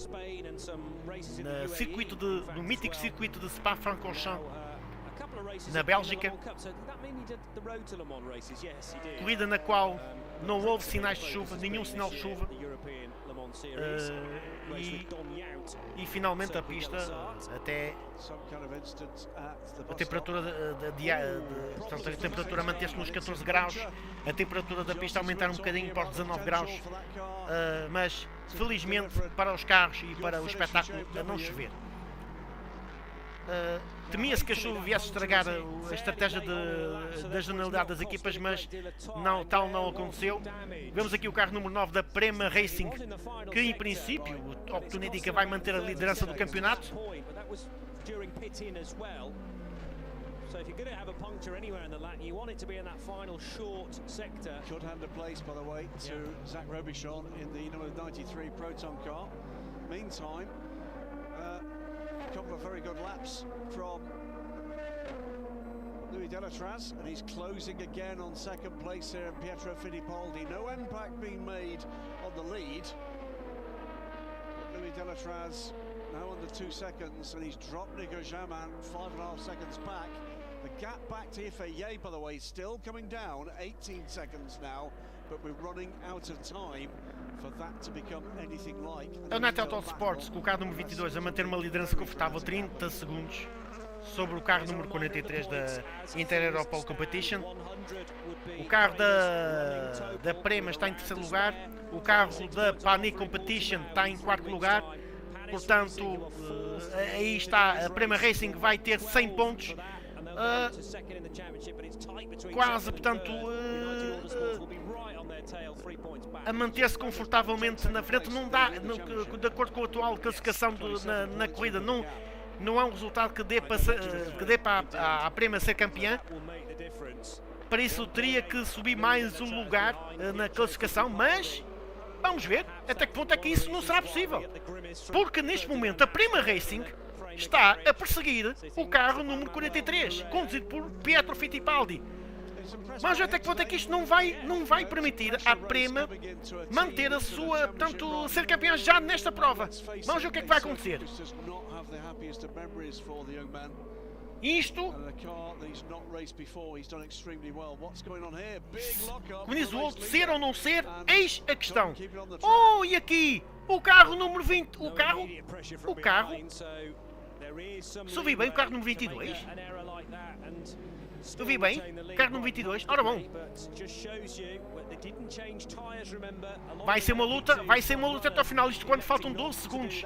no mítico circuito de Spa-Francorchamps, na Bélgica. Corrida na qual não houve sinais de chuva, nenhum sinal de chuva. E finalmente a pista, até a temperatura portanto, a temperatura manteve-se nos 14 graus, a temperatura da pista aumentar um bocadinho para os 19 graus, mas felizmente para os carros e para o espetáculo a não chover. Temia-se que a chuva viesse estragar a estratégia da generalidade das equipas, mas tal não aconteceu. Vemos aqui o carro número 9 da Prema Racing, que em princípio, ao que tudo indica, vai manter a liderança do campeonato. So if you're going to have a puncture anywhere in the lap, you want it to be in that final short sector. Could hand a place, by the way, to Zach Robichon in the number 93 Proton car. Meantime, a couple of very good laps from Louis Delatraz, and he's closing again on second place here in Pietro Fittipaldi. No impact being made on the lead. But Louis Delatraz now under 2 seconds, and he's dropped Nico Jaman 5.5 seconds back. The gap back to Ifeye, by the way, still coming down, 18 seconds now, but we're running out of time for that to become anything like. A Natal Sports, com o carro número 22 a manter uma liderança confortável 30 segundos sobre o carro número 43 da Inter Europol Competition. O carro da Prema está em terceiro lugar, o carro da Panic Competition está em quarto lugar. Portanto, aí está, a Prema Racing vai ter 100 pontos. Quase, portanto, a manter-se confortavelmente na frente. Não dá, de acordo com a atual classificação na corrida, não é um resultado que dê para a Prema ser campeã. Para isso teria que subir mais um lugar na classificação, mas vamos ver até que ponto é que isso não será possível, porque neste momento a Prema Racing está a perseguir o carro número 43, conduzido por Pietro Fittipaldi. Mas até que ponto é que isto não vai permitir à Prema manter a sua, portanto, ser campeã já nesta prova. Vamos ver o que é que vai acontecer. Isto, como diz o outro, ser ou não ser, eis a questão. Oh, e aqui, o carro número 20, o carro, se eu vi bem, o carro número 22, eu vi bem, o carro número 22, ora bom, vai ser uma luta até ao final, isto quando faltam 12 segundos.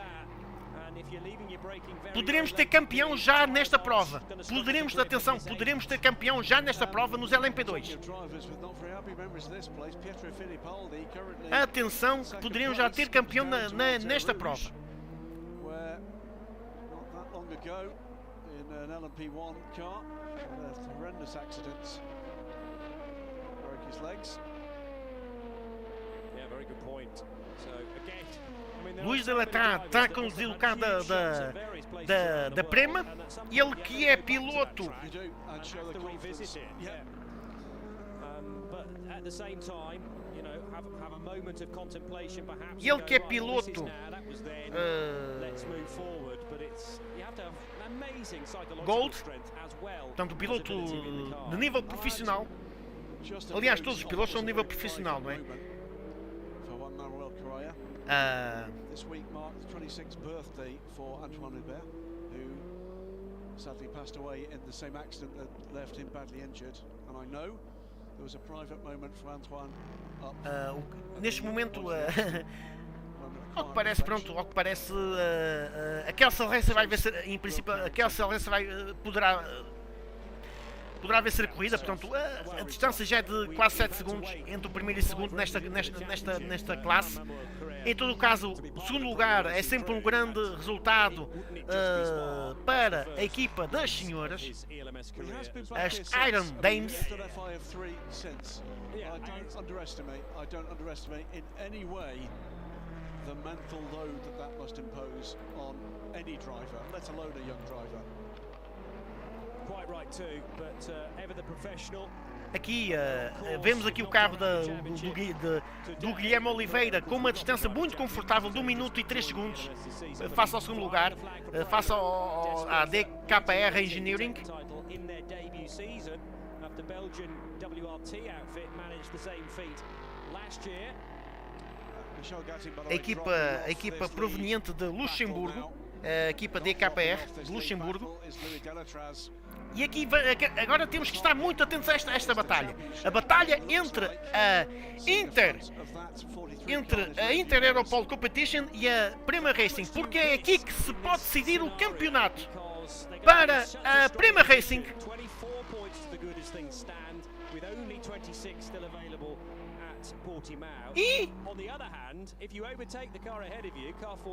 Poderemos ter campeão já nesta prova. Poderemos ter campeão já nesta prova nos LMP2. Atenção, que poderemos já ter campeão nesta prova. Luís Delatraz está a conduzir o carro da Prema, ele que é piloto E ele que é piloto Gold, portanto piloto de nível profissional. Aliás, todos os pilotos são de nível profissional, não é? This week marked the 26th birthday for António Ricardo, who sadly passed away in the same accident that left him badly injured. And I know there was a private moment for Antoine up. Neste momento, ao que parece, pronto, ao que parece, aquela Celeste vai vencer, em princípio, aquela Celeste poderá vencer a corrida, portanto, a distância já é de quase 7 segundos entre o primeiro e o segundo nesta classe. Em todo o caso, o segundo lugar é sempre um grande resultado para a equipa das senhoras, as Iron Dames. I don't underestimate in any way the mental load that must impose on any driver, let alone a young driver. Quite right too, but ever the professional. Aqui vemos aqui o carro do Guilherme Oliveira com uma distância muito confortável de 1 minuto e 3 segundos face ao segundo lugar, face à DKR Engineering. A equipa proveniente de Luxemburgo, a equipa DKR de Luxemburgo. E aqui agora temos que estar muito atentos a esta batalha. A batalha entre a Inter Europol Competition e a Prema Racing, porque é aqui que se pode decidir o campeonato. Para a Prema Racing, e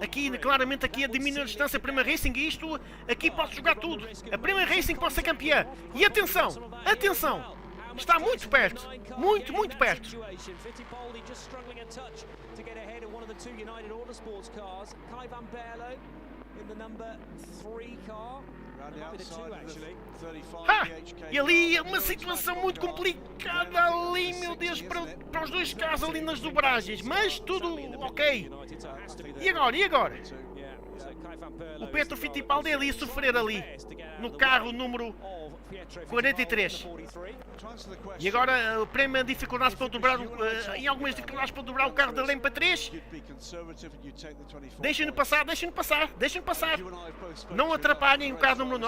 aqui claramente aqui a diminuir a distância a Prema Racing, e isto aqui pode jogar tudo. A Prema Racing pode ser campeã. E atenção, está muito perto, muito perto. E ali uma situação muito complicada ali, meu Deus, para os dois carros ali nas dobragens, mas tudo ok. E agora? O Pietro Fittipaldi ali a sofrer ali, no carro número 43. E agora o Prema dificuldades para dobrar, em algumas dificuldades para dobrar o carro da Lempa 3. Deixem-no passar. Não atrapalhem o carro número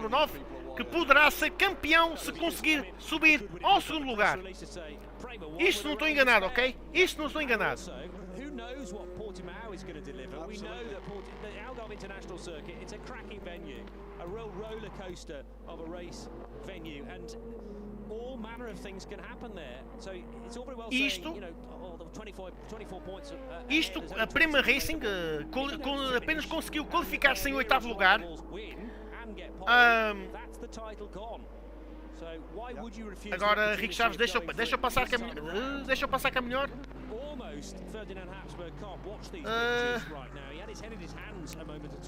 9, que poderá ser campeão se conseguir subir ao segundo lugar. Isto não estou enganado, ok? Knows what Portimao is going to deliver. We know that the Algarve International Circuit, it's a cracking venue, a real roller coaster of a race venue, and all manner of things can happen there. So it's all very well saying, you know, 24 points. Isto, a Prema Racing apenas conseguiu qualificar-se em 8º lugar. Agora, Rico Chaves, deixa eu passar que é melhor.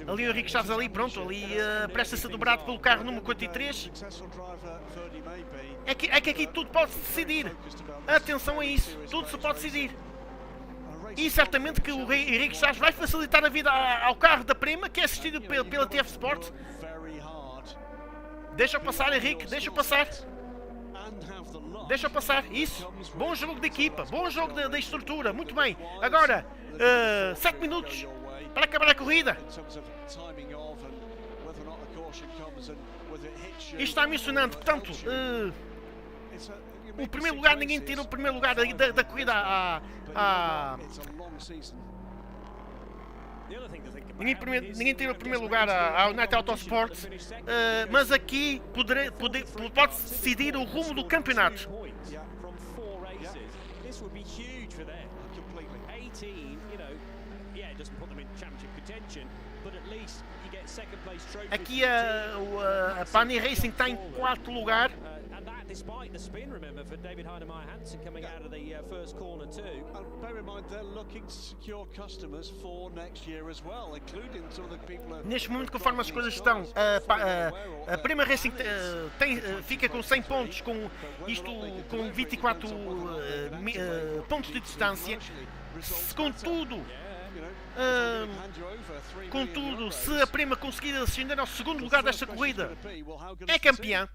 Ali o Rico Chaves ali, pronto, ali presta-se dobrado pelo carro número 43. É que aqui tudo pode se decidir. Atenção a isso, tudo se pode decidir. E certamente que o Rico Chaves vai facilitar a vida ao carro da Prema, que é assistido pela TF Sport. Deixa eu passar, Henrique, deixa eu passar, isso, bom jogo de equipa, bom jogo da estrutura, muito bem. Agora, 7 minutos para acabar a corrida. Isto está emocionante, portanto, o primeiro lugar, ninguém tira o primeiro lugar da corrida Ninguém tira o primeiro lugar à United Autosports, mas aqui pode-se decidir o rumo do campeonato. Aqui a Pani Racing está em 4º lugar. despite the spin, remember, for David Heinemeier Hansen coming out of the first corner too. And bear in mind, they're looking to secure customers for next year as well, including some of the people. Neste momento, conforme as coisas estão, a Prima Racing fica com 100 pontos, com 24 pontos de distância. Contudo, se a Prima conseguir ascender ao segundo lugar desta corrida, é campeã.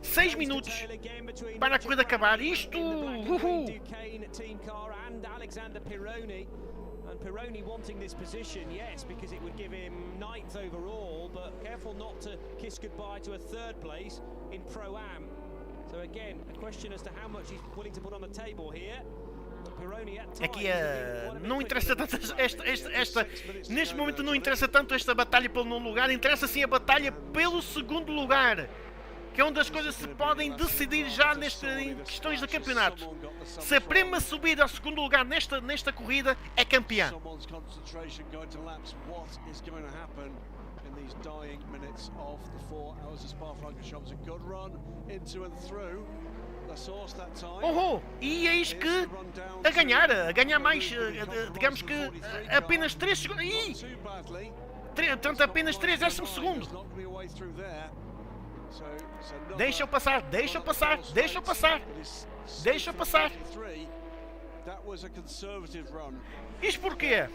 6 minutos para a corrida acabar. Isto... And Pironi wanting this position, yes, because it would give him 9th overall, but careful not to kiss goodbye to a 3rd place in Pro-Am. So again, a question as to how much he's willing to put on the table here. Aqui não interessa tanto neste momento não interessa tanto esta batalha pelo nono lugar, interessa sim a batalha pelo segundo lugar, que é onde as coisas se podem decidir já em questões de campeonato. Se a Prima subir ao segundo lugar nesta corrida, é campeã. These dying minutes of the 4 Hours of Spa-Francorchamps. A good run into and through the source that time. E eis que a ganhar mais, digamos que apenas 3 segundos. Portanto, apenas 3 décimos segundos. Deixa eu passar. Isto porquê?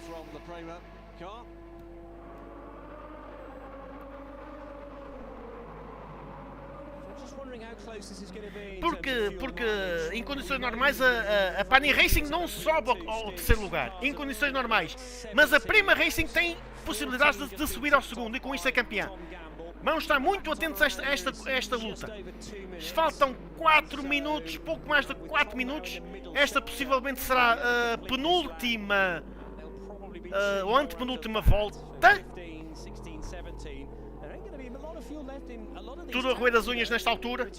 Porque em condições normais a Pani Racing não sobe ao terceiro lugar, em condições normais, mas a Prima Racing tem possibilidades de subir ao segundo e com isso é campeã. Vamos estar muito atentos a esta luta. Faltam 4 minutos, pouco mais de 4 minutos. Esta possivelmente será a penúltima ou antepenúltima volta. Tudo a roer das unhas nesta altura.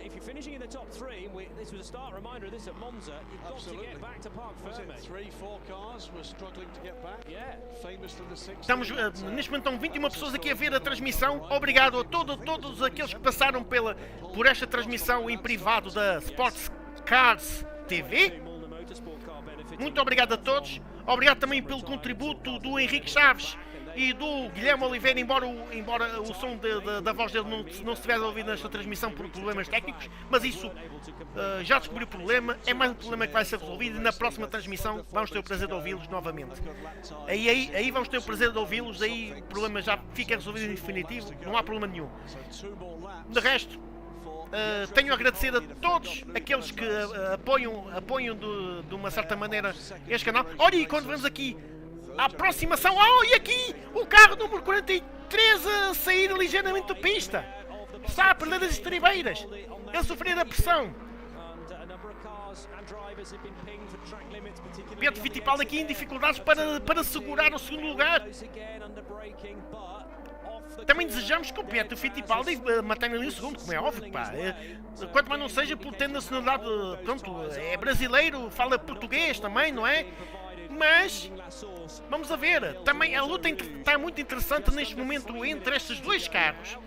If you're finishing in the top 3, this was a start reminder of this at Monza, you've got to get back to Park Ferme. 3-4 cars were struggling to get back. Yeah. Famous to the 6. Estamos neste momento estão 21 pessoas aqui a ver a transmissão. Obrigado a todos aqueles que passaram por esta transmissão em privado da Sportscars TV. Muito obrigado a todos. Obrigado também pelo contributo do Henrique Chaves e do Guilherme Oliveira, embora o som da voz dele não se tivesse ouvido nesta transmissão por problemas técnicos, mas isso já descobri o problema, é mais um problema que vai ser resolvido e na próxima transmissão vamos ter o prazer de ouvi-los novamente. Aí vamos ter o prazer de ouvi-los, aí o problema já fica resolvido em definitivo, não há problema nenhum. De resto, tenho a agradecer a todos aqueles que apoiam de uma certa maneira este canal. Olha, e quando vemos aqui a aproximação, e aqui o carro número 43 a sair ligeiramente da pista, está a perder as estribeiras, a sofrer a pressão. Pietro Fittipaldi aqui em dificuldades para segurar o segundo lugar. Também desejamos que o Pietro Fittipaldi mantenha ali o segundo, como é óbvio, pá. Quanto mais não seja por ter nacionalidade, pronto, é brasileiro, fala português também, não é? Mas, vamos a ver, também a luta está muito interessante neste momento entre estes dois carros,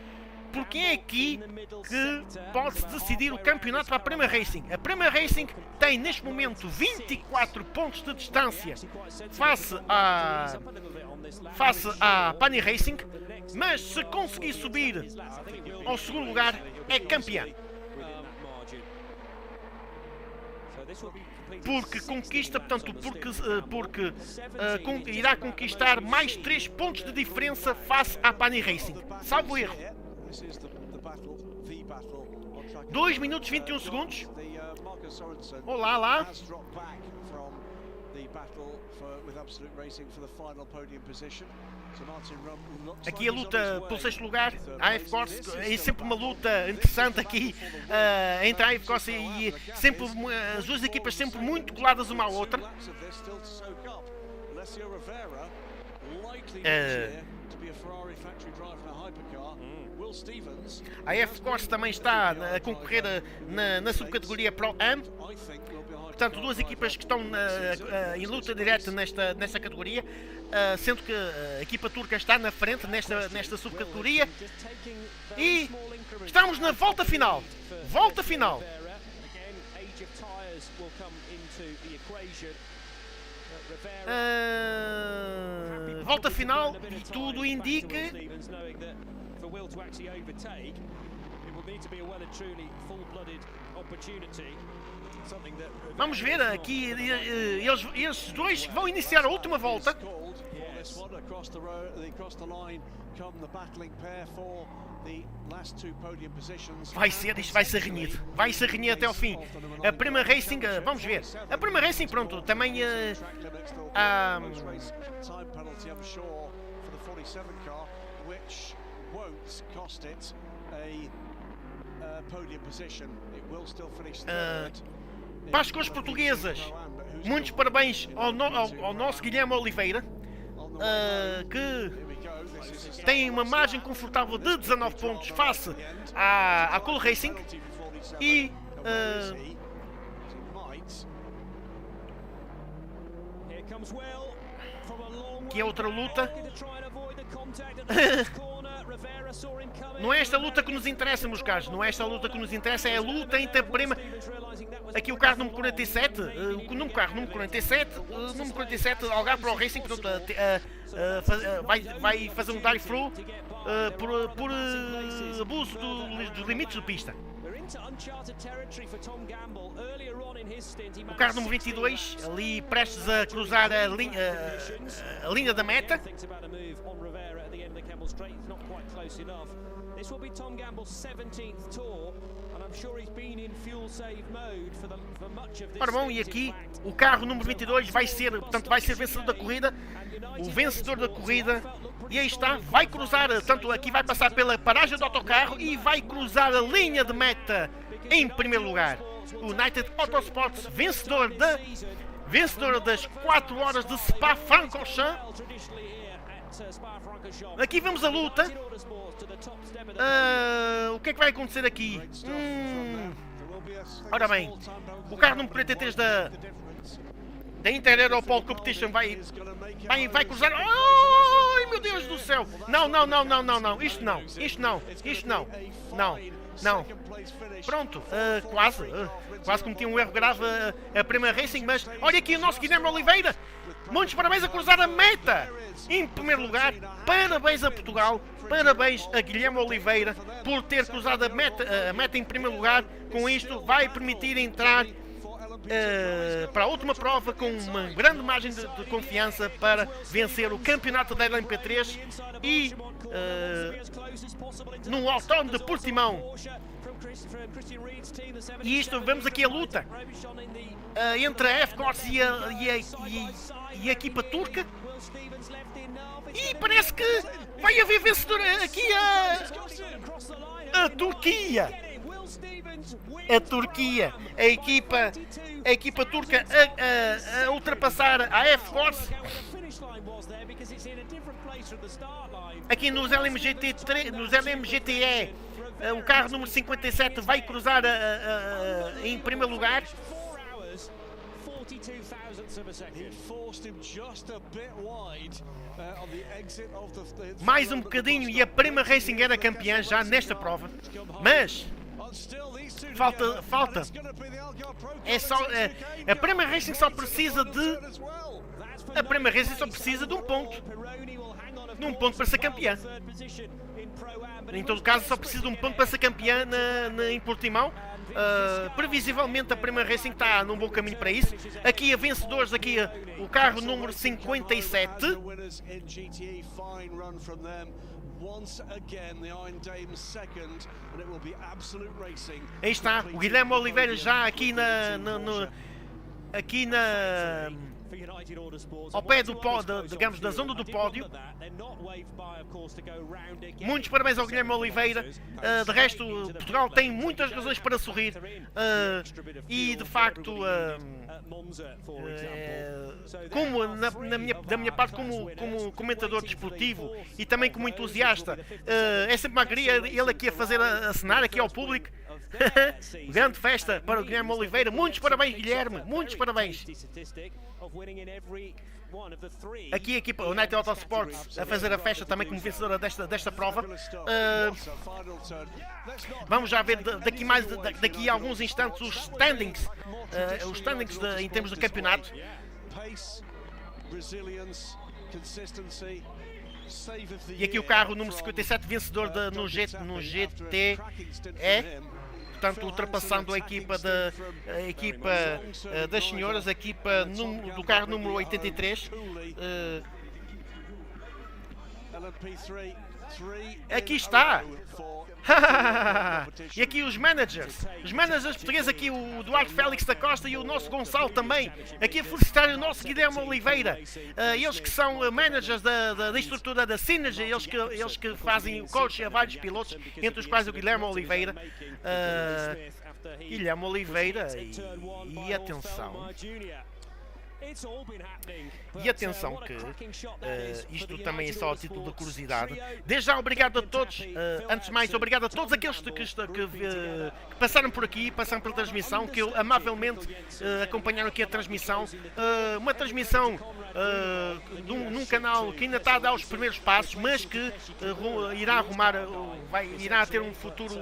porque é aqui que pode-se decidir o campeonato para a Prima Racing. A Prima Racing tem neste momento 24 pontos de distância face à Pani Racing, mas se conseguir subir ao segundo lugar é campeã. Porque conquista, portanto, porque irá conquistar mais 3 pontos de diferença face à Pani Racing. Salvo erro. 2 minutos e 21 segundos. Olá, lá. Aqui a luta pelo 6º lugar, a F-Corse, é sempre uma luta interessante aqui entre a F-Corse e sempre as duas equipas sempre muito coladas uma à outra. A F-Corse também está a concorrer na subcategoria Pro-Am. Portanto, duas equipas que estão em luta direta nesta categoria. sendo que a equipa turca está na frente nesta subcategoria. E estamos na volta final. Volta final. Volta final e tudo indica. Vamos ver aqui, esses dois vão iniciar a última volta. Isto vai ser renhido. Vai ser renhido até ao fim. A Prima Racing, vamos ver. A Prima Racing, pronto, também para as cores portuguesas, muitos parabéns ao nosso Guilherme Oliveira, que tem uma margem confortável de 19 pontos face à Cool Racing. E que é outra luta. Não é esta luta que nos interessa, meus caros. Não é esta luta que nos interessa. É a luta entre a Prima. Aqui o carro número 47. O número 47. Algarve Pro Racing. Portanto, vai fazer um drive-thru por abuso dos limites de pista. O carro número 22 ali prestes a cruzar a linha da meta. Ora bom, e aqui o carro número 22 vai ser vencedor da corrida. O vencedor da corrida. E aí está, vai cruzar, tanto aqui vai passar pela paragem do autocarro e vai cruzar a linha de meta em primeiro lugar. United Autosports, vencedor das 4 horas de Spa-Francorchamps. Aqui vemos a luta. O que é que vai acontecer aqui? Ora bem, o carro número 43 da Inter Europol Competition vai cruzar. Ai, meu Deus do céu! Não. Isto não. Pronto, quase cometi um erro grave a Prima Racing, mas olha aqui o nosso Guilherme Oliveira. Muitos parabéns a cruzar a meta em primeiro lugar. Parabéns a Portugal. Parabéns a Guilherme Oliveira por ter cruzado a meta em primeiro lugar. Com isto vai permitir entrar para a última prova com uma grande margem de confiança para vencer o campeonato da LMP3 e no Autódromo de Portimão. E isto, vemos aqui a luta entre a F-Corse e a equipa turca. E parece que vai haver vencedor aqui a Turquia. A equipa turca a ultrapassar a F-Corse. Aqui nos LMGTE, o carro número 57 vai cruzar em primeiro lugar. Mais um bocadinho e a Prima Racing era campeã já nesta prova, mas falta. É só a Prima Racing só precisa de um ponto. De um ponto para ser campeã. Em todo caso, só precisa de um ponto para ser campeã em Portimão. Previsivelmente a Prima Racing está num bom caminho para isso. Aqui a vencedores, aqui o carro número 57. Aí está, o Guilherme Oliveira já aqui ao pé do pódio, digamos, da zona do pódio. Muitos parabéns ao Guilherme Oliveira. De resto, Portugal tem muitas razões para sorrir. E de facto, como da minha parte, como comentador desportivo e também como entusiasta, é sempre uma alegria ele aqui a fazer acenar aqui ao público. Grande festa para o Guilherme Oliveira. Muitos parabéns, Guilherme. Muitos parabéns. Aqui a equipa United Autosports a fazer a festa também como vencedora desta prova. Vamos já ver daqui a alguns instantes os standings em termos de campeonato. E aqui o carro número 57 vencedor no GTE, portanto ultrapassando a equipa das senhoras, a equipa do carro número 83. Aqui está. E aqui os managers portugueses, aqui o Duarte Félix da Costa e o nosso Gonçalo também, aqui a felicitar o nosso Guilherme Oliveira, eles que são managers da estrutura da Synergy, eles que fazem o coach a vários pilotos, entre os quais o Guilherme Oliveira. Guilherme Oliveira e atenção. E atenção que isto também é só a título de curiosidade. Desde já, obrigado a todos. Antes de mais, obrigado a todos aqueles que passaram por aqui, passaram pela transmissão, que amavelmente acompanharam aqui a transmissão. Uma transmissão num canal que ainda está a dar os primeiros passos, mas que irá ter um futuro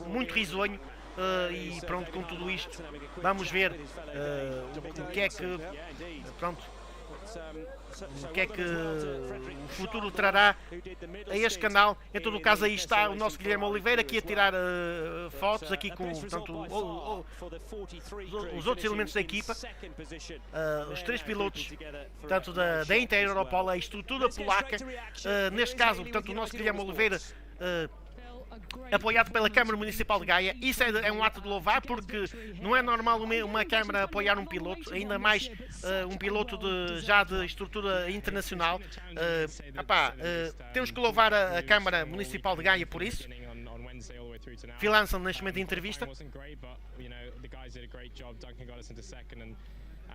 muito risonho. E pronto, com tudo isto, vamos ver o que é que o futuro trará a este canal. Em todo o caso, aí está o nosso Guilherme Oliveira aqui a tirar fotos aqui com os outros elementos da equipa, os três pilotos, tanto da Inter-Europol, a estrutura polaca, neste caso, portanto, o nosso Guilherme Oliveira, apoiado pela Câmara Municipal de Gaia. Isso é um ato de louvar, porque não é normal uma Câmara apoiar um piloto, ainda mais um piloto já de estrutura internacional. Temos que louvar a Câmara Municipal de Gaia por isso. Phil Hansen neste momento de entrevista.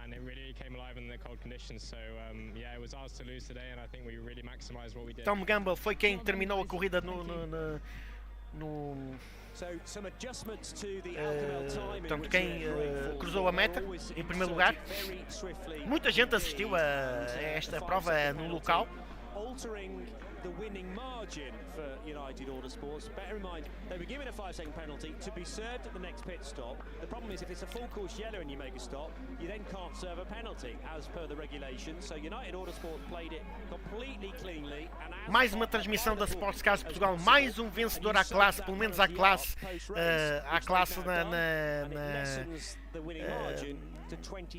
And it really came alive in the cold conditions, so yeah, it was ours to lose today, and I think we really maximized what we did. Tom Gamble foi quem terminou a corrida portanto, quem cruzou a meta em primeiro lugar. Muita gente assistiu a esta prova no local. The winning margin for United Autosports. Bear in mind, they were given a 5-second penalty to be served at the next pit stop. The problem is, if it's a full course yellow and you make a stop, you then can't serve a penalty as per the regulations. So United Autosports played it completely cleanly. Mais uma transmissão da Sportscars de Portugal, mais um vencedor à classe, pelo menos à classe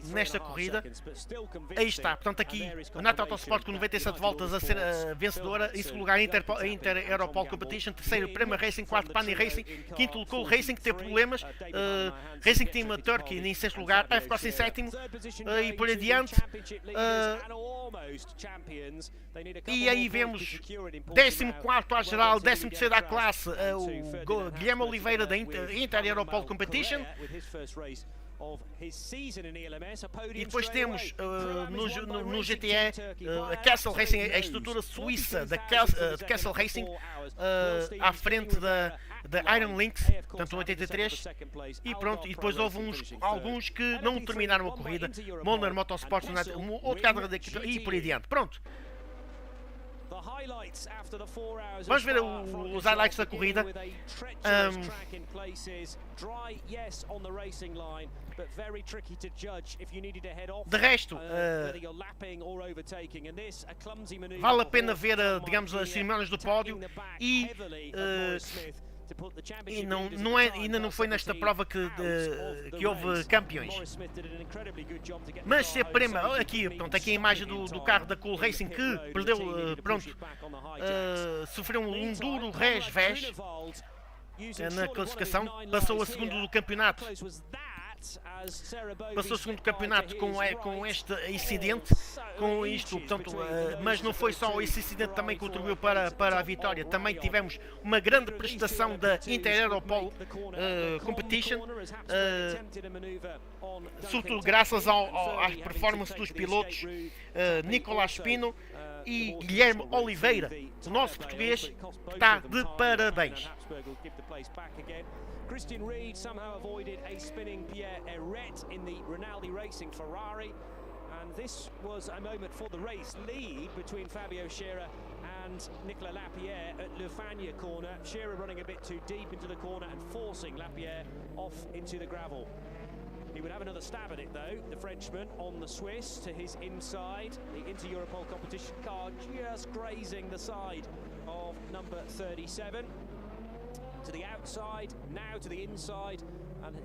nesta corrida. Aí está, portanto aqui o United Autosport com 97 voltas a ser vencedora. Em segundo lugar, Inter-Europol Competition. Terceiro, Prema Racing. Quarto, Pani Racing. Quinto, Local Racing, que teve problemas. Racing Team Turkey em sexto lugar. F-Cross em sétimo. E por adiante. E aí vemos 14º à geral, 13º à classe, o Guilherme Oliveira da Inter-Europol Competition. E depois temos no GTE a Castle Racing, a estrutura suíça de Castle Racing, à frente da Iron Lynx, portanto 83, e pronto. E depois houve alguns que não terminaram a corrida, Molnar Motorsports, outro cadro da equipa e por aí adiante. Pronto. Vamos ver os highlights da corrida. De resto, vale a pena ver, digamos, as cerimónias do pódio e ainda não foi nesta prova que houve campeões. Mas se a Prema, aqui a imagem do carro da Cool Racing, que perdeu, sofreu um duro revés na classificação, passou a segundo do campeonato. Passou o segundo campeonato com este incidente, com isto, portanto, mas não foi só esse incidente também que contribuiu para a vitória. Também tivemos uma grande prestação da Inter-Europol Competition, sobretudo graças às performances dos pilotos Nicolás Spino e Guilherme Oliveira, o nosso português, que está de parabéns. Christian Reed somehow avoided a spinning Pierre Eret in the Rinaldi Racing Ferrari, And this was a moment for the race lead between Fabio Scherer and Nicolas Lapierre at Le Fagnes corner. Scherer running a bit too deep into the corner and forcing Lapierre off into the gravel. He would have another stab at it though, the Frenchman on the Swiss to his inside. The Inter-Europol competition car just grazing the side of number 37. To the outside, now to the inside, and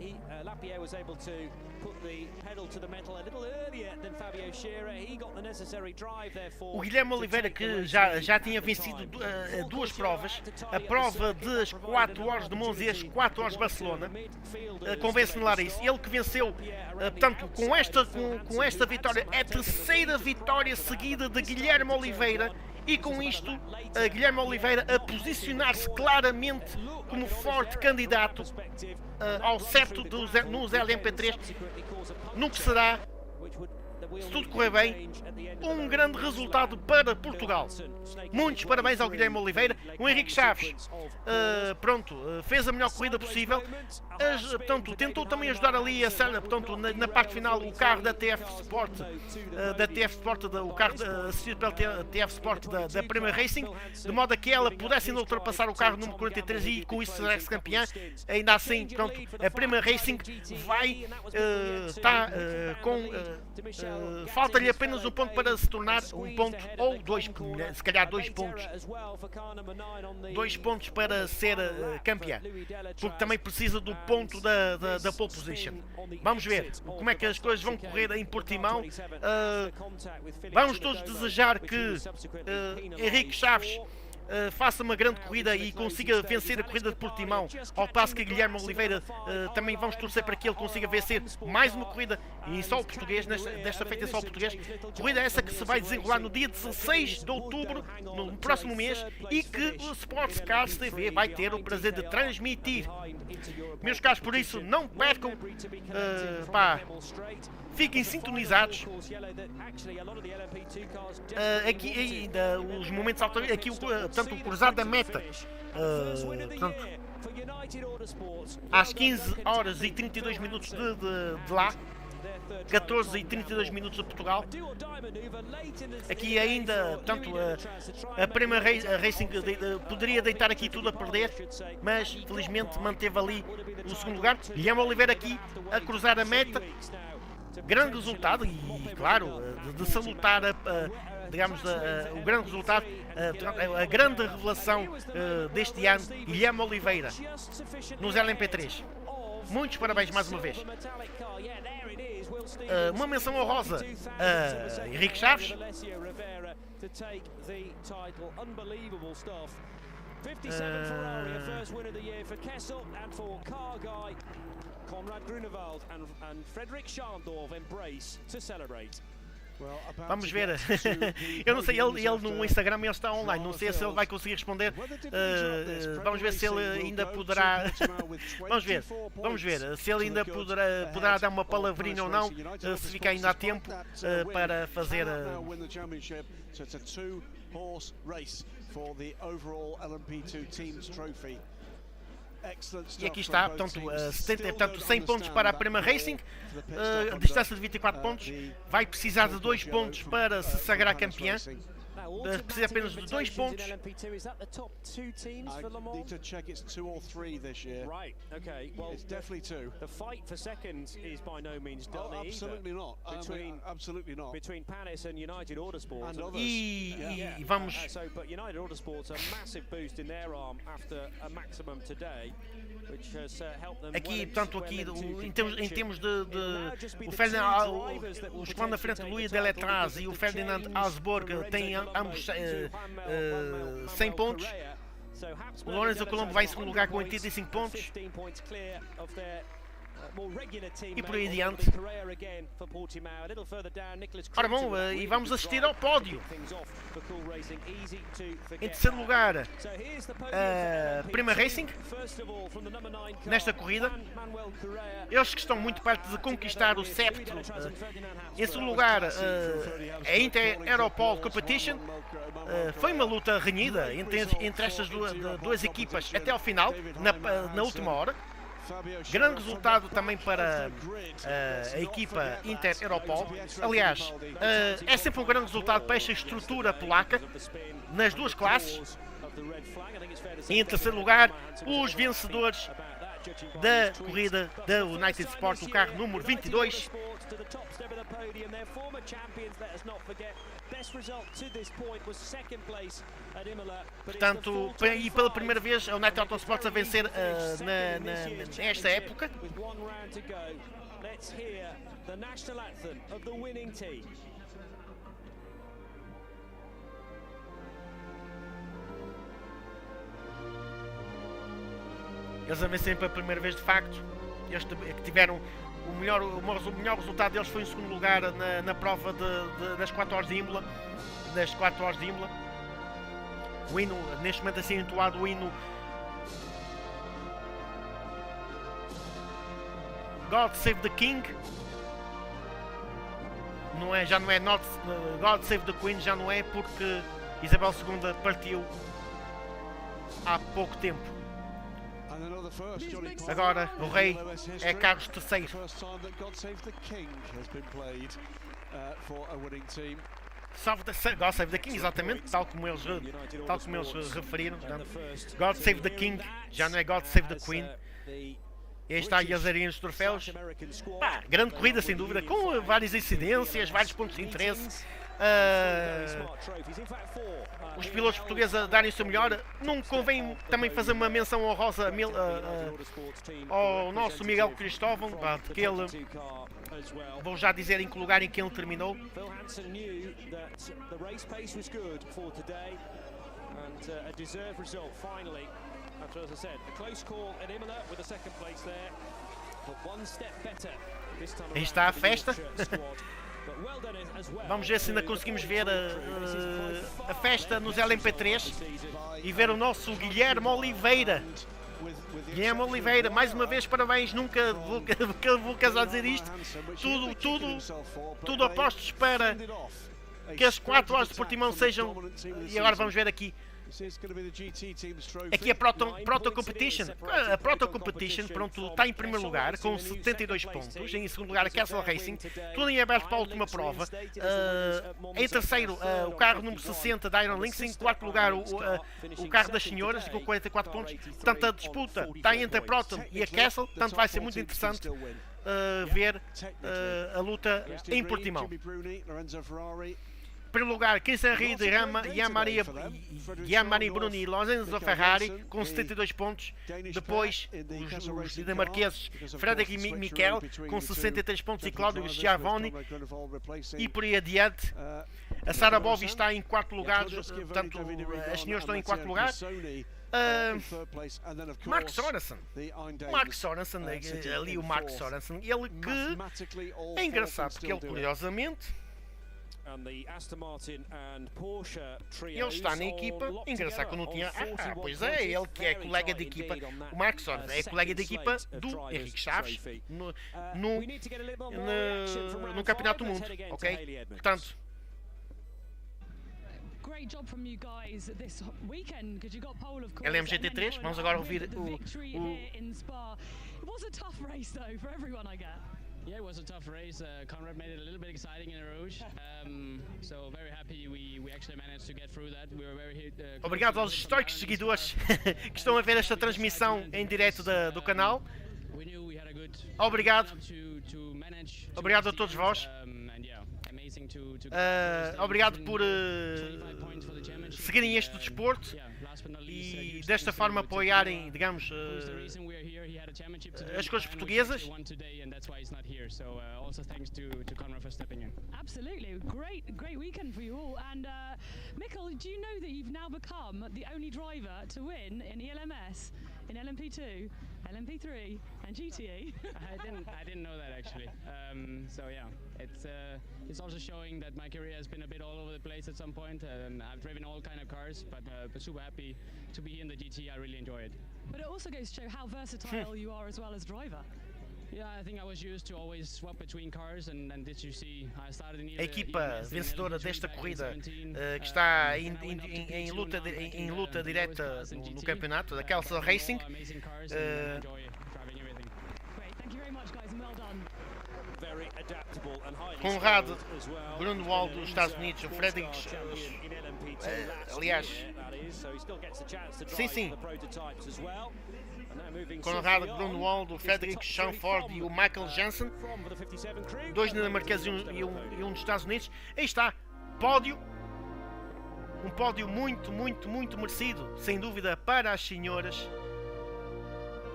Lapierre was able to put the pedal to the metal a little earlier than Fabio Scherer. He got the necessary drive therefore. O Guilherme Oliveira, que já tinha vencido duas provas, a prova das 4 horas de Monza e as 4 horas de Barcelona, convence no Laris. Ele que venceu, portanto, com esta vitória, é a terceira vitória seguida de Guilherme Oliveira. E com isto, Guilherme Oliveira a posicionar-se claramente como forte candidato ao septo nos LMP3, no que será, se tudo correr bem, um grande resultado para Portugal. Muitos parabéns ao Guilherme Oliveira. O Henrique Chaves, fez a melhor corrida possível. Portanto, tentou também ajudar ali a cena, portanto, na parte final, o carro da TF Sport, o carro assistido pela TF Sport da Prima Racing, de modo a que ela pudesse ainda ultrapassar o carro número 43 e com isso ser campeã. Ainda assim, portanto, a Prima Racing vai estar falta-lhe apenas um ponto para se tornar um ponto ou dois, se calhar 2 pontos. 2 pontos para ser campeã, porque também precisa do ponto da pole position. Vamos ver como é que as coisas vão correr em Portimão. Vamos todos desejar que Henrique Chaves faça uma grande corrida e consiga vencer a corrida de Portimão, ao passo que Guilherme Oliveira também vamos torcer para que ele consiga vencer mais uma corrida em solo português, desta feita em solo português. Corrida essa que se vai desenrolar no dia 16 de outubro, no próximo mês, e que o Sportscars TV vai ter o prazer de transmitir. Meus caros, por isso não percam, fiquem sintonizados. Aqui ainda os momentos aqui, portanto, o cruzado da meta, portanto, às 15 horas e 32 minutos de lá, 14 e 32 minutos de Portugal. Aqui ainda, portanto, a Prima Racing poderia deitar aqui tudo a perder, mas felizmente manteve ali o segundo lugar. Guilherme Oliveira aqui a cruzar a meta. Grande resultado e, claro, de salutar digamos, o grande resultado, a grande revelação deste ano, Guilherme Oliveira, nos LMP3. Muitos parabéns mais uma vez. Uma menção honrosa a Henrique Chaves. Vamos ver. Eu não sei, ele no Instagram ele está online, não sei se ele vai conseguir responder. Vamos ver se ele ainda poderá. Vamos ver se ele ainda poderá dar uma palavrinha ou não, se fica ainda há tempo para fazer. E aqui está, portanto, 100 pontos para a Prima Racing, distância de 24 pontos, vai precisar de 2 pontos para se sagrar campeã. Precisa apenas de 2 pontos. I need to check it's 2 or 3 this year. Right. Okay. Well, it's definitely 2. The fight for second is by no means done. Oh, absolutely not. Absolutely not. Between Panis and United Autosport. And others. E vamos. So, but United Autosport's a massive boost in their arm after a maximum today. Aqui, portanto, aqui em termos de o Ferdinand, os que vão na frente, Luís Deletraz e o Ferdinand Asborg têm ambos 100 pontos. O Lorenzo Colombo vai em segundo lugar com 85 pontos. E por aí adiante. Ora bom, e vamos assistir ao pódio. Em terceiro lugar, a Prima Racing, nesta corrida. Eles que estão muito perto de conquistar o septo. Em segundo lugar, a Inter-Europol Competition. Foi uma luta renhida entre estas duas equipas até ao final, na última hora. Grande resultado também para a equipa Inter-Europol. Aliás, é sempre um grande resultado para esta estrutura polaca nas duas classes. E em terceiro lugar, os vencedores da corrida da United Sport, o carro número 22. Portanto, e pela primeira vez a United Autosports a vencer nesta época. Eles a vencerem pela primeira vez de facto. Eles que tiveram o melhor resultado deles foi em segundo lugar na prova das 4 horas de Imola. Das 4 horas de Imola. O hino, neste momento assim entoado o hino God Save the King. Já não é not, God Save the Queen, já não é, porque Isabel II partiu há pouco tempo. Agora o rei é Carlos III. God Save the King, exatamente, tal como eles referiram. God Save the King, já não é God Save the Queen. E aí está a azarina dos troféus. Grande corrida, sem dúvida, com várias incidências, vários pontos de interesse. Os pilotos portugueses a darem o seu melhor. Não convém também fazer uma menção honrosa ao nosso Miguel Cristóvão, porque ele, vou já dizer em que lugar em que ele terminou. Aí está a festa. Vamos ver se ainda conseguimos ver a festa nos LMP3 e ver o nosso Guilherme Oliveira. Guilherme Oliveira, mais uma vez parabéns, nunca vou casar a dizer isto. Tudo apostos para que as 4 horas de Portimão sejam, e agora vamos ver aqui. Aqui a Proto Competition. A Proto Competition, pronto, está em primeiro lugar com 72 pontos. Em segundo lugar a Castle Racing. Tudo em aberto para a última prova. Em terceiro o carro número 60 da Iron Lynx. Em quarto lugar o carro das senhoras com 44 pontos. Portanto a disputa está entre a Proto e a Castle. Portanto vai ser muito interessante ver a luta em Portimão. Em primeiro lugar, Christian Ried, Gianmari Bruni e Lorenzo Ferrari com 72 pontos. Depois, os dinamarques Fredrik Mikkel com 63 pontos e Claudio Schiavoni. E por aí adiante, a Sarah Bovy está em quarto lugar. Portanto, as senhoras estão em quarto lugar. Mark Sorensen, ali o Mark Sorensen, ele que é engraçado porque ele curiosamente ele está na equipa, engraçado que eu não tinha. Pois é, ele que é colega de equipa, o Mark Sorensen é colega de equipa do Henrique Chaves no Campeonato do Mundo, ok? Portanto, LMGT3, vamos agora ouvir Yeah, it was a tough race. Conrad made it a little bit exciting in Rouge. So very happy we actually managed to get through that. We were very Obrigado aos históricos seguidores que estão a ver esta transmissão em direto do canal. Obrigado. Obrigado a todos vós. Obrigado por seguirem este desporto e desta forma apoiarem, digamos, as coisas portuguesas. Absolutely, great weekend for you all. And Mikkel, do you know that you've now become the only driver to win in ELMS, in LMP2, LMP3, and GTE? I didn't know that actually. So yeah, it's also showing that my career has been a bit all over the place at some point. I've driven all kind of cars, but super happy to be here in the GT. I really enjoy it. But it also goes to show how versatile you are as well as driver. Yeah, I think I was used to always swap between cars, and this you see, I started in a equipa vencedora desta corrida que está em luta direta no campeonato da Castle Racing. Conrado, Grunwald dos Estados Unidos, o Frederick, aliás, sim, Conrado, Grunwald, o Frederick Schanford e o Michael Jansen, 2 dinamarqueses e um dos Estados Unidos. Aí está, pódio, um pódio muito merecido, sem dúvida, para as senhoras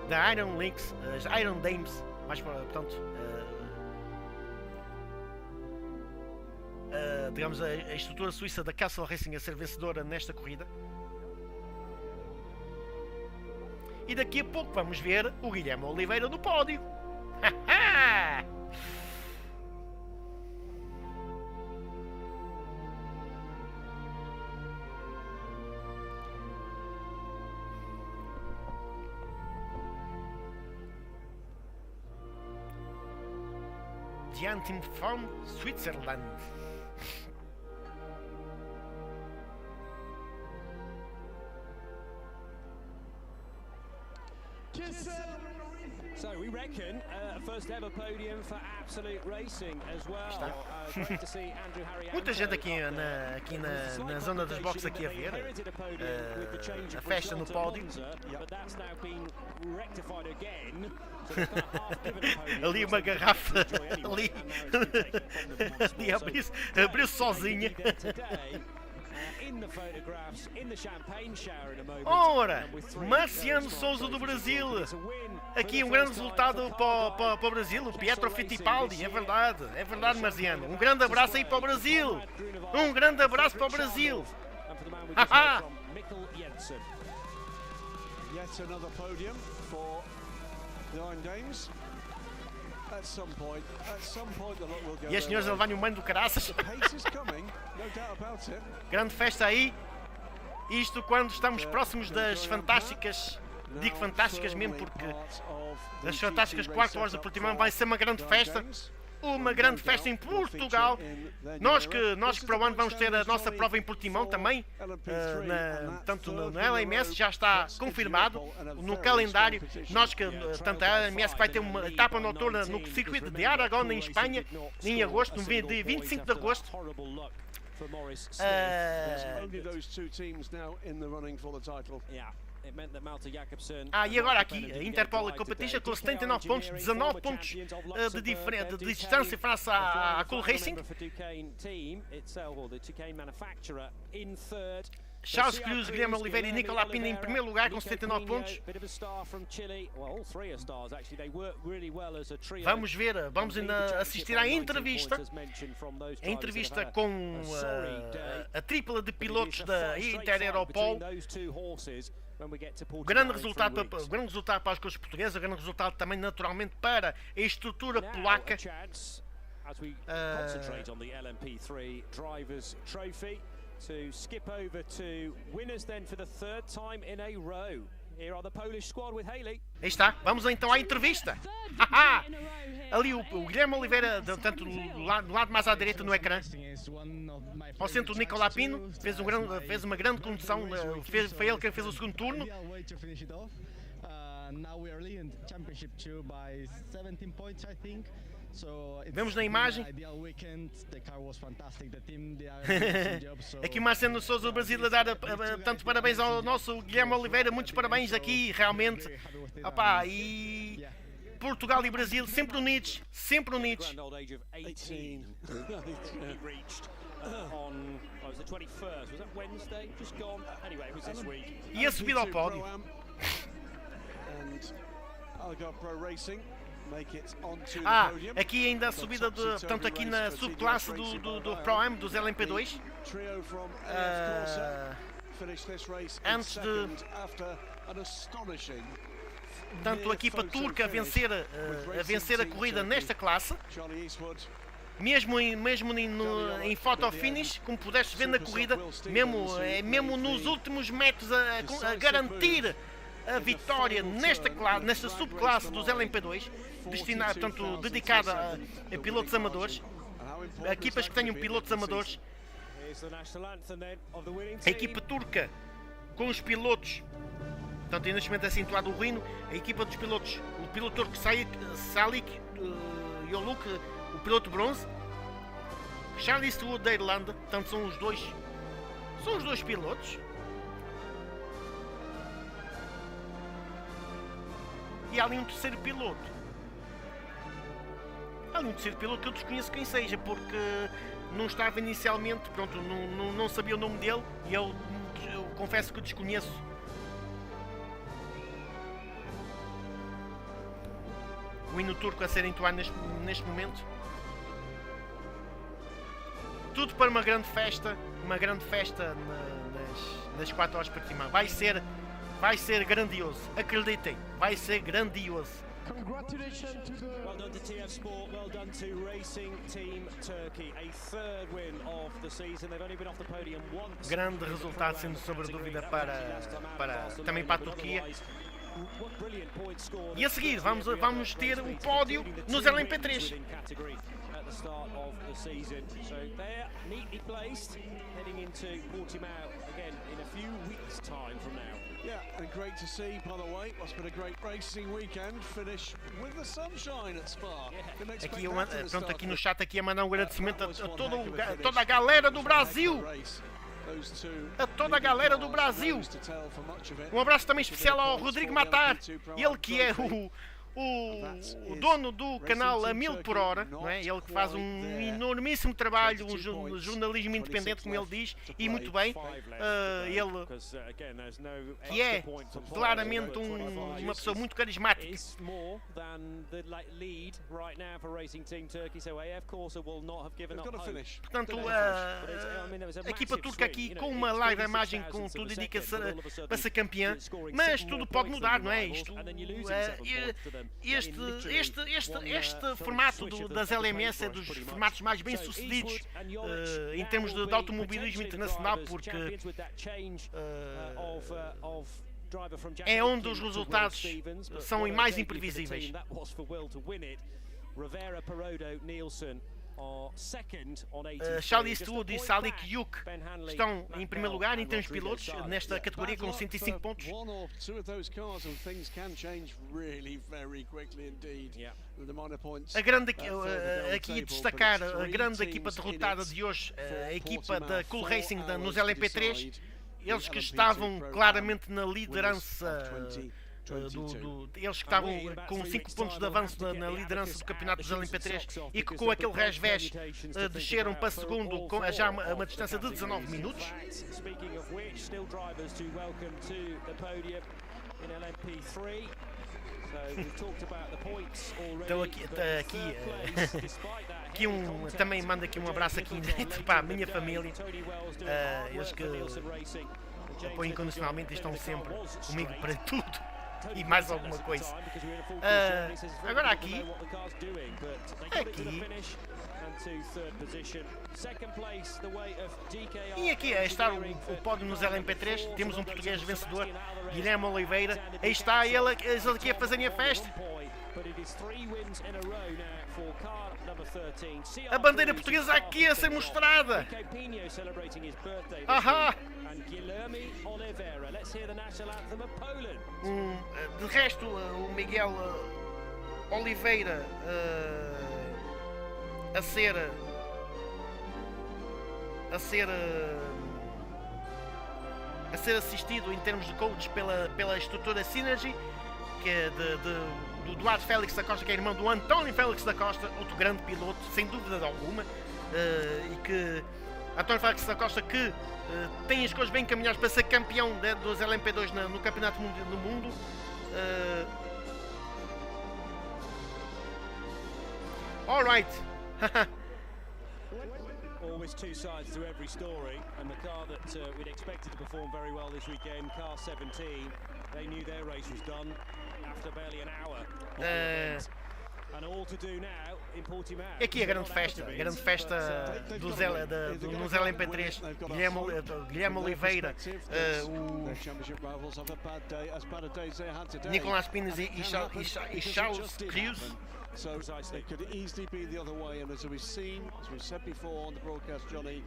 da Iron Lynx, as Iron Dames, mais portanto, digamos, a estrutura suíça da Castle Racing a ser vencedora nesta corrida. E daqui a pouco vamos ver o Guilherme Oliveira no pódio. Team from Switzerland. So we reckon first ever podium for Absolute Racing as well. Great to see Andrew Harry. Muita gente aqui na zona dos boxes aqui a ver a festa no pódio. Ali uma garrafa ali abriu-se sozinha. Ora, Marciano Souza do Brasil. Aqui um grande resultado para o Brasil, o Pietro Fittipaldi, é verdade, Marciano. Um grande abraço aí para o Brasil. Um grande abraço para o Brasil. Yet another podium for the Iron Dames. At some point the luck will go. E as senhoras a levarem um banho do caraças. Grande festa aí. Isto quando estamos próximos das fantásticas, digo fantásticas mesmo porque das fantásticas 4 horas de Portimão vai ser uma grande festa. Uma grande festa em Portugal. Nós que para o ano vamos ter a nossa prova em Portimão também, tanto na LMS já está confirmado no calendário. Nós que tanto a LMS vai ter uma etapa noturna no circuito de Aragão em Espanha em agosto, no dia 25 de agosto. E agora aqui, a Interpol Competition com 79 pontos, 19 pontos de distância face à Cool Racing. Charles Cruz, Guilherme Oliveira e Nicolas Pina em primeiro lugar com 79 pontos. Vamos ainda assistir à entrevista. A entrevista com a tripla de pilotos da Inter Europol. Grande resultado para as coisas portuguesas, grande resultado também naturalmente para a estrutura polaca. To skip over to winners then for the third time in a row. Here are the Polish squad with Haley. Aí está, vamos então à entrevista. Ali o Guilherme Oliveira, tanto do lado mais à direita no ecrã. Ao centro o Nicolas Pino, fez uma grande condução, foi ele quem fez o segundo turno. Vemos na imagem aqui o Marcelo Souza do Brasil a dar tanto parabéns ao nosso Guilherme Oliveira, muitos parabéns aqui realmente. E Portugal e Brasil sempre unidos, sempre unidos. E a subida ao pódio. Aqui ainda a subida, portanto aqui na subclasse do Pro-Am, dos LMP2. Antes de... Portanto, a equipa turca a vencer a corrida nesta classe. Mesmo em photo finish, como pudeste ver na corrida, mesmo nos últimos metros a garantir a vitória nesta subclasse dos LMP2, dedicada a pilotos amadores, a equipas que tenham pilotos amadores. A equipa turca com os pilotos, portanto, neste momento é acentuado o hino, a equipa dos pilotos, o piloto turco Salik Yoluk, o piloto bronze. Charlie Stewart da Irlanda, portanto são os dois pilotos. E há ali um terceiro piloto. Há ali um terceiro piloto que eu desconheço quem seja, porque não estava inicialmente, pronto, não sabia o nome dele e eu confesso que desconheço. O hino turco a ser entoado neste momento. Tudo para uma grande festa nas 4 horas para cima. Vai ser grandioso, acreditem, vai ser grandioso. Well done to TF Sport, well done to Racing Team Turkey, a third win of the season. They've only been off the podium once. Grande resultado, sendo sobre dúvida também para a Turquia. E a seguir vamos ter o pódio nos LMP3. At the start of the season, so they're neatly placed, heading into Portimao again in a few weeks' time from now. Yeah, and great to see, by the way, what's been a great racing weekend, finish with the sunshine at Spa. Aqui no chat aqui a mandar um agradecimento a toda a galera do Brasil. A toda a galera do Brasil. Um abraço também especial ao Rodrigo Matar, ele que é o dono do canal a 1000 por hora, não é? Ele que faz um enormíssimo trabalho, um jornalismo independente, como ele diz, e muito bem. Ele que é claramente uma pessoa muito carismática. Portanto, a equipa turca aqui com uma live imagem com tudo indica-se para ser campeã, mas tudo pode mudar, não é? Este formato das LMS é dos formatos mais bem sucedidos em termos de automobilismo internacional, porque é onde os resultados são mais imprevisíveis. Charlie Stewart e Salik Yuk estão em primeiro lugar em termos de pilotos nesta categoria com 105 pontos. Aqui destacar a grande equipa derrotada de hoje, a equipa da Cool Racing nos LMP3, eles que estavam claramente na liderança. Eles que estavam com 5 pontos de avanço na liderança do campeonato dos LMP3 e que com aquele resvés desceram para segundo com já uma distância de 19 minutos. Então aqui também mando aqui um abraço aqui para a minha família, eles que apoiam incondicionalmente e estão sempre comigo para tudo e mais alguma coisa. Agora aqui e aqui está o pódio nos LMP3. Temos um português vencedor, Guilherme Oliveira. Aí está eles aqui a fazerem a festa. A bandeira portuguesa aqui a ser mostrada. De resto, o Miguel Oliveira a ser assistido em termos de coach pela estrutura Synergy, que é do Eduardo Félix da Costa, que é irmão do António Félix da Costa, outro grande piloto, sem dúvida alguma, e que António Félix da Costa que tem as coisas bem encaminhadas para ser campeão dos LMP2 no Campeonato do Mundo. Alright. Always two sides to every story, and the car that we'd expected to perform very well this weekend, car 17, they knew their race was done after barely an hour. And all to do now in Portimao. Aqui a grande festa nos LMP3, Guilherme Oliveira, Nicolás Pines e Charles Cruz. So it could easily be the other way, and as we've said before on the broadcast, Johnny,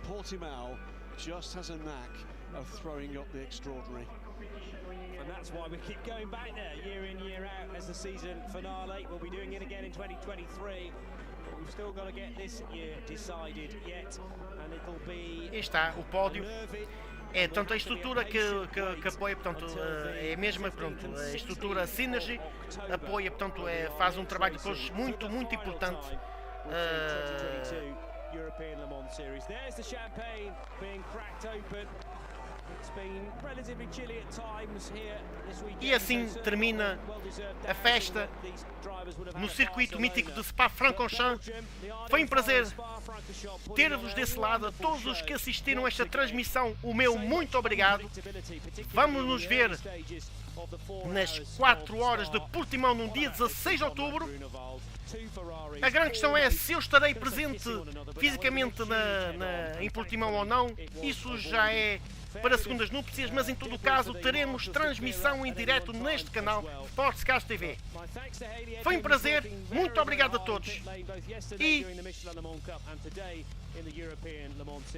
Portimao just has a knack of throwing up the extraordinary. And that's why we keep going back there year in, year out as the season finale. We'll be doing it again in 2023. But we've still got to get this year decided yet. And it'll be... Aí está o pódio. É, portanto, a estrutura que apoia, portanto, é a mesma, pronto, a estrutura Synergy apoia, portanto, faz um trabalho de coisas muito importante. European Le Mans Series. There's the champagne being cracked open. It's been relatively chilly at times here this weekend. E assim termina a festa no circuito mítico de Spa-Francorchamps. Foi um prazer ter-vos desse lado. A todos os que assistiram a esta transmissão, o meu muito obrigado. Vamos nos ver nas 4 horas de Portimão no dia 16 de outubro. A grande questão é se eu estarei presente fisicamente em Portimão ou não. Isso já é para segundas núpcias, mas em todo o caso teremos transmissão em direto neste canal Sportscars TV. Foi um prazer, muito obrigado a todos. E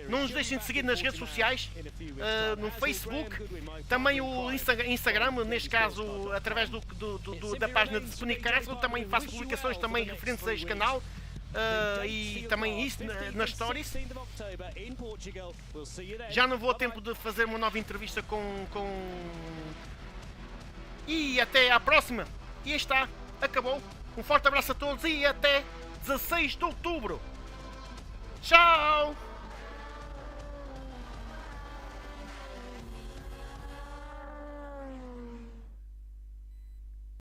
não nos deixem de seguir nas redes sociais, no Facebook, também o Instagram, neste caso através da página de Subscreve. Eu também faço publicações também referentes a este canal. E também isso nas stories. Já não vou a tempo de fazer uma nova entrevista E até à próxima. E aí está, acabou. Um forte abraço a todos e até 16 de outubro. Tchau!